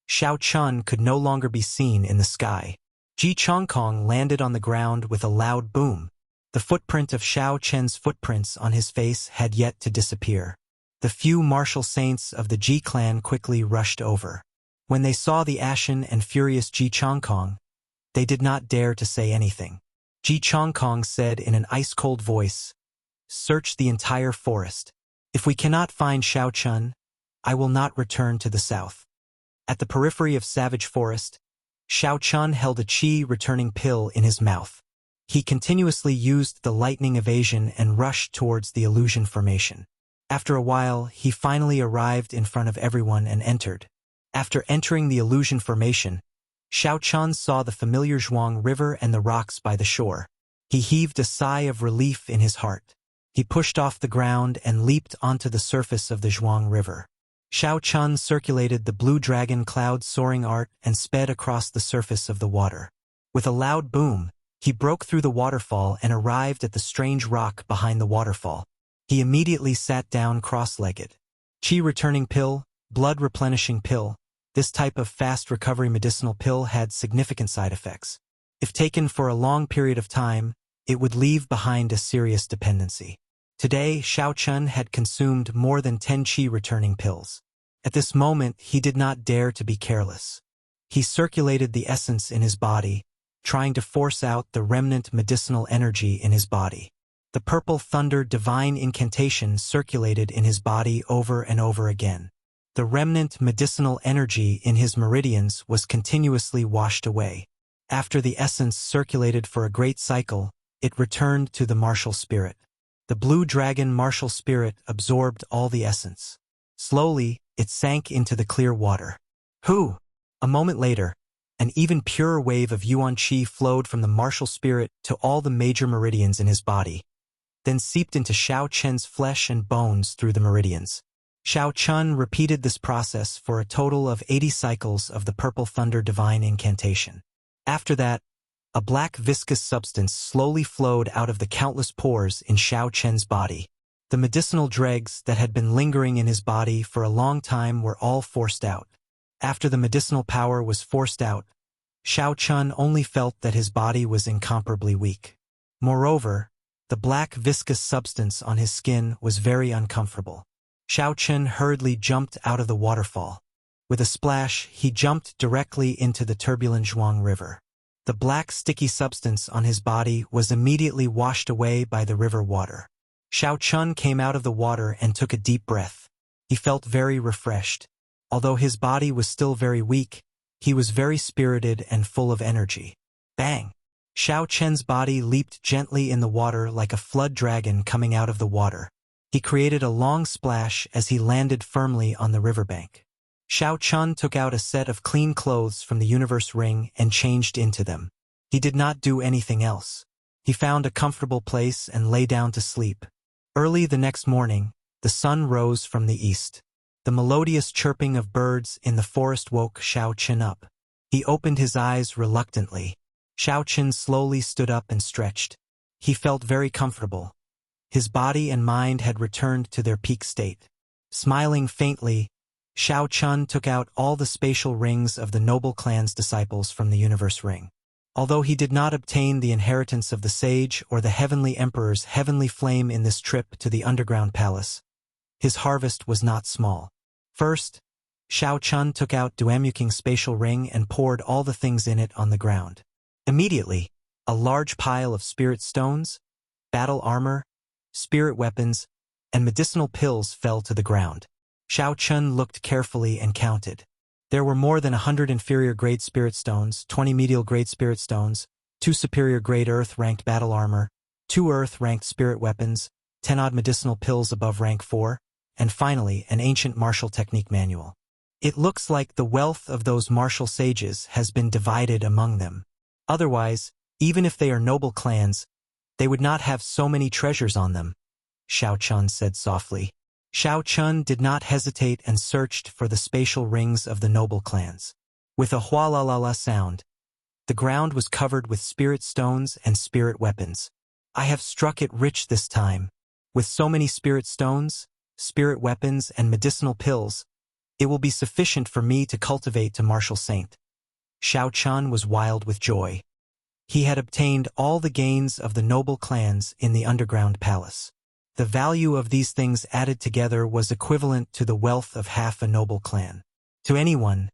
Xiao Chun could no longer be seen in the sky. Ji Chongkong landed on the ground with a loud boom. The footprint of Xiao Chen's footprints on his face had yet to disappear. The few martial saints of the Ji clan quickly rushed over. When they saw the ashen and furious Ji Chongkong, they did not dare to say anything. Ji Chongkong said in an ice-cold voice, "Search the entire forest. If we cannot find Xiao Chun, I will not return to the south." At the periphery of Savage Forest, Xiao Chun held a chi-returning pill in his mouth. He continuously used the lightning evasion and rushed towards the illusion formation. After a while, he finally arrived in front of everyone and entered. After entering the illusion formation, Xiao Chun saw the familiar Zhuang River and the rocks by the shore. He heaved a sigh of relief in his heart. He pushed off the ground and leaped onto the surface of the Zhuang River. Xiao Chun circulated the blue dragon cloud soaring art and sped across the surface of the water. With a loud boom, he broke through the waterfall and arrived at the strange rock behind the waterfall. He immediately sat down cross-legged. Chi returning pill, blood replenishing pill. This type of fast recovery medicinal pill had significant side effects. If taken for a long period of time, it would leave behind a serious dependency. Today, Xiao Chun had consumed more than 10 Qi returning pills. At this moment, he did not dare to be careless. He circulated the essence in his body, trying to force out the remnant medicinal energy in his body. The purple thunder divine incantation circulated in his body over and over again. The remnant medicinal energy in his meridians was continuously washed away. After the essence circulated for a great cycle, it returned to the martial spirit. The blue dragon martial spirit absorbed all the essence. Slowly, it sank into the clear water. Hu! A moment later, an even purer wave of Yuan Qi flowed from the martial spirit to all the major meridians in his body, then seeped into Xiao Chen's flesh and bones through the meridians. Xiao Chun repeated this process for a total of 80 cycles of the purple thunder divine incantation. After that, a black viscous substance slowly flowed out of the countless pores in Xiao Chen's body. The medicinal dregs that had been lingering in his body for a long time were all forced out. After the medicinal power was forced out, Xiao Chun only felt that his body was incomparably weak. Moreover, the black viscous substance on his skin was very uncomfortable. Xiao Chun hurriedly jumped out of the waterfall. With a splash, he jumped directly into the turbulent Zhuang River. The black sticky substance on his body was immediately washed away by the river water. Xiao Chun came out of the water and took a deep breath. He felt very refreshed. Although his body was still very weak, he was very spirited and full of energy. Bang! Xiao Chen's body leaped gently in the water like a flood dragon coming out of the water. He created a long splash as he landed firmly on the riverbank. Xiao Chun took out a set of clean clothes from the universe ring and changed into them. He did not do anything else. He found a comfortable place and lay down to sleep. Early the next morning, the sun rose from the east. The melodious chirping of birds in the forest woke Xiao Chun up. He opened his eyes reluctantly. Xiao Chun slowly stood up and stretched. He felt very comfortable. His body and mind had returned to their peak state. Smiling faintly, Xiao Chun took out all the spatial rings of the noble clan's disciples from the universe ring. Although he did not obtain the inheritance of the sage or the heavenly emperor's heavenly flame in this trip to the underground palace, his harvest was not small. First, Xiao Chun took out Duamuking's spatial ring and poured all the things in it on the ground. Immediately, a large pile of spirit stones, battle armor, spirit weapons, and medicinal pills fell to the ground. Xiao Chun looked carefully and counted. There were more than 100 inferior-grade spirit stones, 20 medial-grade spirit stones, 2 superior-grade earth-ranked battle armor, 2 earth-ranked spirit weapons, 10-odd medicinal pills above rank 4, and finally an ancient martial technique manual. It looks like the wealth of those martial sages has been divided among them. Otherwise, even if they are noble clans, they would not have so many treasures on them, Xiao Chun said softly. Xiao Chun did not hesitate and searched for the spatial rings of the noble clans. With a hua-la-la-la sound, the ground was covered with spirit stones and spirit weapons. I have struck it rich this time. With so many spirit stones, spirit weapons, and medicinal pills, it will be sufficient for me to cultivate to martial saint. Xiao Chun was wild with joy. He had obtained all the gains of the noble clans in the underground palace. The value of these things added together was equivalent to the wealth of half a noble clan. To anyone,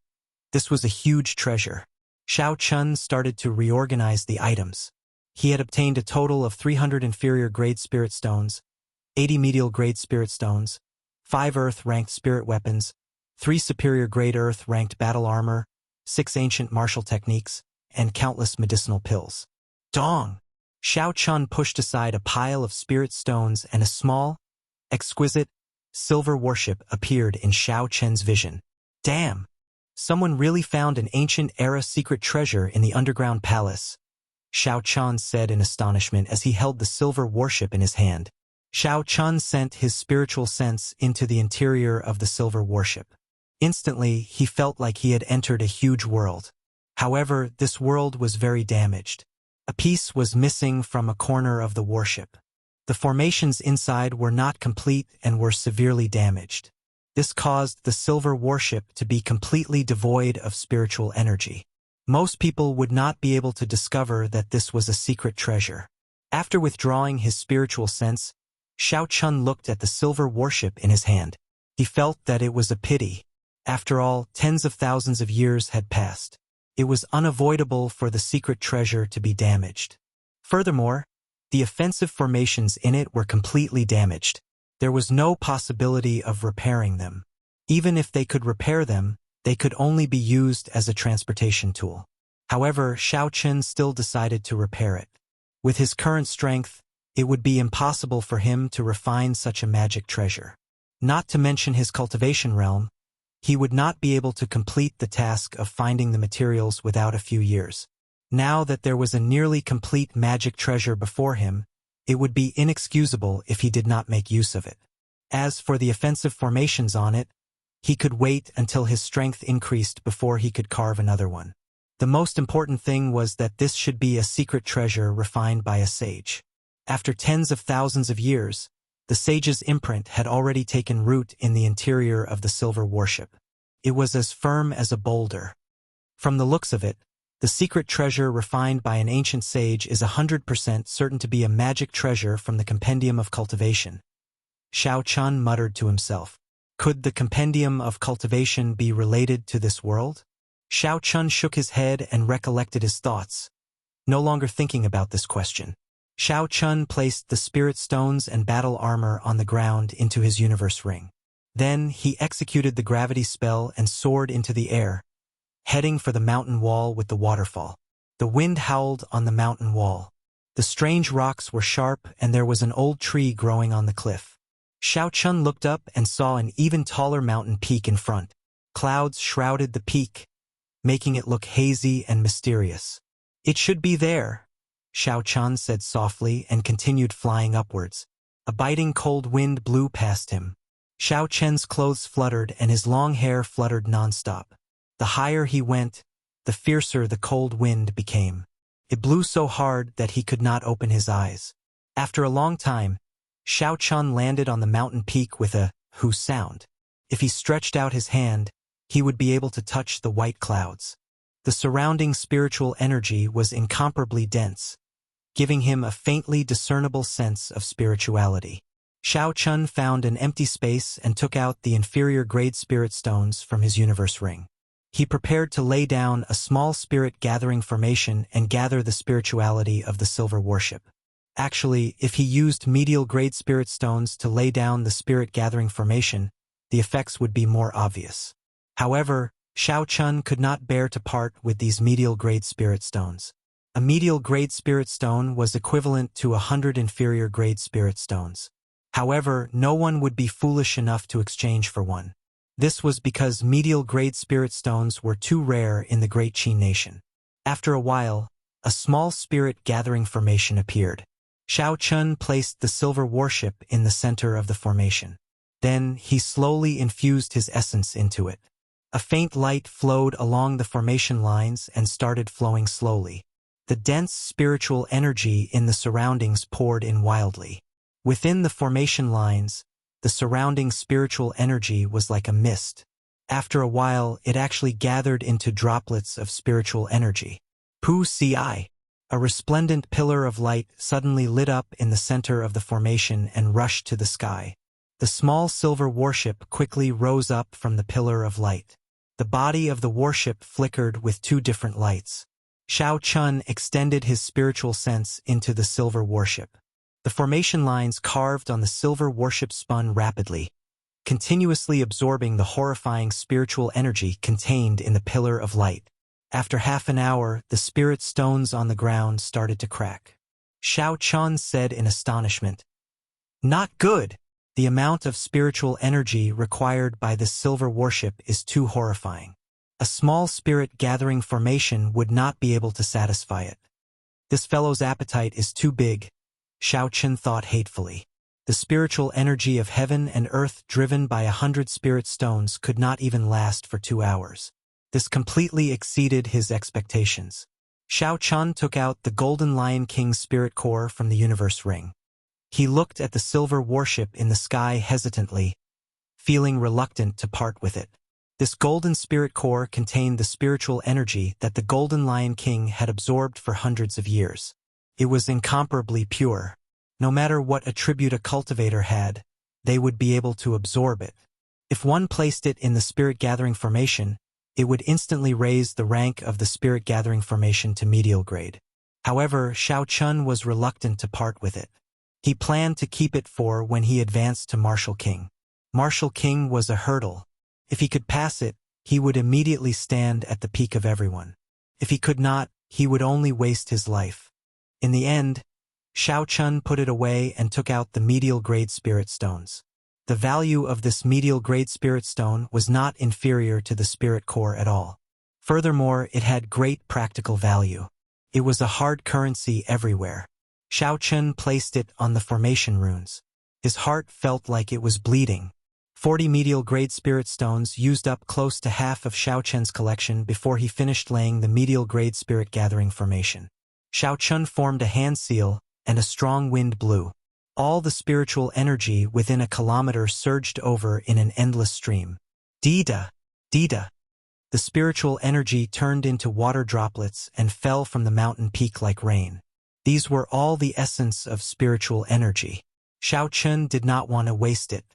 this was a huge treasure. Xiao Chun started to reorganize the items. He had obtained a total of 300 inferior-grade spirit stones, 80 medial-grade spirit stones, 5 earth-ranked spirit weapons, 3 superior-grade earth-ranked battle armor, 6 ancient martial techniques, and countless medicinal pills. Dong! Xiao Chun pushed aside a pile of spirit stones and a small, exquisite, silver warship appeared in Xiao Chun's vision. Damn! Someone really found an ancient-era secret treasure in the underground palace, Xiao Chun said in astonishment as he held the silver warship in his hand. Xiao Chun sent his spiritual sense into the interior of the silver warship. Instantly, he felt like he had entered a huge world. However, this world was very damaged. A piece was missing from a corner of the warship. The formations inside were not complete and were severely damaged. This caused the silver warship to be completely devoid of spiritual energy. Most people would not be able to discover that this was a secret treasure. After withdrawing his spiritual sense, Xiao Chun looked at the silver warship in his hand. He felt that it was a pity. After all, tens of thousands of years had passed. It was unavoidable for the secret treasure to be damaged. Furthermore, the offensive formations in it were completely damaged. There was no possibility of repairing them. Even if they could repair them, they could only be used as a transportation tool. However, Xiao Chun still decided to repair it. With his current strength, it would be impossible for him to refine such a magic treasure. Not to mention his cultivation realm, he would not be able to complete the task of finding the materials without a few years. Now that there was a nearly complete magic treasure before him, it would be inexcusable if he did not make use of it. As for the offensive formations on it, he could wait until his strength increased before he could carve another one. The most important thing was that this should be a secret treasure refined by a sage. After tens of thousands of years, the sage's imprint had already taken root in the interior of the silver warship. It was as firm as a boulder. From the looks of it, the secret treasure refined by an ancient sage is 100% certain to be a magic treasure from the Compendium of Cultivation. Xiao Chun muttered to himself. Could the compendium of cultivation be related to this world? Xiao Chun shook his head and recollected his thoughts, no longer thinking about this question. Xiao Chun placed the spirit stones and battle armor on the ground into his universe ring. Then he executed the gravity spell and soared into the air, heading for the mountain wall with the waterfall. The wind howled on the mountain wall. The strange rocks were sharp and there was an old tree growing on the cliff. Xiao Chun looked up and saw an even taller mountain peak in front. Clouds shrouded the peak, making it look hazy and mysterious. "It should be there," Xiao Chun said softly and continued flying upwards. A biting cold wind blew past him. Xiao Chen's clothes fluttered and his long hair fluttered nonstop. The higher he went, the fiercer the cold wind became. It blew so hard that he could not open his eyes. After a long time, Xiao Chun landed on the mountain peak with a "whoo" sound. If he stretched out his hand, he would be able to touch the white clouds. The surrounding spiritual energy was incomparably dense, giving him a faintly discernible sense of spirituality. Xiao Chun found an empty space and took out the inferior grade spirit stones from his universe ring. He prepared to lay down a small spirit gathering formation and gather the spirituality of the silver worship. Actually, if he used medial grade spirit stones to lay down the spirit gathering formation, the effects would be more obvious. However, Xiao Chun could not bear to part with these medial grade spirit stones. A medial grade spirit stone was equivalent to 100 inferior grade spirit stones. However, no one would be foolish enough to exchange for one. This was because medial grade spirit stones were too rare in the Great Qi nation. After a while, a small spirit gathering formation appeared. Xiao Chun placed the silver worship in the center of the formation. Then he slowly infused his essence into it. A faint light flowed along the formation lines and started flowing slowly. The dense spiritual energy in the surroundings poured in wildly. Within the formation lines, the surrounding spiritual energy was like a mist. After a while, it actually gathered into droplets of spiritual energy. Pu Ci. A resplendent pillar of light suddenly lit up in the center of the formation and rushed to the sky. The small silver warship quickly rose up from the pillar of light. The body of the warship flickered with two different lights. Xiao Chun extended his spiritual sense into the silver warship. The formation lines carved on the silver warship spun rapidly, continuously absorbing the horrifying spiritual energy contained in the pillar of light. After half an hour, the spirit stones on the ground started to crack. Xiao Chun said in astonishment, "Not good! The amount of spiritual energy required by this silver warship is too horrifying. A small spirit gathering formation would not be able to satisfy it. This fellow's appetite is too big," Xiao Chun thought hatefully. The spiritual energy of heaven and earth driven by 100 spirit stones could not even last for 2 hours. This completely exceeded his expectations. Xiao Chun took out the Golden Lion King's spirit core from the universe ring. He looked at the silver warship in the sky hesitantly, feeling reluctant to part with it. This golden spirit core contained the spiritual energy that the Golden Lion King had absorbed for hundreds of years. It was incomparably pure. No matter what attribute a cultivator had, they would be able to absorb it. If one placed it in the spirit gathering formation, it would instantly raise the rank of the spirit gathering formation to medial grade. However, Xiao Chun was reluctant to part with it. He planned to keep it for when he advanced to Martial King. Martial King was a hurdle. If he could pass it, he would immediately stand at the peak of everyone. If he could not, he would only waste his life. In the end, Xiao Chun put it away and took out the medial grade spirit stones. The value of this medial grade spirit stone was not inferior to the spirit core at all. Furthermore, it had great practical value. It was a hard currency everywhere. Xiao Chun placed it on the formation runes. His heart felt like it was bleeding. 40 medial grade spirit stones used up close to half of Xiao Chun's collection before he finished laying the medial grade spirit gathering formation. Xiao Chun formed a hand seal, and a strong wind blew. All the spiritual energy within a kilometer surged over in an endless stream. Dida! Dida! The spiritual energy turned into water droplets and fell from the mountain peak like rain. These were all the essence of spiritual energy. Xiao Chun did not want to waste it.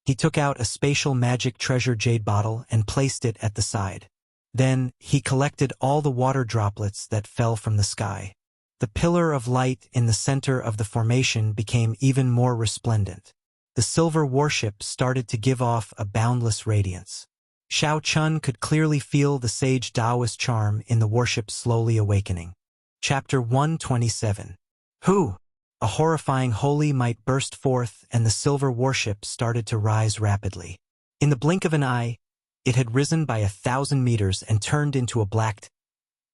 He took out a spatial magic treasure jade bottle and placed it at the side. Then, he collected all the water droplets that fell from the sky. The pillar of light in the center of the formation became even more resplendent. The silver warship started to give off a boundless radiance. Xiao Chun could clearly feel the sage Taoist charm in the warship slowly awakening. Chapter 127. Hu! A horrifying holy might burst forth and the silver warship started to rise rapidly. In the blink of an eye, it had risen by 1,000 meters and turned into a black,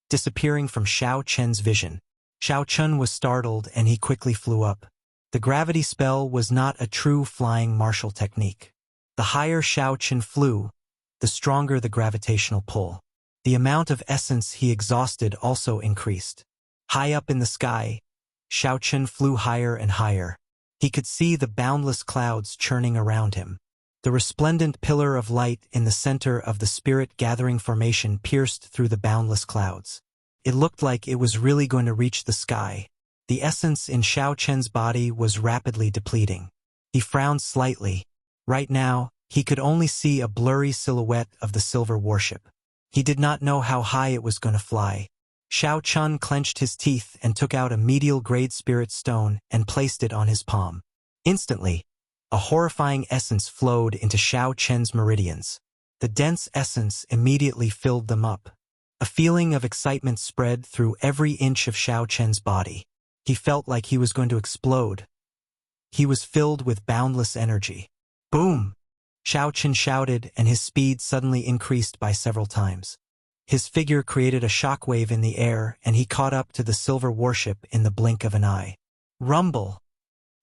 disappearing from Xiao Chen's vision. Xiao Chun was startled and he quickly flew up. The gravity spell was not a true flying martial technique. The higher Xiao Chen flew, the stronger the gravitational pull. The amount of essence he exhausted also increased. High up in the sky, Xiao Chen flew higher and higher. He could see the boundless clouds churning around him. The resplendent pillar of light in the center of the spirit-gathering formation pierced through the boundless clouds. It looked like it was really going to reach the sky. The essence in Xiao Chen's body was rapidly depleting. He frowned slightly. Right now, he could only see a blurry silhouette of the silver warship. He did not know how high it was going to fly. Xiao Chun clenched his teeth and took out a medial-grade spirit stone and placed it on his palm. Instantly, a horrifying essence flowed into Xiao Chen's meridians. The dense essence immediately filled them up. A feeling of excitement spread through every inch of Xiao Chen's body. He felt like he was going to explode. He was filled with boundless energy. Boom! Xiao Chen shouted and his speed suddenly increased by several times. His figure created a shockwave in the air and he caught up to the silver warship in the blink of an eye. Rumble!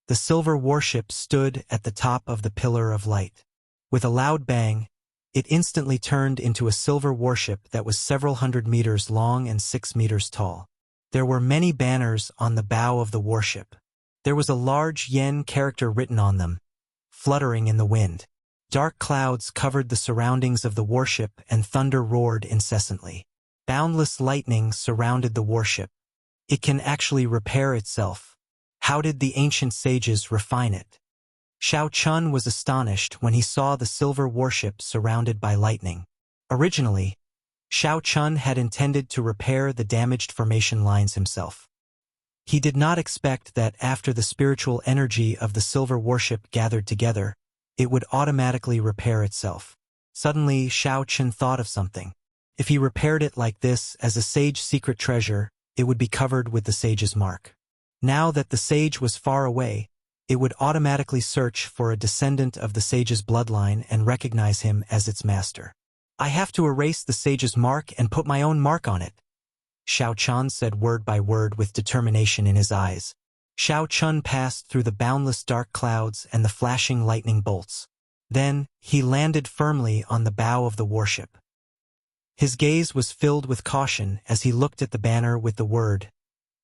The silver warship stood at the top of the pillar of light. With a loud bang, it instantly turned into a silver warship that was several hundred meters long and 6 meters tall. There were many banners on the bow of the warship. There was a large yen character written on them, fluttering in the wind. Dark clouds covered the surroundings of the warship and thunder roared incessantly. Boundless lightning surrounded the warship. It can actually repair itself. How did the ancient sages refine it? Xiao Chun was astonished when he saw the silver warship surrounded by lightning. Originally, Xiao Chun had intended to repair the damaged formation lines himself. He did not expect that after the spiritual energy of the silver warship gathered together, it would automatically repair itself. Suddenly, Xiao Chun thought of something. If he repaired it like this as a sage secret treasure, it would be covered with the sage's mark. Now that the sage was far away, it would automatically search for a descendant of the sage's bloodline and recognize him as its master. I have to erase the sage's mark and put my own mark on it, Xiao Chun said word by word with determination in his eyes. Xiao Chun passed through the boundless dark clouds and the flashing lightning bolts. Then, he landed firmly on the bow of the warship. His gaze was filled with caution as he looked at the banner with the word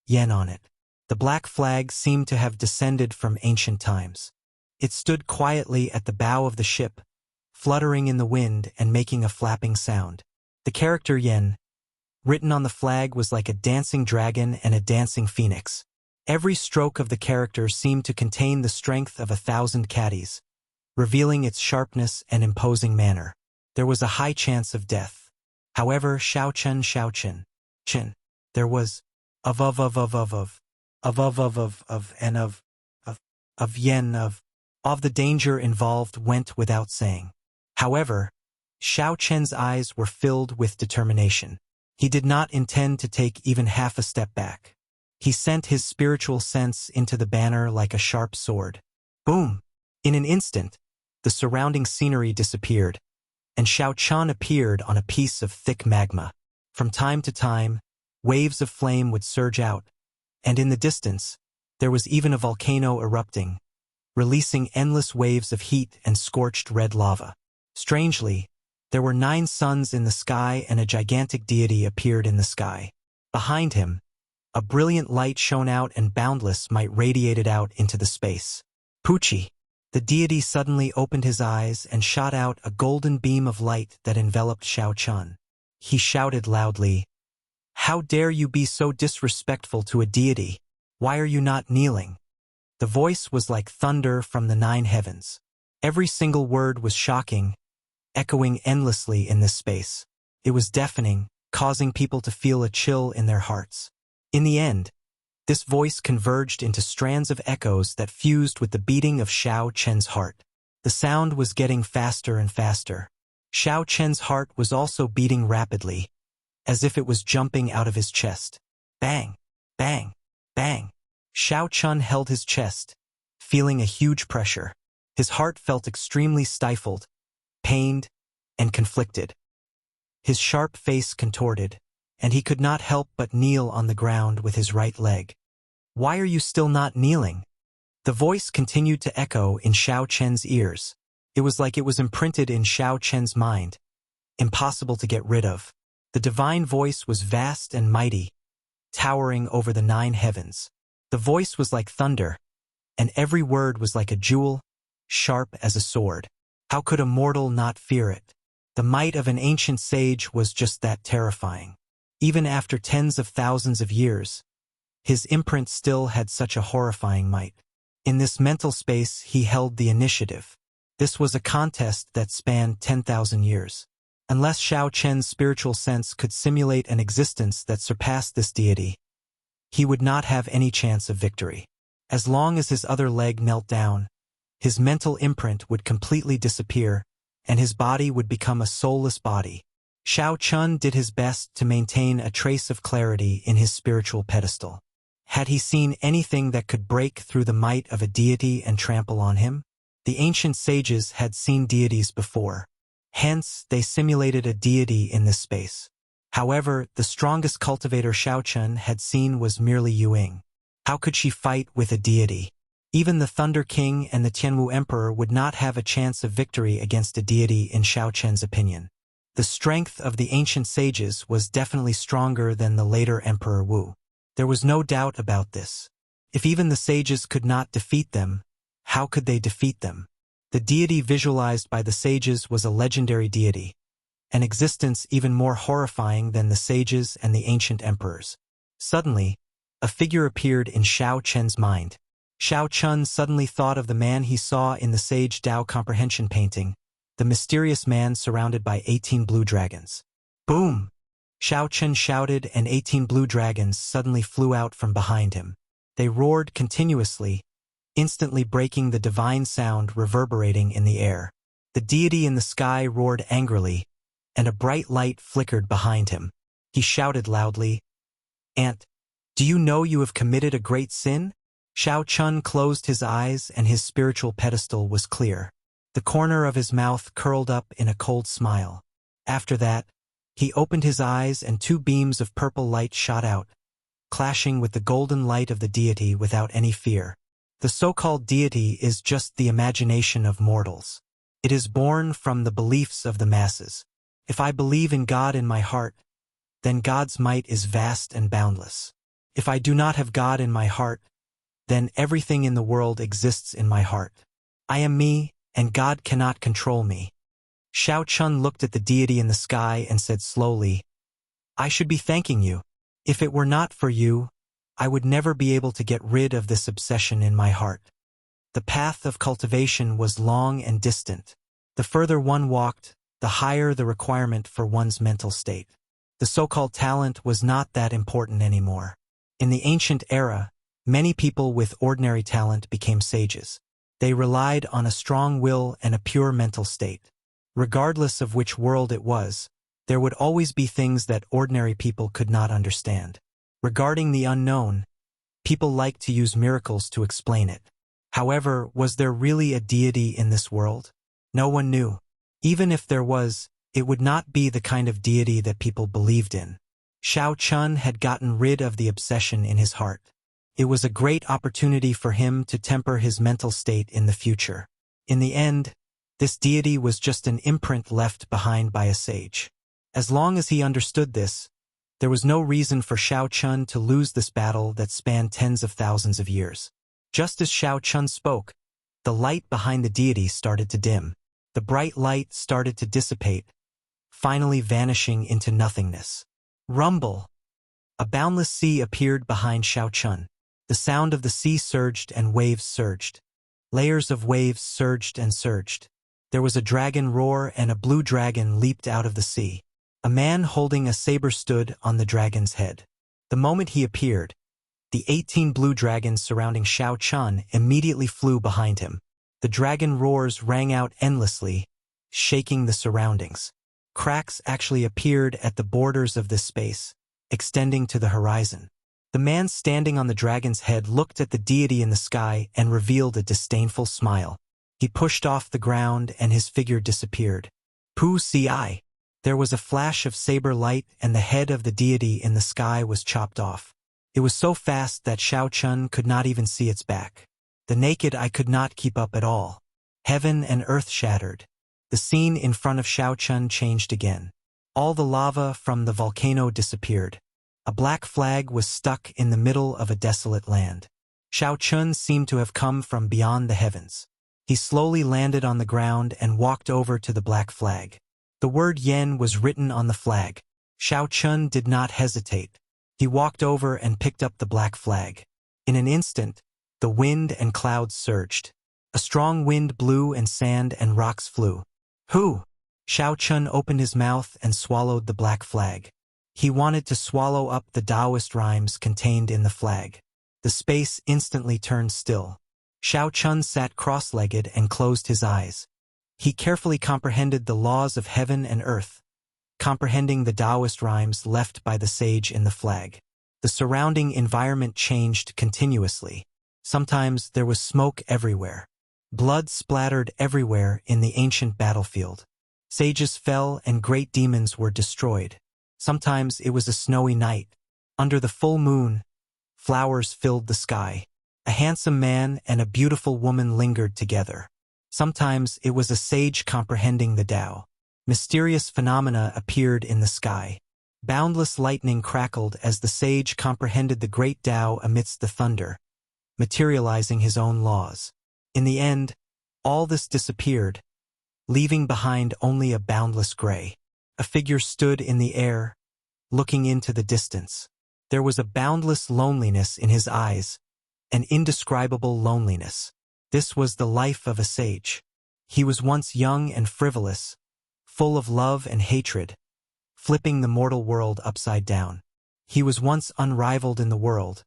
yen on it. The black flag seemed to have descended from ancient times. It stood quietly at the bow of the ship, fluttering in the wind and making a flapping sound. The character yen, written on the flag, was like a dancing dragon and a dancing phoenix. Every stroke of the character seemed to contain the strength of 1,000 caddies, revealing its sharpness and imposing manner. There was a high chance of death. However, Xiao Chen, there was of the danger involved went without saying. However, Xiao Chen's eyes were filled with determination. He did not intend to take even half a step back. He sent his spiritual sense into the banner like a sharp sword. Boom! In an instant, the surrounding scenery disappeared, and Xiao Chun appeared on a piece of thick magma. From time to time, waves of flame would surge out, and in the distance, there was even a volcano erupting, releasing endless waves of heat and scorched red lava. Strangely, there were 9 suns in the sky and a gigantic deity appeared in the sky. Behind him, a brilliant light shone out and Boundless might radiated out into the space. Pucci! The deity suddenly opened his eyes and shot out a golden beam of light that enveloped Xiao Chun. He shouted loudly, "How dare you be so disrespectful to a deity? Why are you not kneeling?" The voice was like thunder from the 9 heavens. Every single word was shocking, echoing endlessly in this space. It was deafening, causing people to feel a chill in their hearts. In the end, this voice converged into strands of echoes that fused with the beating of Xiao Chen's heart. The sound was getting faster and faster. Xiao Chen's heart was also beating rapidly, as if it was jumping out of his chest. Bang! Bang! Bang! Xiao Chen held his chest, feeling a huge pressure. His heart felt extremely stifled, pained, and conflicted. His sharp face contorted, and he could not help but kneel on the ground with his right leg. "Why are you still not kneeling?" The voice continued to echo in Xiao Chen's ears. It was like it was imprinted in Xiao Chen's mind, impossible to get rid of. The divine voice was vast and mighty, towering over the 9 heavens. The voice was like thunder, and every word was like a jewel, sharp as a sword. How could a mortal not fear it? The might of an ancient sage was just that terrifying. Even after tens of thousands of years, his imprint still had such a horrifying might. In this mental space, he held the initiative. This was a contest that spanned 10,000 years. Unless Xiao Chen's spiritual sense could simulate an existence that surpassed this deity, he would not have any chance of victory. As long as his other leg knelt down, his mental imprint would completely disappear, and his body would become a soulless body. Xiao Chen did his best to maintain a trace of clarity in his spiritual pedestal. Had he seen anything that could break through the might of a deity and trample on him? The ancient sages had seen deities before. Hence, they simulated a deity in this space. However, the strongest cultivator Xiao Chen had seen was merely Yuing. How could she fight with a deity? Even the Thunder King and the Tianwu Emperor would not have a chance of victory against a deity in Xiao Chen's opinion. The strength of the ancient sages was definitely stronger than the later Emperor Wu. There was no doubt about this. If even the sages could not defeat them, how could they defeat them? The deity visualized by the sages was a legendary deity, an existence even more horrifying than the sages and the ancient emperors. Suddenly, a figure appeared in Xiao Chen's mind. Xiao Chen suddenly thought of the man he saw in the Sage Dao Comprehension painting, the mysterious man surrounded by 18 blue dragons. Boom! Xiao Chen shouted, and 18 blue dragons suddenly flew out from behind him. They roared continuously, instantly breaking the divine sound reverberating in the air. The deity in the sky roared angrily, and a bright light flickered behind him. He shouted loudly, "Ant, do you know you have committed a great sin?" Xiao Chen closed his eyes, and his spiritual pedestal was clear. The corner of his mouth curled up in a cold smile. After that, he opened his eyes, and 2 beams of purple light shot out, clashing with the golden light of the deity without any fear. The so-called deity is just the imagination of mortals. It is born from the beliefs of the masses. If I believe in God in my heart, then God's might is vast and boundless. If I do not have God in my heart, then everything in the world exists in my heart. I am me, and God cannot control me. Xiao Chen looked at the deity in the sky and said slowly, "I should be thanking you. If it were not for you, I would never be able to get rid of this obsession in my heart." The path of cultivation was long and distant. The further one walked, the higher the requirement for one's mental state. The so-called talent was not that important anymore. In the ancient era, many people with ordinary talent became sages. They relied on a strong will and a pure mental state. Regardless of which world it was, there would always be things that ordinary people could not understand. Regarding the unknown, people liked to use miracles to explain it. However, was there really a deity in this world? No one knew. Even if there was, it would not be the kind of deity that people believed in. Xiao Chen had gotten rid of the obsession in his heart. It was a great opportunity for him to temper his mental state in the future. In the end, this deity was just an imprint left behind by a sage. As long as he understood this, there was no reason for Xiao Chen to lose this battle that spanned tens of thousands of years. Just as Xiao Chen spoke, the light behind the deity started to dim. The bright light started to dissipate, finally vanishing into nothingness. Rumble! A boundless sea appeared behind Xiao Chen. The sound of the sea surged and waves surged. Layers of waves surged and surged. There was a dragon roar and a blue dragon leaped out of the sea. A man holding a saber stood on the dragon's head. The moment he appeared, the 18 blue dragons surrounding Shao Chun immediately flew behind him. The dragon roars rang out endlessly, shaking the surroundings. Cracks actually appeared at the borders of this space, extending to the horizon. The man standing on the dragon's head looked at the deity in the sky and revealed a disdainful smile. He pushed off the ground and his figure disappeared. Pu Ci. There was a flash of saber light and the head of the deity in the sky was chopped off. It was so fast that Shao Chun could not even see its back. The naked eye could not keep up at all. Heaven and earth shattered. The scene in front of Shao Chun changed again. All the lava from the volcano disappeared. A black flag was stuck in the middle of a desolate land. Shao Chun seemed to have come from beyond the heavens. He slowly landed on the ground and walked over to the black flag. The word Yen was written on the flag. Shao Chun did not hesitate. He walked over and picked up the black flag. In an instant, the wind and clouds surged. A strong wind blew and sand and rocks flew. Who? Shao Chun opened his mouth and swallowed the black flag. He wanted to swallow up the Taoist rhymes contained in the flag. The space instantly turned still. Shao Chun sat cross-legged and closed his eyes. He carefully comprehended the laws of heaven and earth, comprehending the Taoist rhymes left by the sage in the flag. The surrounding environment changed continuously. Sometimes there was smoke everywhere. Blood splattered everywhere in the ancient battlefield. Sages fell and great demons were destroyed. Sometimes it was a snowy night. Under the full moon, flowers filled the sky. A handsome man and a beautiful woman lingered together. Sometimes it was a sage comprehending the Tao. Mysterious phenomena appeared in the sky. Boundless lightning crackled as the sage comprehended the great Tao amidst the thunder, materializing his own laws. In the end, all this disappeared, leaving behind only a boundless gray. A figure stood in the air, looking into the distance. There was a boundless loneliness in his eyes, an indescribable loneliness. This was the life of a sage. He was once young and frivolous, full of love and hatred, flipping the mortal world upside down. He was once unrivaled in the world,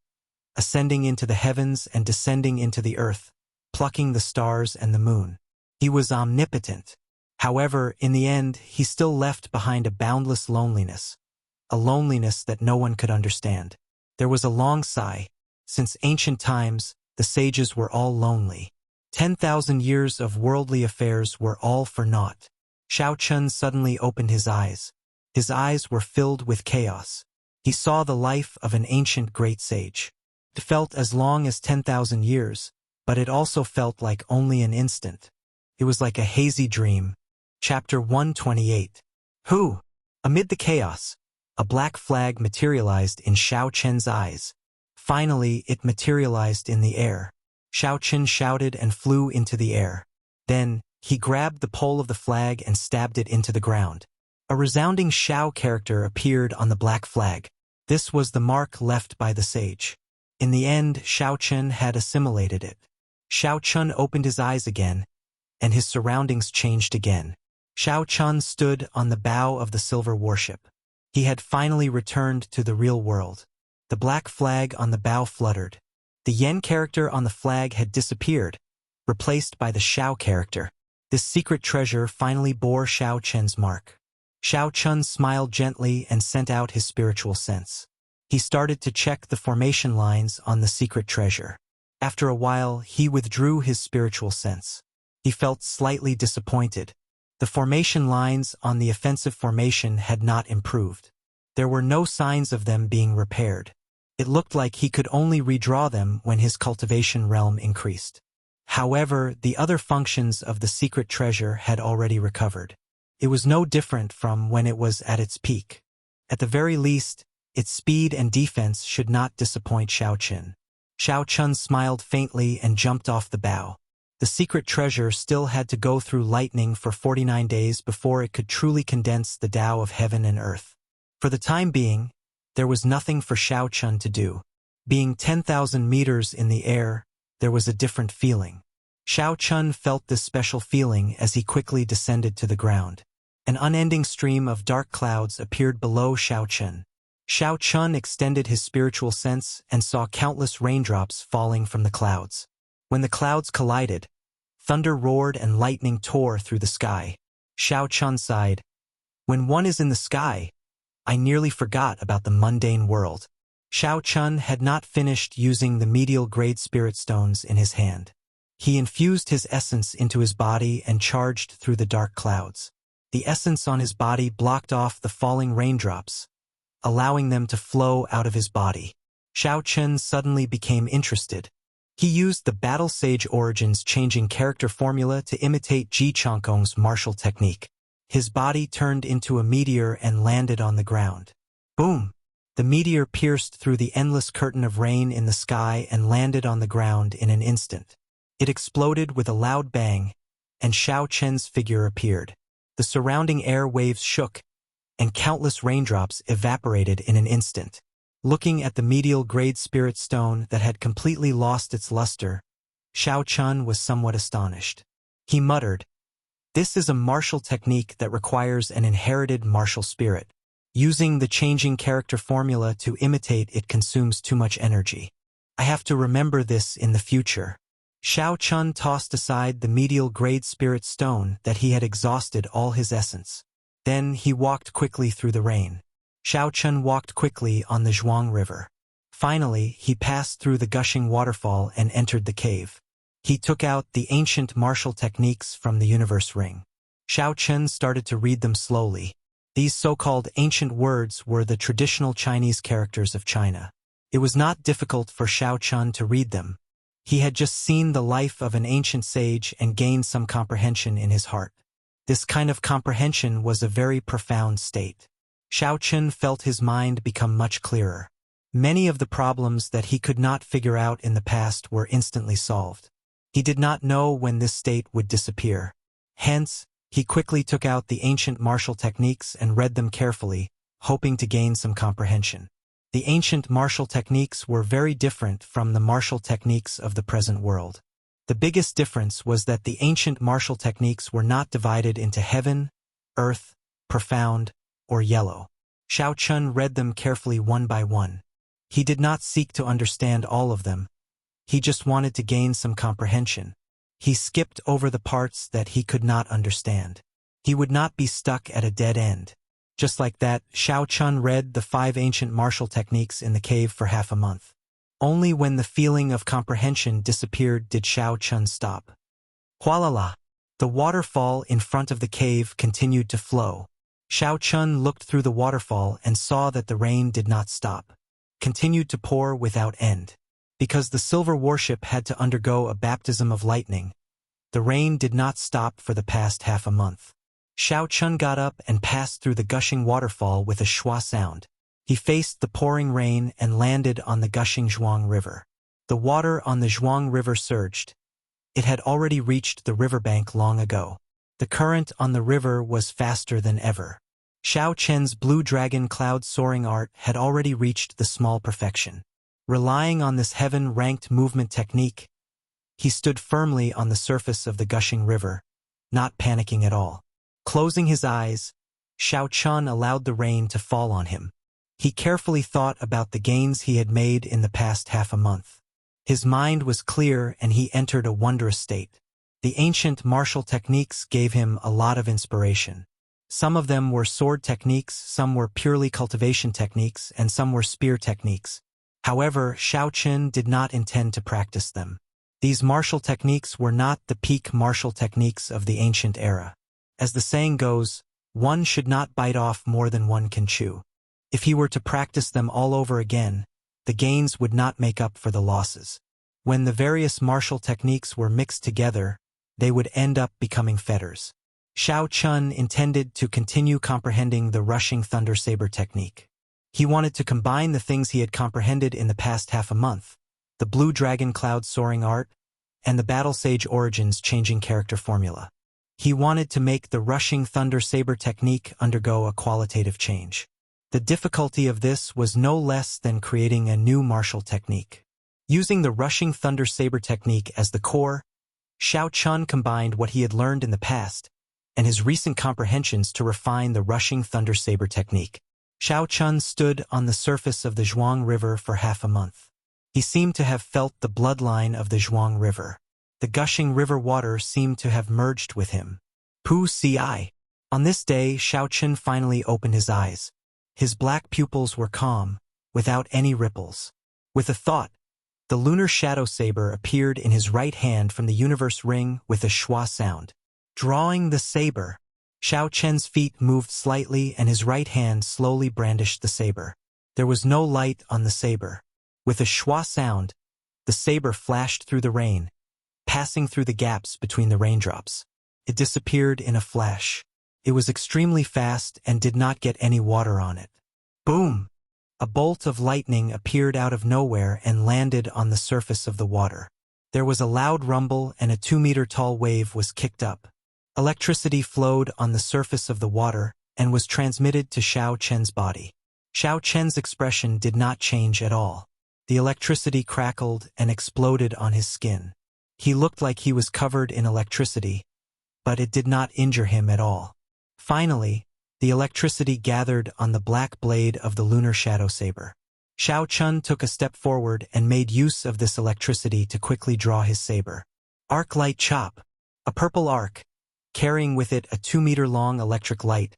ascending into the heavens and descending into the earth, plucking the stars and the moon. He was omnipotent. However, in the end, he still left behind a boundless loneliness, a loneliness that no one could understand. There was a long sigh. Since ancient times, the sages were all lonely. 10,000 years of worldly affairs were all for naught. Shao Chun suddenly opened his eyes. His eyes were filled with chaos. He saw the life of an ancient great sage. It felt as long as 10,000 years, but it also felt like only an instant. It was like a hazy dream. Chapter 128. Who? Amid the chaos, a black flag materialized in Shao Chun's eyes. Finally, it materialized in the air. Shao Chun shouted and flew into the air. Then, he grabbed the pole of the flag and stabbed it into the ground. A resounding Shao character appeared on the black flag. This was the mark left by the sage. In the end, Shao Chun had assimilated it. Shao Chun opened his eyes again, and his surroundings changed again. Shao Chun stood on the bow of the silver warship. He had finally returned to the real world. The black flag on the bow fluttered. The Yen character on the flag had disappeared, replaced by the Shao character. This secret treasure finally bore Shao Chun's mark. Shao Chun smiled gently and sent out his spiritual sense. He started to check the formation lines on the secret treasure. After a while, he withdrew his spiritual sense. He felt slightly disappointed. The formation lines on the offensive formation had not improved. There were no signs of them being repaired. It looked like he could only redraw them when his cultivation realm increased. However, the other functions of the secret treasure had already recovered. It was no different from when it was at its peak. At the very least, its speed and defense should not disappoint Shao Chun. Shao Chun smiled faintly and jumped off the bow. The secret treasure still had to go through lightning for 49 days before it could truly condense the Tao of heaven and earth. For the time being, there was nothing for Shao Chun to do. Being 10,000 meters in the air, there was a different feeling. Xiao Chun felt this special feeling as he quickly descended to the ground. An unending stream of dark clouds appeared below Xiao Chun. Xiao Chun extended his spiritual sense and saw countless raindrops falling from the clouds. When the clouds collided, thunder roared and lightning tore through the sky. Xiao Chun sighed. When one is in the sky, I nearly forgot about the mundane world. Xiao Chun had not finished using the medial grade spirit stones in his hand. He infused his essence into his body and charged through the dark clouds. The essence on his body blocked off the falling raindrops, allowing them to flow out of his body. Xiao Chun suddenly became interested. He used the Battle Sage Origins changing character formula to imitate Ji Changkong's martial technique. His body turned into a meteor and landed on the ground. Boom! The meteor pierced through the endless curtain of rain in the sky and landed on the ground in an instant. It exploded with a loud bang, and Xiao Chun's figure appeared. The surrounding air waves shook, and countless raindrops evaporated in an instant. Looking at the medial grade spirit stone that had completely lost its luster, Xiao Chun was somewhat astonished. He muttered, "This is a martial technique that requires an inherited martial spirit. Using the changing character formula to imitate it consumes too much energy. I have to remember this in the future." Xiao Chun tossed aside the medial grade spirit stone that he had exhausted all his essence. Then he walked quickly through the rain. Xiao Chun walked quickly on the Zhuang River. Finally, he passed through the gushing waterfall and entered the cave. He took out the ancient martial techniques from the universe ring. Xiao Chun started to read them slowly. These so-called ancient words were the traditional Chinese characters of China. It was not difficult for Xiao Chun to read them. He had just seen the life of an ancient sage and gained some comprehension in his heart. This kind of comprehension was a very profound state. Xiao Chun felt his mind become much clearer. Many of the problems that he could not figure out in the past were instantly solved. He did not know when this state would disappear. Hence, he quickly took out the ancient martial techniques and read them carefully, hoping to gain some comprehension. The ancient martial techniques were very different from the martial techniques of the present world. The biggest difference was that the ancient martial techniques were not divided into heaven, earth, profound, or yellow. Xiao Chun read them carefully one by one. He did not seek to understand all of them. He just wanted to gain some comprehension. He skipped over the parts that he could not understand. He would not be stuck at a dead end. Just like that, Xiao Chun read the 5 ancient martial techniques in the cave for half a month. Only when the feeling of comprehension disappeared did Xiao Chun stop. Hualala! The waterfall in front of the cave continued to flow. Xiao Chun looked through the waterfall and saw that the rain did not stop. Continued to pour without end. Because the silver warship had to undergo a baptism of lightning, the rain did not stop for the past half a month. Xiao Chun got up and passed through the gushing waterfall with a schwa sound. He faced the pouring rain and landed on the gushing Zhuang River. The water on the Zhuang River surged. It had already reached the riverbank long ago. The current on the river was faster than ever. Xiao Chen's blue dragon cloud soaring art had already reached the small perfection. Relying on this heaven-ranked movement technique, he stood firmly on the surface of the gushing river, not panicking at all. Closing his eyes, Xiao Chun allowed the rain to fall on him. He carefully thought about the gains he had made in the past half a month. His mind was clear and he entered a wondrous state. The ancient martial techniques gave him a lot of inspiration. Some of them were sword techniques, some were purely cultivation techniques, and some were spear techniques. However, Xiao Chun did not intend to practice them. These martial techniques were not the peak martial techniques of the ancient era. As the saying goes, one should not bite off more than one can chew. If he were to practice them all over again, the gains would not make up for the losses. When the various martial techniques were mixed together, they would end up becoming fetters. Xiao Chun intended to continue comprehending the rushing thunder saber technique. He wanted to combine the things he had comprehended in the past half a month, the blue dragon cloud soaring art, and the battle sage origins changing character formula. He wanted to make the rushing thunder saber technique undergo a qualitative change. The difficulty of this was no less than creating a new martial technique. Using the rushing thunder saber technique as the core, Xiao Chun combined what he had learned in the past and his recent comprehensions to refine the rushing thunder saber technique. Xiao Chun stood on the surface of the Zhuang River for half a month. He seemed to have felt the bloodline of the Zhuang River. The gushing river water seemed to have merged with him. Pu Ci. On this day, Xiao Chun finally opened his eyes. His black pupils were calm, without any ripples. With a thought, the lunar shadow saber appeared in his right hand from the universe ring with a schwa sound. Drawing the saber, Xiao Chen's feet moved slightly and his right hand slowly brandished the saber. There was no light on the saber. With a schwa sound, the saber flashed through the rain, passing through the gaps between the raindrops. It disappeared in a flash. It was extremely fast and did not get any water on it. Boom! A bolt of lightning appeared out of nowhere and landed on the surface of the water. There was a loud rumble and a 2-meter-tall wave was kicked up. Electricity flowed on the surface of the water and was transmitted to Xiao Chen's body. Xiao Chen's expression did not change at all. The electricity crackled and exploded on his skin. He looked like he was covered in electricity, but it did not injure him at all. Finally, the electricity gathered on the black blade of the lunar shadow saber. Xiao Chun took a step forward and made use of this electricity to quickly draw his saber. Arc light chop. A purple arc, carrying with it a 2-meter-long electric light,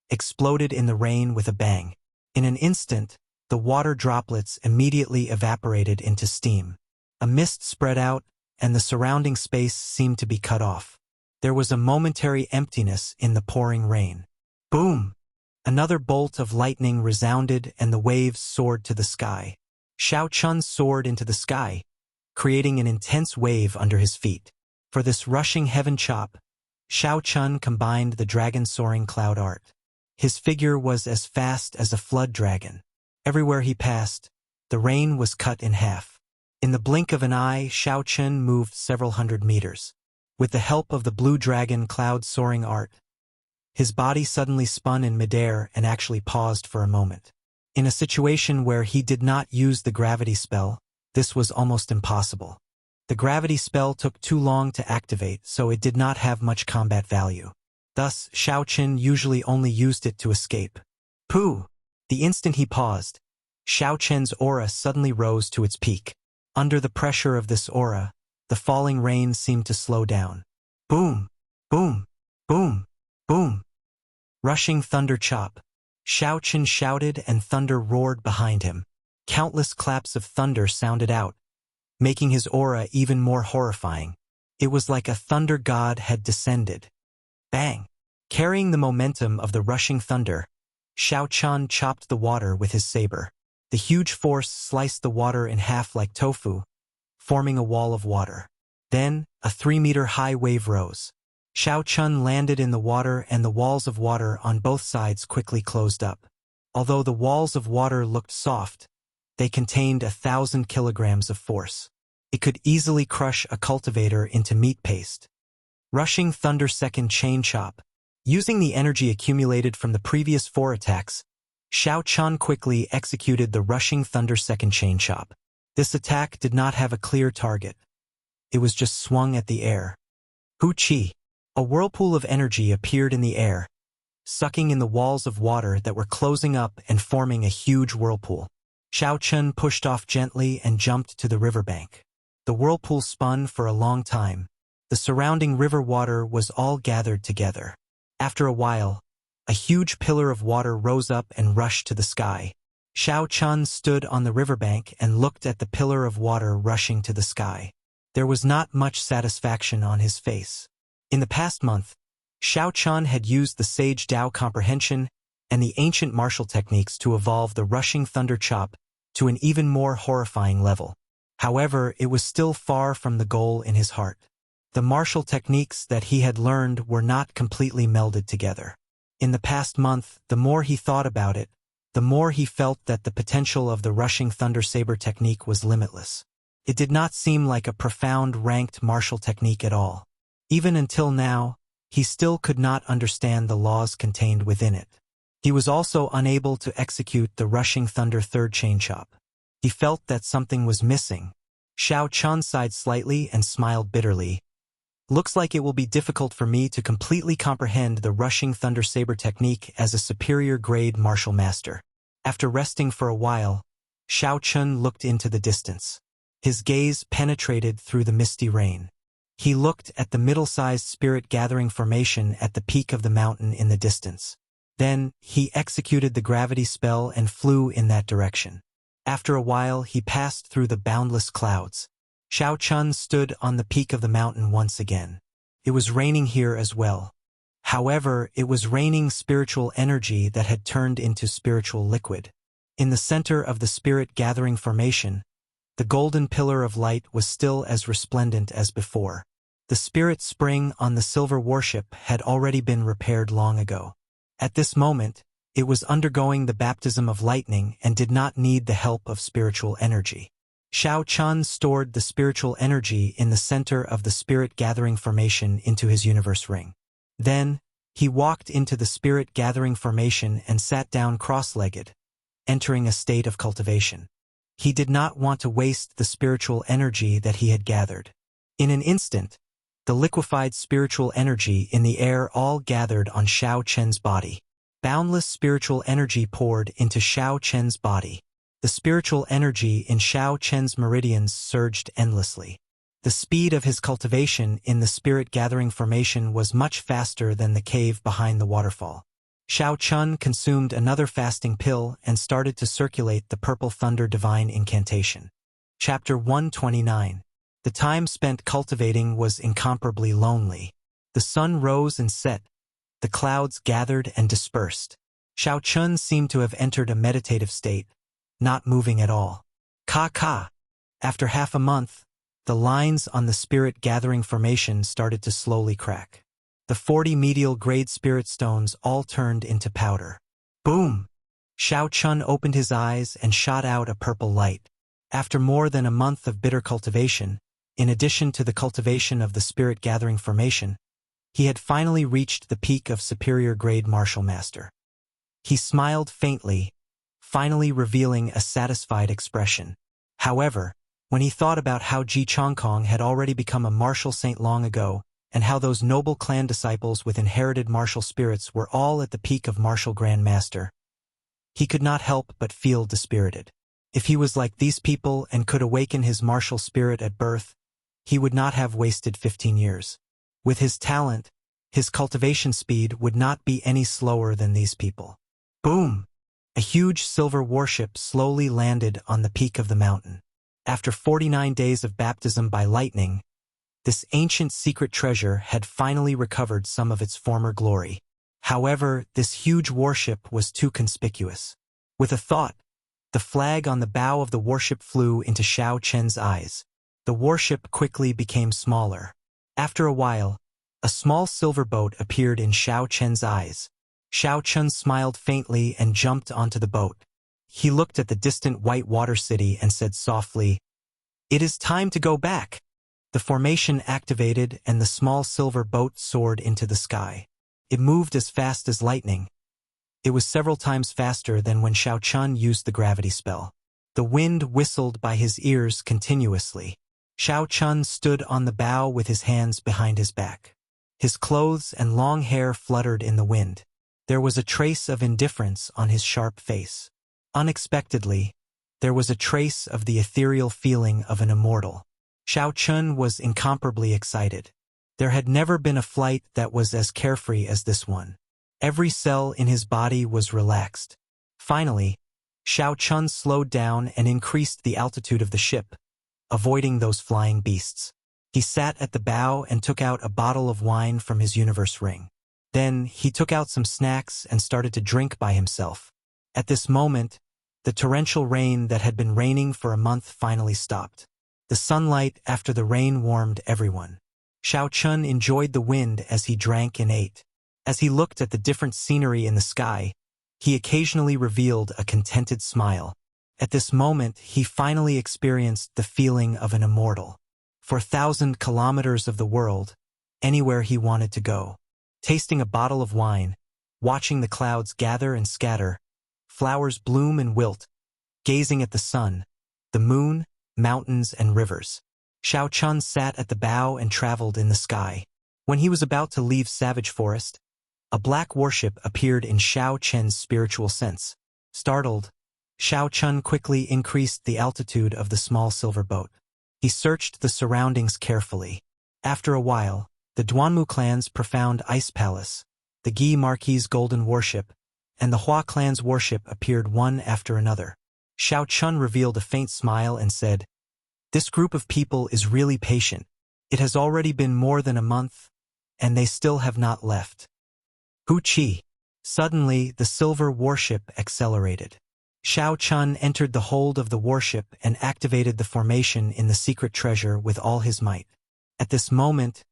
exploded in the rain with a bang. In an instant, the water droplets immediately evaporated into steam. A mist spread out, and the surrounding space seemed to be cut off. There was a momentary emptiness in the pouring rain. Boom! Another bolt of lightning resounded and the waves soared to the sky. Xiao Chun soared into the sky, creating an intense wave under his feet. For this rushing heaven chop, Xiao Chun combined the dragon soaring cloud art. His figure was as fast as a flood dragon. Everywhere he passed, the rain was cut in half. In the blink of an eye, Xiao Chun moved several hundred meters. With the help of the blue dragon cloud soaring art, his body suddenly spun in midair and actually paused for a moment. In a situation where he did not use the gravity spell, this was almost impossible. The gravity spell took too long to activate, so it did not have much combat value. Thus, Xiao Chun usually only used it to escape. Pooh! The instant he paused, Xiao Chen's aura suddenly rose to its peak. Under the pressure of this aura, the falling rain seemed to slow down. Boom! Boom! Boom! Boom! Rushing thunder chop. Xiao Chun shouted and thunder roared behind him. Countless claps of thunder sounded out, making his aura even more horrifying. It was like a thunder god had descended. Bang! Carrying the momentum of the rushing thunder, Xiao Chun chopped the water with his saber. The huge force sliced the water in half like tofu, forming a wall of water. Then, a 3-meter-high wave rose. Xiao Chun landed in the water and the walls of water on both sides quickly closed up. Although the walls of water looked soft, they contained 1,000 kilograms of force. It could easily crush a cultivator into meat paste. Rushing thunder second chain chop. Using the energy accumulated from the previous 4 attacks, Xiao Chun quickly executed the rushing thunder second chain chop. This attack did not have a clear target. It was just swung at the air. Hu Qi. A whirlpool of energy appeared in the air, sucking in the walls of water that were closing up and forming a huge whirlpool. Xiao Chun pushed off gently and jumped to the riverbank. The whirlpool spun for a long time. The surrounding river water was all gathered together. After a while, a huge pillar of water rose up and rushed to the sky. Xiao Chun stood on the riverbank and looked at the pillar of water rushing to the sky. There was not much satisfaction on his face. In the past month, Xiao Chun had used the Sage Dao comprehension and the ancient martial techniques to evolve the rushing thunder chop to an even more horrifying level. However, it was still far from the goal in his heart. The martial techniques that he had learned were not completely melded together. In the past month, the more he thought about it, the more he felt that the potential of the rushing thunder saber technique was limitless. It did not seem like a profound ranked martial technique at all. Even until now, he still could not understand the laws contained within it. He was also unable to execute the rushing thunder third chain chop. He felt that something was missing. Xiao Chun sighed slightly and smiled bitterly. Looks like it will be difficult for me to completely comprehend the rushing thunder saber technique as a superior grade martial master. After resting for a while, Xiao Chun looked into the distance. His gaze penetrated through the misty rain. He looked at the middle-sized spirit-gathering formation at the peak of the mountain in the distance. Then, he executed the gravity spell and flew in that direction. After a while, he passed through the boundless clouds. Xiao Chun stood on the peak of the mountain once again. It was raining here as well. However, it was raining spiritual energy that had turned into spiritual liquid. In the center of the spirit-gathering formation, the golden pillar of light was still as resplendent as before. The spirit spring on the silver warship had already been repaired long ago. At this moment, it was undergoing the baptism of lightning and did not need the help of spiritual energy. Xiao Chun stored the spiritual energy in the center of the spirit-gathering formation into his universe ring. Then, he walked into the spirit-gathering formation and sat down cross-legged, entering a state of cultivation. He did not want to waste the spiritual energy that he had gathered. In an instant, the liquefied spiritual energy in the air all gathered on Xiao Chen's body. Boundless spiritual energy poured into Xiao Chen's body. The spiritual energy in Xiao Chen's meridians surged endlessly. The speed of his cultivation in the spirit-gathering formation was much faster than the cave behind the waterfall. Xiao Chun consumed another fasting pill and started to circulate the Purple Thunder Divine Incantation. Chapter 129. The time spent cultivating was incomparably lonely. The sun rose and set. The clouds gathered and dispersed. Xiao Chun seemed to have entered a meditative state, not moving at all. Ka. After half a month, the lines on the spirit-gathering formation started to slowly crack. The 40 medial grade spirit stones all turned into powder. Boom! Xiao Chun opened his eyes and shot out a purple light. After more than a month of bitter cultivation, in addition to the cultivation of the spirit-gathering formation, he had finally reached the peak of superior grade martial master. He smiled faintly, finally revealing a satisfied expression. However, when he thought about how Ji Chongkong had already become a martial saint long ago, and how those noble clan disciples with inherited martial spirits were all at the peak of martial Grand Master, he could not help but feel dispirited. If he was like these people and could awaken his martial spirit at birth, he would not have wasted 15 years. With his talent, his cultivation speed would not be any slower than these people. Boom! A huge silver warship slowly landed on the peak of the mountain. After 49 days of baptism by lightning, this ancient secret treasure had finally recovered some of its former glory. However, this huge warship was too conspicuous. With a thought, the flag on the bow of the warship flew into Xiao Chen's eyes. The warship quickly became smaller. After a while, a small silver boat appeared in Xiao Chen's eyes. Xiao Chun smiled faintly and jumped onto the boat. He looked at the distant white water city and said softly, "It is time to go back." The formation activated and the small silver boat soared into the sky. It moved as fast as lightning. It was several times faster than when Xiao Chun used the gravity spell. The wind whistled by his ears continuously. Xiao Chun stood on the bow with his hands behind his back. His clothes and long hair fluttered in the wind. There was a trace of indifference on his sharp face. Unexpectedly, there was a trace of the ethereal feeling of an immortal. Xiao Chun was incomparably excited. There had never been a flight that was as carefree as this one. Every cell in his body was relaxed. Finally, Xiao Chun slowed down and increased the altitude of the ship, avoiding those flying beasts. He sat at the bow and took out a bottle of wine from his universe ring. Then, he took out some snacks and started to drink by himself. At this moment, the torrential rain that had been raining for a month finally stopped. The sunlight after the rain warmed everyone. Xiao Chun enjoyed the wind as he drank and ate. As he looked at the different scenery in the sky, he occasionally revealed a contented smile. At this moment, he finally experienced the feeling of an immortal. For 1,000 kilometers of the world, anywhere he wanted to go. Tasting a bottle of wine, watching the clouds gather and scatter, flowers bloom and wilt, gazing at the sun, the moon, mountains and rivers. Xiao Chun sat at the bow and traveled in the sky. When he was about to leave Savage Forest, a black warship appeared in Xiao Chen's spiritual sense. Startled, Xiao Chun quickly increased the altitude of the small silver boat. He searched the surroundings carefully. After a while, the Duanmu clan's profound ice palace, the Gi Marquis' golden warship, and the Hua clan's warship appeared one after another. Xiao Chun revealed a faint smile and said, "This group of people is really patient. It has already been more than a month, and they still have not left." Hu Qi. Suddenly, the silver warship accelerated. Xiao Chun entered the hold of the warship and activated the formation in the secret treasure with all his might. At this moment,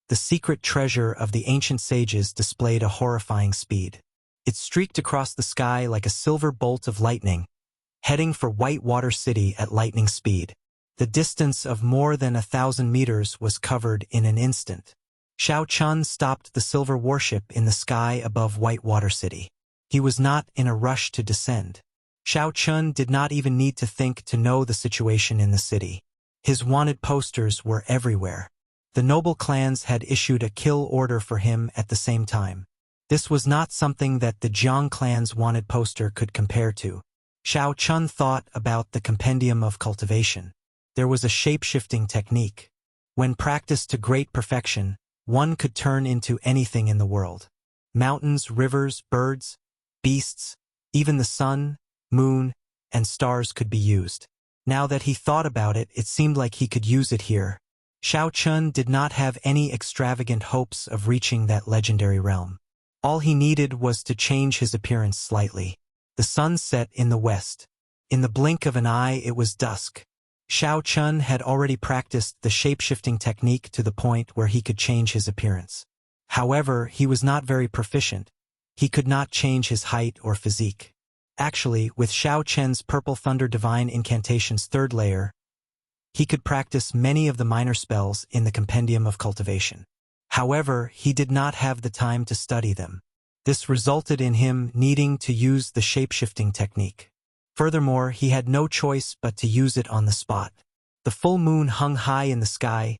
the secret treasure of the ancient sages displayed a horrifying speed. It streaked across the sky like a silver bolt of lightning, heading for Whitewater City at lightning speed. The distance of more than 1,000 meters was covered in an instant. Xiao Chun stopped the silver warship in the sky above Whitewater City. He was not in a rush to descend. Xiao Chun did not even need to think to know the situation in the city. His wanted posters were everywhere. The noble clans had issued a kill order for him at the same time. This was not something that the Jiang clan's wanted poster could compare to. Xiao Chun thought about the compendium of cultivation. There was a shape-shifting technique. When practiced to great perfection, one could turn into anything in the world. Mountains, rivers, birds, beasts, even the sun, moon, and stars could be used. Now that he thought about it, it seemed like he could use it here. Xiao Chun did not have any extravagant hopes of reaching that legendary realm. All he needed was to change his appearance slightly. The sun set in the west. In the blink of an eye, it was dusk. Xiao Chun had already practiced the shape-shifting technique to the point where he could change his appearance. However, he was not very proficient. He could not change his height or physique. Actually, with Xiao Chen's Purple Thunder Divine Incantation's third layer, he could practice many of the minor spells in the Compendium of Cultivation. However, he did not have the time to study them. This resulted in him needing to use the shape-shifting technique. Furthermore, he had no choice but to use it on the spot. The full moon hung high in the sky,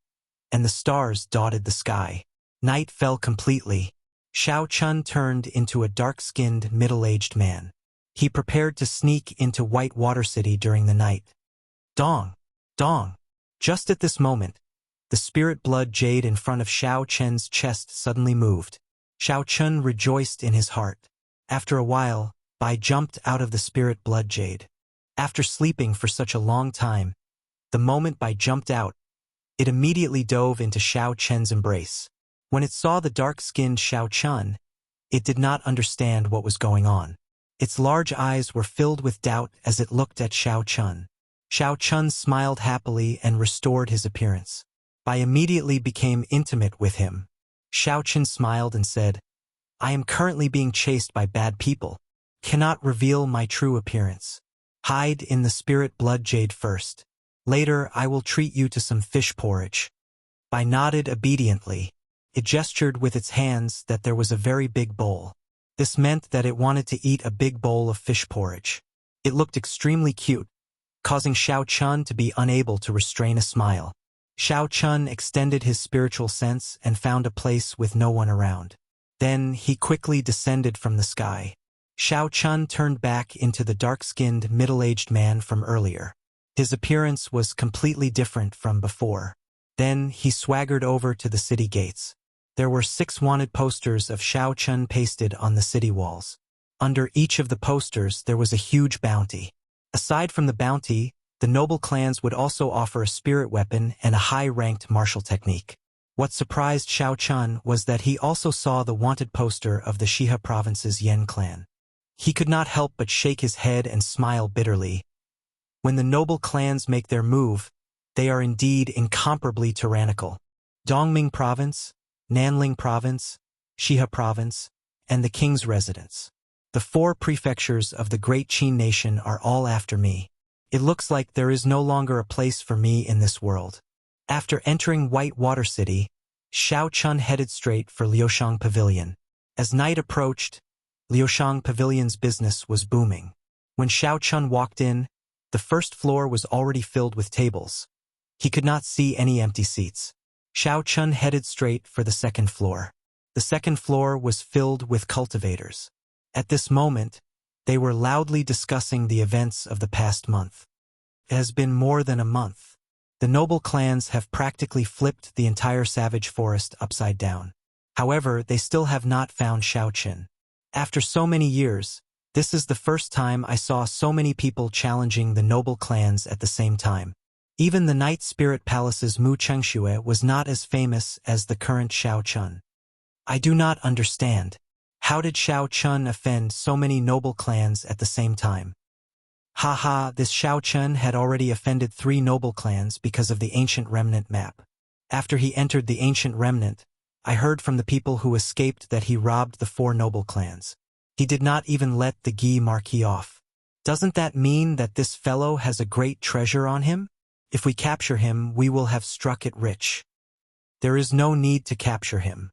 and the stars dotted the sky. Night fell completely. Xiao Chun turned into a dark-skinned, middle-aged man. He prepared to sneak into Whitewater City during the night. Dong! Dong! Just at this moment, the spirit blood jade in front of Xiao Chen's chest suddenly moved. Xiao Chun rejoiced in his heart. After a while, Bai jumped out of the spirit blood jade. After sleeping for such a long time, the moment Bai jumped out, it immediately dove into Xiao Chen's embrace. When it saw the dark-skinned Xiao Chun, it did not understand what was going on. Its large eyes were filled with doubt as it looked at Xiao Chun. Xiao Chun smiled happily and restored his appearance. Bai immediately became intimate with him. Xiao Chun smiled and said, "I am currently being chased by bad people. Cannot reveal my true appearance. Hide in the spirit blood jade first. Later I will treat you to some fish porridge." Bai nodded obediently. It gestured with its hands that there was a very big bowl. This meant that it wanted to eat a big bowl of fish porridge. It looked extremely cute, causing Xiao Chun to be unable to restrain a smile. Xiao Chun extended his spiritual sense and found a place with no one around. Then he quickly descended from the sky. Xiao Chun turned back into the dark-skinned, middle-aged man from earlier. His appearance was completely different from before. Then he swaggered over to the city gates. There were 6 wanted posters of Xiao Chun pasted on the city walls. Under each of the posters there was a huge bounty. Aside from the bounty, the noble clans would also offer a spirit weapon and a high-ranked martial technique. What surprised Xiao Chun was that he also saw the wanted poster of the Shiha province's Yen clan. He could not help but shake his head and smile bitterly. When the noble clans make their move, they are indeed incomparably tyrannical. Dongming Province, Nanling Province, Shiha Province, and the King's Residence. The 4 prefectures of the Great Qin Nation are all after me. It looks like there is no longer a place for me in this world. After entering Whitewater City, Xiao Chun headed straight for Liushang Pavilion. As night approached, Liushang Pavilion's business was booming. When Xiao Chun walked in, the first floor was already filled with tables. He could not see any empty seats. Xiao Chun headed straight for the second floor. The second floor was filled with cultivators. At this moment, they were loudly discussing the events of the past month. It has been more than a month. The noble clans have practically flipped the entire savage forest upside down. However, they still have not found Xiao Chun. After so many years, this is the first time I saw so many people challenging the noble clans at the same time. Even the Night Spirit Palace's Mu Chengxue was not as famous as the current Xiao Chun. I do not understand. How did Xiao Chun offend so many noble clans at the same time? Haha, this Xiao Chun had already offended 3 noble clans because of the Ancient Remnant map. After he entered the Ancient Remnant, I heard from the people who escaped that he robbed the 4 noble clans. He did not even let the Guy Marquis off. Doesn't that mean that this fellow has a great treasure on him? If we capture him, we will have struck it rich. There is no need to capture him.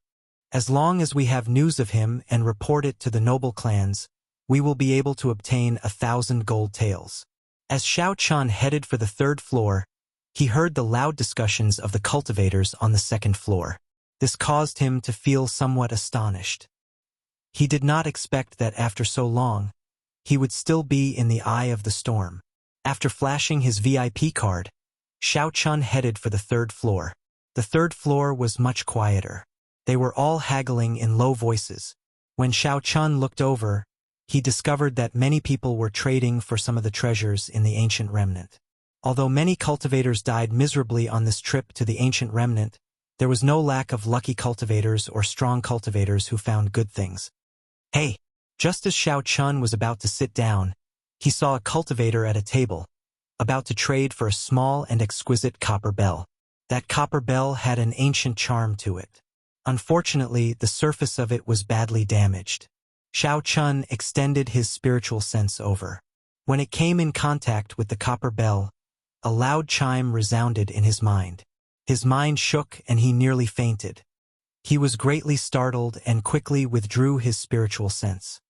As long as we have news of him and report it to the noble clans, we will be able to obtain 1,000 gold taels. As Xiao Chun headed for the 3rd floor, he heard the loud discussions of the cultivators on the 2nd floor. This caused him to feel somewhat astonished. He did not expect that after so long, he would still be in the eye of the storm. After flashing his VIP card, Xiao Chun headed for the 3rd floor. The 3rd floor was much quieter. They were all haggling in low voices. When Xiao Chun looked over, he discovered that many people were trading for some of the treasures in the Ancient Remnant. Although many cultivators died miserably on this trip to the Ancient Remnant, there was no lack of lucky cultivators or strong cultivators who found good things. Hey! Just as Xiao Chun was about to sit down, he saw a cultivator at a table, about to trade for a small and exquisite copper bell. That copper bell had an ancient charm to it. Unfortunately, the surface of it was badly damaged. Xiao Chun extended his spiritual sense over. When it came in contact with the copper bell, a loud chime resounded in his mind. His mind shook and he nearly fainted. He was greatly startled and quickly withdrew his spiritual sense.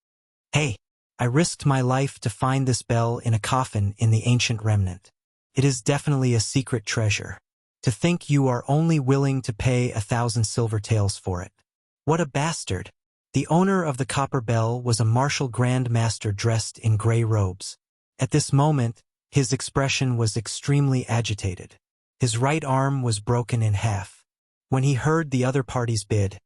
Hey! I risked my life to find this bell in a coffin in the Ancient Remnant. It is definitely a secret treasure. To think you are only willing to pay 1,000 silver taels for it. What a bastard! The owner of the copper bell was a martial grand master dressed in gray robes. At this moment, his expression was extremely agitated. His right arm was broken in half. When he heard the other party's bid,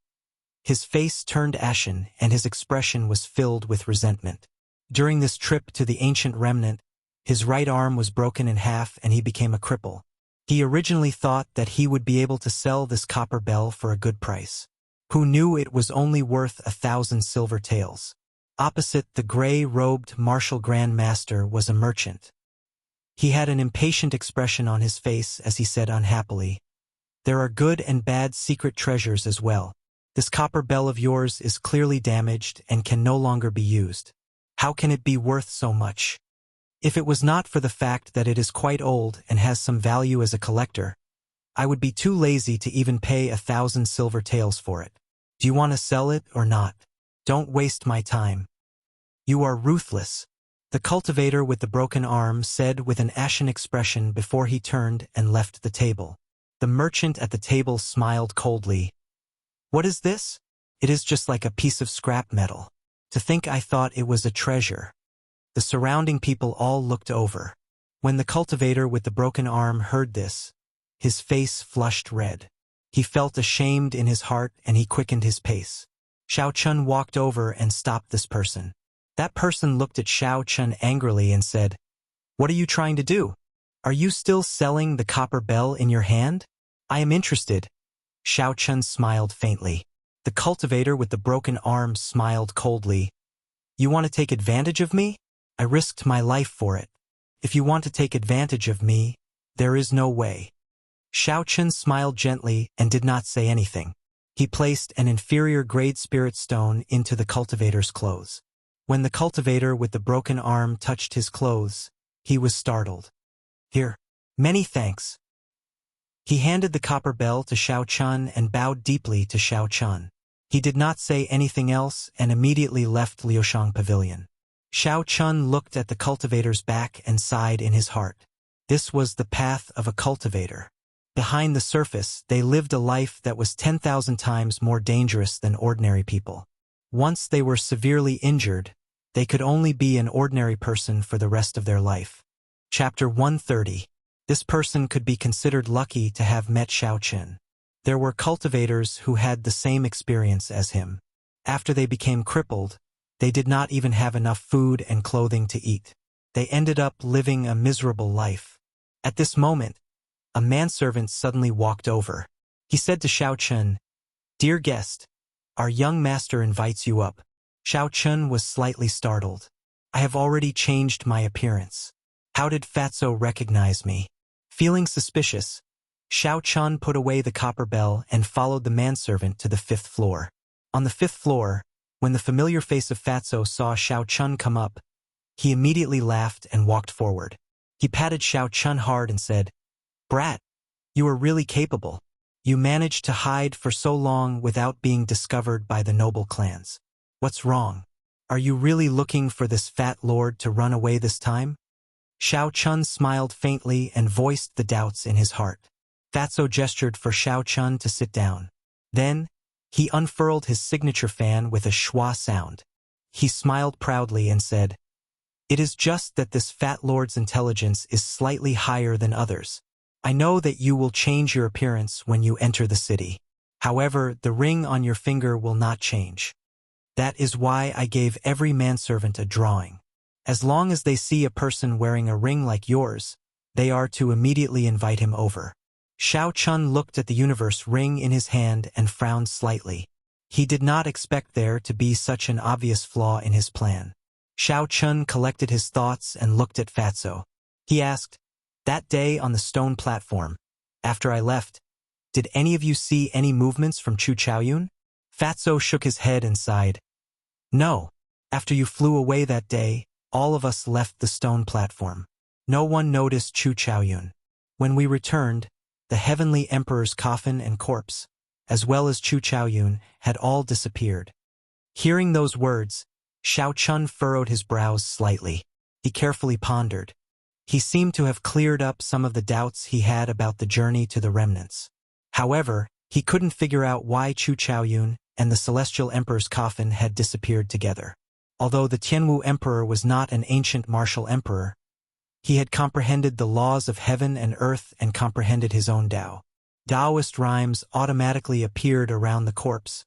his face turned ashen and his expression was filled with resentment. During this trip to the Ancient Remnant, his right arm was broken in half and he became a cripple. He originally thought that he would be able to sell this copper bell for a good price. Who knew it was only worth 1,000 silver taels? Opposite the gray-robed martial grand master was a merchant. He had an impatient expression on his face as he said unhappily, "There are good and bad secret treasures as well. This copper bell of yours is clearly damaged and can no longer be used. How can it be worth so much? If it was not for the fact that it is quite old and has some value as a collector, I would be too lazy to even pay 1,000 silver taels for it. Do you want to sell it or not? Don't waste my time. You are ruthless," the cultivator with the broken arm said with an ashen expression before he turned and left the table. The merchant at the table smiled coldly. "What is this? It is just like a piece of scrap metal. To think I thought it was a treasure." The surrounding people all looked over. When the cultivator with the broken arm heard this, his face flushed red. He felt ashamed in his heart and he quickened his pace. Xiao Chun walked over and stopped this person. That person looked at Xiao Chun angrily and said, "What are you trying to do? Are you still selling the copper bell in your hand? I am interested." Xiao Chun smiled faintly. The cultivator with the broken arm smiled coldly. "You want to take advantage of me? I risked my life for it. If you want to take advantage of me, there is no way." Xiao Chun smiled gently and did not say anything. He placed an inferior grade spirit stone into the cultivator's clothes. When the cultivator with the broken arm touched his clothes, he was startled. "Here. Many thanks." He handed the copper bell to Xiao Chun and bowed deeply to Xiao Chun. He did not say anything else and immediately left Liushang Pavilion. Xiao Chun looked at the cultivator's back and sighed in his heart. This was the path of a cultivator. Behind the surface, they lived a life that was 10,000 times more dangerous than ordinary people. Once they were severely injured, they could only be an ordinary person for the rest of their life. Chapter 130. This person could be considered lucky to have met Xiao Chen. There were cultivators who had the same experience as him. After they became crippled, they did not even have enough food and clothing to eat. They ended up living a miserable life. At this moment, a manservant suddenly walked over. He said to Xiao Chen, "Dear guest, our young master invites you up." Xiao Chen was slightly startled. "I have already changed my appearance. How did Fatso recognize me?" Feeling suspicious, Xiao Chen put away the copper bell and followed the manservant to the 5th floor. On the 5th floor, when the familiar face of Fatso saw Xiao Chen come up, he immediately laughed and walked forward. He patted Xiao Chen hard and said, "Brat, you are really capable. You managed to hide for so long without being discovered by the noble clans. What's wrong? Are you really looking for this fat lord to run away this time?" Xiao Chen smiled faintly and voiced the doubts in his heart. Fatso gestured for Xiao Chen to sit down. Then, he unfurled his signature fan with a schwa sound. He smiled proudly and said, "It is just that this fat lord's intelligence is slightly higher than others. I know that you will change your appearance when you enter the city. However, the ring on your finger will not change. That is why I gave every manservant a drawing. As long as they see a person wearing a ring like yours, they are to immediately invite him over." Xiao Chen looked at the universe ring in his hand and frowned slightly. He did not expect there to be such an obvious flaw in his plan. Xiao Chen collected his thoughts and looked at Fatso. He asked, "That day on the stone platform, after I left, did any of you see any movements from Chu Chaoyun?" Fatso shook his head and sighed. "No. After you flew away that day, all of us left the stone platform. No one noticed Chu Chaoyun. When we returned, the Heavenly Emperor's coffin and corpse, as well as Chu Chaoyun, had all disappeared." Hearing those words, Xiao Chen furrowed his brows slightly. He carefully pondered. He seemed to have cleared up some of the doubts he had about the journey to the remnants. However, he couldn't figure out why Chu Chaoyun and the Celestial Emperor's coffin had disappeared together. Although the Tianwu Emperor was not an ancient martial emperor, he had comprehended the laws of heaven and earth and comprehended his own Tao. Taoist rhymes automatically appeared around the corpse,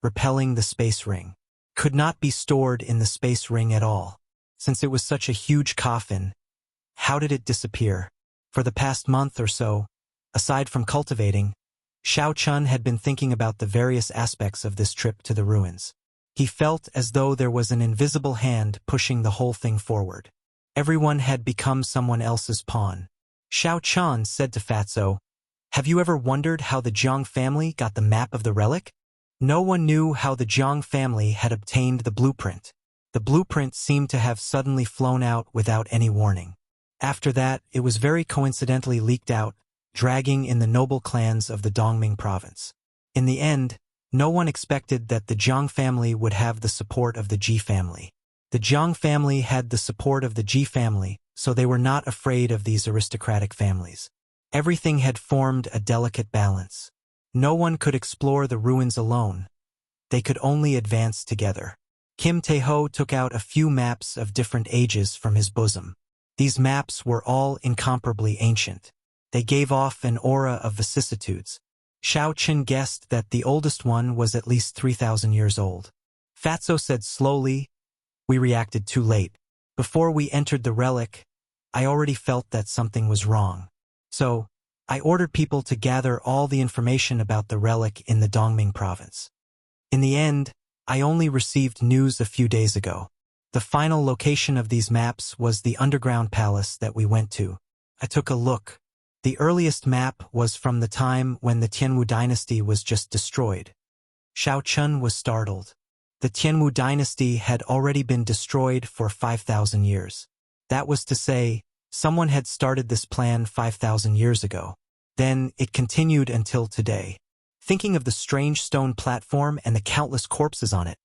repelling the space ring. Could not be stored in the space ring at all. Since it was such a huge coffin, how did it disappear? For the past month or so, aside from cultivating, Xiao Chen had been thinking about the various aspects of this trip to the ruins. He felt as though there was an invisible hand pushing the whole thing forward. Everyone had become someone else's pawn. Xiao Chen said to Fatso, "Have you ever wondered how the Jiang family got the map of the relic?" No one knew how the Jiang family had obtained the blueprint. The blueprint seemed to have suddenly flown out without any warning. After that, it was very coincidentally leaked out, dragging in the noble clans of the Dongming province. In the end, no one expected that the Jiang family would have the support of the Ji family. The Jiang family had the support of the Ji family, so they were not afraid of these aristocratic families. Everything had formed a delicate balance. No one could explore the ruins alone. They could only advance together. Kim Taeho took out a few maps of different ages from his bosom. These maps were all incomparably ancient. They gave off an aura of vicissitudes. Xiao Chen guessed that the oldest one was at least 3,000 years old. Fatso said slowly, "We reacted too late. Before we entered the relic, I already felt that something was wrong. So, I ordered people to gather all the information about the relic in the Dongming province. In the end, I only received news a few days ago. The final location of these maps was the underground palace that we went to. I took a look. The earliest map was from the time when the Tianwu dynasty was just destroyed." Xiao Chen was startled. The Tianwu dynasty had already been destroyed for 5,000 years. That was to say, someone had started this plan 5,000 years ago. Then it continued until today. Thinking of the strange stone platform and the countless corpses on it,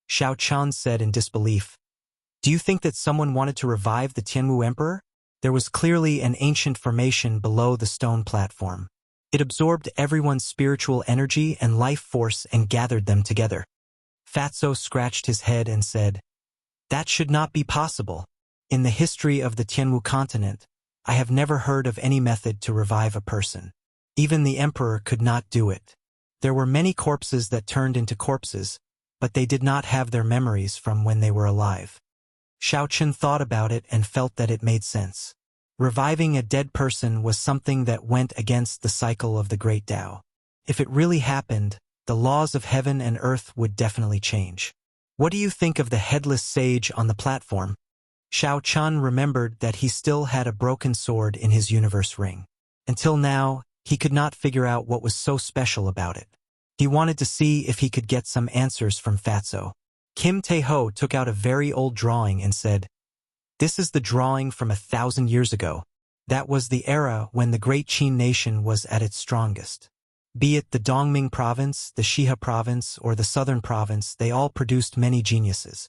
Xiao Chen said in disbelief, "Do you think that someone wanted to revive the Tianwu emperor?" There was clearly an ancient formation below the stone platform. It absorbed everyone's spiritual energy and life force and gathered them together. Fatso scratched his head and said, "That should not be possible. In the history of the Tianwu continent, I have never heard of any method to revive a person. Even the emperor could not do it. There were many corpses that turned into corpses, but they did not have their memories from when they were alive." Xiao Chun thought about it and felt that it made sense. Reviving a dead person was something that went against the cycle of the Great Tao. If it really happened, the laws of heaven and earth would definitely change. "What do you think of the headless sage on the platform?" Xiao Chun remembered that he still had a broken sword in his universe ring. Until now, he could not figure out what was so special about it. He wanted to see if he could get some answers from Fatso. Kim Tae-ho took out a very old drawing and said, "This is the drawing from 1,000 years ago. That was the era when the great Qin nation was at its strongest. Be it the Dongming province, the Shihe province, or the southern province, they all produced many geniuses.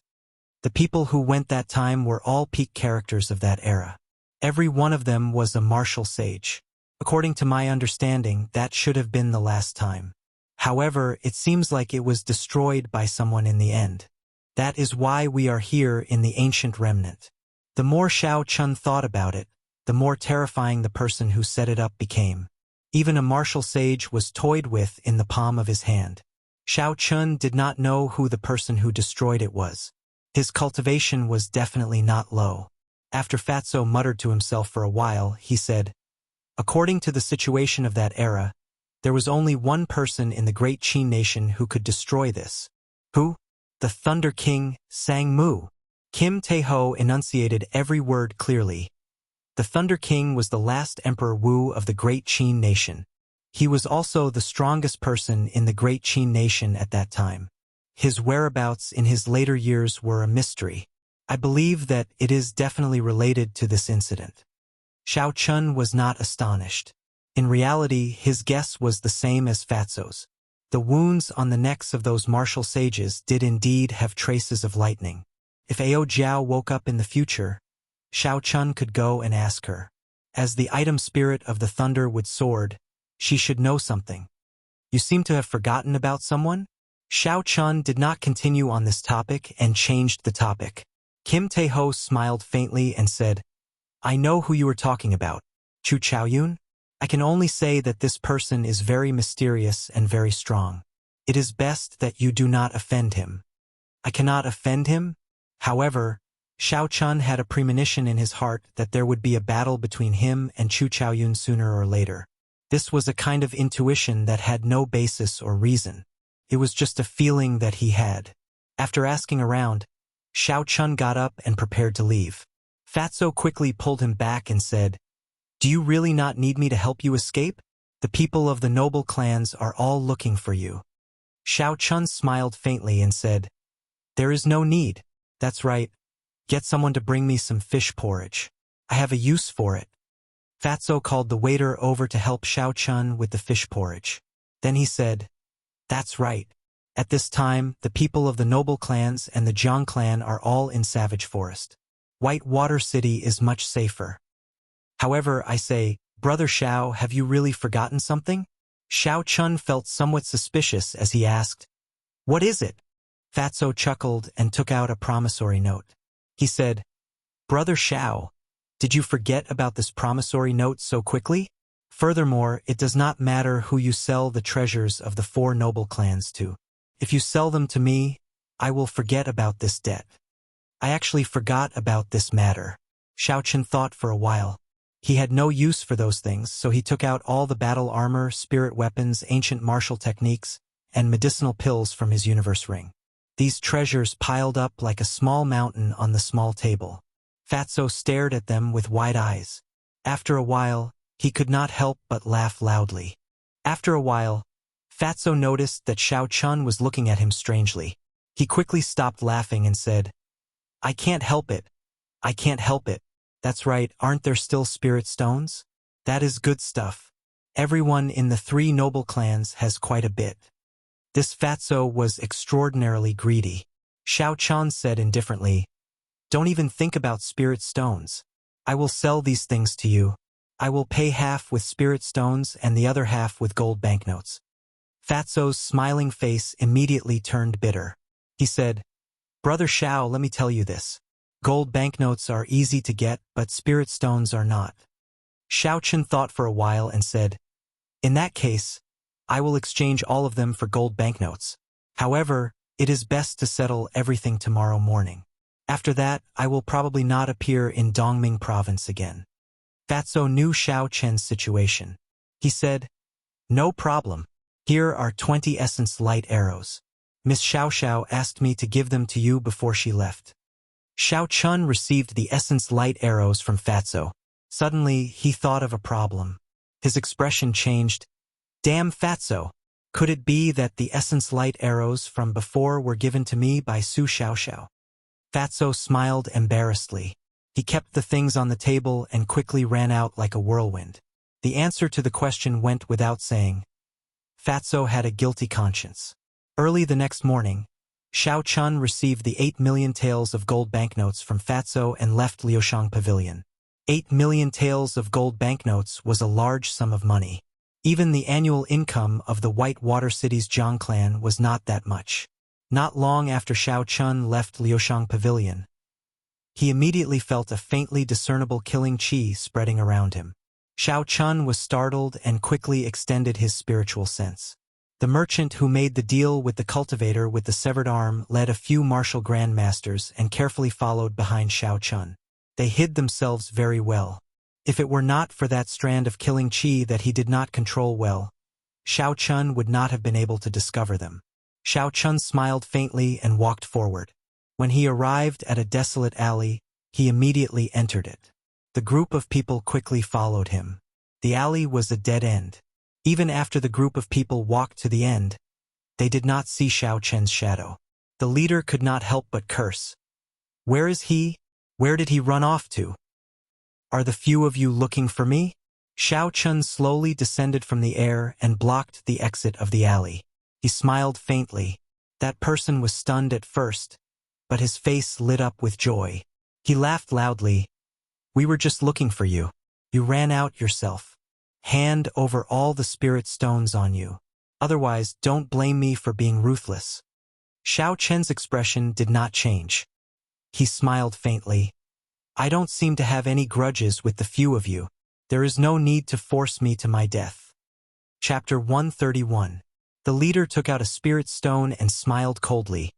The people who went that time were all peak characters of that era. Every one of them was a martial sage. According to my understanding, that should have been the last time. However, it seems like it was destroyed by someone in the end. That is why we are here in the ancient remnant." The more Xiao Chun thought about it, the more terrifying the person who set it up became. Even a martial sage was toyed with in the palm of his hand. Xiao Chun did not know who the person who destroyed it was. His cultivation was definitely not low. After Fatso muttered to himself for a while, he said, "According to the situation of that era, there was only one person in the great Qin nation who could destroy this." "Who?" "The Thunder King, Sang Mu." Kim Tae-ho enunciated every word clearly. The Thunder King was the last Emperor Wu of the great Qin nation. He was also the strongest person in the great Qin nation at that time. His whereabouts in his later years were a mystery. I believe that it is definitely related to this incident. Xiao Chun was not astonished. In reality, his guess was the same as Fatso's. The wounds on the necks of those martial sages did indeed have traces of lightning. If Ao Jiao woke up in the future, Xiao Chun could go and ask her. As the item spirit of the Thunderwood sword, she should know something. "You seem to have forgotten about someone?" Xiao Chun did not continue on this topic and changed the topic. Kim Tae-ho smiled faintly and said, "I know who you are talking about. Chu Chaoyun? I can only say that this person is very mysterious and very strong. It is best that you do not offend him." "I cannot offend him?" However, Xiao Chun had a premonition in his heart that there would be a battle between him and Chu Chaoyun sooner or later. This was a kind of intuition that had no basis or reason. It was just a feeling that he had. After asking around, Xiao Chun got up and prepared to leave. Fatso quickly pulled him back and said, "Do you really not need me to help you escape? The people of the noble clans are all looking for you." Xiao Chun smiled faintly and said, "There is no need. That's right. Get someone to bring me some fish porridge. I have a use for it." Fatso called the waiter over to help Xiao Chun with the fish porridge. Then he said, "That's right. At this time, the people of the noble clans and the Jiang clan are all in Savage Forest. White Water City is much safer. However, I say, Brother Xiao, have you really forgotten something?" Xiao Chun felt somewhat suspicious as he asked, "What is it?" Fatso chuckled and took out a promissory note. He said, "Brother Xiao, did you forget about this promissory note so quickly? Furthermore, it does not matter who you sell the treasures of the 4 noble clans to. If you sell them to me, I will forget about this debt." "I actually forgot about this matter." Xiao Chun thought for a while. He had no use for those things, so he took out all the battle armor, spirit weapons, ancient martial techniques, and medicinal pills from his universe ring. These treasures piled up like a small mountain on the small table. Fatso stared at them with wide eyes. After a while, he could not help but laugh loudly. After a while, Fatso noticed that Xiao Chun was looking at him strangely. He quickly stopped laughing and said, "I can't help it. I can't help it. That's right, aren't there still spirit stones? That is good stuff. Everyone in the 3 noble clans has quite a bit." This Fatso was extraordinarily greedy. Xiao Chun said indifferently, "Don't even think about spirit stones. I will sell these things to you. I will pay half with spirit stones and the other half with gold banknotes. Fatso's smiling face immediately turned bitter. He said, Brother Xiao, let me tell you this. Gold banknotes are easy to get, but spirit stones are not. Xiao Chen thought for a while and said, In that case, I will exchange all of them for gold banknotes. However, it is best to settle everything tomorrow morning. After that, I will probably not appear in Dongming province again. Fatso knew Xiao Chen's situation. He said, No problem. Here are 20 essence light arrows. Miss Xiao Xiao asked me to give them to you before she left. Xiao Chun received the essence light arrows from Fatso. Suddenly, he thought of a problem. His expression changed. Damn Fatso! Could it be that the essence light arrows from before were given to me by Su Xiao Xiao? Fatso smiled embarrassedly. He kept the things on the table and quickly ran out like a whirlwind. The answer to the question went without saying. Fatso had a guilty conscience. Early the next morning, Xiao Chun received the 8 million taels of gold banknotes from Fatso and left Liushang Pavilion. 8 million taels of gold banknotes was a large sum of money. Even the annual income of the White Water City's Jiang clan was not that much. Not long after Xiao Chun left Liushang Pavilion, he immediately felt a faintly discernible killing qi spreading around him. Xiao Chun was startled and quickly extended his spiritual sense. The merchant who made the deal with the cultivator with the severed arm led a few martial grandmasters and carefully followed behind Xiao Chun. They hid themselves very well. If it were not for that strand of killing qi that he did not control well, Xiao Chun would not have been able to discover them. Xiao Chun smiled faintly and walked forward. When he arrived at a desolate alley, he immediately entered it. The group of people quickly followed him. The alley was a dead end. Even after the group of people walked to the end, they did not see Xiao Chen's shadow. The leader could not help but curse. Where is he? Where did he run off to? Are the few of you looking for me? Xiao Chun slowly descended from the air and blocked the exit of the alley. He smiled faintly. That person was stunned at first, but his face lit up with joy. He laughed loudly. We were just looking for you. You ran out yourself. Hand over all the spirit stones on you. Otherwise, don't blame me for being ruthless. Xiao Chen's expression did not change. He smiled faintly. I don't seem to have any grudges with the few of you. There is no need to force me to my death. Chapter 131. The leader took out a spirit stone and smiled coldly.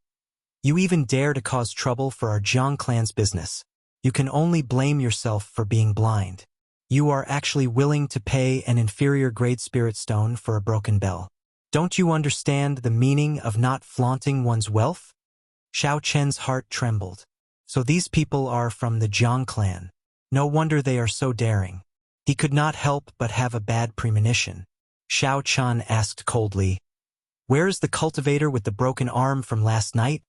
You even dare to cause trouble for our Jiang clan's business. You can only blame yourself for being blind. You are actually willing to pay an inferior grade spirit stone for a broken bell. Don't you understand the meaning of not flaunting one's wealth? Xiao Chen's heart trembled. So these people are from the Jiang clan. No wonder they are so daring. He could not help but have a bad premonition. Xiao Chen asked coldly, Where is the cultivator with the broken arm from last night?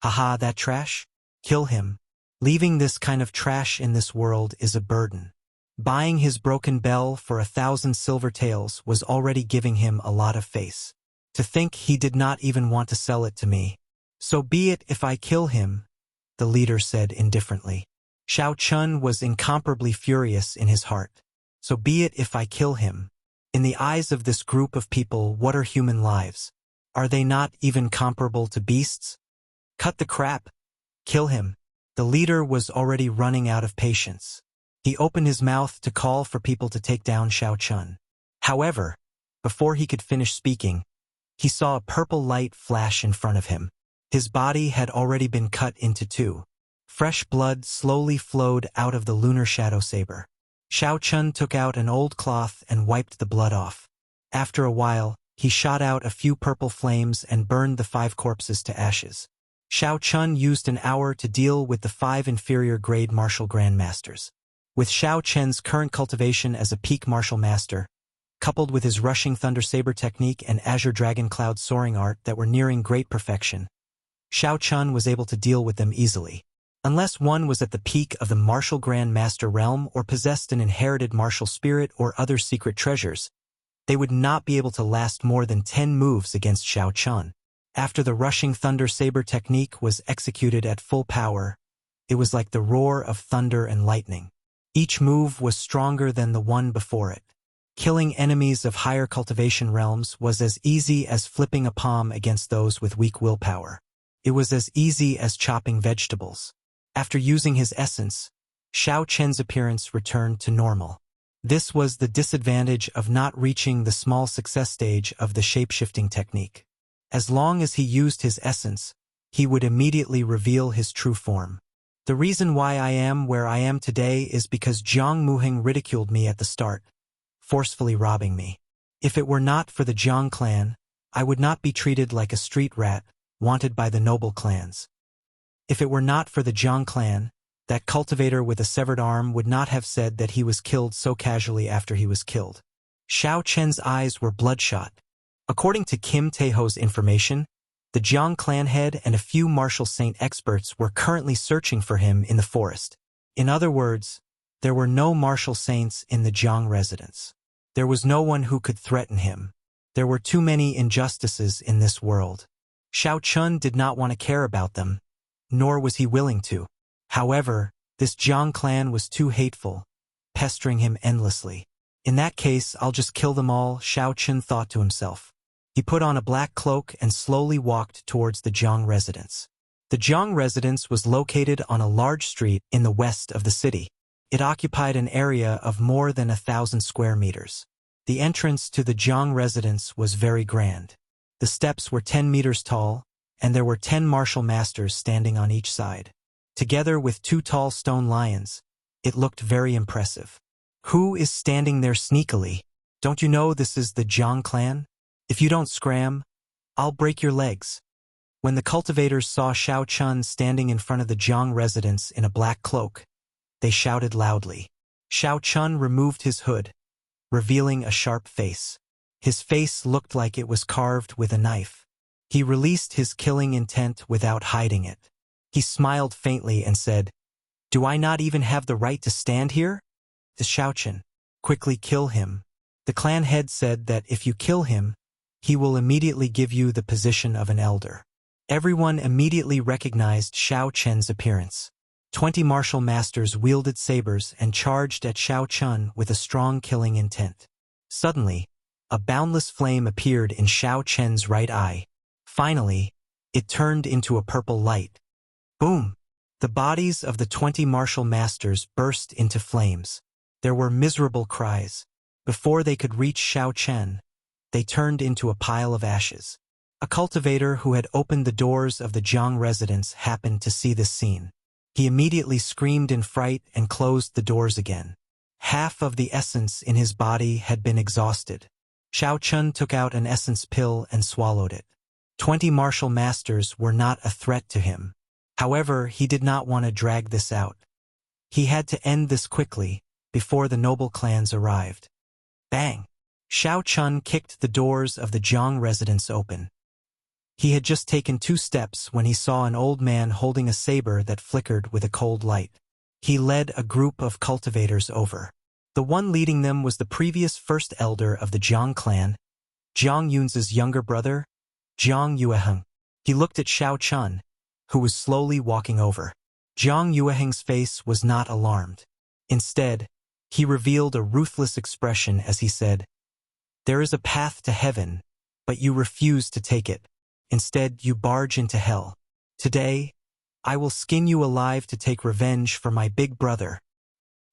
Haha, that trash? Kill him. Leaving this kind of trash in this world is a burden. Buying his broken bell for 1,000 silver taels was already giving him a lot of face. To think he did not even want to sell it to me. So be it if I kill him, the leader said indifferently. Xiao Chun was incomparably furious in his heart. So be it if I kill him. In the eyes of this group of people, what are human lives? Are they not even comparable to beasts? Cut the crap. Kill him. The leader was already running out of patience. He opened his mouth to call for people to take down Xiao Chun. However, before he could finish speaking, he saw a purple light flash in front of him. His body had already been cut into two. Fresh blood slowly flowed out of the lunar shadow saber. Xiao Chun took out an old cloth and wiped the blood off. After a while, he shot out a few purple flames and burned the 5 corpses to ashes. Xiao Chun used an hour to deal with the 5 inferior grade martial grandmasters. With Xiao Chen's current cultivation as a peak martial master, coupled with his rushing thunder saber technique and azure dragon cloud soaring art that were nearing great perfection, Xiao Chun was able to deal with them easily. Unless one was at the peak of the martial grand master realm or possessed an inherited martial spirit or other secret treasures, they would not be able to last more than 10 moves against Xiao Chun. After the rushing thunder saber technique was executed at full power, it was like the roar of thunder and lightning. Each move was stronger than the one before it. Killing enemies of higher cultivation realms was as easy as flipping a palm against those with weak willpower. It was as easy as chopping vegetables. After using his essence, Xiao Chen's appearance returned to normal. This was the disadvantage of not reaching the small success stage of the shape-shifting technique. As long as he used his essence, he would immediately reveal his true form. The reason why I am where I am today is because Jiang Muheng ridiculed me at the start, forcefully robbing me. If it were not for the Jiang clan, I would not be treated like a street rat, wanted by the noble clans. If it were not for the Jiang clan, that cultivator with a severed arm would not have said that he was killed so casually after he was killed. Xiao Chen's eyes were bloodshot. According to Kim Taeho's information, the Jiang clan head and a few martial saint experts were currently searching for him in the forest. In other words, there were no martial saints in the Jiang residence. There was no one who could threaten him. There were too many injustices in this world. Xiao Chun did not want to care about them, nor was he willing to. However, this Jiang clan was too hateful, pestering him endlessly. In that case, I'll just kill them all, Xiao Chun thought to himself. He put on a black cloak and slowly walked towards the Jiang residence. The Jiang residence was located on a large street in the west of the city. It occupied an area of more than 1,000 square meters. The entrance to the Jiang residence was very grand. The steps were 10 meters tall, and there were 10 martial masters standing on each side. Together with 2 tall stone lions, it looked very impressive. Who is standing there sneakily? Don't you know this is the Jiang clan? If you don't scram, I'll break your legs. When the cultivators saw Xiao Chun standing in front of the Jiang residence in a black cloak, they shouted loudly. Xiao Chun removed his hood, revealing a sharp face. His face looked like it was carved with a knife. He released his killing intent without hiding it. He smiled faintly and said, "Do I not even have the right to stand here?" The Xiao Chun, "Quickly kill him." The clan head said that if you kill him, he will immediately give you the position of an elder. Everyone immediately recognized Xiao Chen's appearance. 20 martial masters wielded sabers and charged at Xiao Chun with a strong killing intent. Suddenly, a boundless flame appeared in Xiao Chen's right eye. Finally, it turned into a purple light. Boom! The bodies of the 20 martial masters burst into flames. There were miserable cries. Before they could reach Xiao Chen, they turned into a pile of ashes. A cultivator who had opened the doors of the Jiang residence happened to see this scene. He immediately screamed in fright and closed the doors again. Half of the essence in his body had been exhausted. Xiao Chun took out an essence pill and swallowed it. 20 martial masters were not a threat to him. However, he did not want to drag this out. He had to end this quickly, before the noble clans arrived. Bang! Xiao Chun kicked the doors of the Jiang residence open. He had just taken 2 steps when he saw an old man holding a saber that flickered with a cold light. He led a group of cultivators over. The one leading them was the previous first elder of the Jiang clan, Jiang Yun's younger brother, Jiang Yueheng. He looked at Xiao Chun, who was slowly walking over. Jiang Yueheng's face was not alarmed. Instead, he revealed a ruthless expression as he said, "There is a path to heaven, but you refuse to take it. Instead, you barge into hell. Today, I will skin you alive to take revenge for my big brother."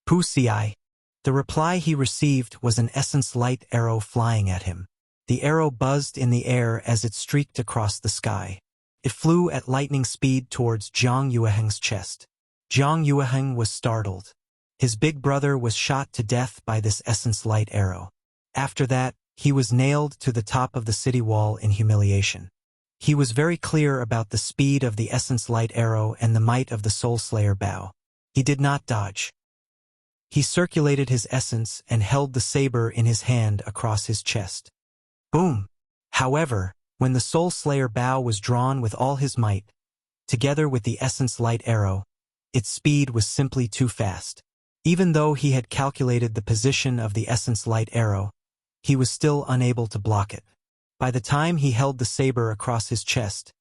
Pusiai. The reply he received was an essence light arrow flying at him. The arrow buzzed in the air as it streaked across the sky. It flew at lightning speed towards Jiang Yueheng's chest. Jiang Yueheng was startled. His big brother was shot to death by this essence light arrow. After that, he was nailed to the top of the city wall in humiliation. He was very clear about the speed of the essence light arrow and the might of the Soul Slayer bow. He did not dodge. He circulated his essence and held the saber in his hand across his chest. Boom! However, when the Soul Slayer bow was drawn with all his might, together with the essence light arrow, its speed was simply too fast. Even though he had calculated the position of the essence light arrow, he was still unable to block it. By the time he held the saber across his chest,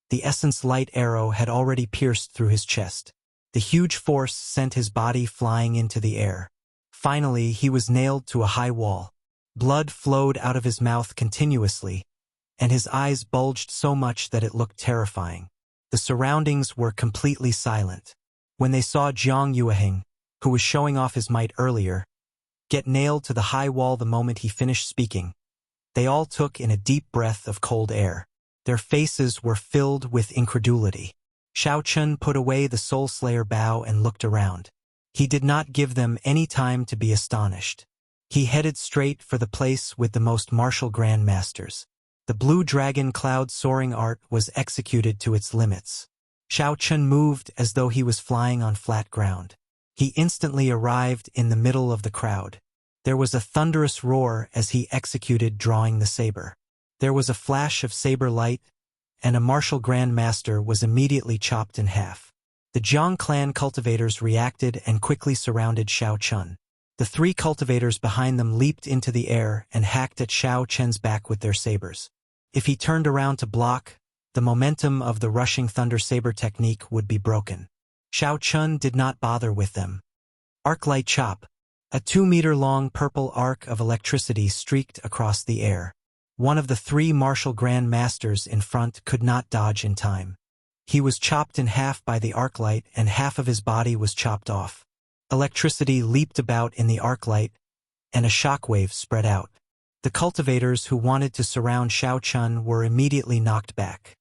the essence light arrow had already pierced through his chest. The huge force sent his body flying into the air. Finally, he was nailed to a high wall. Blood flowed out of his mouth continuously, and his eyes bulged so much that it looked terrifying. The surroundings were completely silent. When they saw Jiang Yueheng, who was showing off his might earlier, get nailed to the high wall the moment he finished speaking, they all took in a deep breath of cold air. Their faces were filled with incredulity. Shao Chun put away the Soul Slayer bow and looked around. He did not give them any time to be astonished. He headed straight for the place with the most martial grandmasters. The blue dragon cloud soaring art was executed to its limits. Shao Chun moved as though he was flying on flat ground. He instantly arrived in the middle of the crowd. There was a thunderous roar as he executed drawing the saber. There was a flash of saber light, and a martial grandmaster was immediately chopped in half. The Jiang clan cultivators reacted and quickly surrounded Shao Chun. The three cultivators behind them leaped into the air and hacked at Shao Chun's back with their sabers. If he turned around to block, the momentum of the rushing thunder saber technique would be broken. Shao Chun did not bother with them. Arc light chop. A 2-meter-long purple arc of electricity streaked across the air. One of the three martial grand masters in front could not dodge in time. He was chopped in half by the arc light and half of his body was chopped off. Electricity leaped about in the arc light, and a shockwave spread out. The cultivators who wanted to surround Shao Chun were immediately knocked back.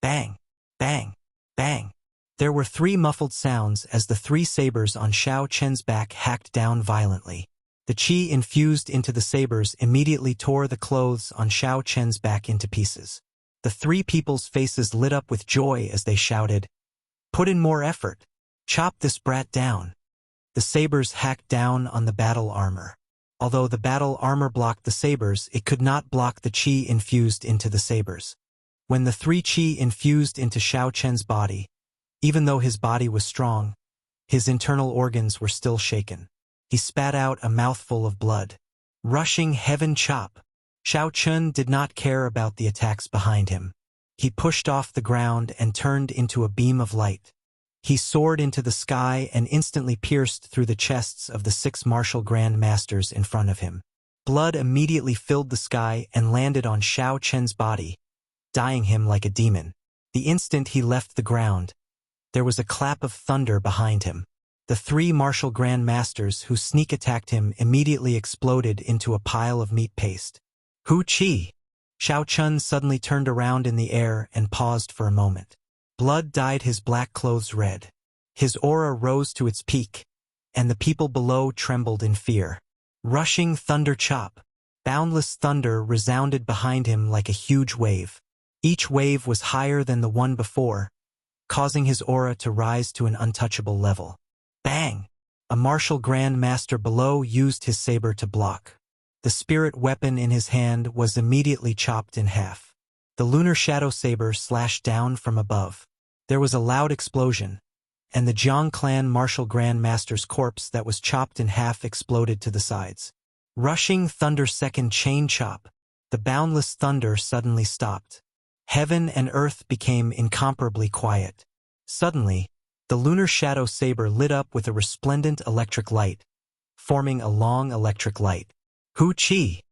Bang! Bang! Bang! There were three muffled sounds as the three sabers on Shao Chun's back hacked down violently. The chi infused into the sabers immediately tore the clothes on Shao Chun's back into pieces. The three people's faces lit up with joy as they shouted, "Put in more effort! Chop this brat down!" The sabers hacked down on the battle armor. Although the battle armor blocked the sabers, it could not block the chi infused into the sabers. When the three chi infused into Shao Chun's body, even though his body was strong, his internal organs were still shaken. He spat out a mouthful of blood. Rushing heaven chop. Shao Chun did not care about the attacks behind him. He pushed off the ground and turned into a beam of light. He soared into the sky and instantly pierced through the chests of the 6 martial grand masters in front of him. Blood immediately filled the sky and landed on Shao Chun's body, dyeing him like a demon. The instant he left the ground, there was a clap of thunder behind him. The 3 martial grand masters who sneak attacked him immediately exploded into a pile of meat paste. Hu Chi! Shao Chun suddenly turned around in the air and paused for a moment. Blood dyed his black clothes red. His aura rose to its peak, and the people below trembled in fear. Rushing thunder chop. Boundless thunder resounded behind him like a huge wave. Each wave was higher than the one before, causing his aura to rise to an untouchable level. Bang! A martial grand master below used his saber to block. The spirit weapon in his hand was immediately chopped in half. The lunar shadow saber slashed down from above. There was a loud explosion, and the Jiang clan martial grand master's corpse that was chopped in half exploded to the sides. Rushing thunder second chain chop. The boundless thunder suddenly stopped. Heaven and earth became incomparably quiet. Suddenly, the lunar shadow saber lit up with a resplendent electric light, forming a long electric light. Hu Chi!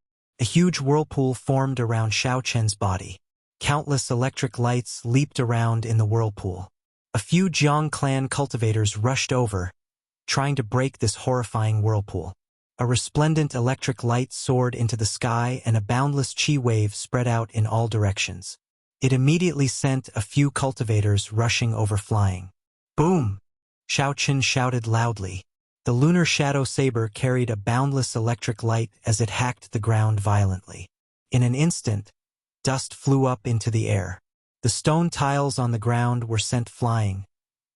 A huge whirlpool formed around Shao Chun's body. Countless electric lights leaped around in the whirlpool. A few Jiang clan cultivators rushed over, trying to break this horrifying whirlpool. A resplendent electric light soared into the sky and a boundless chi wave spread out in all directions. It immediately sent a few cultivators rushing over flying. Boom! Shao Chun shouted loudly. The lunar shadow saber carried a boundless electric light as it hacked the ground violently. In an instant, dust flew up into the air. The stone tiles on the ground were sent flying,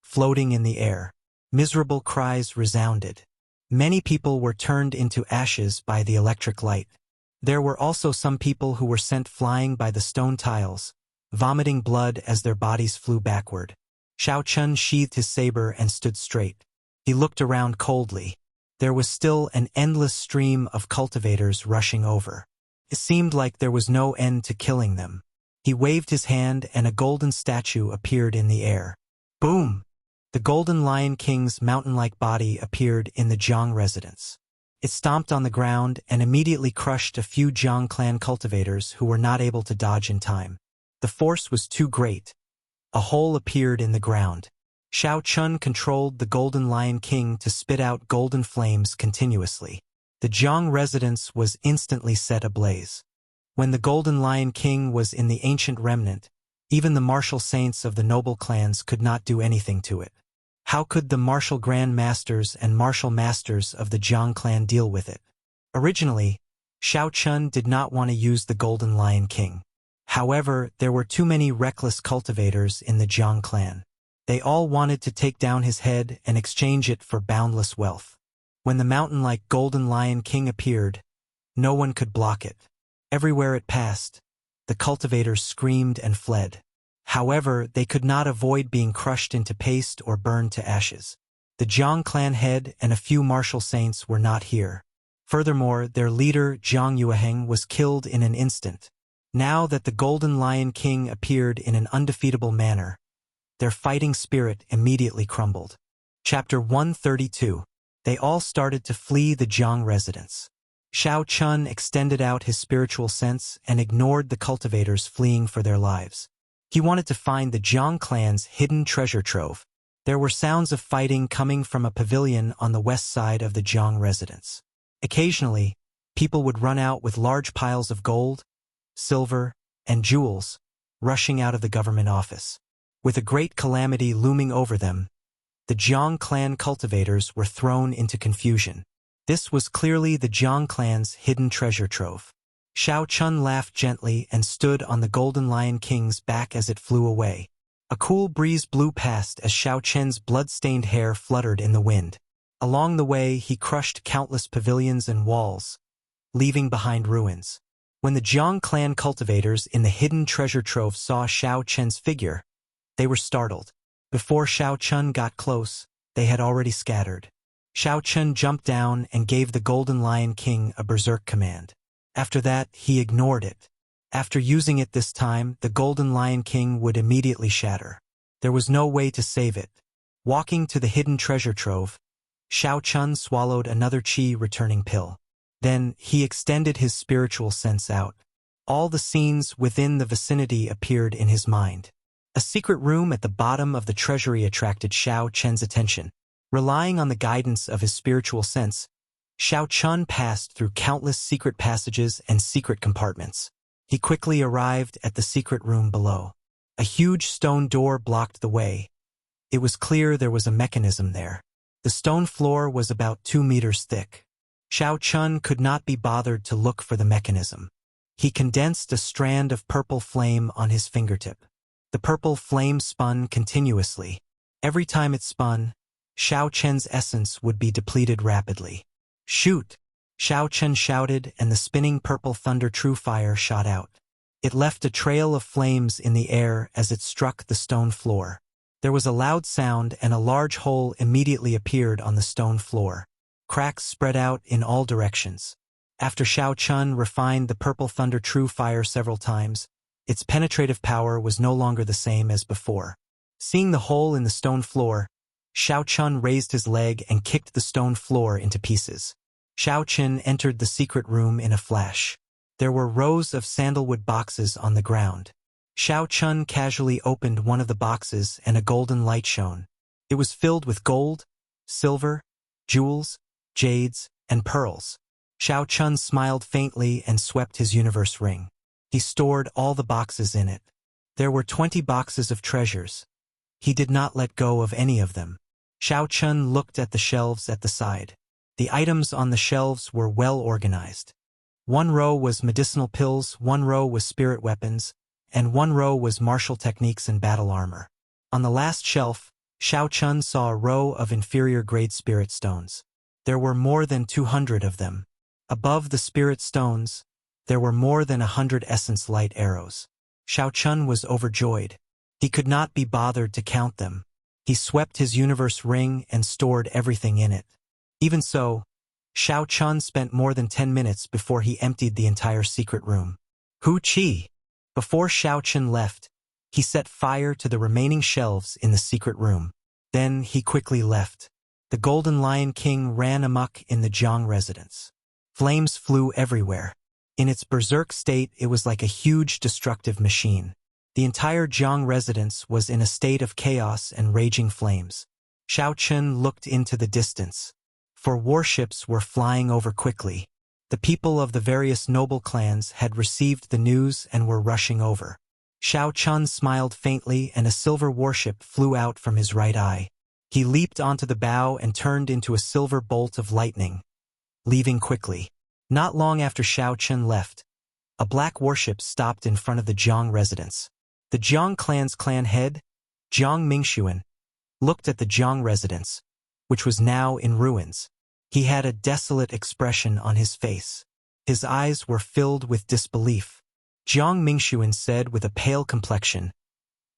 floating in the air. Miserable cries resounded. Many people were turned into ashes by the electric light. There were also some people who were sent flying by the stone tiles, vomiting blood as their bodies flew backward. Shao Chun sheathed his saber and stood straight. He looked around coldly. There was still an endless stream of cultivators rushing over. It seemed like there was no end to killing them. He waved his hand and a golden statue appeared in the air. Boom! The Golden Lion King's mountain-like body appeared in the Jiang residence. It stomped on the ground and immediately crushed a few Jiang clan cultivators who were not able to dodge in time. The force was too great. A hole appeared in the ground. Xiao Chun controlled the Golden Lion King to spit out golden flames continuously. The Jiang residence was instantly set ablaze. When the Golden Lion King was in the ancient remnant, even the martial saints of the noble clans could not do anything to it. How could the martial grand masters and martial masters of the Jiang clan deal with it? Originally, Xiao Chun did not want to use the Golden Lion King. However, there were too many reckless cultivators in the Jiang clan. They all wanted to take down his head and exchange it for boundless wealth. When the mountain-like Golden Lion King appeared, no one could block it. Everywhere it passed, the cultivators screamed and fled. However, they could not avoid being crushed into paste or burned to ashes. The Jiang clan head and a few martial saints were not here. Furthermore, their leader, Jiang Yueheng, was killed in an instant. Now that the Golden Lion King appeared in an undefeatable manner, their fighting spirit immediately crumbled. Chapter 132. They all started to flee the Jiang residence. Xiao Chun extended out his spiritual sense and ignored the cultivators fleeing for their lives. He wanted to find the Jiang clan's hidden treasure trove. There were sounds of fighting coming from a pavilion on the west side of the Jiang residence. Occasionally, people would run out with large piles of gold, silver, and jewels, rushing out of the government office. With a great calamity looming over them, the Jiang clan cultivators were thrown into confusion. This was clearly the Jiang clan's hidden treasure trove. Xiao Chun laughed gently and stood on the Golden Lion King's back as it flew away. A cool breeze blew past as Xiao Chen's blood-stained hair fluttered in the wind. Along the way, he crushed countless pavilions and walls, leaving behind ruins. When the Jiang clan cultivators in the hidden treasure trove saw Xiao Chen's figure, they were startled. Before Xiao Chun got close, they had already scattered. Xiao Chun jumped down and gave the Golden Lion King a berserk command. After that, he ignored it. After using it this time, the Golden Lion King would immediately shatter. There was no way to save it. Walking to the hidden treasure trove, Xiao Chun swallowed another qi-returning pill. Then, he extended his spiritual sense out. All the scenes within the vicinity appeared in his mind. A secret room at the bottom of the treasury attracted Xiao Chen's attention. Relying on the guidance of his spiritual sense, Xiao Chun passed through countless secret passages and secret compartments. He quickly arrived at the secret room below. A huge stone door blocked the way. It was clear there was a mechanism there. The stone floor was about 2 meters thick. Xiao Chun could not be bothered to look for the mechanism. He condensed a strand of purple flame on his fingertip. The purple flame spun continuously. Every time it spun, Xiao Chen's essence would be depleted rapidly. "Shoot!" Xiao Chen shouted, and the spinning purple thunder true fire shot out. It left a trail of flames in the air as it struck the stone floor. There was a loud sound and a large hole immediately appeared on the stone floor. Cracks spread out in all directions. After Xiao Chun refined the purple thunder true fire several times, its penetrative power was no longer the same as before. Seeing the hole in the stone floor, Xiao Chun raised his leg and kicked the stone floor into pieces. Xiao Chun entered the secret room in a flash. There were rows of sandalwood boxes on the ground. Xiao Chun casually opened one of the boxes and a golden light shone. It was filled with gold, silver, jewels, jades, and pearls. Xiao Chun smiled faintly and swept his universe ring. He stored all the boxes in it. There were 20 boxes of treasures. He did not let go of any of them. Xiao Chun looked at the shelves at the side. The items on the shelves were well organized. One row was medicinal pills, one row was spirit weapons, and one row was martial techniques and battle armor. On the last shelf, Xiao Chun saw a row of inferior-grade spirit stones. There were more than 200 of them. Above the spirit stones, there were more than 100 essence light arrows. Xiao Chun was overjoyed. He could not be bothered to count them. He swept his universe ring and stored everything in it. Even so, Xiao Chun spent more than 10 minutes before he emptied the entire secret room. Hu Qi! Before Xiao Chun left, he set fire to the remaining shelves in the secret room. Then he quickly left. The Golden Lion King ran amok in the Jiang residence. Flames flew everywhere. In its berserk state, it was like a huge destructive machine. The entire Jiang residence was in a state of chaos and raging flames. Xiao Chun looked into the distance. 4 warships were flying over quickly. The people of the various noble clans had received the news and were rushing over. Xiao Chun smiled faintly and a silver warship flew out from his right eye. He leaped onto the bow and turned into a silver bolt of lightning, leaving quickly. Not long after Xiao Chun left, a black warship stopped in front of the Jiang residence. The Jiang clan's clan head, Jiang Mingxuan, looked at the Jiang residence, which was now in ruins. He had a desolate expression on his face. His eyes were filled with disbelief. Jiang Mingxuan said with a pale complexion,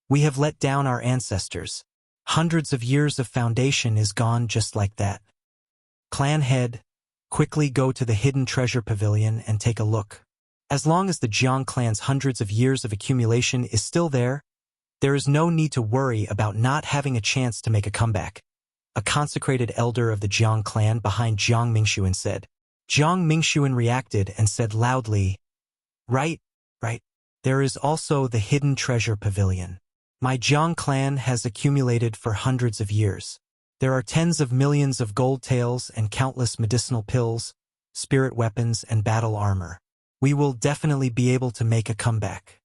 "We have let down our ancestors. Hundreds of years of foundation is gone just like that. Clan head, quickly go to the hidden treasure pavilion and take a look. As long as the Jiang clan's hundreds of years of accumulation is still there is no need to worry about not having a chance to make a comeback." A consecrated elder of the Jiang clan behind Jiang Mingxuan said. Jiang Mingxuan reacted and said loudly, Right. There is also the hidden treasure pavilion. My Jiang clan has accumulated for hundreds of years. There are tens of millions of gold taels and countless medicinal pills, spirit weapons, and battle armor. We will definitely be able to make a comeback.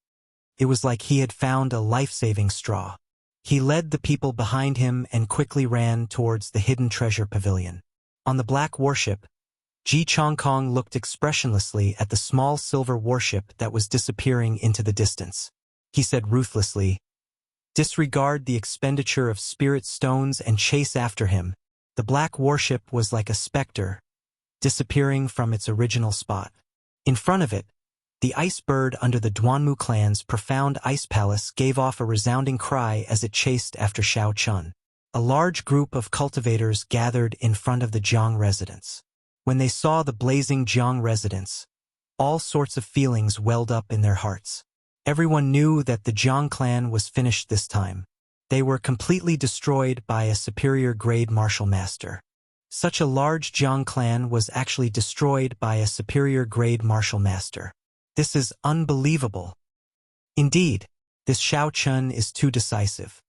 It was like he had found a life-saving straw. He led the people behind him and quickly ran towards the hidden treasure pavilion. On the black warship, Ji Chongkong looked expressionlessly at the small silver warship that was disappearing into the distance. He said ruthlessly, "Disregard the expenditure of spirit stones and chase after him." The black warship was like a specter, disappearing from its original spot. In front of it, the ice bird under the Duanmu clan's profound ice palace gave off a resounding cry as it chased after Xiao Chun. A large group of cultivators gathered in front of the Jiang residence. When they saw the blazing Jiang residence, all sorts of feelings welled up in their hearts. Everyone knew that the Jiang clan was finished this time. They were completely destroyed by a superior-grade martial master. Such a large Jiang clan was actually destroyed by a superior-grade martial master. This is unbelievable. Indeed, this Xiao Chun is too decisive.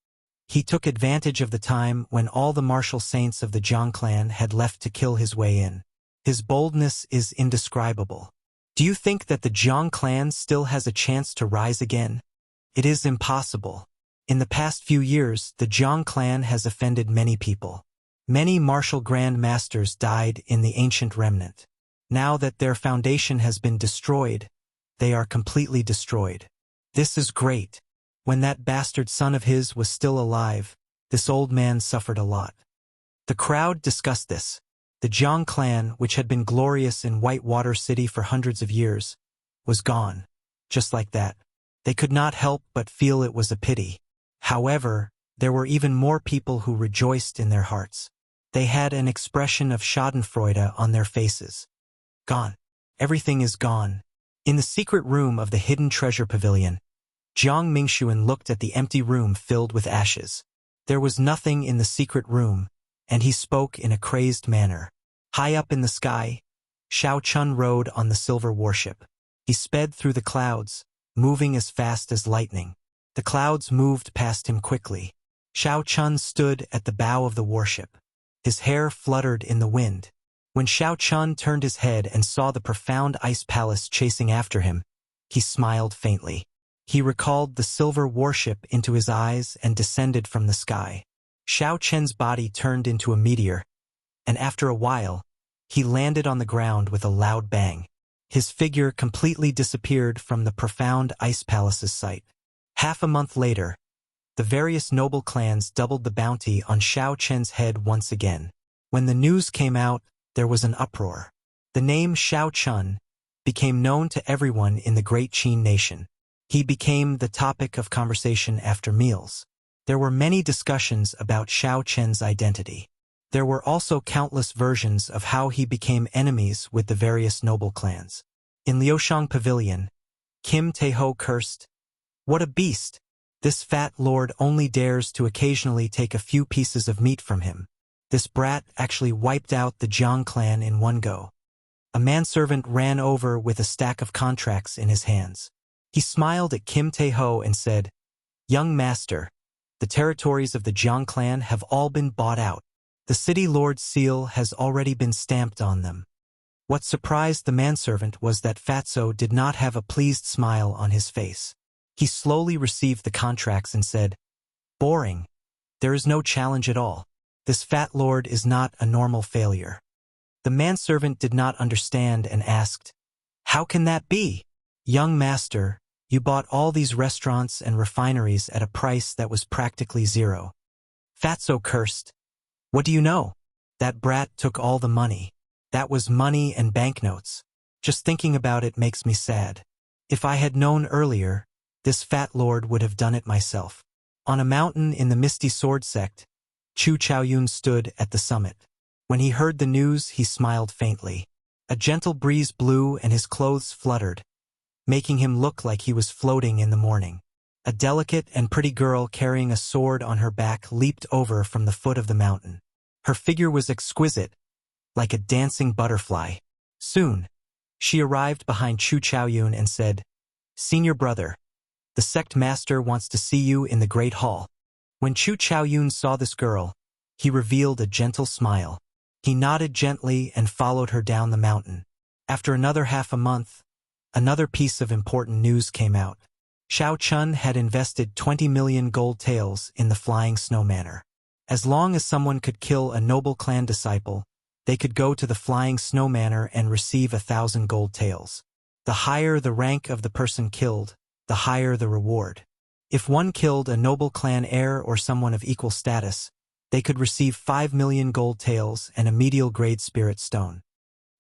He took advantage of the time when all the martial saints of the Jiang clan had left to kill his way in. His boldness is indescribable. Do you think that the Jiang clan still has a chance to rise again? It is impossible. In the past few years, the Jiang clan has offended many people. Many martial grand masters died in the ancient remnant. Now that their foundation has been destroyed, they are completely destroyed. This is great. When that bastard son of his was still alive, this old man suffered a lot. The crowd discussed this. The Jiang clan, which had been glorious in Whitewater City for hundreds of years, was gone. Just like that. They could not help but feel it was a pity. However, there were even more people who rejoiced in their hearts. They had an expression of schadenfreude on their faces. Gone. Everything is gone. In the secret room of the hidden treasure pavilion, Jiang Mingxuan looked at the empty room filled with ashes. There was nothing in the secret room, and he spoke in a crazed manner. High up in the sky, Xiao Chun rode on the silver warship. He sped through the clouds, moving as fast as lightning. The clouds moved past him quickly. Xiao Chun stood at the bow of the warship. His hair fluttered in the wind. When Xiao Chun turned his head and saw the profound ice palace chasing after him, he smiled faintly. He recalled the silver warship into his eyes and descended from the sky. Xiao Chen's body turned into a meteor, and after a while, he landed on the ground with a loud bang. His figure completely disappeared from the profound ice palace's sight. Half a month later, the various noble clans doubled the bounty on Xiao Chen's head once again. When the news came out, there was an uproar. The name Xiao Chun became known to everyone in the great Qin nation. He became the topic of conversation after meals. There were many discussions about Xiao Chen's identity. There were also countless versions of how he became enemies with the various noble clans. In Liushang Pavilion, Kim Taeho cursed, "What a beast! This fat lord only dares to occasionally take a few pieces of meat from him. This brat actually wiped out the Jiang clan in one go. A manservant ran over with a stack of contracts in his hands. He smiled at Kim Tae-ho and said, "Young master, the territories of the Jiang clan have all been bought out. The city lord's seal has already been stamped on them." What surprised the manservant was that Fatso did not have a pleased smile on his face. He slowly received the contracts and said, "Boring. There is no challenge at all. This fat lord is not a normal failure." The manservant did not understand and asked, "How can that be? Young master, you bought all these restaurants and refineries at a price that was practically zero." Fatso cursed. "What do you know? That brat took all the money. That was money and banknotes. Just thinking about it makes me sad. If I had known earlier, this fat lord would have done it myself." On a mountain in the Misty Sword sect, Chu Chaoyun stood at the summit. When he heard the news, he smiled faintly. A gentle breeze blew and his clothes fluttered, making him look like he was floating in the morning. A delicate and pretty girl carrying a sword on her back leaped over from the foot of the mountain. Her figure was exquisite, like a dancing butterfly. Soon, she arrived behind Chu Chaoyun and said, "Senior brother, the sect master wants to see you in the Great Hall." When Chu Chaoyun saw this girl, he revealed a gentle smile. He nodded gently and followed her down the mountain. After another half a month, another piece of important news came out. Xiao Chun had invested 20 million gold taels in the Flying Snow Manor. As long as someone could kill a noble clan disciple, they could go to the Flying Snow Manor and receive 1,000 gold taels. The higher the rank of the person killed, the higher the reward. If one killed a noble clan heir or someone of equal status, they could receive 5 million gold taels and a medial grade spirit stone.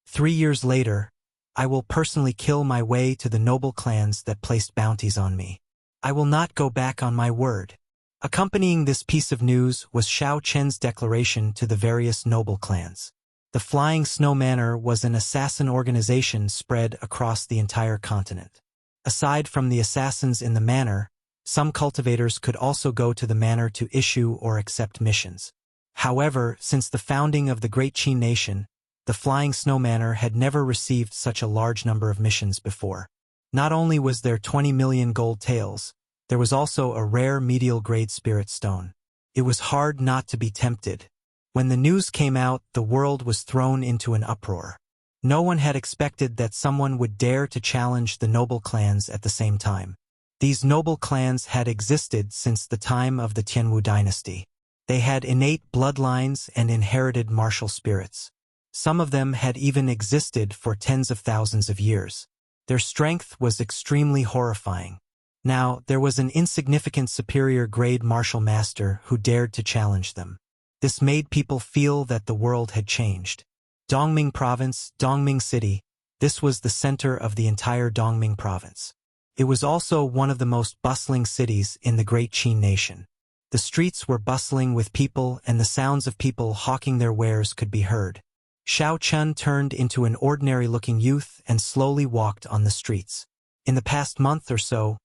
3 years later, I will personally kill my way to the noble clans that placed bounties on me. I will not go back on my word. Accompanying this piece of news was Xiao Chen's declaration to the various noble clans. The Flying Snow Manor was an assassin organization spread across the entire continent. Aside from the assassins in the manor, some cultivators could also go to the manor to issue or accept missions. However, since the founding of the Great Qin Nation, the Flying Snow Manor had never received such a large number of missions before. Not only was there 20 million gold taels, there was also a rare medial grade spirit stone. It was hard not to be tempted. When the news came out, the world was thrown into an uproar. No one had expected that someone would dare to challenge the noble clans at the same time. These noble clans had existed since the time of the Tianwu dynasty. They had innate bloodlines and inherited martial spirits. Some of them had even existed for tens of thousands of years. Their strength was extremely horrifying. Now, there was an insignificant superior grade martial master who dared to challenge them. This made people feel that the world had changed. Dongming Province, Dongming City, this was the center of the entire Dongming Province. It was also one of the most bustling cities in the Great Qin Nation. The streets were bustling with people and the sounds of people hawking their wares could be heard. Xiao Chun turned into an ordinary-looking youth and slowly walked on the streets. In the past month or so,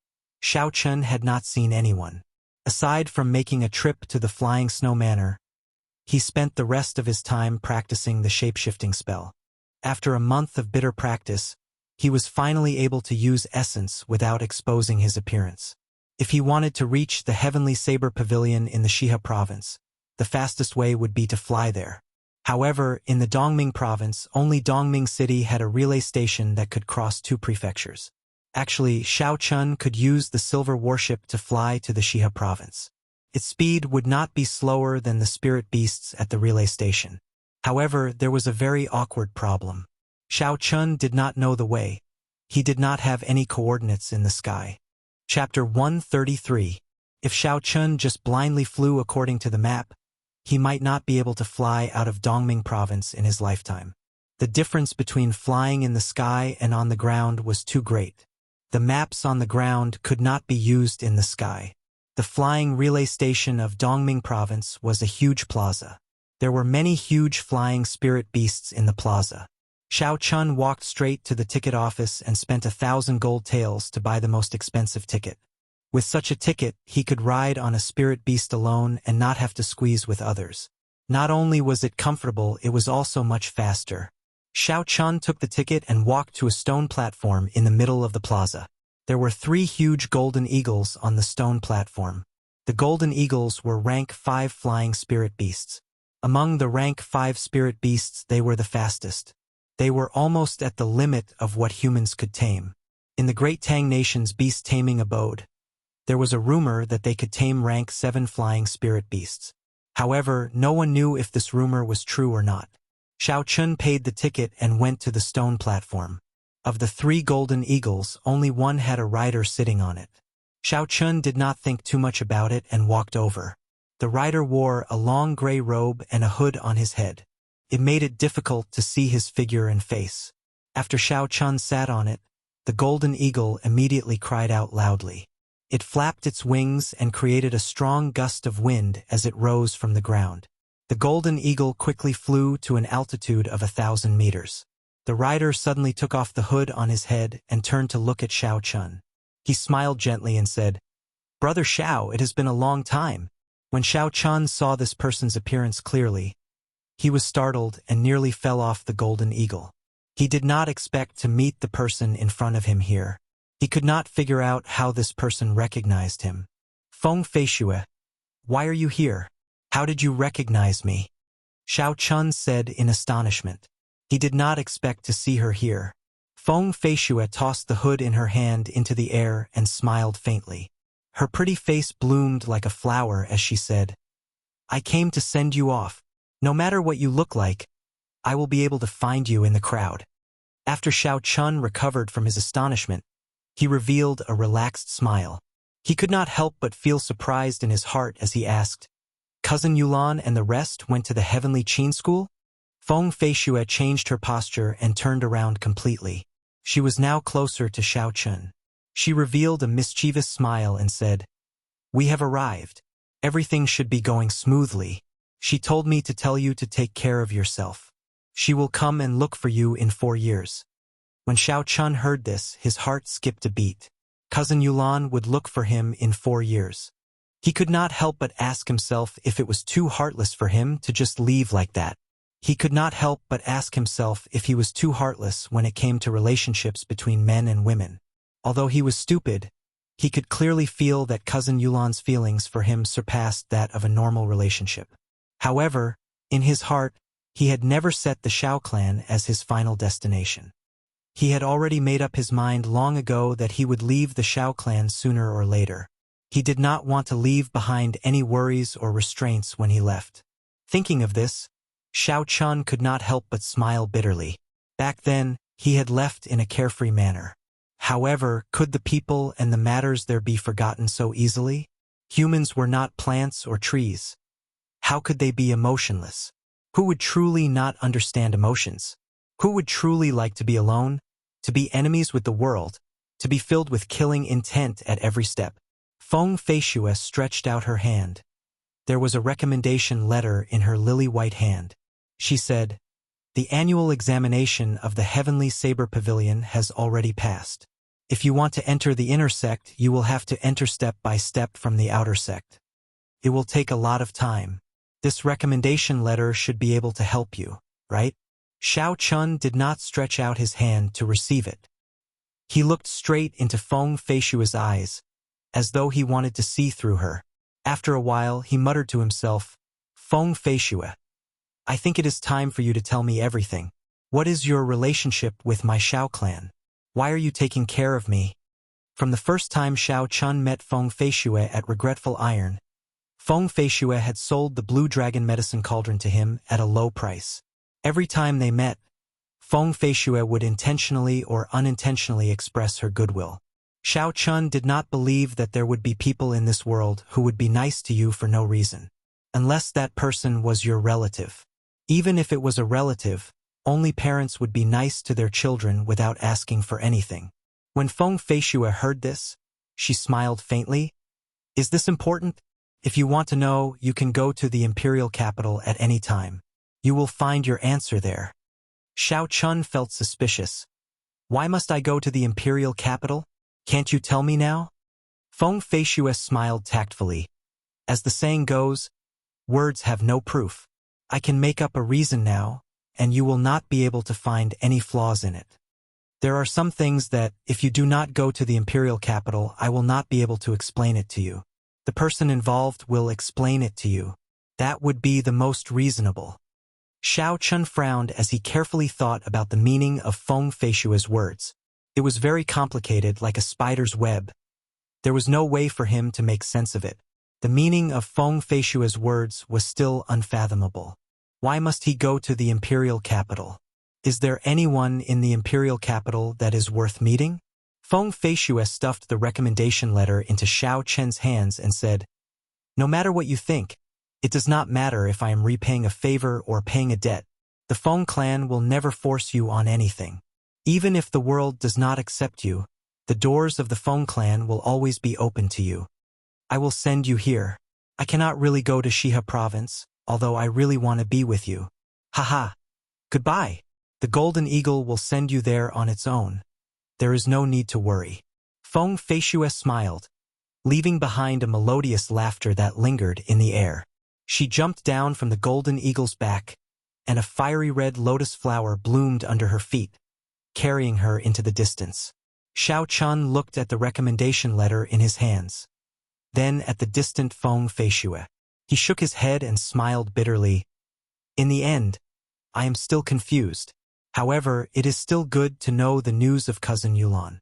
Xiao Chun had not seen anyone. Aside from making a trip to the Flying Snow Manor, he spent the rest of his time practicing the shape-shifting spell. After a month of bitter practice, he was finally able to use essence without exposing his appearance. If he wanted to reach the Heavenly Saber Pavilion in the Shiha province, the fastest way would be to fly there. However, in the Dongming province, only Dongming City had a relay station that could cross 2 prefectures. Actually, Xiao Chun could use the silver warship to fly to the Shiha province. Its speed would not be slower than the spirit beasts at the relay station. However, there was a very awkward problem. Xiao Chun did not know the way. He did not have any coordinates in the sky. Chapter 133. If Xiao Chun just blindly flew according to the map, he might not be able to fly out of Dongming province in his lifetime. The difference between flying in the sky and on the ground was too great. The maps on the ground could not be used in the sky. The flying relay station of Dongming province was a huge plaza. There were many huge flying spirit beasts in the plaza. Xiao Chun walked straight to the ticket office and spent 1,000 gold taels to buy the most expensive ticket. With such a ticket, he could ride on a spirit beast alone and not have to squeeze with others. Not only was it comfortable, it was also much faster. Xiao Chun took the ticket and walked to a stone platform in the middle of the plaza. There were 3 huge golden eagles on the stone platform. The golden eagles were rank 5 flying spirit beasts. Among the rank 5 spirit beasts, they were the fastest. They were almost at the limit of what humans could tame. In the Great Tang Nation's beast taming abode, there was a rumor that they could tame rank 7 flying spirit beasts. However, no one knew if this rumor was true or not. Xiao Chun paid the ticket and went to the stone platform. Of the 3 golden eagles, only one had a rider sitting on it. Xiao Chun did not think too much about it and walked over. The rider wore a long gray robe and a hood on his head. It made it difficult to see his figure and face. After Xiao Chun sat on it, the golden eagle immediately cried out loudly. It flapped its wings and created a strong gust of wind as it rose from the ground. The golden eagle quickly flew to an altitude of 1,000 meters. The rider suddenly took off the hood on his head and turned to look at Xiao Chun. He smiled gently and said, "Brother Xiao, it has been a long time." When Xiao Chun saw this person's appearance clearly, he was startled and nearly fell off the golden eagle. He did not expect to meet the person in front of him here. He could not figure out how this person recognized him. "Feng Feishue, why are you here? How did you recognize me?" Xiao Chun said in astonishment. He did not expect to see her here. Feng Feishue tossed the hood in her hand into the air and smiled faintly. Her pretty face bloomed like a flower as she said, "I came to send you off. No matter what you look like, I will be able to find you in the crowd." After Xiao Chun recovered from his astonishment, he revealed a relaxed smile. He could not help but feel surprised in his heart as he asked, "Cousin Yulan and the rest went to the Heavenly Qin School?" Feng Feishue changed her posture and turned around completely. She was now closer to Xiao Chun. She revealed a mischievous smile and said, "We have arrived. Everything should be going smoothly. She told me to tell you to take care of yourself. She will come and look for you in 4 years." When Xiao Chun heard this, his heart skipped a beat. Cousin Yulan would look for him in 4 years. He could not help but ask himself if it was too heartless for him to just leave like that. He could not help but ask himself if he was too heartless when it came to relationships between men and women. Although he was stupid, he could clearly feel that Cousin Yulan's feelings for him surpassed that of a normal relationship. However, in his heart, he had never set the Shao clan as his final destination. He had already made up his mind long ago that he would leave the Shao clan sooner or later. He did not want to leave behind any worries or restraints when he left. Thinking of this, Xiao Chun could not help but smile bitterly. Back then, he had left in a carefree manner. However, could the people and the matters there be forgotten so easily? Humans were not plants or trees. How could they be emotionless? Who would truly not understand emotions? Who would truly like to be alone, to be enemies with the world, to be filled with killing intent at every step? Feng Feishue stretched out her hand. There was a recommendation letter in her lily-white hand. She said, "The annual examination of the Heavenly Saber Pavilion has already passed. If you want to enter the inner sect, you will have to enter step by step from the outer sect. It will take a lot of time. This recommendation letter should be able to help you, right?" Xiao Chun did not stretch out his hand to receive it. He looked straight into Feng Feishue's eyes, as though he wanted to see through her. After a while, he muttered to himself, "Feng Feishue, I think it is time for you to tell me everything. What is your relationship with my Shao clan? Why are you taking care of me?" From the first time Xiao Chun met Feng Feishue at Regretful Iron, Feng Feishue had sold the Blue Dragon medicine cauldron to him at a low price. Every time they met, Feng Feishue would intentionally or unintentionally express her goodwill. Xiao Chun did not believe that there would be people in this world who would be nice to you for no reason, unless that person was your relative. Even if it was a relative, only parents would be nice to their children without asking for anything. When Feng Feishue heard this, she smiled faintly. "Is this important? If you want to know, you can go to the imperial capital at any time. You will find your answer there." Xiao Chun felt suspicious. "Why must I go to the imperial capital? Can't you tell me now?" Feng Feishues smiled tactfully. As the saying goes, words have no proof. I can make up a reason now, and you will not be able to find any flaws in it. There are some things that, if you do not go to the imperial capital, I will not be able to explain it to you. The person involved will explain it to you. That would be the most reasonable. Xiao Chun frowned as he carefully thought about the meaning of Feng Feishue's words. It was very complicated, like a spider's web. There was no way for him to make sense of it. The meaning of Feng Feishue's words was still unfathomable. Why must he go to the imperial capital? Is there anyone in the imperial capital that is worth meeting? Feng Feishue stuffed the recommendation letter into Xiao Chen's hands and said, "No matter what you think, it does not matter if I am repaying a favor or paying a debt. The Feng clan will never force you on anything. Even if the world does not accept you, the doors of the Feng clan will always be open to you. I will send you here. I cannot really go to Shiha province, although I really want to be with you. Haha. Goodbye. The Golden Eagle will send you there on its own. There is no need to worry." Feng Feishue smiled, leaving behind a melodious laughter that lingered in the air. She jumped down from the Golden Eagle's back, and a fiery red lotus flower bloomed under her feet, carrying her into the distance. Xiao Chun looked at the recommendation letter in his hands, then at the distant Feng Feishue. He shook his head and smiled bitterly. "In the end, I am still confused. However, it is still good to know the news of Cousin Yulan."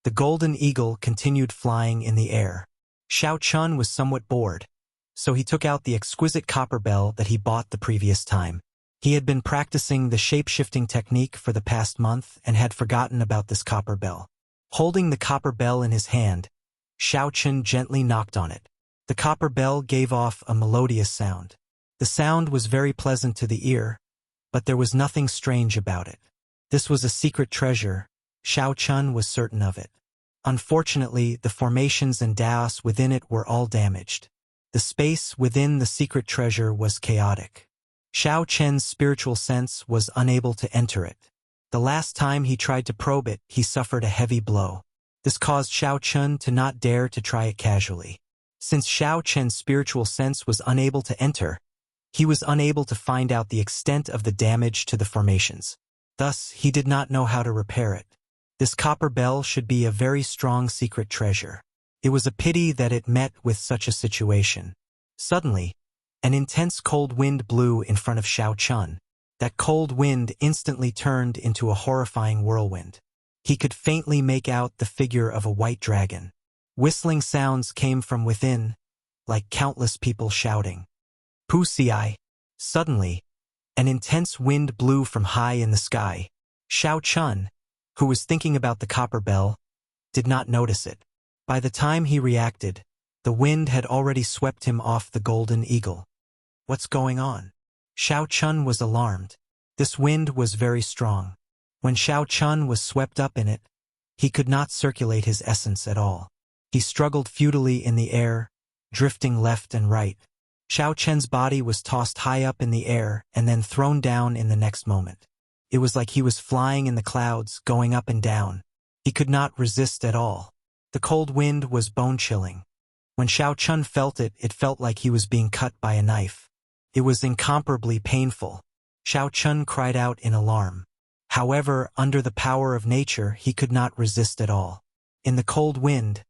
The Golden Eagle continued flying in the air. Xiao Chun was somewhat bored, so he took out the exquisite copper bell that he bought the previous time. He had been practicing the shape-shifting technique for the past month and had forgotten about this copper bell. Holding the copper bell in his hand, Xiao Chun gently knocked on it. The copper bell gave off a melodious sound. The sound was very pleasant to the ear, but there was nothing strange about it. This was a secret treasure. Xiao Chun was certain of it. Unfortunately, the formations and daos within it were all damaged. The space within the secret treasure was chaotic. Xiao Chen's spiritual sense was unable to enter it. The last time he tried to probe it, he suffered a heavy blow. This caused Xiao Chun to not dare to try it casually. Since Xiao Chen's spiritual sense was unable to enter, he was unable to find out the extent of the damage to the formations. Thus, he did not know how to repair it. This copper bell should be a very strong secret treasure. It was a pity that it met with such a situation. Suddenly, an intense cold wind blew in front of Xiao Chun. That cold wind instantly turned into a horrifying whirlwind. He could faintly make out the figure of a white dragon. Whistling sounds came from within, like countless people shouting. Pusiai. Suddenly, an intense wind blew from high in the sky. Xiao Chun, who was thinking about the copper bell, did not notice it. By the time he reacted, the wind had already swept him off the Golden Eagle. What's going on? Xiao Chun was alarmed. This wind was very strong. When Xiao Chun was swept up in it, he could not circulate his essence at all. He struggled futilely in the air, drifting left and right. Xiao Chen's body was tossed high up in the air and then thrown down in the next moment. It was like he was flying in the clouds, going up and down. He could not resist at all. The cold wind was bone-chilling. When Xiao Chun felt it, it felt like he was being cut by a knife. It was incomparably painful. Xiao Chun cried out in alarm. However, under the power of nature, he could not resist at all. In the cold wind,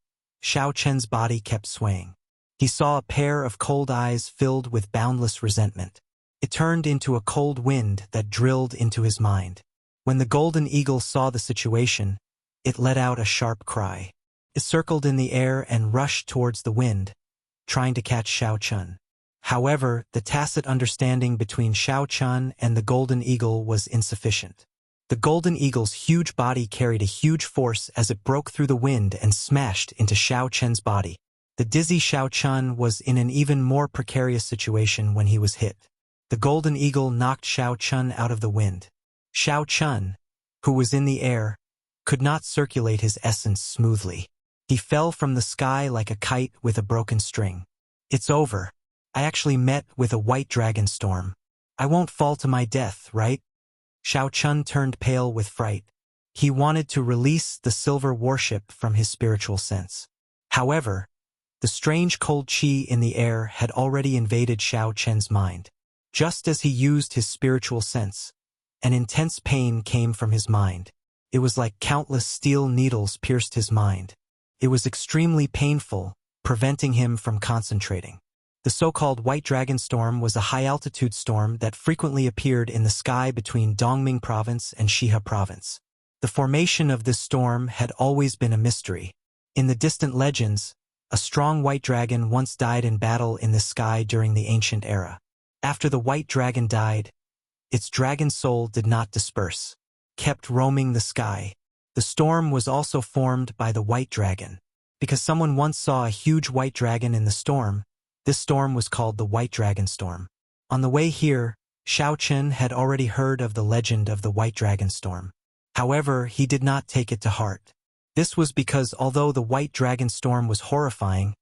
Xiao Chen's body kept swaying. He saw a pair of cold eyes filled with boundless resentment. It turned into a cold wind that drilled into his mind. When the Golden Eagle saw the situation, it let out a sharp cry. It circled in the air and rushed towards the wind, trying to catch Xiao Chun. However, the tacit understanding between Xiao Chun and the Golden Eagle was insufficient. The Golden Eagle's huge body carried a huge force as it broke through the wind and smashed into Xiao Chen's body. The dizzy Xiao Chun was in an even more precarious situation when he was hit. The Golden Eagle knocked Xiao Chun out of the wind. Xiao Chun, who was in the air, could not circulate his essence smoothly. He fell from the sky like a kite with a broken string. It's over. I actually met with a white dragon storm. I won't fall to my death, right? Xiao Chun turned pale with fright. He wanted to release the silver warship from his spiritual sense. However, the strange cold qi in the air had already invaded Xiao Chen's mind. Just as he used his spiritual sense, an intense pain came from his mind. It was like countless steel needles pierced his mind. It was extremely painful, preventing him from concentrating. The so-called White Dragon Storm was a high-altitude storm that frequently appeared in the sky between Dongming Province and Shihe Province. The formation of this storm had always been a mystery. In the distant legends, a strong white dragon once died in battle in the sky during the ancient era. After the white dragon died, its dragon soul did not disperse, kept roaming the sky. The storm was also formed by the white dragon. Because someone once saw a huge white dragon in the storm, this storm was called the White Dragon Storm. On the way here, Xiao Chen had already heard of the legend of the White Dragon Storm. However, he did not take it to heart. This was because although the White Dragon Storm was horrifying,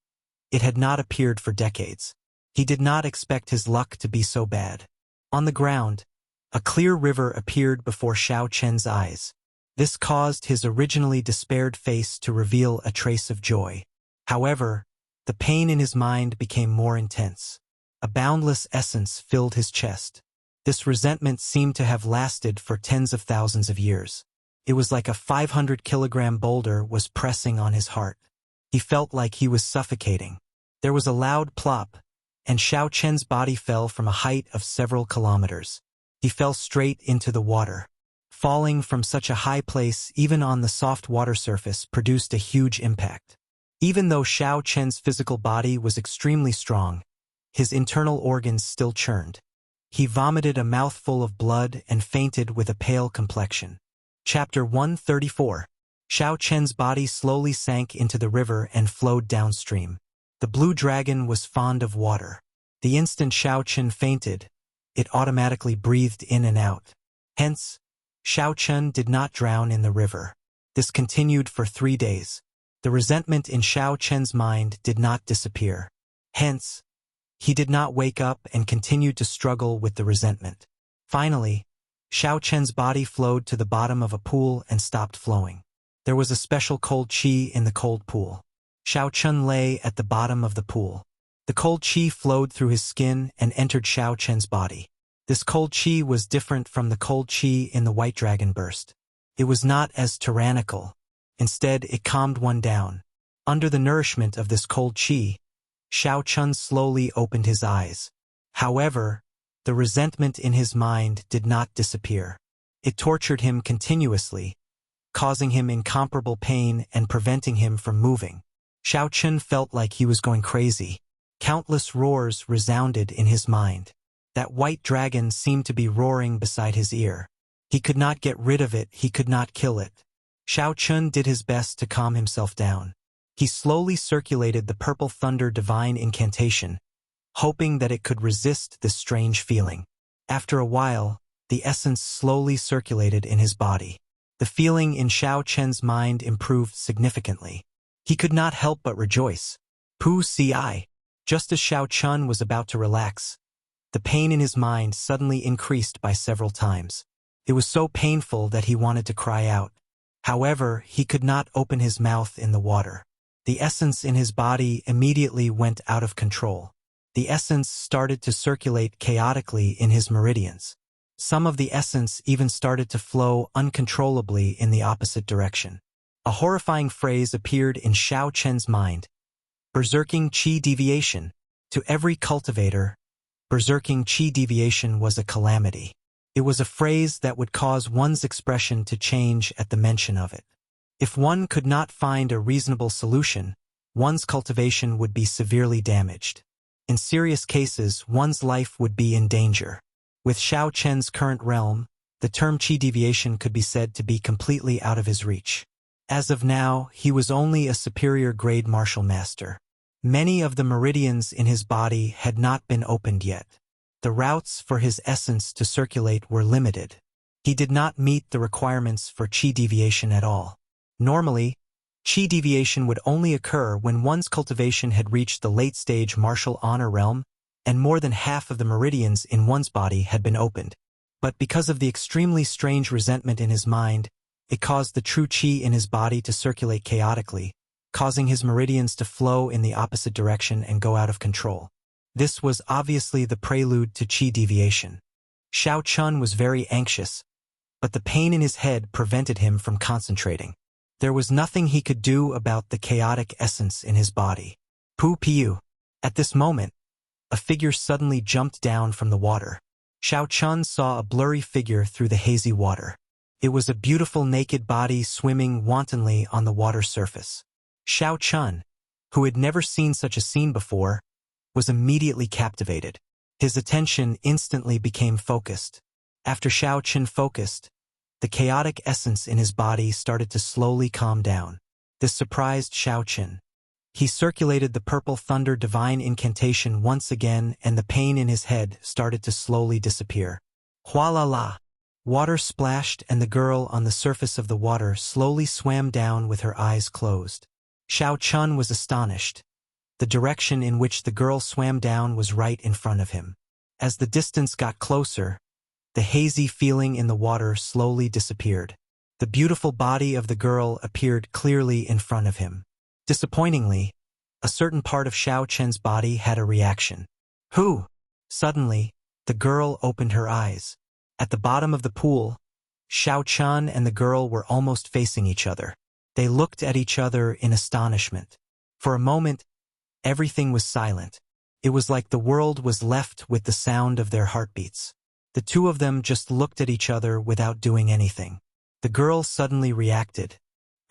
it had not appeared for decades. He did not expect his luck to be so bad. On the ground, a clear river appeared before Xiao Chen's eyes. This caused his originally despaired face to reveal a trace of joy. However, the pain in his mind became more intense. A boundless essence filled his chest. This resentment seemed to have lasted for tens of thousands of years. It was like a 500-kilogram boulder was pressing on his heart. He felt like he was suffocating. There was a loud plop, and Xiao Chen's body fell from a height of several kilometers. He fell straight into the water. Falling from such a high place even on the soft water surface produced a huge impact. Even though Xiao Chen's physical body was extremely strong, his internal organs still churned. He vomited a mouthful of blood and fainted with a pale complexion. Chapter 134. Xiao Chen's body slowly sank into the river and flowed downstream. The blue dragon was fond of water. The instant Xiao Chen fainted, it automatically breathed in and out. Hence, Xiao Chen did not drown in the river. This continued for 3 days. The resentment in Xiao Chen's mind did not disappear. Hence, he did not wake up and continued to struggle with the resentment. Finally, Xiao Chen's body flowed to the bottom of a pool and stopped flowing. There was a special cold qi in the cold pool. Xiao Chen lay at the bottom of the pool. The cold qi flowed through his skin and entered Xiao Chen's body. This cold qi was different from the cold qi in the White Dragon Burst. It was not as tyrannical. Instead, it calmed one down. Under the nourishment of this cold qi, Xiao Chen slowly opened his eyes. However, the resentment in his mind did not disappear. It tortured him continuously, causing him incomparable pain and preventing him from moving. Xiao Chen felt like he was going crazy. Countless roars resounded in his mind. That white dragon seemed to be roaring beside his ear. He could not get rid of it, he could not kill it. Xiao Chen did his best to calm himself down. He slowly circulated the Purple Thunder divine incantation, hoping that it could resist this strange feeling. After a while, the essence slowly circulated in his body. The feeling in Xiao Chen's mind improved significantly. He could not help but rejoice. Pu Ci. Just as Xiao Chen was about to relax, the pain in his mind suddenly increased by several times. It was so painful that he wanted to cry out. However, he could not open his mouth in the water. The essence in his body immediately went out of control. The essence started to circulate chaotically in his meridians. Some of the essence even started to flow uncontrollably in the opposite direction. A horrifying phrase appeared in Xiao Chen's mind. Berserking Qi deviation. To every cultivator, berserking Qi deviation was a calamity. It was a phrase that would cause one's expression to change at the mention of it. If one could not find a reasonable solution, one's cultivation would be severely damaged. In serious cases, one's life would be in danger. With Xiao Chen's current realm, the term Qi deviation could be said to be completely out of his reach. As of now, he was only a superior grade martial master. Many of the meridians in his body had not been opened yet. The routes for his essence to circulate were limited. He did not meet the requirements for Qi deviation at all. Normally, Qi deviation would only occur when one's cultivation had reached the late-stage martial honor realm, and more than half of the meridians in one's body had been opened. But because of the extremely strange resentment in his mind, it caused the true Qi in his body to circulate chaotically, causing his meridians to flow in the opposite direction and go out of control. This was obviously the prelude to chi deviation. Xiao Chun was very anxious, but the pain in his head prevented him from concentrating. There was nothing he could do about the chaotic essence in his body. Pu Piu. At this moment, a figure suddenly jumped down from the water. Xiao Chun saw a blurry figure through the hazy water. It was a beautiful naked body swimming wantonly on the water surface. Xiao Chun, who had never seen such a scene before, was immediately captivated. His attention instantly became focused. After Xiao Chun focused, the chaotic essence in his body started to slowly calm down. This surprised Xiao Chun. He circulated the purple thunder divine incantation once again, and the pain in his head started to slowly disappear. Hua la la. Water splashed, and the girl on the surface of the water slowly swam down with her eyes closed. Xiao Chun was astonished. The direction in which the girl swam down was right in front of him. As the distance got closer, the hazy feeling in the water slowly disappeared. The beautiful body of the girl appeared clearly in front of him. Disappointingly, a certain part of Xiao Chun's body had a reaction. Who? Suddenly, the girl opened her eyes. At the bottom of the pool, Xiao Chun and the girl were almost facing each other. They looked at each other in astonishment. For a moment, everything was silent. It was like the world was left with the sound of their heartbeats. The two of them just looked at each other without doing anything. The girl suddenly reacted.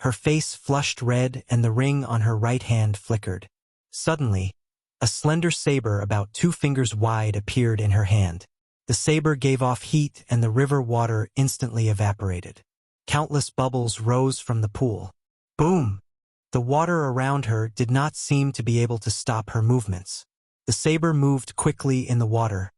Her face flushed red and the ring on her right hand flickered. Suddenly, a slender saber about 2 fingers wide appeared in her hand. The saber gave off heat and the river water instantly evaporated. Countless bubbles rose from the pool. Boom! The water around her did not seem to be able to stop her movements. The saber moved quickly in the water,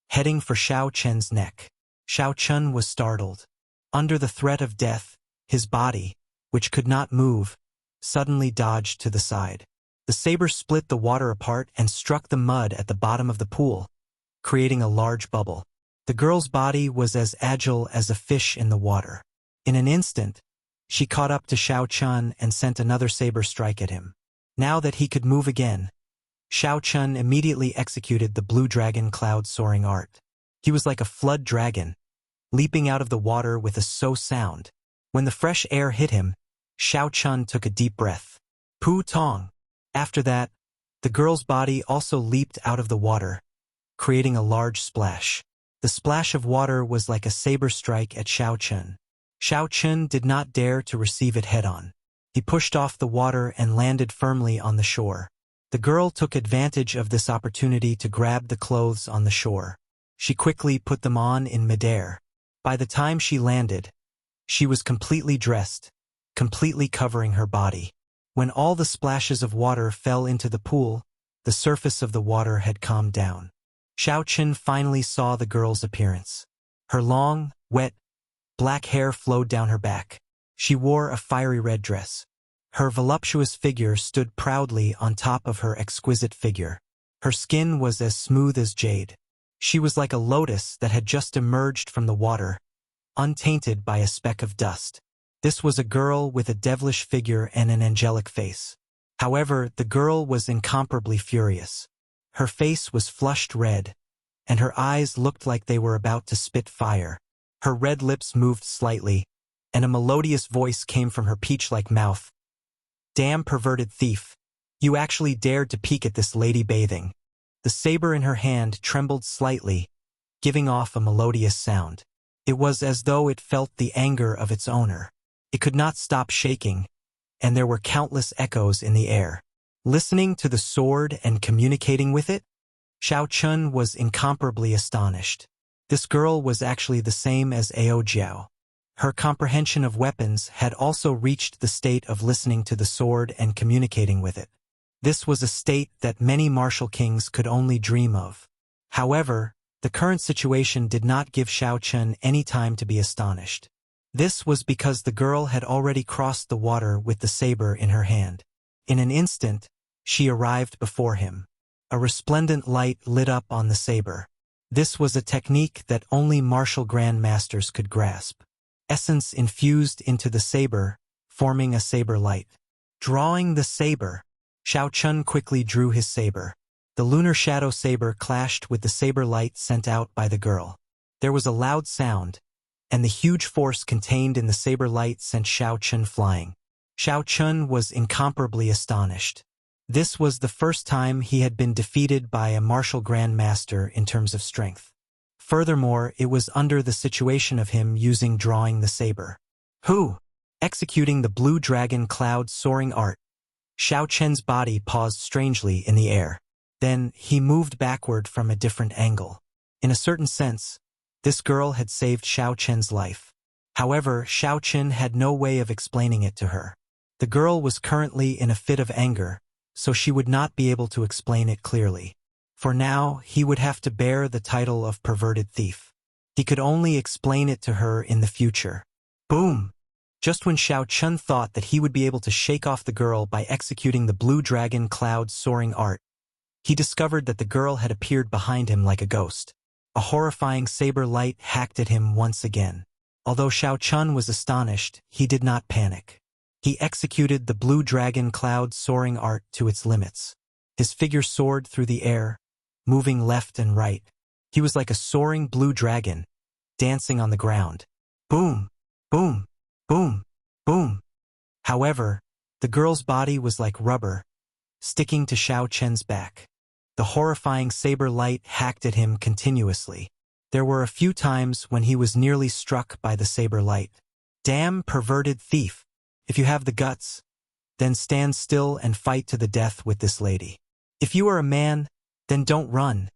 heading for Xiao Chun's neck. Xiao Chun was startled. Under the threat of death, his body, which could not move, suddenly dodged to the side. The saber split the water apart and struck the mud at the bottom of the pool, creating a large bubble. The girl's body was as agile as a fish in the water. In an instant, she caught up to Xiao Chun and sent another saber strike at him. Now that he could move again, Xiao Chun immediately executed the blue dragon cloud soaring art. He was like a flood dragon, leaping out of the water with a so sound. When the fresh air hit him, Xiao Chun took a deep breath. Pu Tong. After that, the girl's body also leaped out of the water, creating a large splash. The splash of water was like a saber strike at Xiao Chun. Xiao Chun did not dare to receive it head-on. He pushed off the water and landed firmly on the shore. The girl took advantage of this opportunity to grab the clothes on the shore. She quickly put them on in midair. By the time she landed, she was completely dressed, completely covering her body. When all the splashes of water fell into the pool, the surface of the water had calmed down. Xiao Chun finally saw the girl's appearance. Her long, wet, black hair flowed down her back. She wore a fiery red dress. Her voluptuous figure stood proudly on top of her exquisite figure. Her skin was as smooth as jade. She was like a lotus that had just emerged from the water, untainted by a speck of dust. This was a girl with a devilish figure and an angelic face. However, the girl was incomparably furious. Her face was flushed red, and her eyes looked like they were about to spit fire. Her red lips moved slightly, and a melodious voice came from her peach-like mouth. Damn perverted thief! You actually dared to peek at this lady bathing. The saber in her hand trembled slightly, giving off a melodious sound. It was as though it felt the anger of its owner. It could not stop shaking, and there were countless echoes in the air. Listening to the sword and communicating with it, Xiao Chun was incomparably astonished. This girl was actually the same as Ao Jiao. Her comprehension of weapons had also reached the state of listening to the sword and communicating with it. This was a state that many martial kings could only dream of. However, the current situation did not give Xiao Chun any time to be astonished. This was because the girl had already crossed the water with the saber in her hand. In an instant, she arrived before him. A resplendent light lit up on the saber. This was a technique that only martial grandmasters could grasp. Essence infused into the saber, forming a saber light. Drawing the saber. Xiao Chun quickly drew his saber. The lunar shadow saber clashed with the saber light sent out by the girl. There was a loud sound, and the huge force contained in the saber light sent Xiao Chun flying. Xiao Chun was incomparably astonished. This was the first time he had been defeated by a martial grandmaster in terms of strength. Furthermore, it was under the situation of him using drawing the saber. Who? Executing the blue dragon cloud soaring art. Xiao Chen's body paused strangely in the air. Then, he moved backward from a different angle. In a certain sense, this girl had saved Xiao Chen's life. However, Xiao Chen had no way of explaining it to her. The girl was currently in a fit of anger, so she would not be able to explain it clearly. For now, he would have to bear the title of perverted thief. He could only explain it to her in the future. Boom! Just when Xiao Chun thought that he would be able to shake off the girl by executing the blue dragon cloud soaring art, he discovered that the girl had appeared behind him like a ghost. A horrifying saber light hacked at him once again. Although Xiao Chun was astonished, he did not panic. He executed the blue dragon cloud soaring art to its limits. His figure soared through the air, moving left and right. He was like a soaring blue dragon, dancing on the ground. Boom! Boom! Boom! Boom! However, the girl's body was like rubber, sticking to Xiao Chen's back. The horrifying saber light hacked at him continuously. There were a few times when he was nearly struck by the saber light. Damn perverted thief! If you have the guts, then stand still and fight to the death with this lady. If you are a man, then don't run.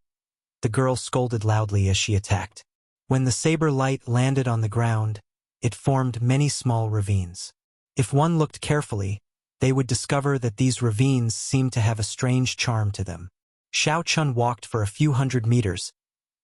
The girl scolded loudly as she attacked. When the saber light landed on the ground, it formed many small ravines. If one looked carefully, they would discover that these ravines seemed to have a strange charm to them. Xiao Chun walked for a few hundred meters,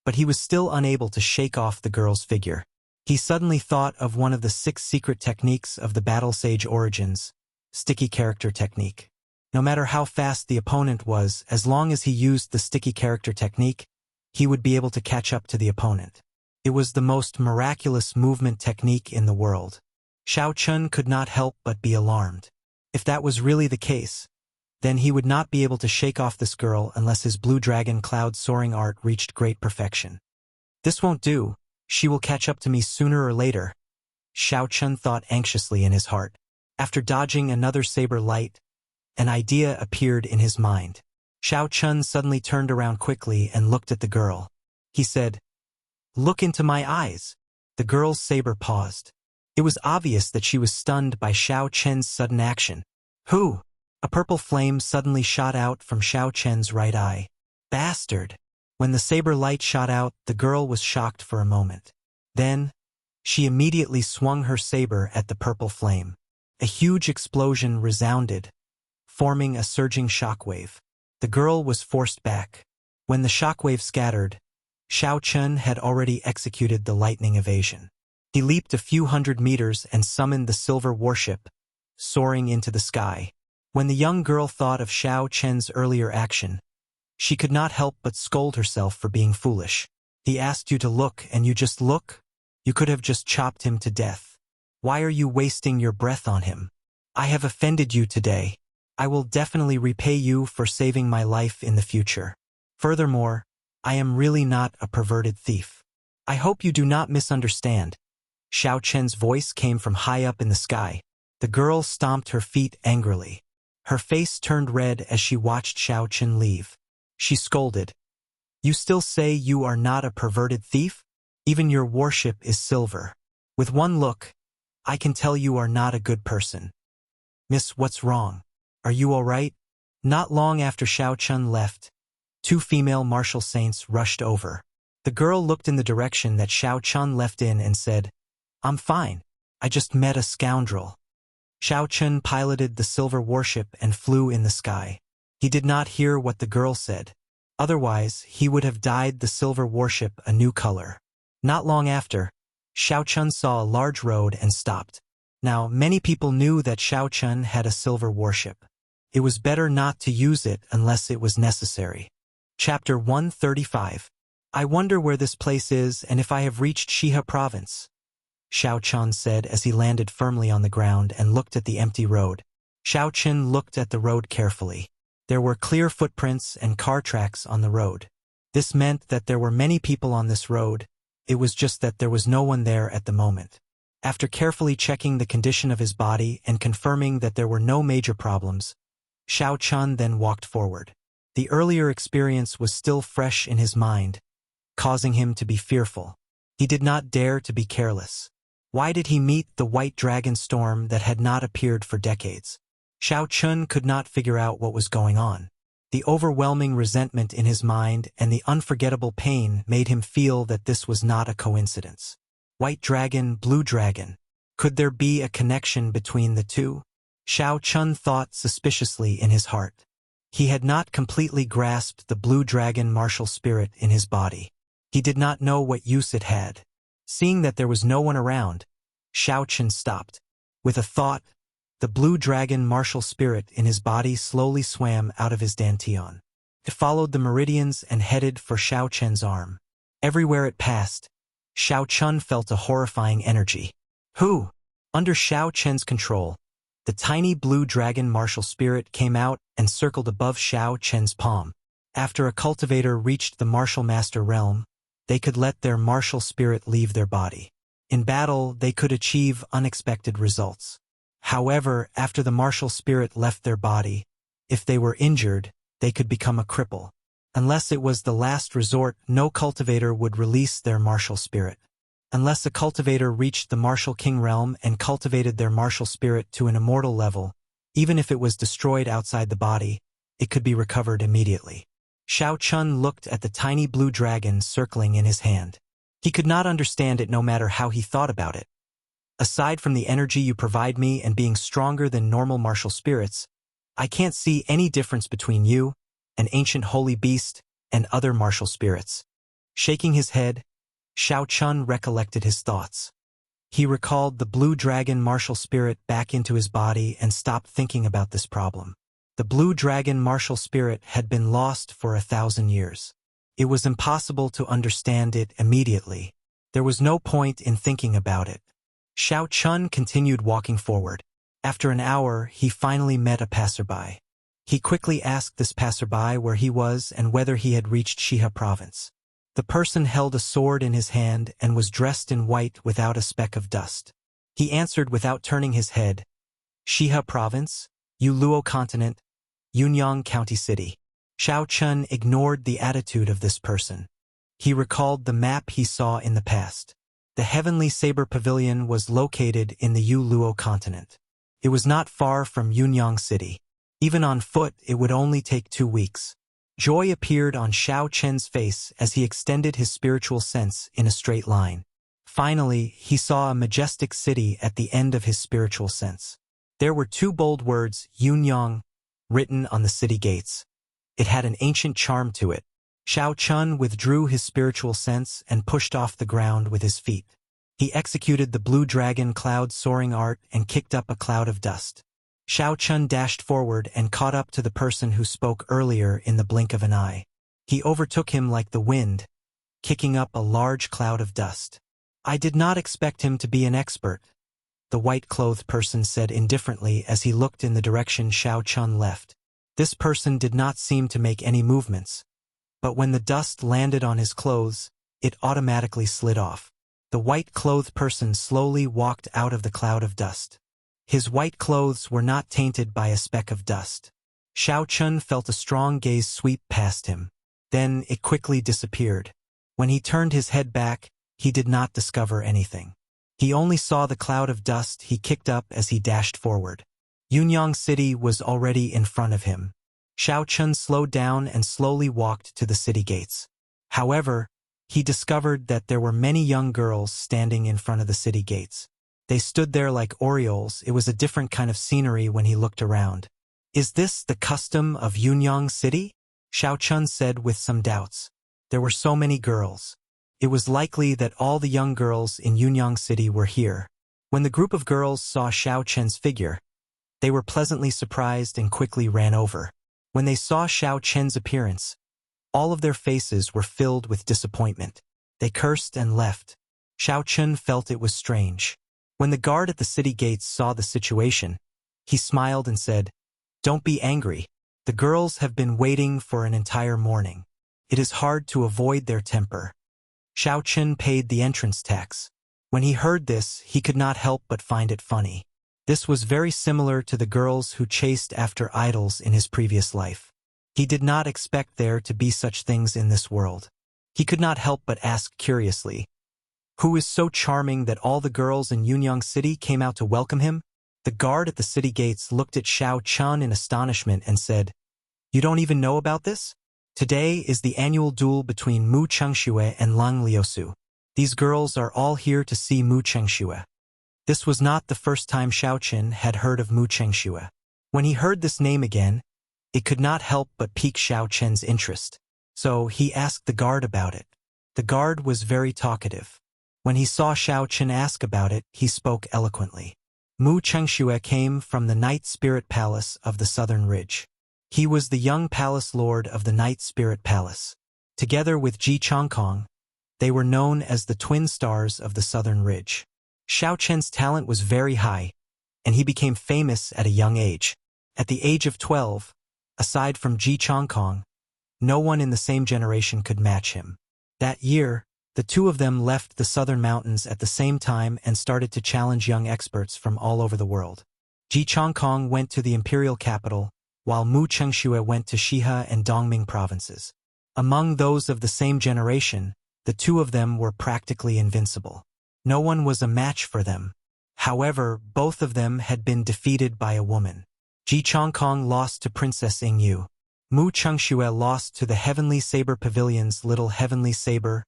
but he was still unable to shake off the girl's figure. He suddenly thought of one of the 6 secret techniques of the Battle Sage Origins, sticky character technique. No matter how fast the opponent was, as long as he used the sticky character technique, he would be able to catch up to the opponent. It was the most miraculous movement technique in the world. Xiao Chun could not help but be alarmed. If that was really the case, then he would not be able to shake off this girl unless his blue dragon cloud soaring art reached great perfection. This won't do. She will catch up to me sooner or later, Xiao Chun thought anxiously in his heart. After dodging another saber light, an idea appeared in his mind. Xiao Chun suddenly turned around quickly and looked at the girl. He said, "Look into my eyes." The girl's saber paused. It was obvious that she was stunned by Xiao Chen's sudden action. Who? A purple flame suddenly shot out from Xiao Chen's right eye. Bastard! When the saber light shot out, the girl was shocked for a moment. Then, she immediately swung her saber at the purple flame. A huge explosion resounded, forming a surging shockwave. The girl was forced back. When the shockwave scattered, Xiao Chun had already executed the lightning evasion. He leaped a few hundred meters and summoned the silver warship, soaring into the sky. When the young girl thought of Xiao Chen's earlier action, she could not help but scold herself for being foolish. He asked you to look, and you just look? You could have just chopped him to death. Why are you wasting your breath on him? I have offended you today. I will definitely repay you for saving my life in the future. Furthermore, I am really not a perverted thief. I hope you do not misunderstand. Xiao Chen's voice came from high up in the sky. The girl stomped her feet angrily. Her face turned red as she watched Xiao Chen leave. She scolded. You still say you are not a perverted thief? Even your warship is silver. With one look, I can tell you are not a good person. Miss, what's wrong? Are you all right? Not long after Xiao Chun left, 2 female martial saints rushed over. The girl looked in the direction that Xiao Chun left in and said, I'm fine. I just met a scoundrel. Xiao Chun piloted the silver warship and flew in the sky. He did not hear what the girl said. Otherwise, he would have dyed the silver warship a new color. Not long after, Xiao Chun saw a large road and stopped. Now, many people knew that Xiao Chun had a silver warship. It was better not to use it unless it was necessary. Chapter 135. I wonder where this place is and if I have reached Shiha province. Xiao Chun said as he landed firmly on the ground and looked at the empty road. Xiao Chen looked at the road carefully. There were clear footprints and car tracks on the road. This meant that there were many people on this road. It was just that there was no one there at the moment. After carefully checking the condition of his body and confirming that there were no major problems, Xiao Chen then walked forward. The earlier experience was still fresh in his mind, causing him to be fearful. He did not dare to be careless. Why did he meet the white dragon storm that had not appeared for decades? Xiao Chen could not figure out what was going on. The overwhelming resentment in his mind and the unforgettable pain made him feel that this was not a coincidence. White dragon, blue dragon. Could there be a connection between the two? Xiao Chen thought suspiciously in his heart. He had not completely grasped the blue dragon martial spirit in his body. He did not know what use it had. Seeing that there was no one around, Xiao Chen stopped. With a thought, the blue dragon martial spirit in his body slowly swam out of his dantian. It followed the meridians and headed for Xiao Chen's arm. Everywhere it passed, Xiao Chen felt a horrifying energy. Who? Under Xiao Chen's control, the tiny blue dragon martial spirit came out and circled above Xiao Chen's palm. After a cultivator reached the martial master realm, they could let their martial spirit leave their body. In battle, they could achieve unexpected results. However, after the martial spirit left their body, if they were injured, they could become a cripple. Unless it was the last resort, no cultivator would release their martial spirit. Unless a cultivator reached the martial king realm and cultivated their martial spirit to an immortal level, even if it was destroyed outside the body, it could be recovered immediately. Xiao Chen looked at the tiny blue dragon circling in his hand. He could not understand it no matter how he thought about it. Aside from the energy you provide me and being stronger than normal martial spirits, I can't see any difference between you, an ancient holy beast, and other martial spirits. Shaking his head, Xiao Chen recollected his thoughts. He recalled the blue dragon martial spirit back into his body and stopped thinking about this problem. The blue dragon martial spirit had been lost for 1,000 years. It was impossible to understand it immediately. There was no point in thinking about it. Xiao Chen continued walking forward. After an hour, he finally met a passerby. He quickly asked this passerby where he was and whether he had reached Shiha province. The person held a sword in his hand and was dressed in white without a speck of dust. He answered without turning his head, Shiha province, Luo continent, Yunyang County City. Xiao Chen ignored the attitude of this person. He recalled the map he saw in the past. The Heavenly Saber Pavilion was located in the Luo continent. It was not far from Yunyang City. Even on foot, it would only take 2 weeks. Joy appeared on Xiao Chen's face as he extended his spiritual sense in a straight line. Finally, he saw a majestic city at the end of his spiritual sense. There were 2 bold words, Yunyang, written on the city gates. It had an ancient charm to it. Xiao Chen withdrew his spiritual sense and pushed off the ground with his feet. He executed the blue dragon cloud soaring art and kicked up a cloud of dust. Xiao Chen dashed forward and caught up to the person who spoke earlier in the blink of an eye. He overtook him like the wind, kicking up a large cloud of dust. I did not expect him to be an expert, the white-clothed person said indifferently as he looked in the direction Xiao Chen left. This person did not seem to make any movements, but when the dust landed on his clothes, it automatically slid off. The white-clothed person slowly walked out of the cloud of dust. His white clothes were not tainted by a speck of dust. Xiao Chen felt a strong gaze sweep past him. Then it quickly disappeared. When he turned his head back, he did not discover anything. He only saw the cloud of dust he kicked up as he dashed forward. Yunyang City was already in front of him. Xiao Chen slowed down and slowly walked to the city gates. However, he discovered that there were many young girls standing in front of the city gates. They stood there like orioles. It was a different kind of scenery when he looked around. Is this the custom of Yunyang City? Xiao Chen said with some doubts. There were so many girls. It was likely that all the young girls in Yunyang City were here. When the group of girls saw Xiao Chen's figure, they were pleasantly surprised and quickly ran over. When they saw Xiao Chen's appearance, all of their faces were filled with disappointment. They cursed and left. Xiao Chen felt it was strange. When the guard at the city gates saw the situation, He smiled and said, "Don't be angry. The girls have been waiting for an entire morning. It is hard to avoid their temper." Xiao Chen paid the entrance tax. When he heard this, he could not help but find it funny. This was very similar to the girls who chased after idols in his previous life. He did not expect there to be such things in this world. He could not help but ask curiously, "Who is so charming that all the girls in Yunyang City came out to welcome him?" The guard at the city gates looked at Xiao Chen in astonishment and said, "You don't even know about this? Today is the annual duel between Mu Chengxue and Lang Liusu. These girls are all here to see Mu Chengxue." This was not the first time Xiao Chen had heard of Mu Chengxue. When he heard this name again, it could not help but pique Xiao Chen's interest. So he asked the guard about it. The guard was very talkative. When he saw Xiao Chen ask about it, he spoke eloquently. Mu Chengxue came from the Night Spirit Palace of the Southern Ridge. He was the young palace lord of the Night Spirit Palace. Together with Ji Chongkong, they were known as the twin stars of the Southern Ridge. Xiao Chen's talent was very high, and he became famous at a young age. At the age of 12, aside from Ji Chongkong, no one in the same generation could match him. That year, the two of them left the southern mountains at the same time and started to challenge young experts from all over the world. Ji Chongkong went to the imperial capital, while Mu Chengxue went to Shihe and Dongming provinces. Among those of the same generation, the two of them were practically invincible. No one was a match for them. However, both of them had been defeated by a woman. Ji Chongkong lost to Princess Yingyu. Mu Chengxue lost to the Heavenly Saber Pavilion's little Heavenly Saber,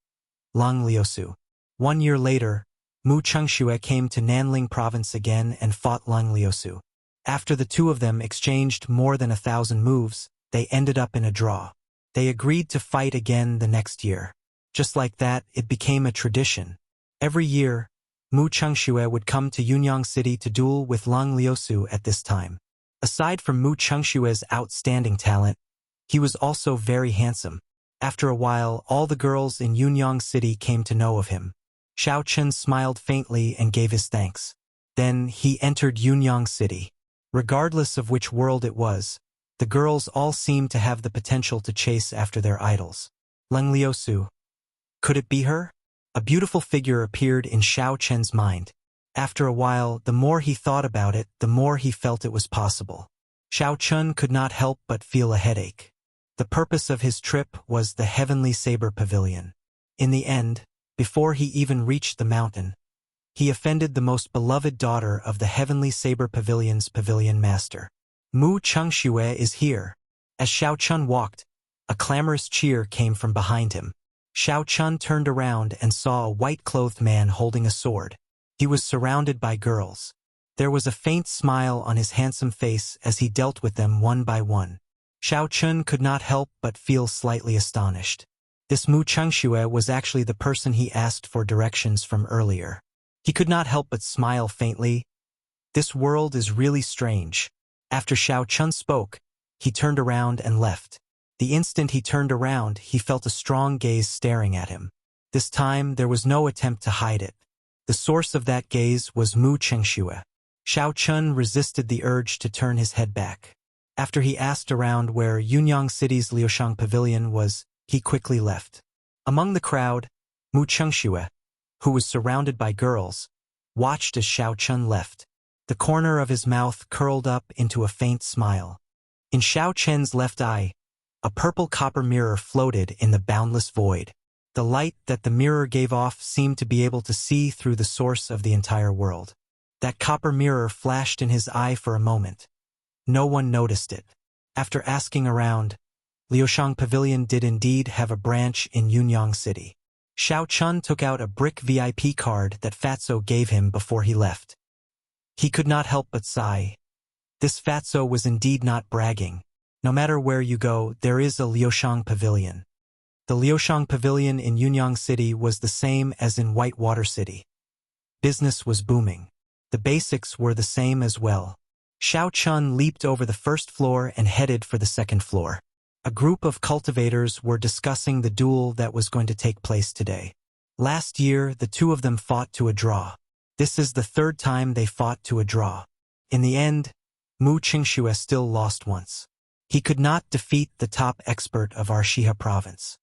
Lang Liusu. 1 year later, Mu Chengxue came to Nanling province again and fought Lang Liusu. After the two of them exchanged more than 1,000 moves, they ended up in a draw. They agreed to fight again the next year. Just like that, it became a tradition. Every year, Mu Chengxue would come to Yunyang City to duel with Lang Liusu at this time. Aside from Mu Chengxue's outstanding talent, he was also very handsome. After a while, all the girls in Yunyang City came to know of him. Xiao Chen smiled faintly and gave his thanks. Then he entered Yunyang City. Regardless of which world it was, the girls all seemed to have the potential to chase after their idols. Lang Liusu. Could it be her? A beautiful figure appeared in Xiao Chen's mind. After a while, the more he thought about it, the more he felt it was possible. Xiao Chen could not help but feel a headache. The purpose of his trip was the Heavenly Saber Pavilion. In the end, before he even reached the mountain, he offended the most beloved daughter of the Heavenly Saber Pavilion's pavilion master. Mu Chengxue is here. As Xiao Chen walked, a clamorous cheer came from behind him. Xiao Chen turned around and saw a white-clothed man holding a sword. He was surrounded by girls. There was a faint smile on his handsome face as he dealt with them one by one. Xiao Chen could not help but feel slightly astonished. This Mu Chengxue was actually the person he asked for directions from earlier. He could not help but smile faintly. This world is really strange. After Xiao Chen spoke, he turned around and left. The instant he turned around, he felt a strong gaze staring at him. This time, there was no attempt to hide it. The source of that gaze was Mu Chengxue. Xiao Chen resisted the urge to turn his head back. After he asked around where Yunyang City's Liushang Pavilion was, he quickly left. Among the crowd, Mu Chengxue, who was surrounded by girls, watched as Xiao Chen left. The corner of his mouth curled up into a faint smile. In Xiao Chen's left eye, a purple copper mirror floated in the boundless void. The light that the mirror gave off seemed to be able to see through the source of the entire world. That copper mirror flashed in his eye for a moment. No one noticed it. After asking around, Liushang Pavilion did indeed have a branch in Yunyang City. Xiao Chen took out a brick VIP card that Fatso gave him before he left. He could not help but sigh. This Fatso was indeed not bragging. No matter where you go, there is a Liushang Pavilion. The Liushang Pavilion in Yunyang City was the same as in Whitewater City. Business was booming. The basics were the same as well. Xiao Chen leaped over the first floor and headed for the second floor. A group of cultivators were discussing the duel that was going to take place today. Last year, the two of them fought to a draw. This is the third time they fought to a draw. In the end, Mu Qingxue still lost once. He could not defeat the top expert of Arshiha province.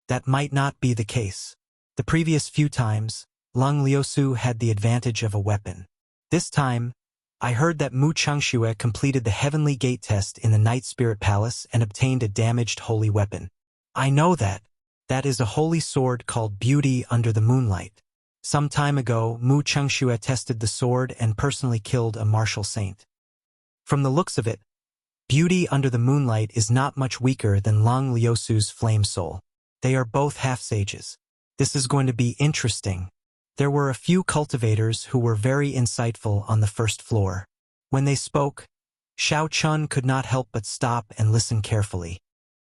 That might not be the case. The previous few times, Lung Liusu had the advantage of a weapon. This time, I heard that Mu Qingxue completed the Heavenly Gate test in the Night Spirit Palace and obtained a damaged holy weapon. I know that. That is a holy sword called Beauty Under the Moonlight. Some time ago, Mu Qingxue tested the sword and personally killed a martial saint. From the looks of it, Beauty Under the Moonlight is not much weaker than Lung Liusu's Flame Soul. They are both half-sages. This is going to be interesting. There were a few cultivators who were very insightful on the first floor. When they spoke, Xiao Chun could not help but stop and listen carefully.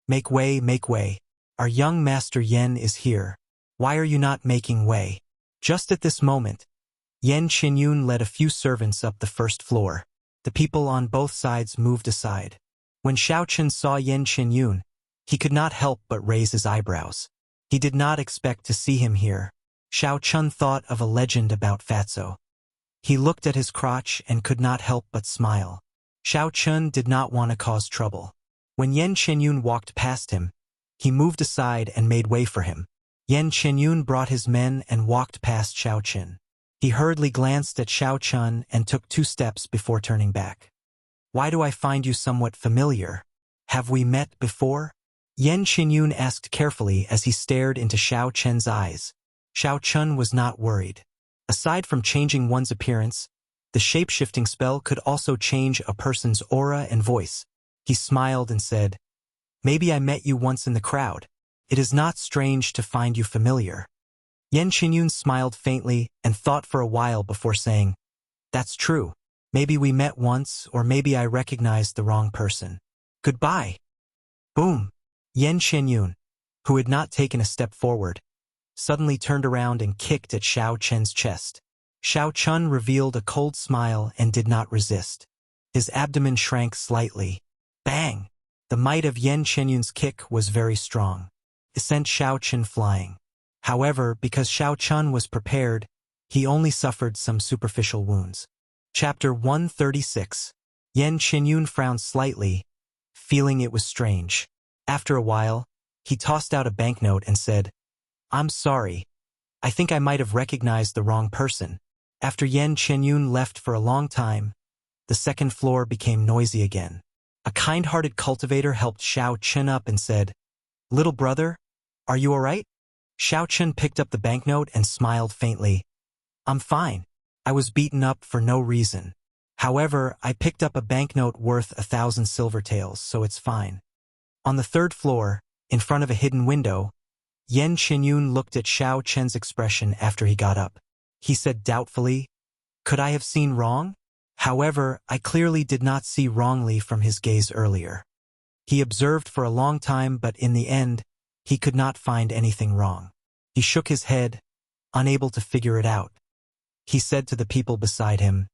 Make way, make way. Our young master Yen is here. Why are you not making way? Just at this moment, Yen Qinyun led a few servants up the first floor. The people on both sides moved aside. When Xiao Chun saw Yen Qinyun, he could not help but raise his eyebrows. He did not expect to see him here. Xiao Chun thought of a legend about Fatso. He looked at his crotch and could not help but smile. Xiao Chun did not want to cause trouble. When Yen Qinyun walked past him, he moved aside and made way for him. Yen Qinyun brought his men and walked past Xiao Chun. He hurriedly glanced at Xiao Chun and took 2 steps before turning back. Why do I find you somewhat familiar? Have we met before? Yen Qinyun asked carefully as he stared into Xiao Chun's eyes. Xiao Chun was not worried. Aside from changing one's appearance, the shape-shifting spell could also change a person's aura and voice. He smiled and said, "Maybe I met you once in the crowd. It is not strange to find you familiar." Yen Qinyun smiled faintly and thought for a while before saying, "That's true. Maybe we met once, or maybe I recognized the wrong person. Goodbye." Boom! Yen Qinyun, who had not taken a step forward, suddenly turned around and kicked at Xiao Chun's chest. Xiao Chun revealed a cold smile and did not resist. His abdomen shrank slightly. Bang! The might of Yen Qinyun's kick was very strong. It sent Xiao Chun flying. However, because Xiao Chun was prepared, he only suffered some superficial wounds. Chapter 136. Yen Qinyun frowned slightly, feeling it was strange. After a while, he tossed out a banknote and said, "I'm sorry. I think I might have recognized the wrong person." After Yen Qinyun left for a long time, the second floor became noisy again. A kind-hearted cultivator helped Xiao Chun up and said, "Little brother, are you all right?" Xiao Chun picked up the banknote and smiled faintly. "I'm fine. I was beaten up for no reason. However, I picked up a banknote worth 1,000 silver taels, so it's fine." On the 3rd floor, in front of a hidden window, Yen Qinyun looked at Xiao Chun's expression after he got up. He said doubtfully, "Could I have seen wrong?" However, I clearly did not see wrongly from his gaze earlier. He observed for a long time, but in the end, he could not find anything wrong. He shook his head, unable to figure it out. He said to the people beside him,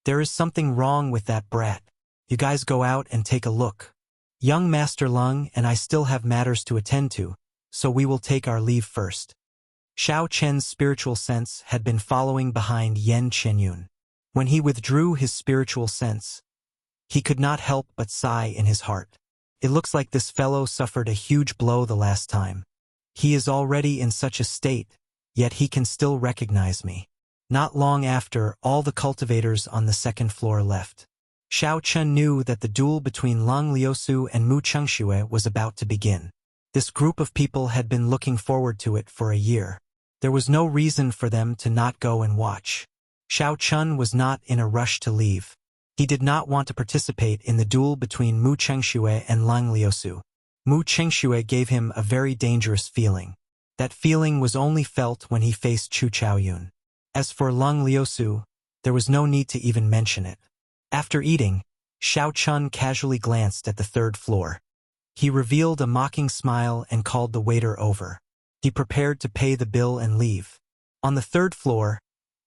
"There is something wrong with that brat. You guys go out and take a look. Young Master Lung and I still have matters to attend to, so we will take our leave first." Xiao Chen's spiritual sense had been following behind Yen Qinyun. When he withdrew his spiritual sense, he could not help but sigh in his heart. It looks like this fellow suffered a huge blow the last time. He is already in such a state, yet he can still recognize me. Not long after, all the cultivators on the 2nd floor left. Xiao Chun knew that the duel between Lung Liusu and Mu Qingxue was about to begin. This group of people had been looking forward to it for a year. There was no reason for them to not go and watch. Xiao Chun was not in a rush to leave. He did not want to participate in the duel between Mu Qingxue and Lung Liusu. Mu Qingxue gave him a very dangerous feeling. That feeling was only felt when he faced Chu Chaoyun. As for Lung Liusu, there was no need to even mention it. After eating, Xiao Chun casually glanced at the 3rd floor. He revealed a mocking smile and called the waiter over. He prepared to pay the bill and leave. On the 3rd floor,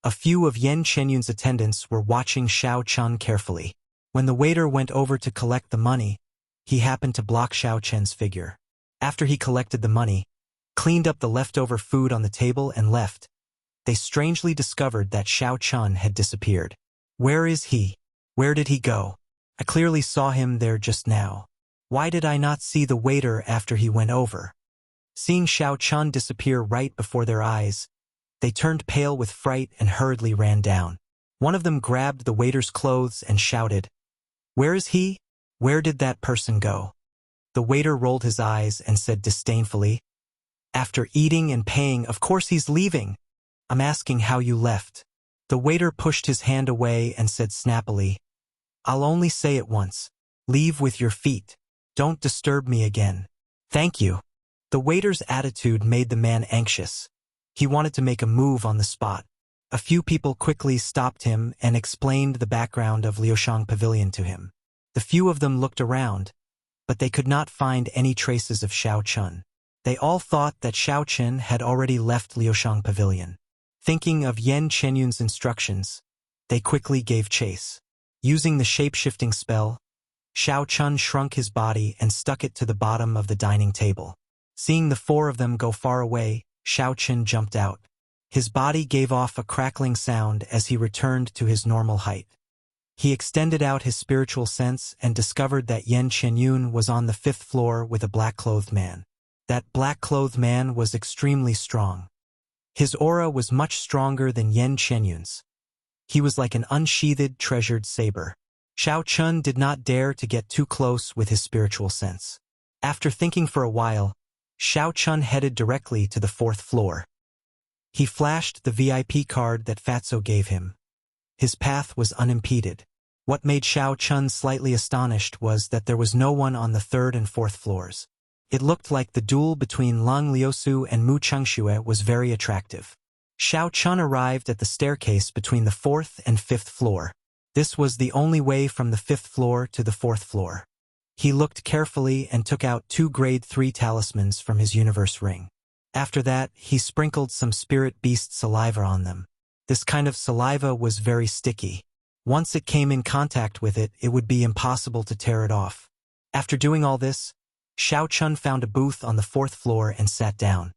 a few of Yen Qinyun's attendants were watching Xiao Chun carefully. When the waiter went over to collect the money, he happened to block Xiao Chen's figure. After he collected the money, cleaned up the leftover food on the table and left, they strangely discovered that Xiao Chun had disappeared. Where is he? Where did he go? I clearly saw him there just now. Why did I not see the waiter after he went over? Seeing Xiao Chun disappear right before their eyes, they turned pale with fright and hurriedly ran down. One of them grabbed the waiter's clothes and shouted, "Where is he? Where did that person go?" The waiter rolled his eyes and said disdainfully, "After eating and paying, of course he's leaving. I'm asking how you left." The waiter pushed his hand away and said snappily, "I'll only say it once. Leave with your feet. Don't disturb me again. Thank you." The waiter's attitude made the man anxious. He wanted to make a move on the spot. A few people quickly stopped him and explained the background of Liushang Pavilion to him. The few of them looked around, but they could not find any traces of Xiao Chun. They all thought that Xiao Chun had already left Liushang Pavilion. Thinking of Yan Chenyun's instructions, they quickly gave chase. Using the shape-shifting spell, Xiao Chun shrunk his body and stuck it to the bottom of the dining table. Seeing the four of them go far away, Xiao Chun jumped out. His body gave off a crackling sound as he returned to his normal height. He extended out his spiritual sense and discovered that Yan Chenyun was on the 5th floor with a black-clothed man. That black-clothed man was extremely strong. His aura was much stronger than Yan Chenyun's. He was like an unsheathed, treasured saber. Xiao Chun did not dare to get too close with his spiritual sense. After thinking for a while, Xiao Chun headed directly to the 4th floor. He flashed the VIP card that Fatso gave him. His path was unimpeded. What made Xiao Chun slightly astonished was that there was no one on the 3rd and 4th floors. It looked like the duel between Lang Liusu and Mu Chengxue was very attractive. Xiao Chun arrived at the staircase between the 4th and 5th floor. This was the only way from the 5th floor to the 4th floor. He looked carefully and took out 2 grade 3 talismans from his universe ring. After that, he sprinkled some spirit beast saliva on them. This kind of saliva was very sticky. Once it came in contact with it, it would be impossible to tear it off. After doing all this, Xiao Chun found a booth on the 4th floor and sat down.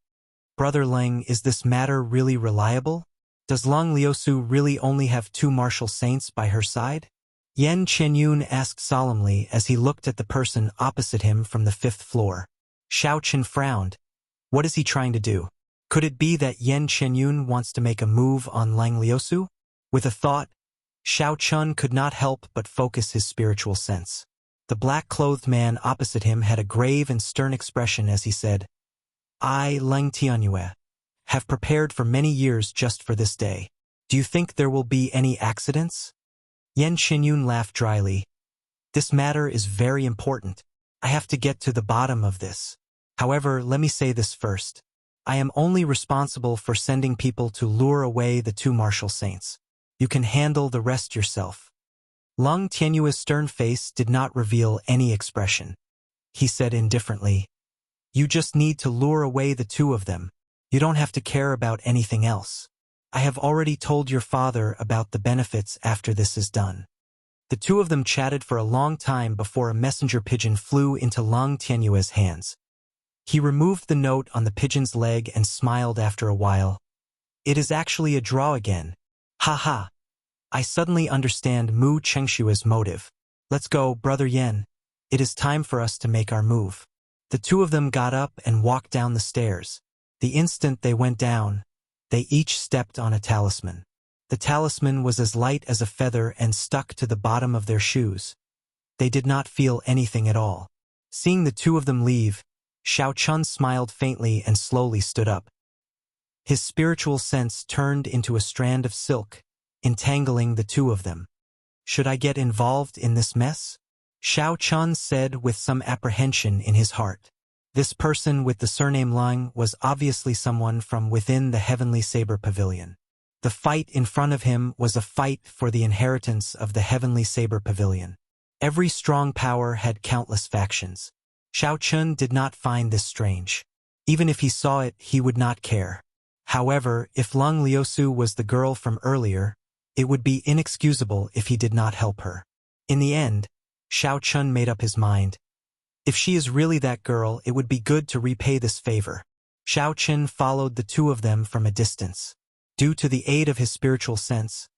"Brother Leng, is this matter really reliable? Does Lang Liusu really only have 2 martial saints by her side?" Yan Chenyun asked solemnly as he looked at the person opposite him from the 5th floor. Xiao Chun frowned. What is he trying to do? Could it be that Yan Chenyun wants to make a move on Lang Liusu? With a thought, Xiao Chun could not help but focus his spiritual sense. The black-clothed man opposite him had a grave and stern expression as he said, "I, Leng Tianyue, have prepared for many years just for this day. Do you think there will be any accidents?" Yan Chenyun laughed dryly. "This matter is very important. I have to get to the bottom of this. However, let me say this first. I am only responsible for sending people to lure away the 2 martial saints. You can handle the rest yourself." Leng Tianyue's stern face did not reveal any expression. He said indifferently, "You just need to lure away the 2 of them. You don't have to care about anything else. I have already told your father about the benefits after this is done." The 2 of them chatted for a long time before a messenger pigeon flew into Leng Tianyue's hands. He removed the note on the pigeon's leg and smiled after a while. "It is actually a draw again. Ha ha. I suddenly understand Mu Chengshua's motive. Let's go, Brother Yan. It is time for us to make our move." The 2 of them got up and walked down the stairs. The instant they went down, they each stepped on a talisman. The talisman was as light as a feather and stuck to the bottom of their shoes. They did not feel anything at all. Seeing the 2 of them leave, Xiao Chun smiled faintly and slowly stood up. His spiritual sense turned into a strand of silk, entangling the 2 of them. "Should I get involved in this mess?" Xiao Chun said with some apprehension in his heart. This person with the surname Lang was obviously someone from within the Heavenly Saber Pavilion. The fight in front of him was a fight for the inheritance of the Heavenly Saber Pavilion. Every strong power had countless factions. Xiao Chun did not find this strange. Even if he saw it, he would not care. However, if Lang Liusu was the girl from earlier, it would be inexcusable if he did not help her. In the end, Xiao Chun made up his mind. If she is really that girl, it would be good to repay this favor. Xiao Chun followed the 2 of them from a distance. Due to the aid of his spiritual sense,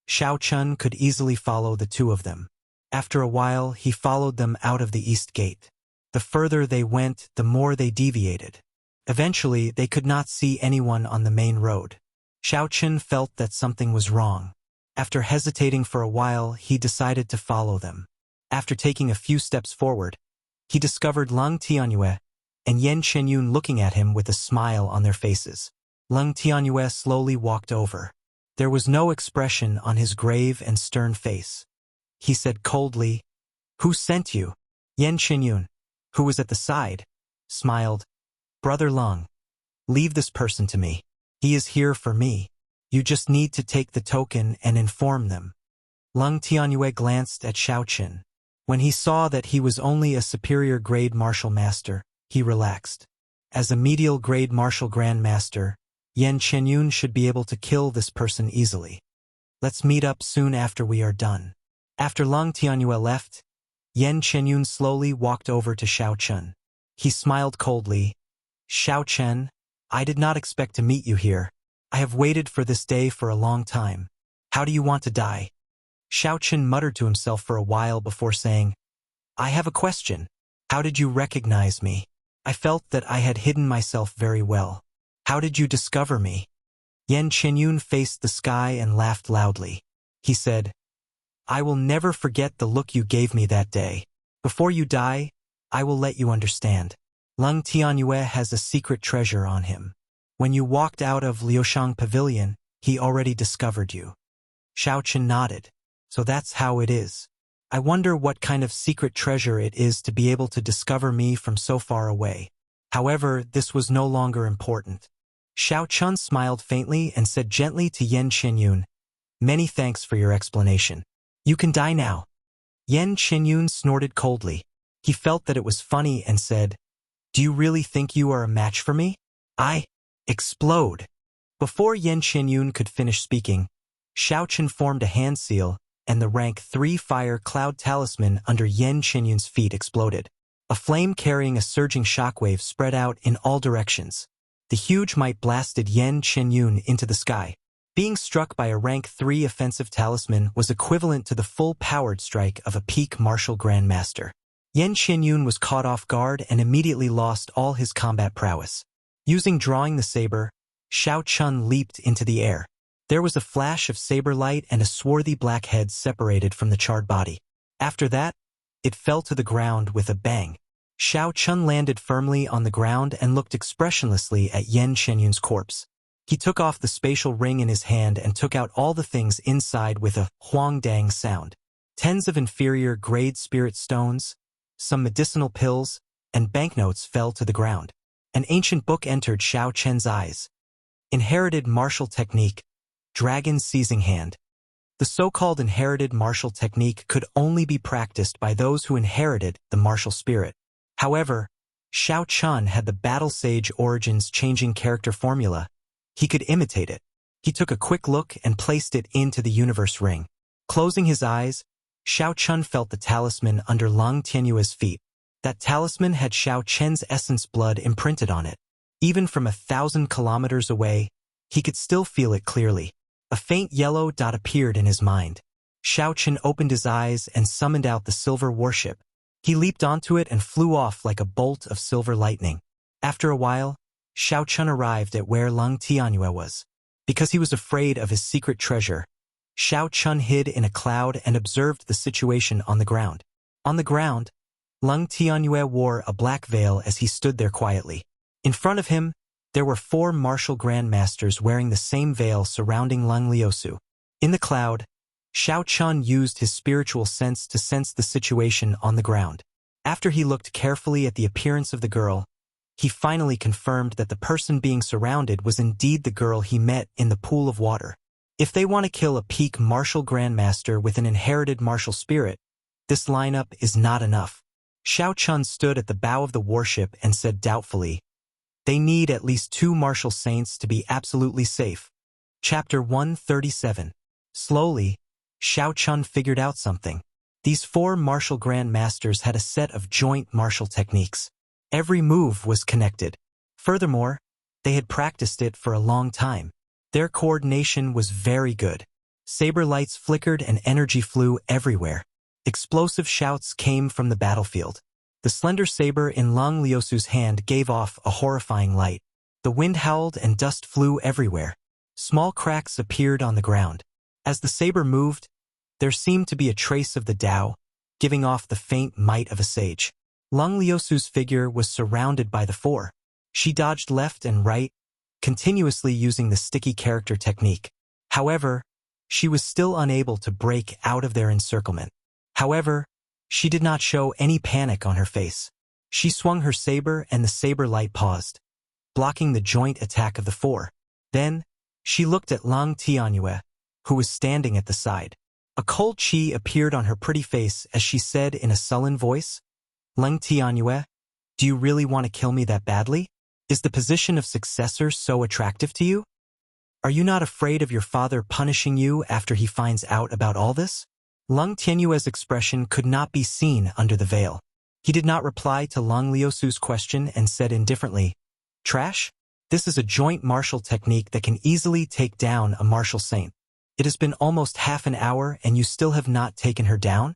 Xiao Chun could easily follow the 2 of them. After a while, he followed them out of the east gate. The further they went, the more they deviated. Eventually, they could not see anyone on the main road. Xiaochen felt that something was wrong. After hesitating for a while, he decided to follow them. After taking a few steps forward, he discovered Leng Tianyue and Yan Qianyun looking at him with a smile on their faces. Leng Tianyue slowly walked over. There was no expression on his grave and stern face. He said coldly, "Who sent you?" Yan Qianyun, who was at the side, smiled. "Brother Leng, leave this person to me. He is here for me. You just need to take the token and inform them." Leng Tianyue glanced at Xiaochen. When he saw that he was only a superior grade martial master, he relaxed. As a medial grade martial grandmaster, Yan Qianyun should be able to kill this person easily. "Let's meet up soon after we are done." After Leng Tianyue left, Yan Qianyun slowly walked over to Xiaochen. He smiled coldly. "Xiaochen, I did not expect to meet you here. I have waited for this day for a long time. How do you want to die?" Xiaochen muttered to himself for a while before saying, "I have a question. How did you recognize me? I felt that I had hidden myself very well. How did you discover me?" Yan Qianyun faced the sky and laughed loudly. He said, "I will never forget the look you gave me that day. Before you die, I will let you understand. Leng Tianyue has a secret treasure on him. When you walked out of Liushang Pavilion, he already discovered you." Xiaochen nodded. "So that's how it is. I wonder what kind of secret treasure it is to be able to discover me from so far away." However, this was no longer important. Xiaochen smiled faintly and said gently to Yan Qianyun, "Many thanks for your explanation. You can die now." Yan Qianyun snorted coldly. He felt that it was funny and said, "Do you really think you are a match for me?" "I explode." Before Yan Qianyun could finish speaking, Xiaochen formed a hand seal, and the rank 3 fire cloud talisman under Yan Qianyun's feet exploded. A flame carrying a surging shockwave spread out in all directions. The huge might blasted Yan Qianyun into the sky. Being struck by a rank 3 offensive talisman was equivalent to the full-powered strike of a peak martial grandmaster. Yan Qianyun was caught off guard and immediately lost all his combat prowess. Using drawing the saber, Xiaochen leaped into the air. There was a flash of saber light and a swarthy black head separated from the charred body. After that, it fell to the ground with a bang. Xiaochen landed firmly on the ground and looked expressionlessly at Yan Qianyun's corpse. He took off the spatial ring in his hand and took out all the things inside with a huangdang sound. Tens of inferior grade spirit stones, some medicinal pills, and banknotes fell to the ground. An ancient book entered Xiaochen's eyes. Inherited martial technique, Dragon Seizing Hand. The so-called inherited martial technique could only be practiced by those who inherited the martial spirit. However, Xiaochen had the Battle Sage Origins changing character formula. He could imitate it. He took a quick look and placed it into the universe ring. Closing his eyes, Xiaochen felt the talisman under Leng Tianyue's feet. That talisman had Xiaochen's essence blood imprinted on it. Even from 1,000 kilometers away, he could still feel it clearly. A faint yellow dot appeared in his mind. Xiaochen opened his eyes and summoned out the silver warship. He leaped onto it and flew off like a bolt of silver lightning. After a while, Xiaochen arrived at where Leng Tianyue was. Because he was afraid of his secret treasure, Xiaochen hid in a cloud and observed the situation on the ground. On the ground, Leng Tianyue wore a black veil as he stood there quietly. In front of him, there were 4 martial grandmasters wearing the same veil surrounding Leng Liusu. In the cloud, Xiaochen used his spiritual sense to sense the situation on the ground. After he looked carefully at the appearance of the girl, he finally confirmed that the person being surrounded was indeed the girl he met in the pool of water. If they want to kill a peak martial grandmaster with an inherited martial spirit, this lineup is not enough. Xiaochen stood at the bow of the warship and said doubtfully, "They need at least 2 martial saints to be absolutely safe." Chapter 137. Slowly, Xiaochen figured out something. These 4 martial grandmasters had a set of joint martial techniques. Every move was connected. Furthermore, they had practiced it for a long time. Their coordination was very good. Saber lights flickered and energy flew everywhere. Explosive shouts came from the battlefield. The slender saber in Lang Liusu's hand gave off a horrifying light. The wind howled and dust flew everywhere. Small cracks appeared on the ground. As the saber moved, there seemed to be a trace of the Tao, giving off the faint might of a sage. Lang Liusu's figure was surrounded by the four. She dodged left and right, continuously using the sticky character technique. However, she was still unable to break out of their encirclement. However, she did not show any panic on her face. She swung her saber and the saber light paused, blocking the joint attack of the four. Then, she looked at Lang Tianyue, who was standing at the side. A cold chi appeared on her pretty face as she said in a sullen voice, "Lang Tianyue, do you really want to kill me that badly? Is the position of successor so attractive to you? Are you not afraid of your father punishing you after he finds out about all this?" Lang Tianyue's expression could not be seen under the veil. He did not reply to Lang Liusu's question and said indifferently, "Trash? This is a joint martial technique that can easily take down a martial saint. It has been almost half an hour and you still have not taken her down?"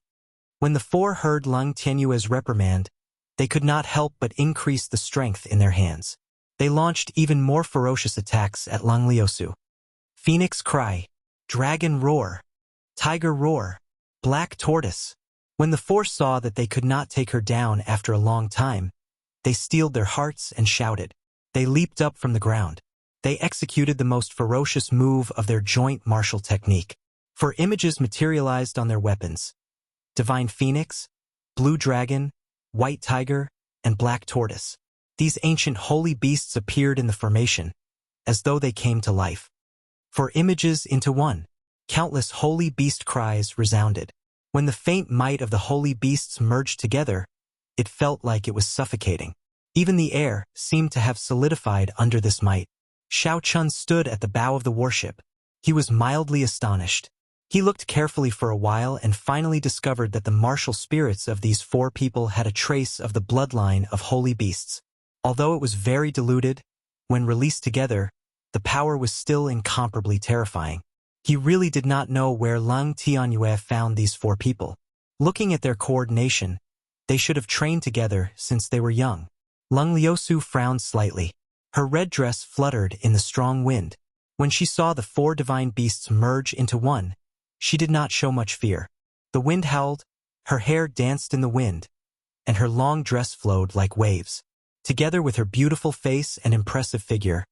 When the four heard Lang Tianyue's reprimand, they could not help but increase the strength in their hands. They launched even more ferocious attacks at Lang Liusu. Phoenix Cry, Dragon Roar, Tiger Roar, Black Tortoise. When the four saw that they could not take her down after a long time, they steeled their hearts and shouted. They leaped up from the ground. They executed the most ferocious move of their joint martial technique. Four images materialized on their weapons: Divine Phoenix, Blue Dragon, White Tiger, and Black Tortoise. These ancient holy beasts appeared in the formation, as though they came to life. Four images into one. Countless holy beast cries resounded. When the faint might of the holy beasts merged together, it felt like it was suffocating. Even the air seemed to have solidified under this might. Xiao Chun stood at the bow of the warship. He was mildly astonished. He looked carefully for a while and finally discovered that the martial spirits of these four people had a trace of the bloodline of holy beasts. Although it was very diluted, when released together, the power was still incomparably terrifying. He really did not know where Lang Tianyue found these four people. Looking at their coordination, they should have trained together since they were young. Lang Liusu frowned slightly. Her red dress fluttered in the strong wind. When she saw the four divine beasts merge into one, she did not show much fear. The wind howled, her hair danced in the wind, and her long dress flowed like waves. Together with her beautiful face and impressive figure,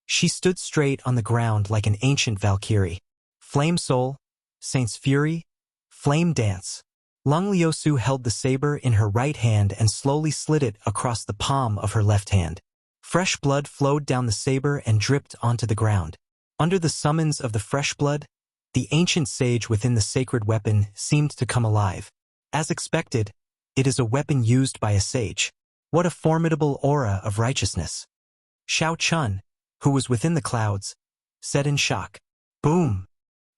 she stood straight on the ground like an ancient Valkyrie. Flame Soul, Saint's Fury, Flame Dance. Lang Liusu held the saber in her right hand and slowly slid it across the palm of her left hand. Fresh blood flowed down the saber and dripped onto the ground. Under the summons of the fresh blood, the ancient sage within the sacred weapon seemed to come alive. As expected, it is a weapon used by a sage. What a formidable aura of righteousness. Xiao Chun, who was within the clouds, said in shock. Boom!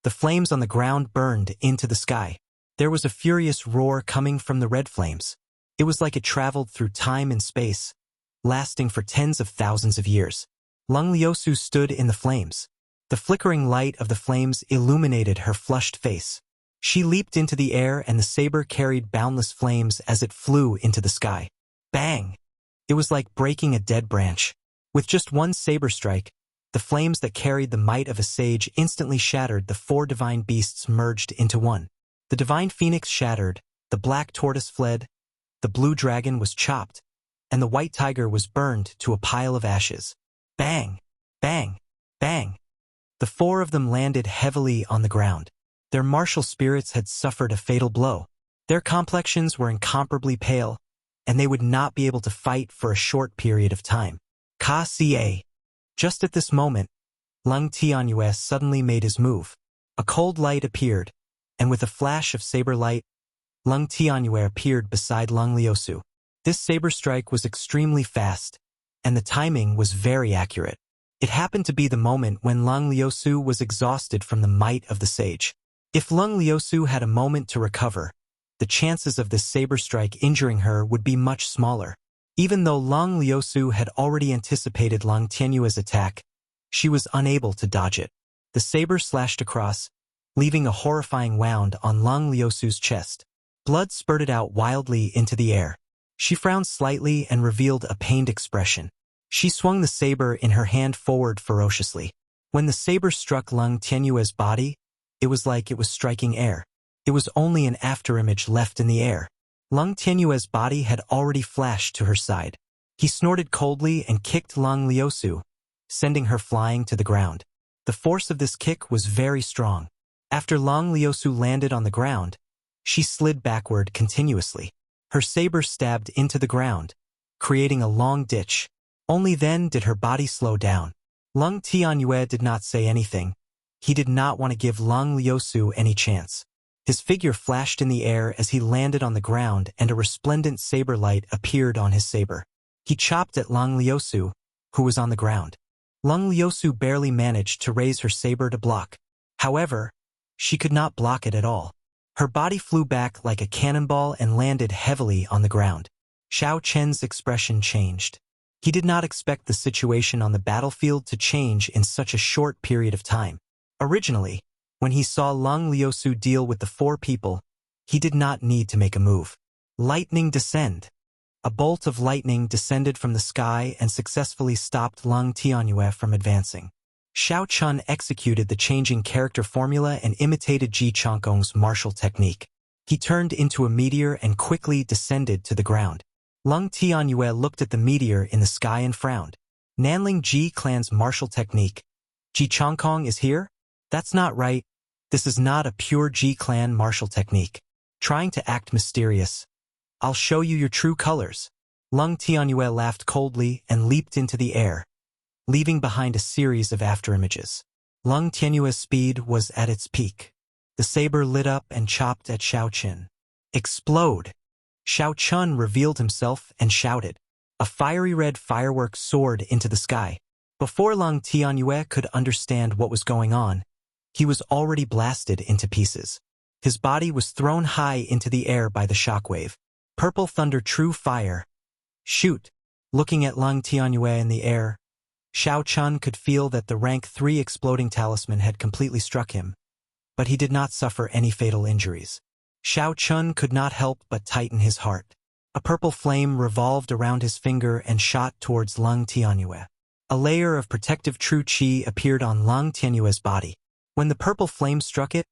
The flames on the ground burned into the sky. There was a furious roar coming from the red flames. It was like it traveled through time and space, lasting for tens of thousands of years. Lang Liusu stood in the flames. The flickering light of the flames illuminated her flushed face. She leaped into the air and the saber carried boundless flames as it flew into the sky. Bang! It was like breaking a dead branch. With just one saber strike, the flames that carried the might of a sage instantly shattered. The four divine beasts merged into one. The divine phoenix shattered, the black tortoise fled, the blue dragon was chopped, and the white tiger was burned to a pile of ashes. Bang! Bang! Bang! The four of them landed heavily on the ground. Their martial spirits had suffered a fatal blow. Their complexions were incomparably pale, and they would not be able to fight for a short period of time. Ka-ca. Just at this moment, Lang Tianyue suddenly made his move. A cold light appeared, and with a flash of saber light, Lang Tianyue appeared beside Lang Liusu. This saber strike was extremely fast, and the timing was very accurate. It happened to be the moment when Lang Liusu was exhausted from the might of the sage. If Lang Liusu had a moment to recover, the chances of this saber strike injuring her would be much smaller. Even though Lang Liusu had already anticipated Lang Tianyue's attack, she was unable to dodge it. The saber slashed across, leaving a horrifying wound on Lang Liusu's chest. Blood spurted out wildly into the air. She frowned slightly and revealed a pained expression. She swung the saber in her hand forward ferociously. When the saber struck Lung Tianyue's body, it was like it was striking air. It was only an afterimage left in the air. Lung Tianyue's body had already flashed to her side. He snorted coldly and kicked Lung Liusu, sending her flying to the ground. The force of this kick was very strong. After Lung Liusu landed on the ground, she slid backward continuously. Her saber stabbed into the ground, creating a long ditch. Only then did her body slow down. Lung Tianyue did not say anything. He did not want to give Lung Liusu any chance. His figure flashed in the air as he landed on the ground and a resplendent saber light appeared on his saber. He chopped at Lung Liusu, who was on the ground. Lung Liusu barely managed to raise her saber to block. However, she could not block it at all. Her body flew back like a cannonball and landed heavily on the ground. Xiao Chen's expression changed. He did not expect the situation on the battlefield to change in such a short period of time. Originally, when he saw Lung Liusu deal with the 4 people, he did not need to make a move. Lightning descend. A bolt of lightning descended from the sky and successfully stopped Lung Tianyue from advancing. Xiao Chun executed the changing character formula and imitated Ji Changkong's martial technique. He turned into a meteor and quickly descended to the ground. Lung Tianyue looked at the meteor in the sky and frowned. Nanling Ji clan's martial technique. Ji Changkong is here? That's not right. This is not a pure Ji clan martial technique. Trying to act mysterious. I'll show you your true colors. Lung Tianyue laughed coldly and leaped into the air, leaving behind a series of afterimages. Lung Tianyue's speed was at its peak. The saber lit up and chopped at Xiao Qin. Explode! Xiao Chun revealed himself and shouted. A fiery red firework soared into the sky. Before Lung Tianyue could understand what was going on, he was already blasted into pieces. His body was thrown high into the air by the shockwave. Purple thunder, true fire. Shoot! Looking at Lung Tianyue in the air, Xiao Chun could feel that the rank 3 exploding talisman had completely struck him, but he did not suffer any fatal injuries. Xiao Chun could not help but tighten his heart. A purple flame revolved around his finger and shot towards Lung Tianyue. A layer of protective true qi appeared on Lung Tianyue's body. When the purple flame struck it,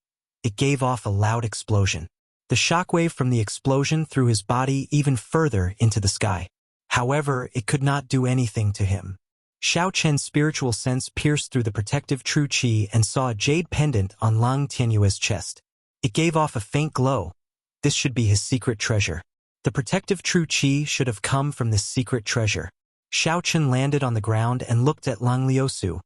it gave off a loud explosion. The shockwave from the explosion threw his body even further into the sky. However, it could not do anything to him. Xiao Chen's spiritual sense pierced through the protective true qi and saw a jade pendant on Lung Tianyue's chest. It gave off a faint glow. This should be his secret treasure. The protective true qi should have come from this secret treasure. Xiao Chen landed on the ground and looked at Lung Liusu,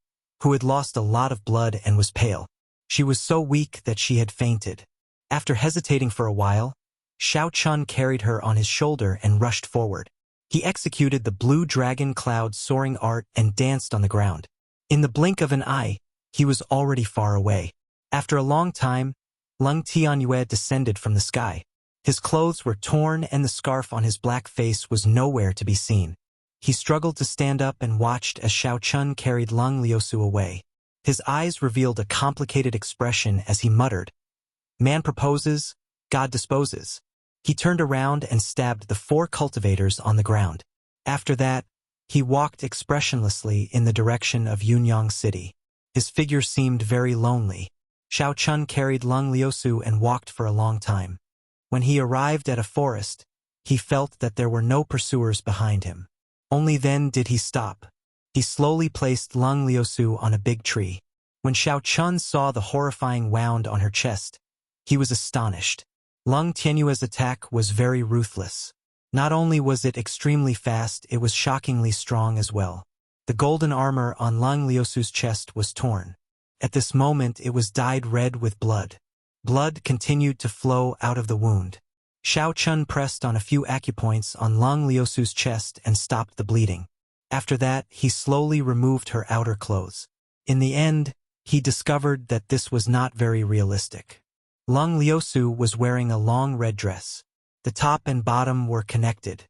who had lost a lot of blood and was pale. She was so weak that she had fainted. After hesitating for a while, Xiao Chun carried her on his shoulder and rushed forward. He executed the blue dragon cloud soaring art and danced on the ground. In the blink of an eye, he was already far away. After a long time, Lung Tianyue descended from the sky. His clothes were torn and the scarf on his black face was nowhere to be seen. He struggled to stand up and watched as Xiao Chun carried Lung Liusu away. His eyes revealed a complicated expression as he muttered, "Man proposes, God disposes." He turned around and stabbed the 4 cultivators on the ground. After that, he walked expressionlessly in the direction of Yunyang City. His figure seemed very lonely. Xiao Chun carried Lung Liusu and walked for a long time. When he arrived at a forest, he felt that there were no pursuers behind him. Only then did he stop. He slowly placed Lung Liusu on a big tree. When Xiao Chun saw the horrifying wound on her chest, he was astonished. Lung Tianyue's attack was very ruthless. Not only was it extremely fast, it was shockingly strong as well. The golden armor on Lung Liusu's chest was torn. At this moment it was dyed red with blood. Blood continued to flow out of the wound. Xiao Chun pressed on a few acupoints on Lung Liusu's chest and stopped the bleeding. After that, he slowly removed her outer clothes. In the end, he discovered that this was not very realistic. Lung Liusu was wearing a long red dress. The top and bottom were connected.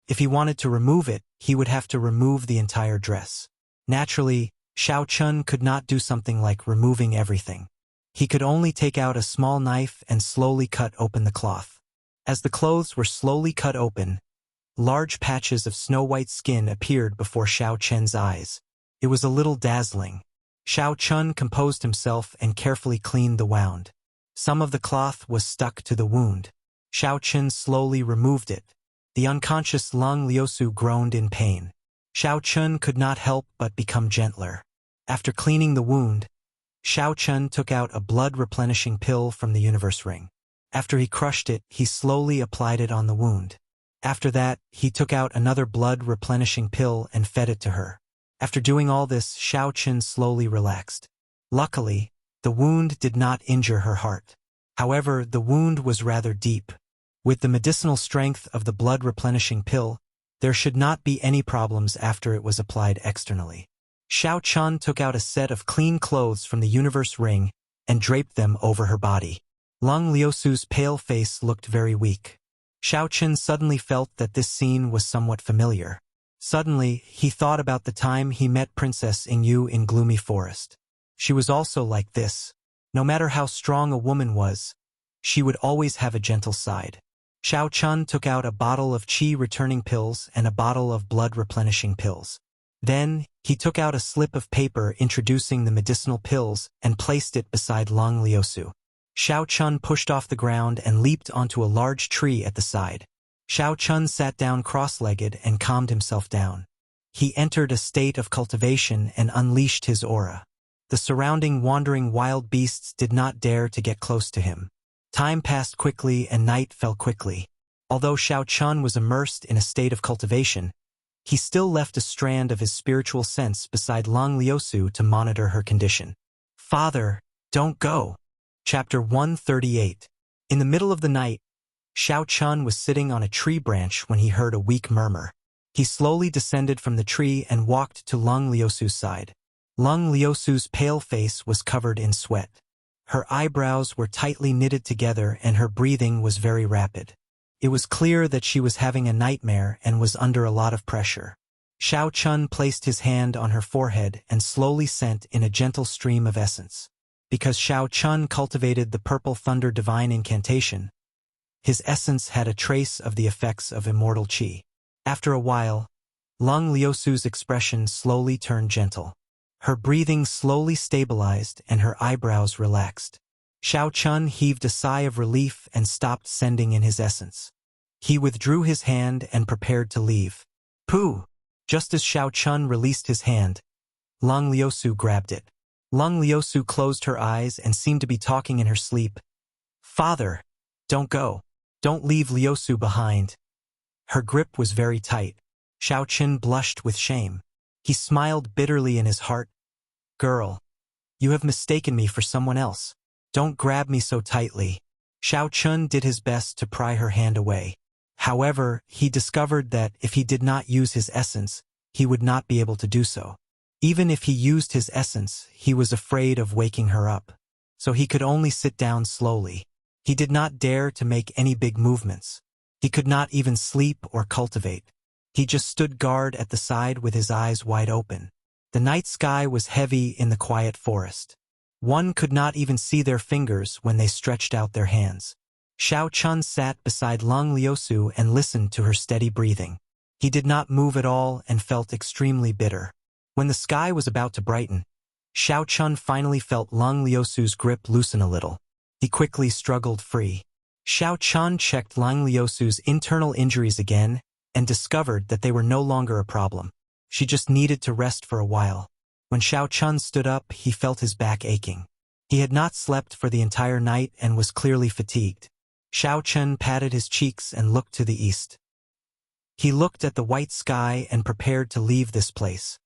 If he wanted to remove it, he would have to remove the entire dress. Naturally, Xiao Chun could not do something like removing everything. He could only take out a small knife and slowly cut open the cloth. As the clothes were slowly cut open, large patches of snow-white skin appeared before Xiao Chen's eyes. It was a little dazzling. Xiao Chun composed himself and carefully cleaned the wound. Some of the cloth was stuck to the wound. Xiao Chen slowly removed it. The unconscious Lung Liusu groaned in pain. Xiao Chun could not help but become gentler. After cleaning the wound, Xiao Chun took out a blood-replenishing pill from the universe ring. After he crushed it, he slowly applied it on the wound. After that, he took out another blood-replenishing pill and fed it to her. After doing all this, Xiao Chen slowly relaxed. Luckily, the wound did not injure her heart. However, the wound was rather deep. With the medicinal strength of the blood-replenishing pill, there should not be any problems after it was applied externally. Xiao Chun took out a set of clean clothes from the universe ring and draped them over her body. Lung Liusu's pale face looked very weak. Xiao Chun suddenly felt that this scene was somewhat familiar. Suddenly, he thought about the time he met Princess Yingyu in Gloomy Forest. She was also like this. No matter how strong a woman was, she would always have a gentle side. Xiao Chun took out a bottle of qi-returning pills and a bottle of blood-replenishing pills. Then, he took out a slip of paper introducing the medicinal pills and placed it beside Lung Liusu. Xiao Chun pushed off the ground and leaped onto a large tree at the side. Xiao Chun sat down cross-legged and calmed himself down. He entered a state of cultivation and unleashed his aura. The surrounding wandering wild beasts did not dare to get close to him. Time passed quickly and night fell quickly. Although Xiao Chun was immersed in a state of cultivation, he still left a strand of his spiritual sense beside Lung Liusu to monitor her condition. Father, don't go. Chapter 138. In the middle of the night, Xiao Chun was sitting on a tree branch when he heard a weak murmur. He slowly descended from the tree and walked to Lung Liusu's side. Lung Liusu's pale face was covered in sweat. Her eyebrows were tightly knitted together and her breathing was very rapid. It was clear that she was having a nightmare and was under a lot of pressure. Xiao Chun placed his hand on her forehead and slowly sent in a gentle stream of essence. Because Xiao Chun cultivated the Purple Thunder Divine Incantation, his essence had a trace of the effects of immortal qi. After a while, Lung Liusu's expression slowly turned gentle. Her breathing slowly stabilized and her eyebrows relaxed. Xiao Chun heaved a sigh of relief and stopped sending in his essence. He withdrew his hand and prepared to leave. Pooh! Just as Xiao Chun released his hand, Lung Liusu grabbed it. Lung Liusu closed her eyes and seemed to be talking in her sleep. Father, don't go. Don't leave Liusu behind. Her grip was very tight. Xiao Chun blushed with shame. He smiled bitterly in his heart. Girl, you have mistaken me for someone else. Don't grab me so tightly. Xiao Chun did his best to pry her hand away. However, he discovered that if he did not use his essence, he would not be able to do so. Even if he used his essence, he was afraid of waking her up. So he could only sit down slowly. He did not dare to make any big movements. He could not even sleep or cultivate. He just stood guard at the side with his eyes wide open. The night sky was heavy in the quiet forest. One could not even see their fingers when they stretched out their hands. Xiao Chun sat beside Lung Liusu and listened to her steady breathing. He did not move at all and felt extremely bitter. When the sky was about to brighten, Xiao Chun finally felt Lung Liusu's grip loosen a little. He quickly struggled free. Xiao Chun checked Lung Liusu's internal injuries again and discovered that they were no longer a problem. She just needed to rest for a while. When Xiao Chun stood up, he felt his back aching. He had not slept for the entire night and was clearly fatigued. Xiao Chun patted his cheeks and looked to the east. He looked at the white sky and prepared to leave this place.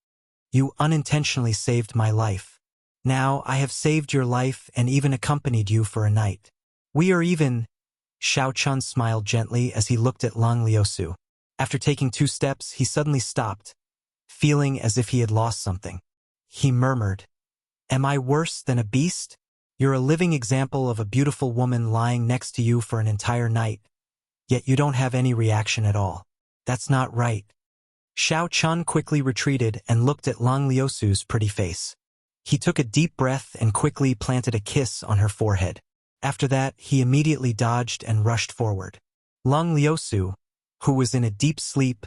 You unintentionally saved my life. Now I have saved your life and even accompanied you for a night. We are even. Xiao Chun smiled gently as he looked at Lung Liusu. After taking 2 steps, he suddenly stopped, feeling as if he had lost something. He murmured, Am I worse than a beast? You're a living example of a beautiful woman lying next to you for an entire night, yet you don't have any reaction at all. That's not right. Xiao Chun quickly retreated and looked at Lung Liusu's pretty face. He took a deep breath and quickly planted a kiss on her forehead. After that, he immediately dodged and rushed forward. Lung Liusu, who was in a deep sleep,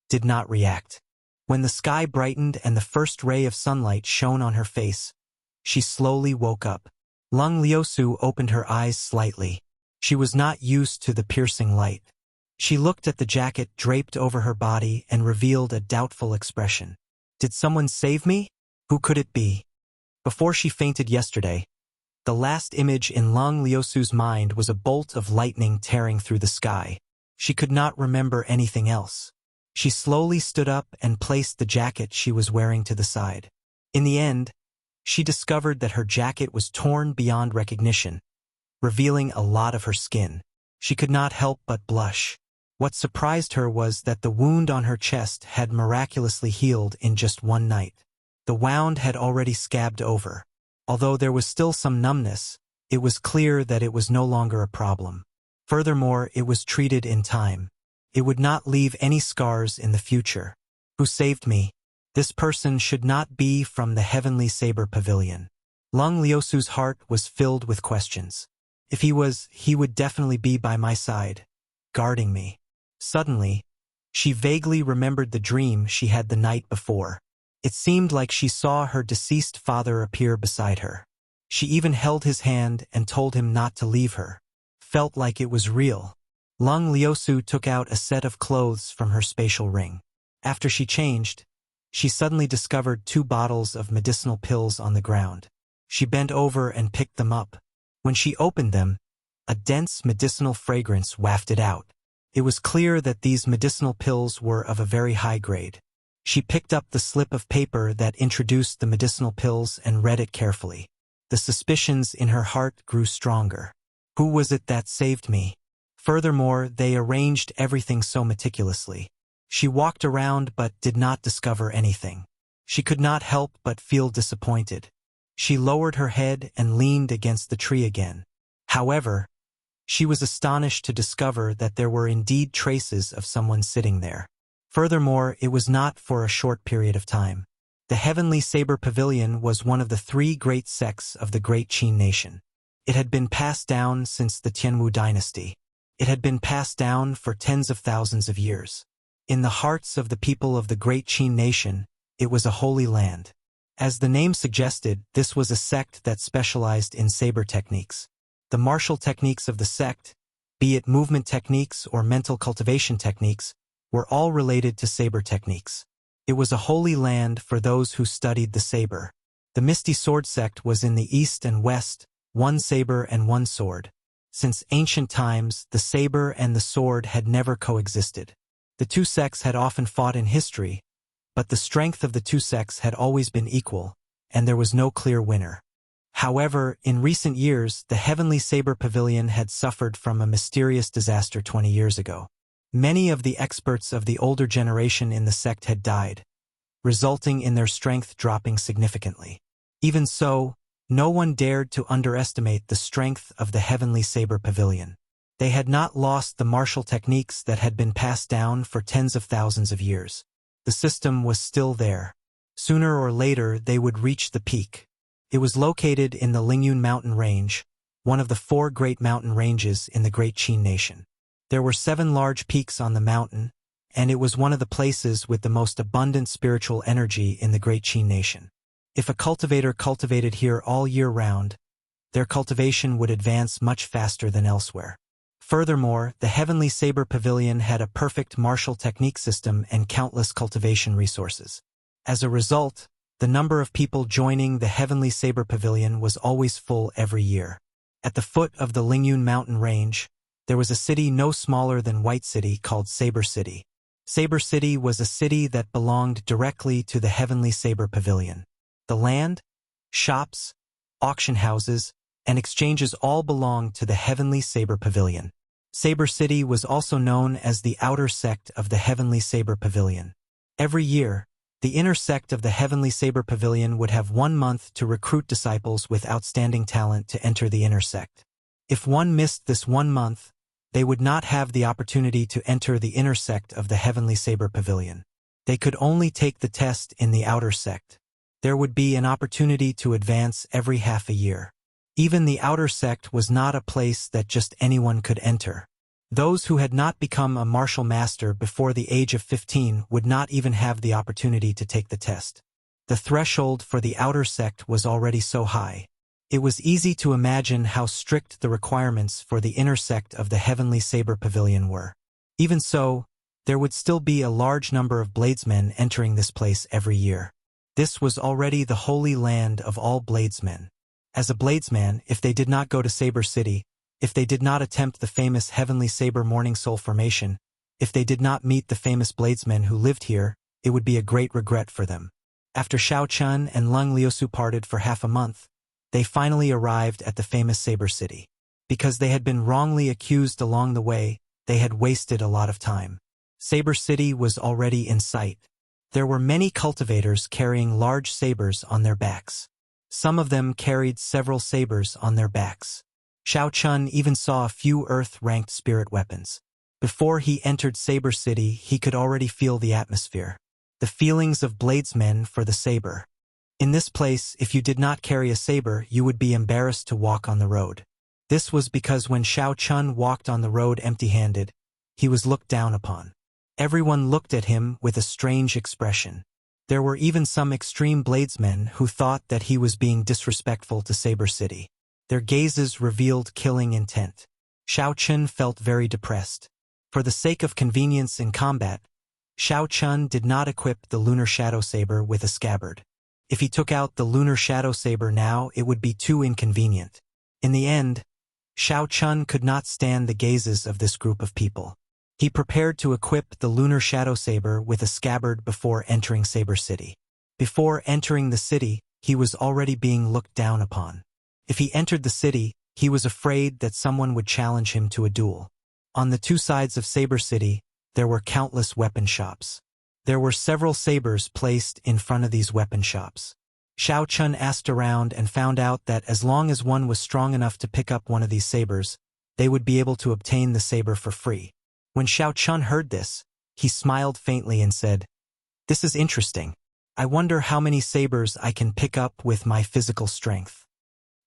did not react. When the sky brightened and the first ray of sunlight shone on her face, she slowly woke up. Lung Liusu opened her eyes slightly. She was not used to the piercing light. She looked at the jacket draped over her body and revealed a doubtful expression. Did someone save me? Who could it be? Before she fainted yesterday, the last image in Lung Liusu's mind was a bolt of lightning tearing through the sky. She could not remember anything else. She slowly stood up and placed the jacket she was wearing to the side. In the end, she discovered that her jacket was torn beyond recognition, revealing a lot of her skin. She could not help but blush. What surprised her was that the wound on her chest had miraculously healed in just one night. The wound had already scabbed over. Although there was still some numbness, it was clear that it was no longer a problem. Furthermore, it was treated in time. It would not leave any scars in the future. Who saved me? This person should not be from the Heavenly Saber Pavilion. Lung Liusu's heart was filled with questions. If he would definitely be by my side, guarding me. Suddenly, she vaguely remembered the dream she had the night before. It seemed like she saw her deceased father appear beside her. She even held his hand and told him not to leave her. Felt like it was real. Lung Liusu took out a set of clothes from her spatial ring. After she changed, she suddenly discovered 2 bottles of medicinal pills on the ground. She bent over and picked them up. When she opened them, a dense medicinal fragrance wafted out. It was clear that these medicinal pills were of a very high grade. She picked up the slip of paper that introduced the medicinal pills and read it carefully. The suspicions in her heart grew stronger. Who was it that saved me? Furthermore, they arranged everything so meticulously. She walked around but did not discover anything. She could not help but feel disappointed. She lowered her head and leaned against the tree again. However, she was astonished to discover that there were indeed traces of someone sitting there. Furthermore, it was not for a short period of time. The Heavenly Saber Pavilion was one of the 3 great sects of the Great Qin Nation. It had been passed down since the Tianwu dynasty. It had been passed down for tens of thousands of years. In the hearts of the people of the Great Qin Nation, it was a holy land. As the name suggested, this was a sect that specialized in saber techniques. The martial techniques of the sect, be it movement techniques or mental cultivation techniques, were all related to saber techniques. It was a holy land for those who studied the saber. The Misty Sword sect was in the east and west, 1 saber and 1 sword. Since ancient times, the saber and the sword had never coexisted. The 2 sects had often fought in history, but the strength of the 2 sects had always been equal, and there was no clear winner. However, in recent years, the Heavenly Saber Pavilion had suffered from a mysterious disaster 20 years ago. Many of the experts of the older generation in the sect had died, resulting in their strength dropping significantly. Even so, no one dared to underestimate the strength of the Heavenly Saber Pavilion. They had not lost the martial techniques that had been passed down for tens of thousands of years. The system was still there. Sooner or later, they would reach the peak. It was located in the Lingyun mountain range, one of the 4 great mountain ranges in the Great Qin Nation. There were 7 large peaks on the mountain, and it was one of the places with the most abundant spiritual energy in the Great Qin Nation. If a cultivator cultivated here all year round, their cultivation would advance much faster than elsewhere. Furthermore, the Heavenly Saber Pavilion had a perfect martial technique system and countless cultivation resources. As a result, the number of people joining the Heavenly Saber Pavilion was always full every year. At the foot of the Lingyun mountain range, there was a city no smaller than White City called Saber City. Saber City was a city that belonged directly to the Heavenly Saber Pavilion. The land, shops, auction houses, and exchanges all belonged to the Heavenly Saber Pavilion. Saber City was also known as the outer sect of the Heavenly Saber Pavilion. Every year, the inner sect of the Heavenly Saber Pavilion would have 1 month to recruit disciples with outstanding talent to enter the inner sect. If one missed this 1 month, they would not have the opportunity to enter the inner sect of the Heavenly Saber Pavilion. They could only take the test in the outer sect. There would be an opportunity to advance every half a year. Even the outer sect was not a place that just anyone could enter. Those who had not become a martial master before the age of 15 would not even have the opportunity to take the test. The threshold for the outer sect was already so high. It was easy to imagine how strict the requirements for the inner sect of the Heavenly Saber Pavilion were. Even so, there would still be a large number of bladesmen entering this place every year. This was already the holy land of all bladesmen. As a bladesman, if they did not go to Saber City, if they did not attempt the famous Heavenly Saber Morning Soul formation, if they did not meet the famous bladesmen who lived here, it would be a great regret for them. After Xiao Chun and Lung Liusu parted for half a month, they finally arrived at the famous Saber City. Because they had been wrongly accused along the way, they had wasted a lot of time. Saber City was already in sight. There were many cultivators carrying large sabers on their backs. Some of them carried several sabers on their backs. Xiao Chun even saw a few earth-ranked spirit weapons. Before he entered Saber City, he could already feel the atmosphere. The feelings of bladesmen for the saber. In this place, if you did not carry a saber, you would be embarrassed to walk on the road. This was because when Xiao Chun walked on the road empty-handed, he was looked down upon. Everyone looked at him with a strange expression. There were even some extreme bladesmen who thought that he was being disrespectful to Saber City. Their gazes revealed killing intent. Xiao Chun felt very depressed. For the sake of convenience in combat, Xiao Chun did not equip the Lunar Shadow Saber with a scabbard. If he took out the Lunar Shadow Saber now, it would be too inconvenient. In the end, Xiao Chun could not stand the gazes of this group of people. He prepared to equip the Lunar Shadow Saber with a scabbard before entering Saber City. Before entering the city, he was already being looked down upon. If he entered the city, he was afraid that someone would challenge him to a duel. On the two sides of Saber City, there were countless weapon shops. There were several sabers placed in front of these weapon shops. Xiao Chun asked around and found out that as long as one was strong enough to pick up one of these sabers, they would be able to obtain the saber for free. When Xiao Chun heard this, he smiled faintly and said, "This is interesting. I wonder how many sabers I can pick up with my physical strength."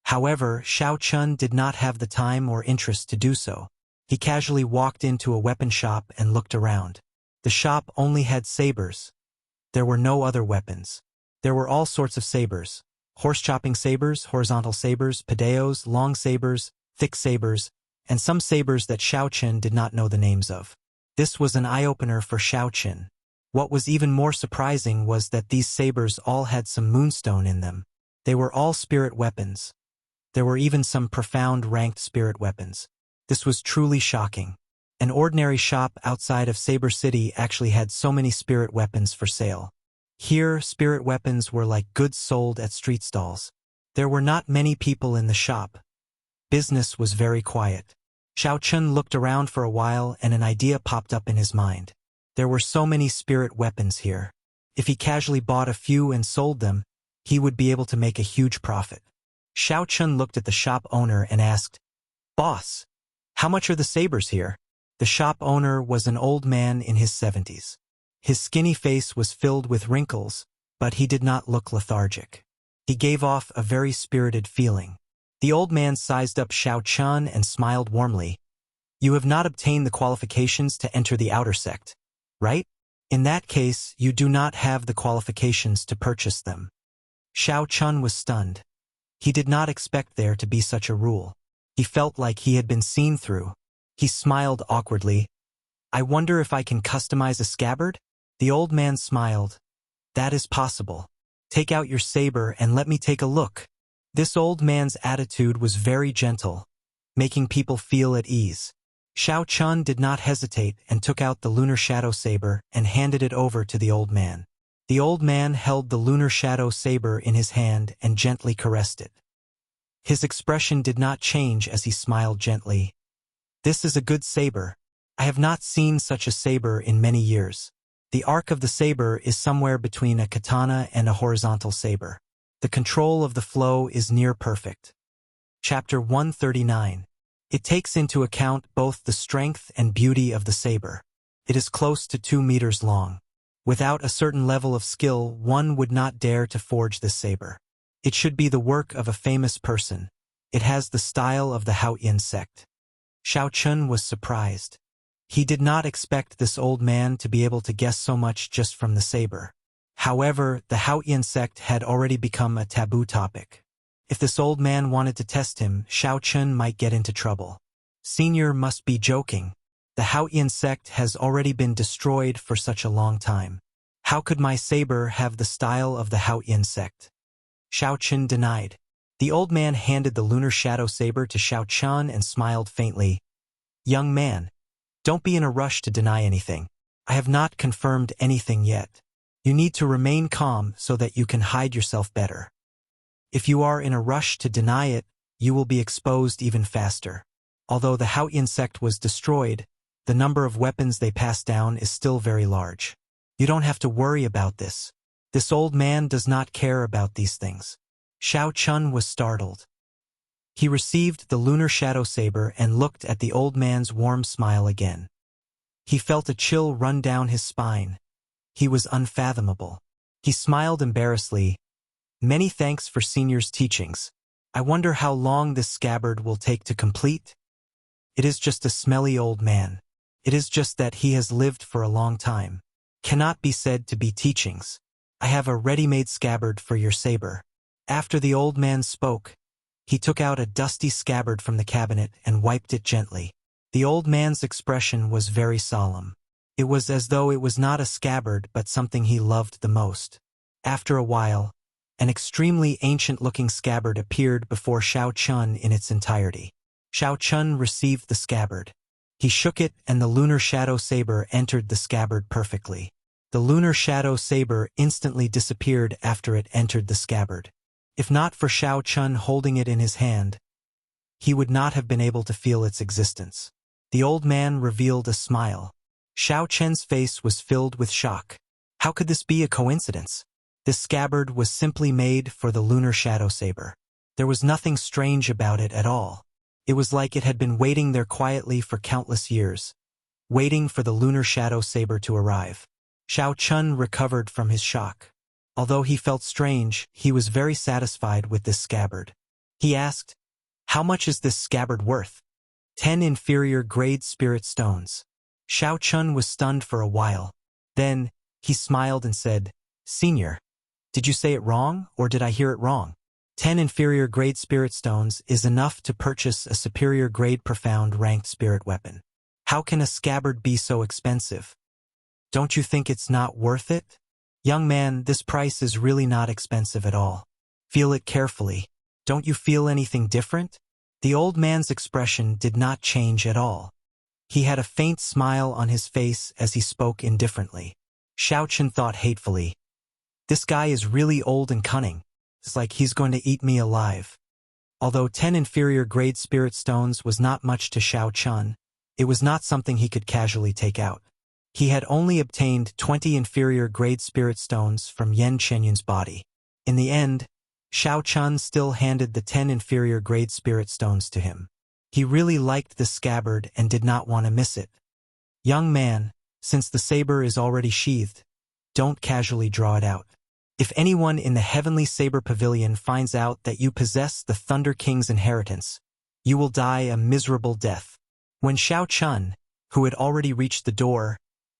However, Xiao Chun did not have the time or interest to do so. He casually walked into a weapon shop and looked around. The shop only had sabers. There were no other weapons. There were all sorts of sabers. Horse-chopping sabers, horizontal sabers, padeos, long sabers, thick sabers, and some sabers that Xiao Chun did not know the names of. This was an eye-opener for Xiao Chun. What was even more surprising was that these sabers all had some moonstone in them. They were all spirit weapons. There were even some profound ranked spirit weapons. This was truly shocking. An ordinary shop outside of Saber City actually had so many spirit weapons for sale. Here, spirit weapons were like goods sold at street stalls. There were not many people in the shop. Business was very quiet. Xiao Chun looked around for a while and an idea popped up in his mind. There were so many spirit weapons here. If he casually bought a few and sold them, he would be able to make a huge profit. Xiao Chun looked at the shop owner and asked, "Boss, how much are the sabers here?" The shop owner was an old man in his 70s. His skinny face was filled with wrinkles, but he did not look lethargic. He gave off a very spirited feeling. The old man sized up Xiao Chun and smiled warmly. "You have not obtained the qualifications to enter the outer sect, right? In that case, you do not have the qualifications to purchase them." Xiao Chun was stunned. He did not expect there to be such a rule. He felt like he had been seen through. He smiled awkwardly. "I wonder if I can customize a scabbard?" The old man smiled. "That is possible. Take out your saber and let me take a look." This old man's attitude was very gentle, making people feel at ease. Xiao Chun did not hesitate and took out the Lunar Shadow Saber and handed it over to the old man. The old man held the Lunar Shadow Saber in his hand and gently caressed it. His expression did not change as he smiled gently. "This is a good saber. I have not seen such a saber in many years. The arc of the saber is somewhere between a katana and a horizontal saber. The control of the flow is near perfect." Chapter 139. It takes into account both the strength and beauty of the saber. It is close to 2 meters long. Without a certain level of skill, one would not dare to forge this saber. It should be the work of a famous person. It has the style of the Haoyan sect. Xiao Chun was surprised. He did not expect this old man to be able to guess so much just from the saber. However, the Haotian sect had already become a taboo topic. If this old man wanted to test him, Xiao Chun might get into trouble. Senior must be joking. The Haotian sect has already been destroyed for such a long time. How could my saber have the style of the Haotian sect? Xiao Chun denied. The old man handed the lunar shadow saber to Xiao Chun and smiled faintly. Young man, don't be in a rush to deny anything. I have not confirmed anything yet. You need to remain calm so that you can hide yourself better. If you are in a rush to deny it, you will be exposed even faster. Although the Haotian sect was destroyed, the number of weapons they passed down is still very large. You don't have to worry about this. This old man does not care about these things. Xiao Chun was startled. He received the lunar shadow saber and looked at the old man's warm smile again. He felt a chill run down his spine. He was unfathomable. He smiled embarrassedly. Many thanks for Senior's teachings. I wonder how long this scabbard will take to complete? It is just a smelly old man. It is just that he has lived for a long time. Cannot be said to be teachings. I have a ready-made scabbard for your saber. After the old man spoke, he took out a dusty scabbard from the cabinet and wiped it gently. The old man's expression was very solemn. It was as though it was not a scabbard but something he loved the most. After a while, an extremely ancient-looking scabbard appeared before Xiao Chun in its entirety. Xiao Chun received the scabbard. He shook it and the lunar shadow saber entered the scabbard perfectly. The lunar shadow saber instantly disappeared after it entered the scabbard. If not for Xiao Chun holding it in his hand, he would not have been able to feel its existence. The old man revealed a smile. Xiao Chun's face was filled with shock. How could this be a coincidence? This scabbard was simply made for the lunar shadow saber. There was nothing strange about it at all. It was like it had been waiting there quietly for countless years, waiting for the lunar shadow saber to arrive. Xiao Chun recovered from his shock. Although he felt strange, he was very satisfied with this scabbard. He asked, "How much is this scabbard worth?" 10 inferior grade spirit stones. Xiao Chun was stunned for a while. Then, he smiled and said, "Senior, did you say it wrong, or did I hear it wrong? 10 inferior grade spirit stones is enough to purchase a superior grade profound ranked spirit weapon. How can a scabbard be so expensive? Don't you think it's not worth it? Young man, this price is really not expensive at all. Feel it carefully. Don't you feel anything different?" The old man's expression did not change at all. He had a faint smile on his face as he spoke indifferently. Xiao Chun thought hatefully, "This guy is really old and cunning. It's like he's going to eat me alive." Although 10 inferior grade spirit stones was not much to Xiao Chun, it was not something he could casually take out. He had only obtained 20 inferior grade spirit stones from Yan Chenyun's body. In the end, Xiao Chun still handed the 10 inferior grade spirit stones to him. He really liked the scabbard and did not want to miss it. "Young man, since the saber is already sheathed, don't casually draw it out. If anyone in the Heavenly Saber Pavilion finds out that you possess the Thunder King's inheritance, you will die a miserable death." When Xiao Chun, who had already reached the door,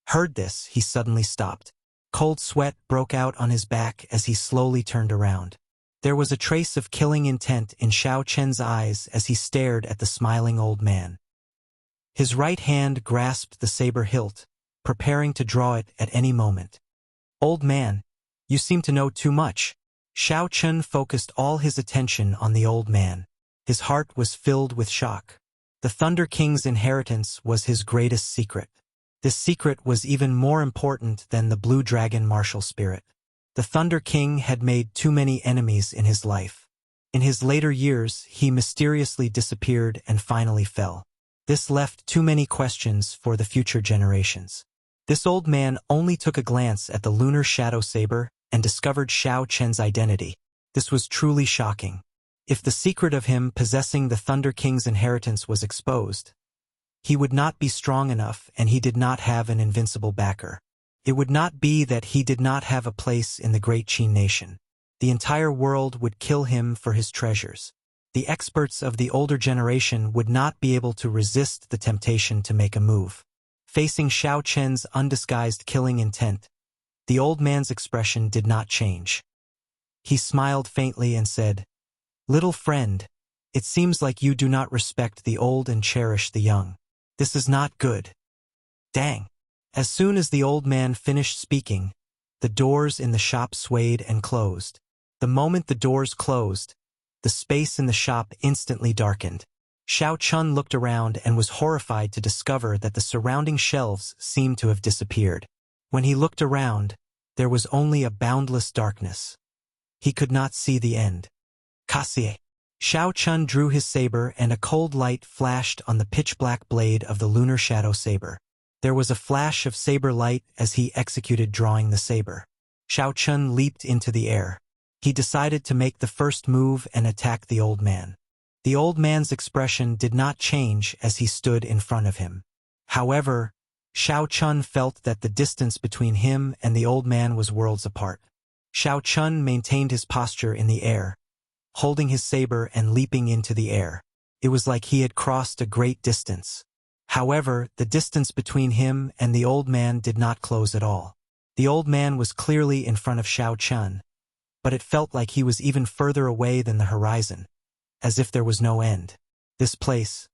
heard this, he suddenly stopped. Cold sweat broke out on his back as he slowly turned around. There was a trace of killing intent in Xiao Chun's eyes as he stared at the smiling old man. His right hand grasped the saber hilt, preparing to draw it at any moment. "Old man, you seem to know too much." Xiao Chun focused all his attention on the old man. His heart was filled with shock. The Thunder King's inheritance was his greatest secret. This secret was even more important than the Blue Dragon martial spirit. The Thunder King had made too many enemies in his life. In his later years, he mysteriously disappeared and finally fell. This left too many questions for the future generations. This old man only took a glance at the lunar shadow saber and discovered Xiao Chun's identity. This was truly shocking. If the secret of him possessing the Thunder King's inheritance was exposed, he would not be strong enough and he did not have an invincible backer. It would not be that he did not have a place in the great Qin nation. The entire world would kill him for his treasures. The experts of the older generation would not be able to resist the temptation to make a move. Facing Xiao Chen's undisguised killing intent, the old man's expression did not change. He smiled faintly and said, "Little friend, it seems like you do not respect the old and cherish the young. This is not good." Dang! As soon as the old man finished speaking, the doors in the shop swayed and closed. The moment the doors closed, the space in the shop instantly darkened. Xiao Chun looked around and was horrified to discover that the surrounding shelves seemed to have disappeared. When he looked around, there was only a boundless darkness. He could not see the end. Kasie. Xiao Chun drew his saber and a cold light flashed on the pitch-black blade of the lunar shadow saber. There was a flash of saber light as he executed drawing the saber. Xiao Chun leaped into the air. He decided to make the first move and attack the old man. The old man's expression did not change as he stood in front of him. However, Xiao Chun felt that the distance between him and the old man was worlds apart. Xiao Chun maintained his posture in the air, holding his saber and leaping into the air. It was like he had crossed a great distance. However, the distance between him and the old man did not close at all. The old man was clearly in front of Xiao Chun, but it felt like he was even further away than the horizon, as if there was no end. This place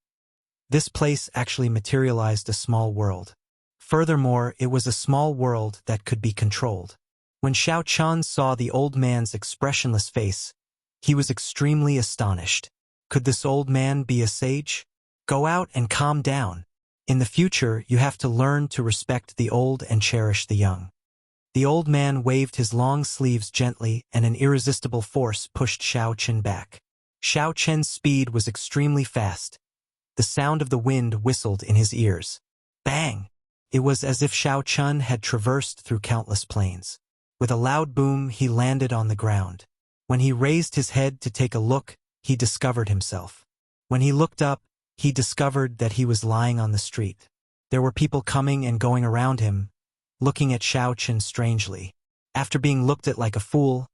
actually materialized a small world. Furthermore, it was a small world that could be controlled. When Xiao Chun saw the old man's expressionless face, he was extremely astonished. Could this old man be a sage? Go out and calm down. In the future, you have to learn to respect the old and cherish the young. The old man waved his long sleeves gently and an irresistible force pushed Xiao Chun back. Xiao Chen's speed was extremely fast. The sound of the wind whistled in his ears. Bang! It was as if Xiao Chun had traversed through countless plains. With a loud boom, he landed on the ground. When he raised his head to take a look, he discovered himself. When he looked up, he discovered that he was lying on the street. There were people coming and going around him, looking at Xiao Chun strangely. After being looked at like a fool,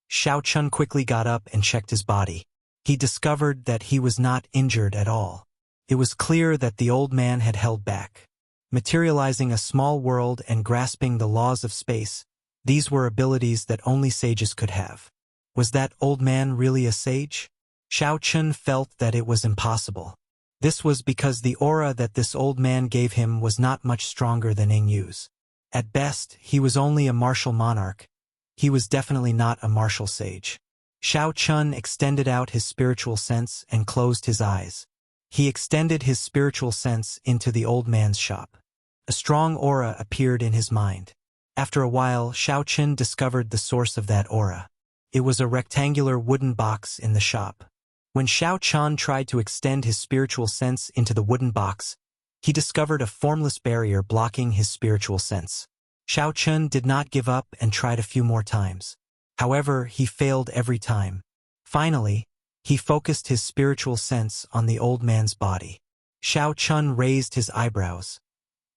Xiao Chun quickly got up and checked his body. He discovered that he was not injured at all. It was clear that the old man had held back. Materializing a small world and grasping the laws of space, these were abilities that only sages could have. Was that old man really a sage? Xiao Chun felt that it was impossible. This was because the aura that this old man gave him was not much stronger than Ing Yu's. At best, he was only a martial monarch. He was definitely not a martial sage. Xiao Chun extended out his spiritual sense and closed his eyes. He extended his spiritual sense into the old man's shop. A strong aura appeared in his mind. After a while, Xiao Chun discovered the source of that aura. It was a rectangular wooden box in the shop. When Xiao Chun tried to extend his spiritual sense into the wooden box, he discovered a formless barrier blocking his spiritual sense. Xiao Chun did not give up and tried a few more times. However, he failed every time. Finally, he focused his spiritual sense on the old man's body. Xiao Chun raised his eyebrows.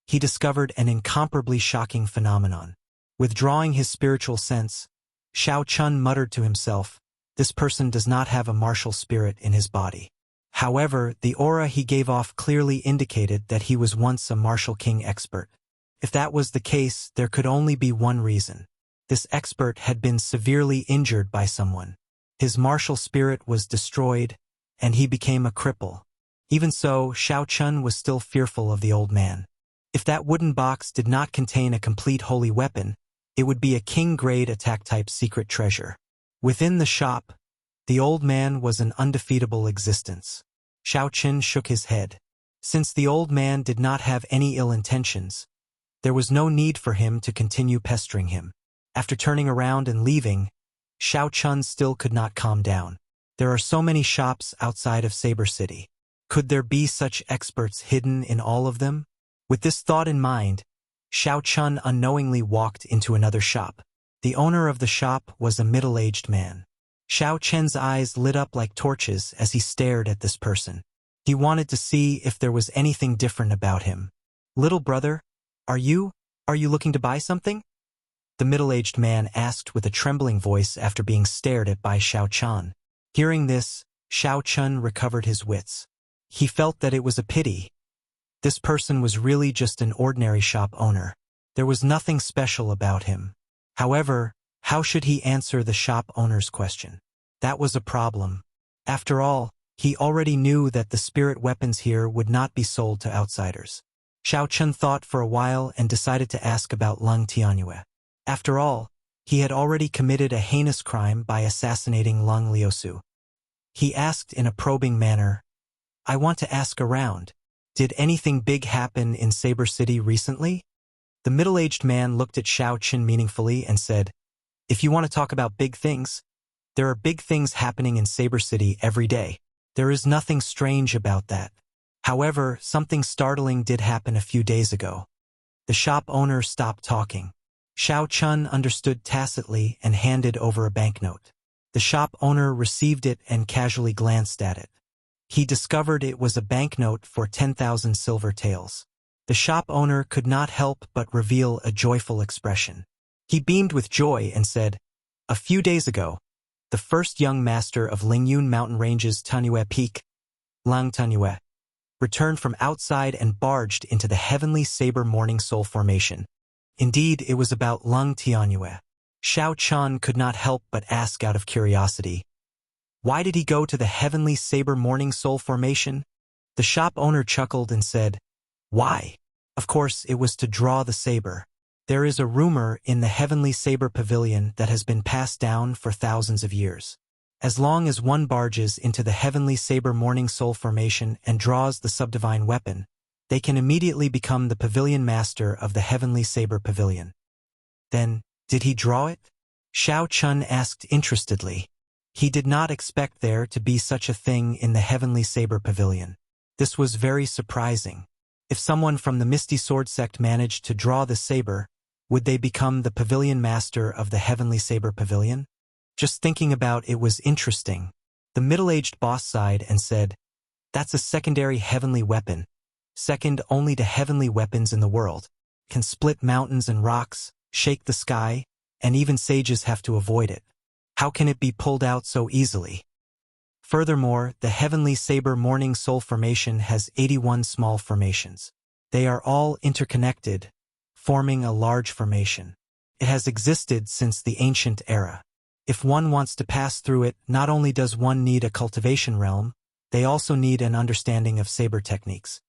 He discovered an incomparably shocking phenomenon. Withdrawing his spiritual sense, Xiao Chun muttered to himself, "This person does not have a martial spirit in his body." However, the aura he gave off clearly indicated that he was once a martial king expert. If that was the case, there could only be one reason. This expert had been severely injured by someone. His martial spirit was destroyed, and he became a cripple. Even so, Xiao Chun was still fearful of the old man. If that wooden box did not contain a complete holy weapon, it would be a king-grade attack-type secret treasure. Within the shop, the old man was an undefeatable existence. Xiao Chun shook his head. Since the old man did not have any ill intentions, there was no need for him to continue pestering him. After turning around and leaving, Xiao Chun still could not calm down. There are so many shops outside of Saber City. Could there be such experts hidden in all of them? With this thought in mind, Xiao Chun unknowingly walked into another shop. The owner of the shop was a middle-aged man. Xiao Chen's eyes lit up like torches as he stared at this person. He wanted to see if there was anything different about him. "Little brother, are you looking to buy something?" The middle-aged man asked with a trembling voice after being stared at by Xiao Chun. Hearing this, Xiao Chun recovered his wits. He felt that it was a pity. This person was really just an ordinary shop owner. There was nothing special about him. However, how should he answer the shop owner's question? That was a problem. After all, he already knew that the spirit weapons here would not be sold to outsiders. Xiao Chun thought for a while and decided to ask about Lung Tianyue. After all, he had already committed a heinous crime by assassinating Lung Liusu. He asked in a probing manner, "I want to ask around. Did anything big happen in Saber City recently?" The middle-aged man looked at Xiao Chun meaningfully and said, "If you want to talk about big things, there are big things happening in Saber City every day. There is nothing strange about that. However, something startling did happen a few days ago." The shop owner stopped talking. Xiao Chun understood tacitly and handed over a banknote. The shop owner received it and casually glanced at it. He discovered it was a banknote for 10,000 silver taels. The shop owner could not help but reveal a joyful expression. He beamed with joy and said, "A few days ago, the first young master of Lingyun Mountain Range's Tanyue Peak, Lang Tanyue, returned from outside and barged into the Heavenly Saber Morning Soul Formation. Indeed, it was about Lung Tianyue." Xiao Chun could not help but ask out of curiosity, "Why did he go to the Heavenly Saber Morning Soul Formation?" The shop owner chuckled and said, "Why? Of course, it was to draw the saber. There is a rumor in the Heavenly Saber Pavilion that has been passed down for thousands of years. As long as one barges into the Heavenly Saber Morning Soul Formation and draws the subdivine weapon, they can immediately become the pavilion master of the Heavenly Saber Pavilion." "Then, did he draw it?" Xiao Chun asked interestedly. He did not expect there to be such a thing in the Heavenly Saber Pavilion. This was very surprising. If someone from the Misty Sword sect managed to draw the saber, would they become the pavilion master of the Heavenly Saber Pavilion? Just thinking about it was interesting. The middle-aged boss sighed and said, "That's a secondary heavenly weapon, second only to heavenly weapons in the world. Can split mountains and rocks, shake the sky, and even sages have to avoid it. How can it be pulled out so easily?" Furthermore, the Heavenly Saber Morning Soul Formation has 81 small formations. They are all interconnected, forming a large formation. It has existed since the ancient era. If one wants to pass through it, not only does one need a cultivation realm, they also need an understanding of saber techniques.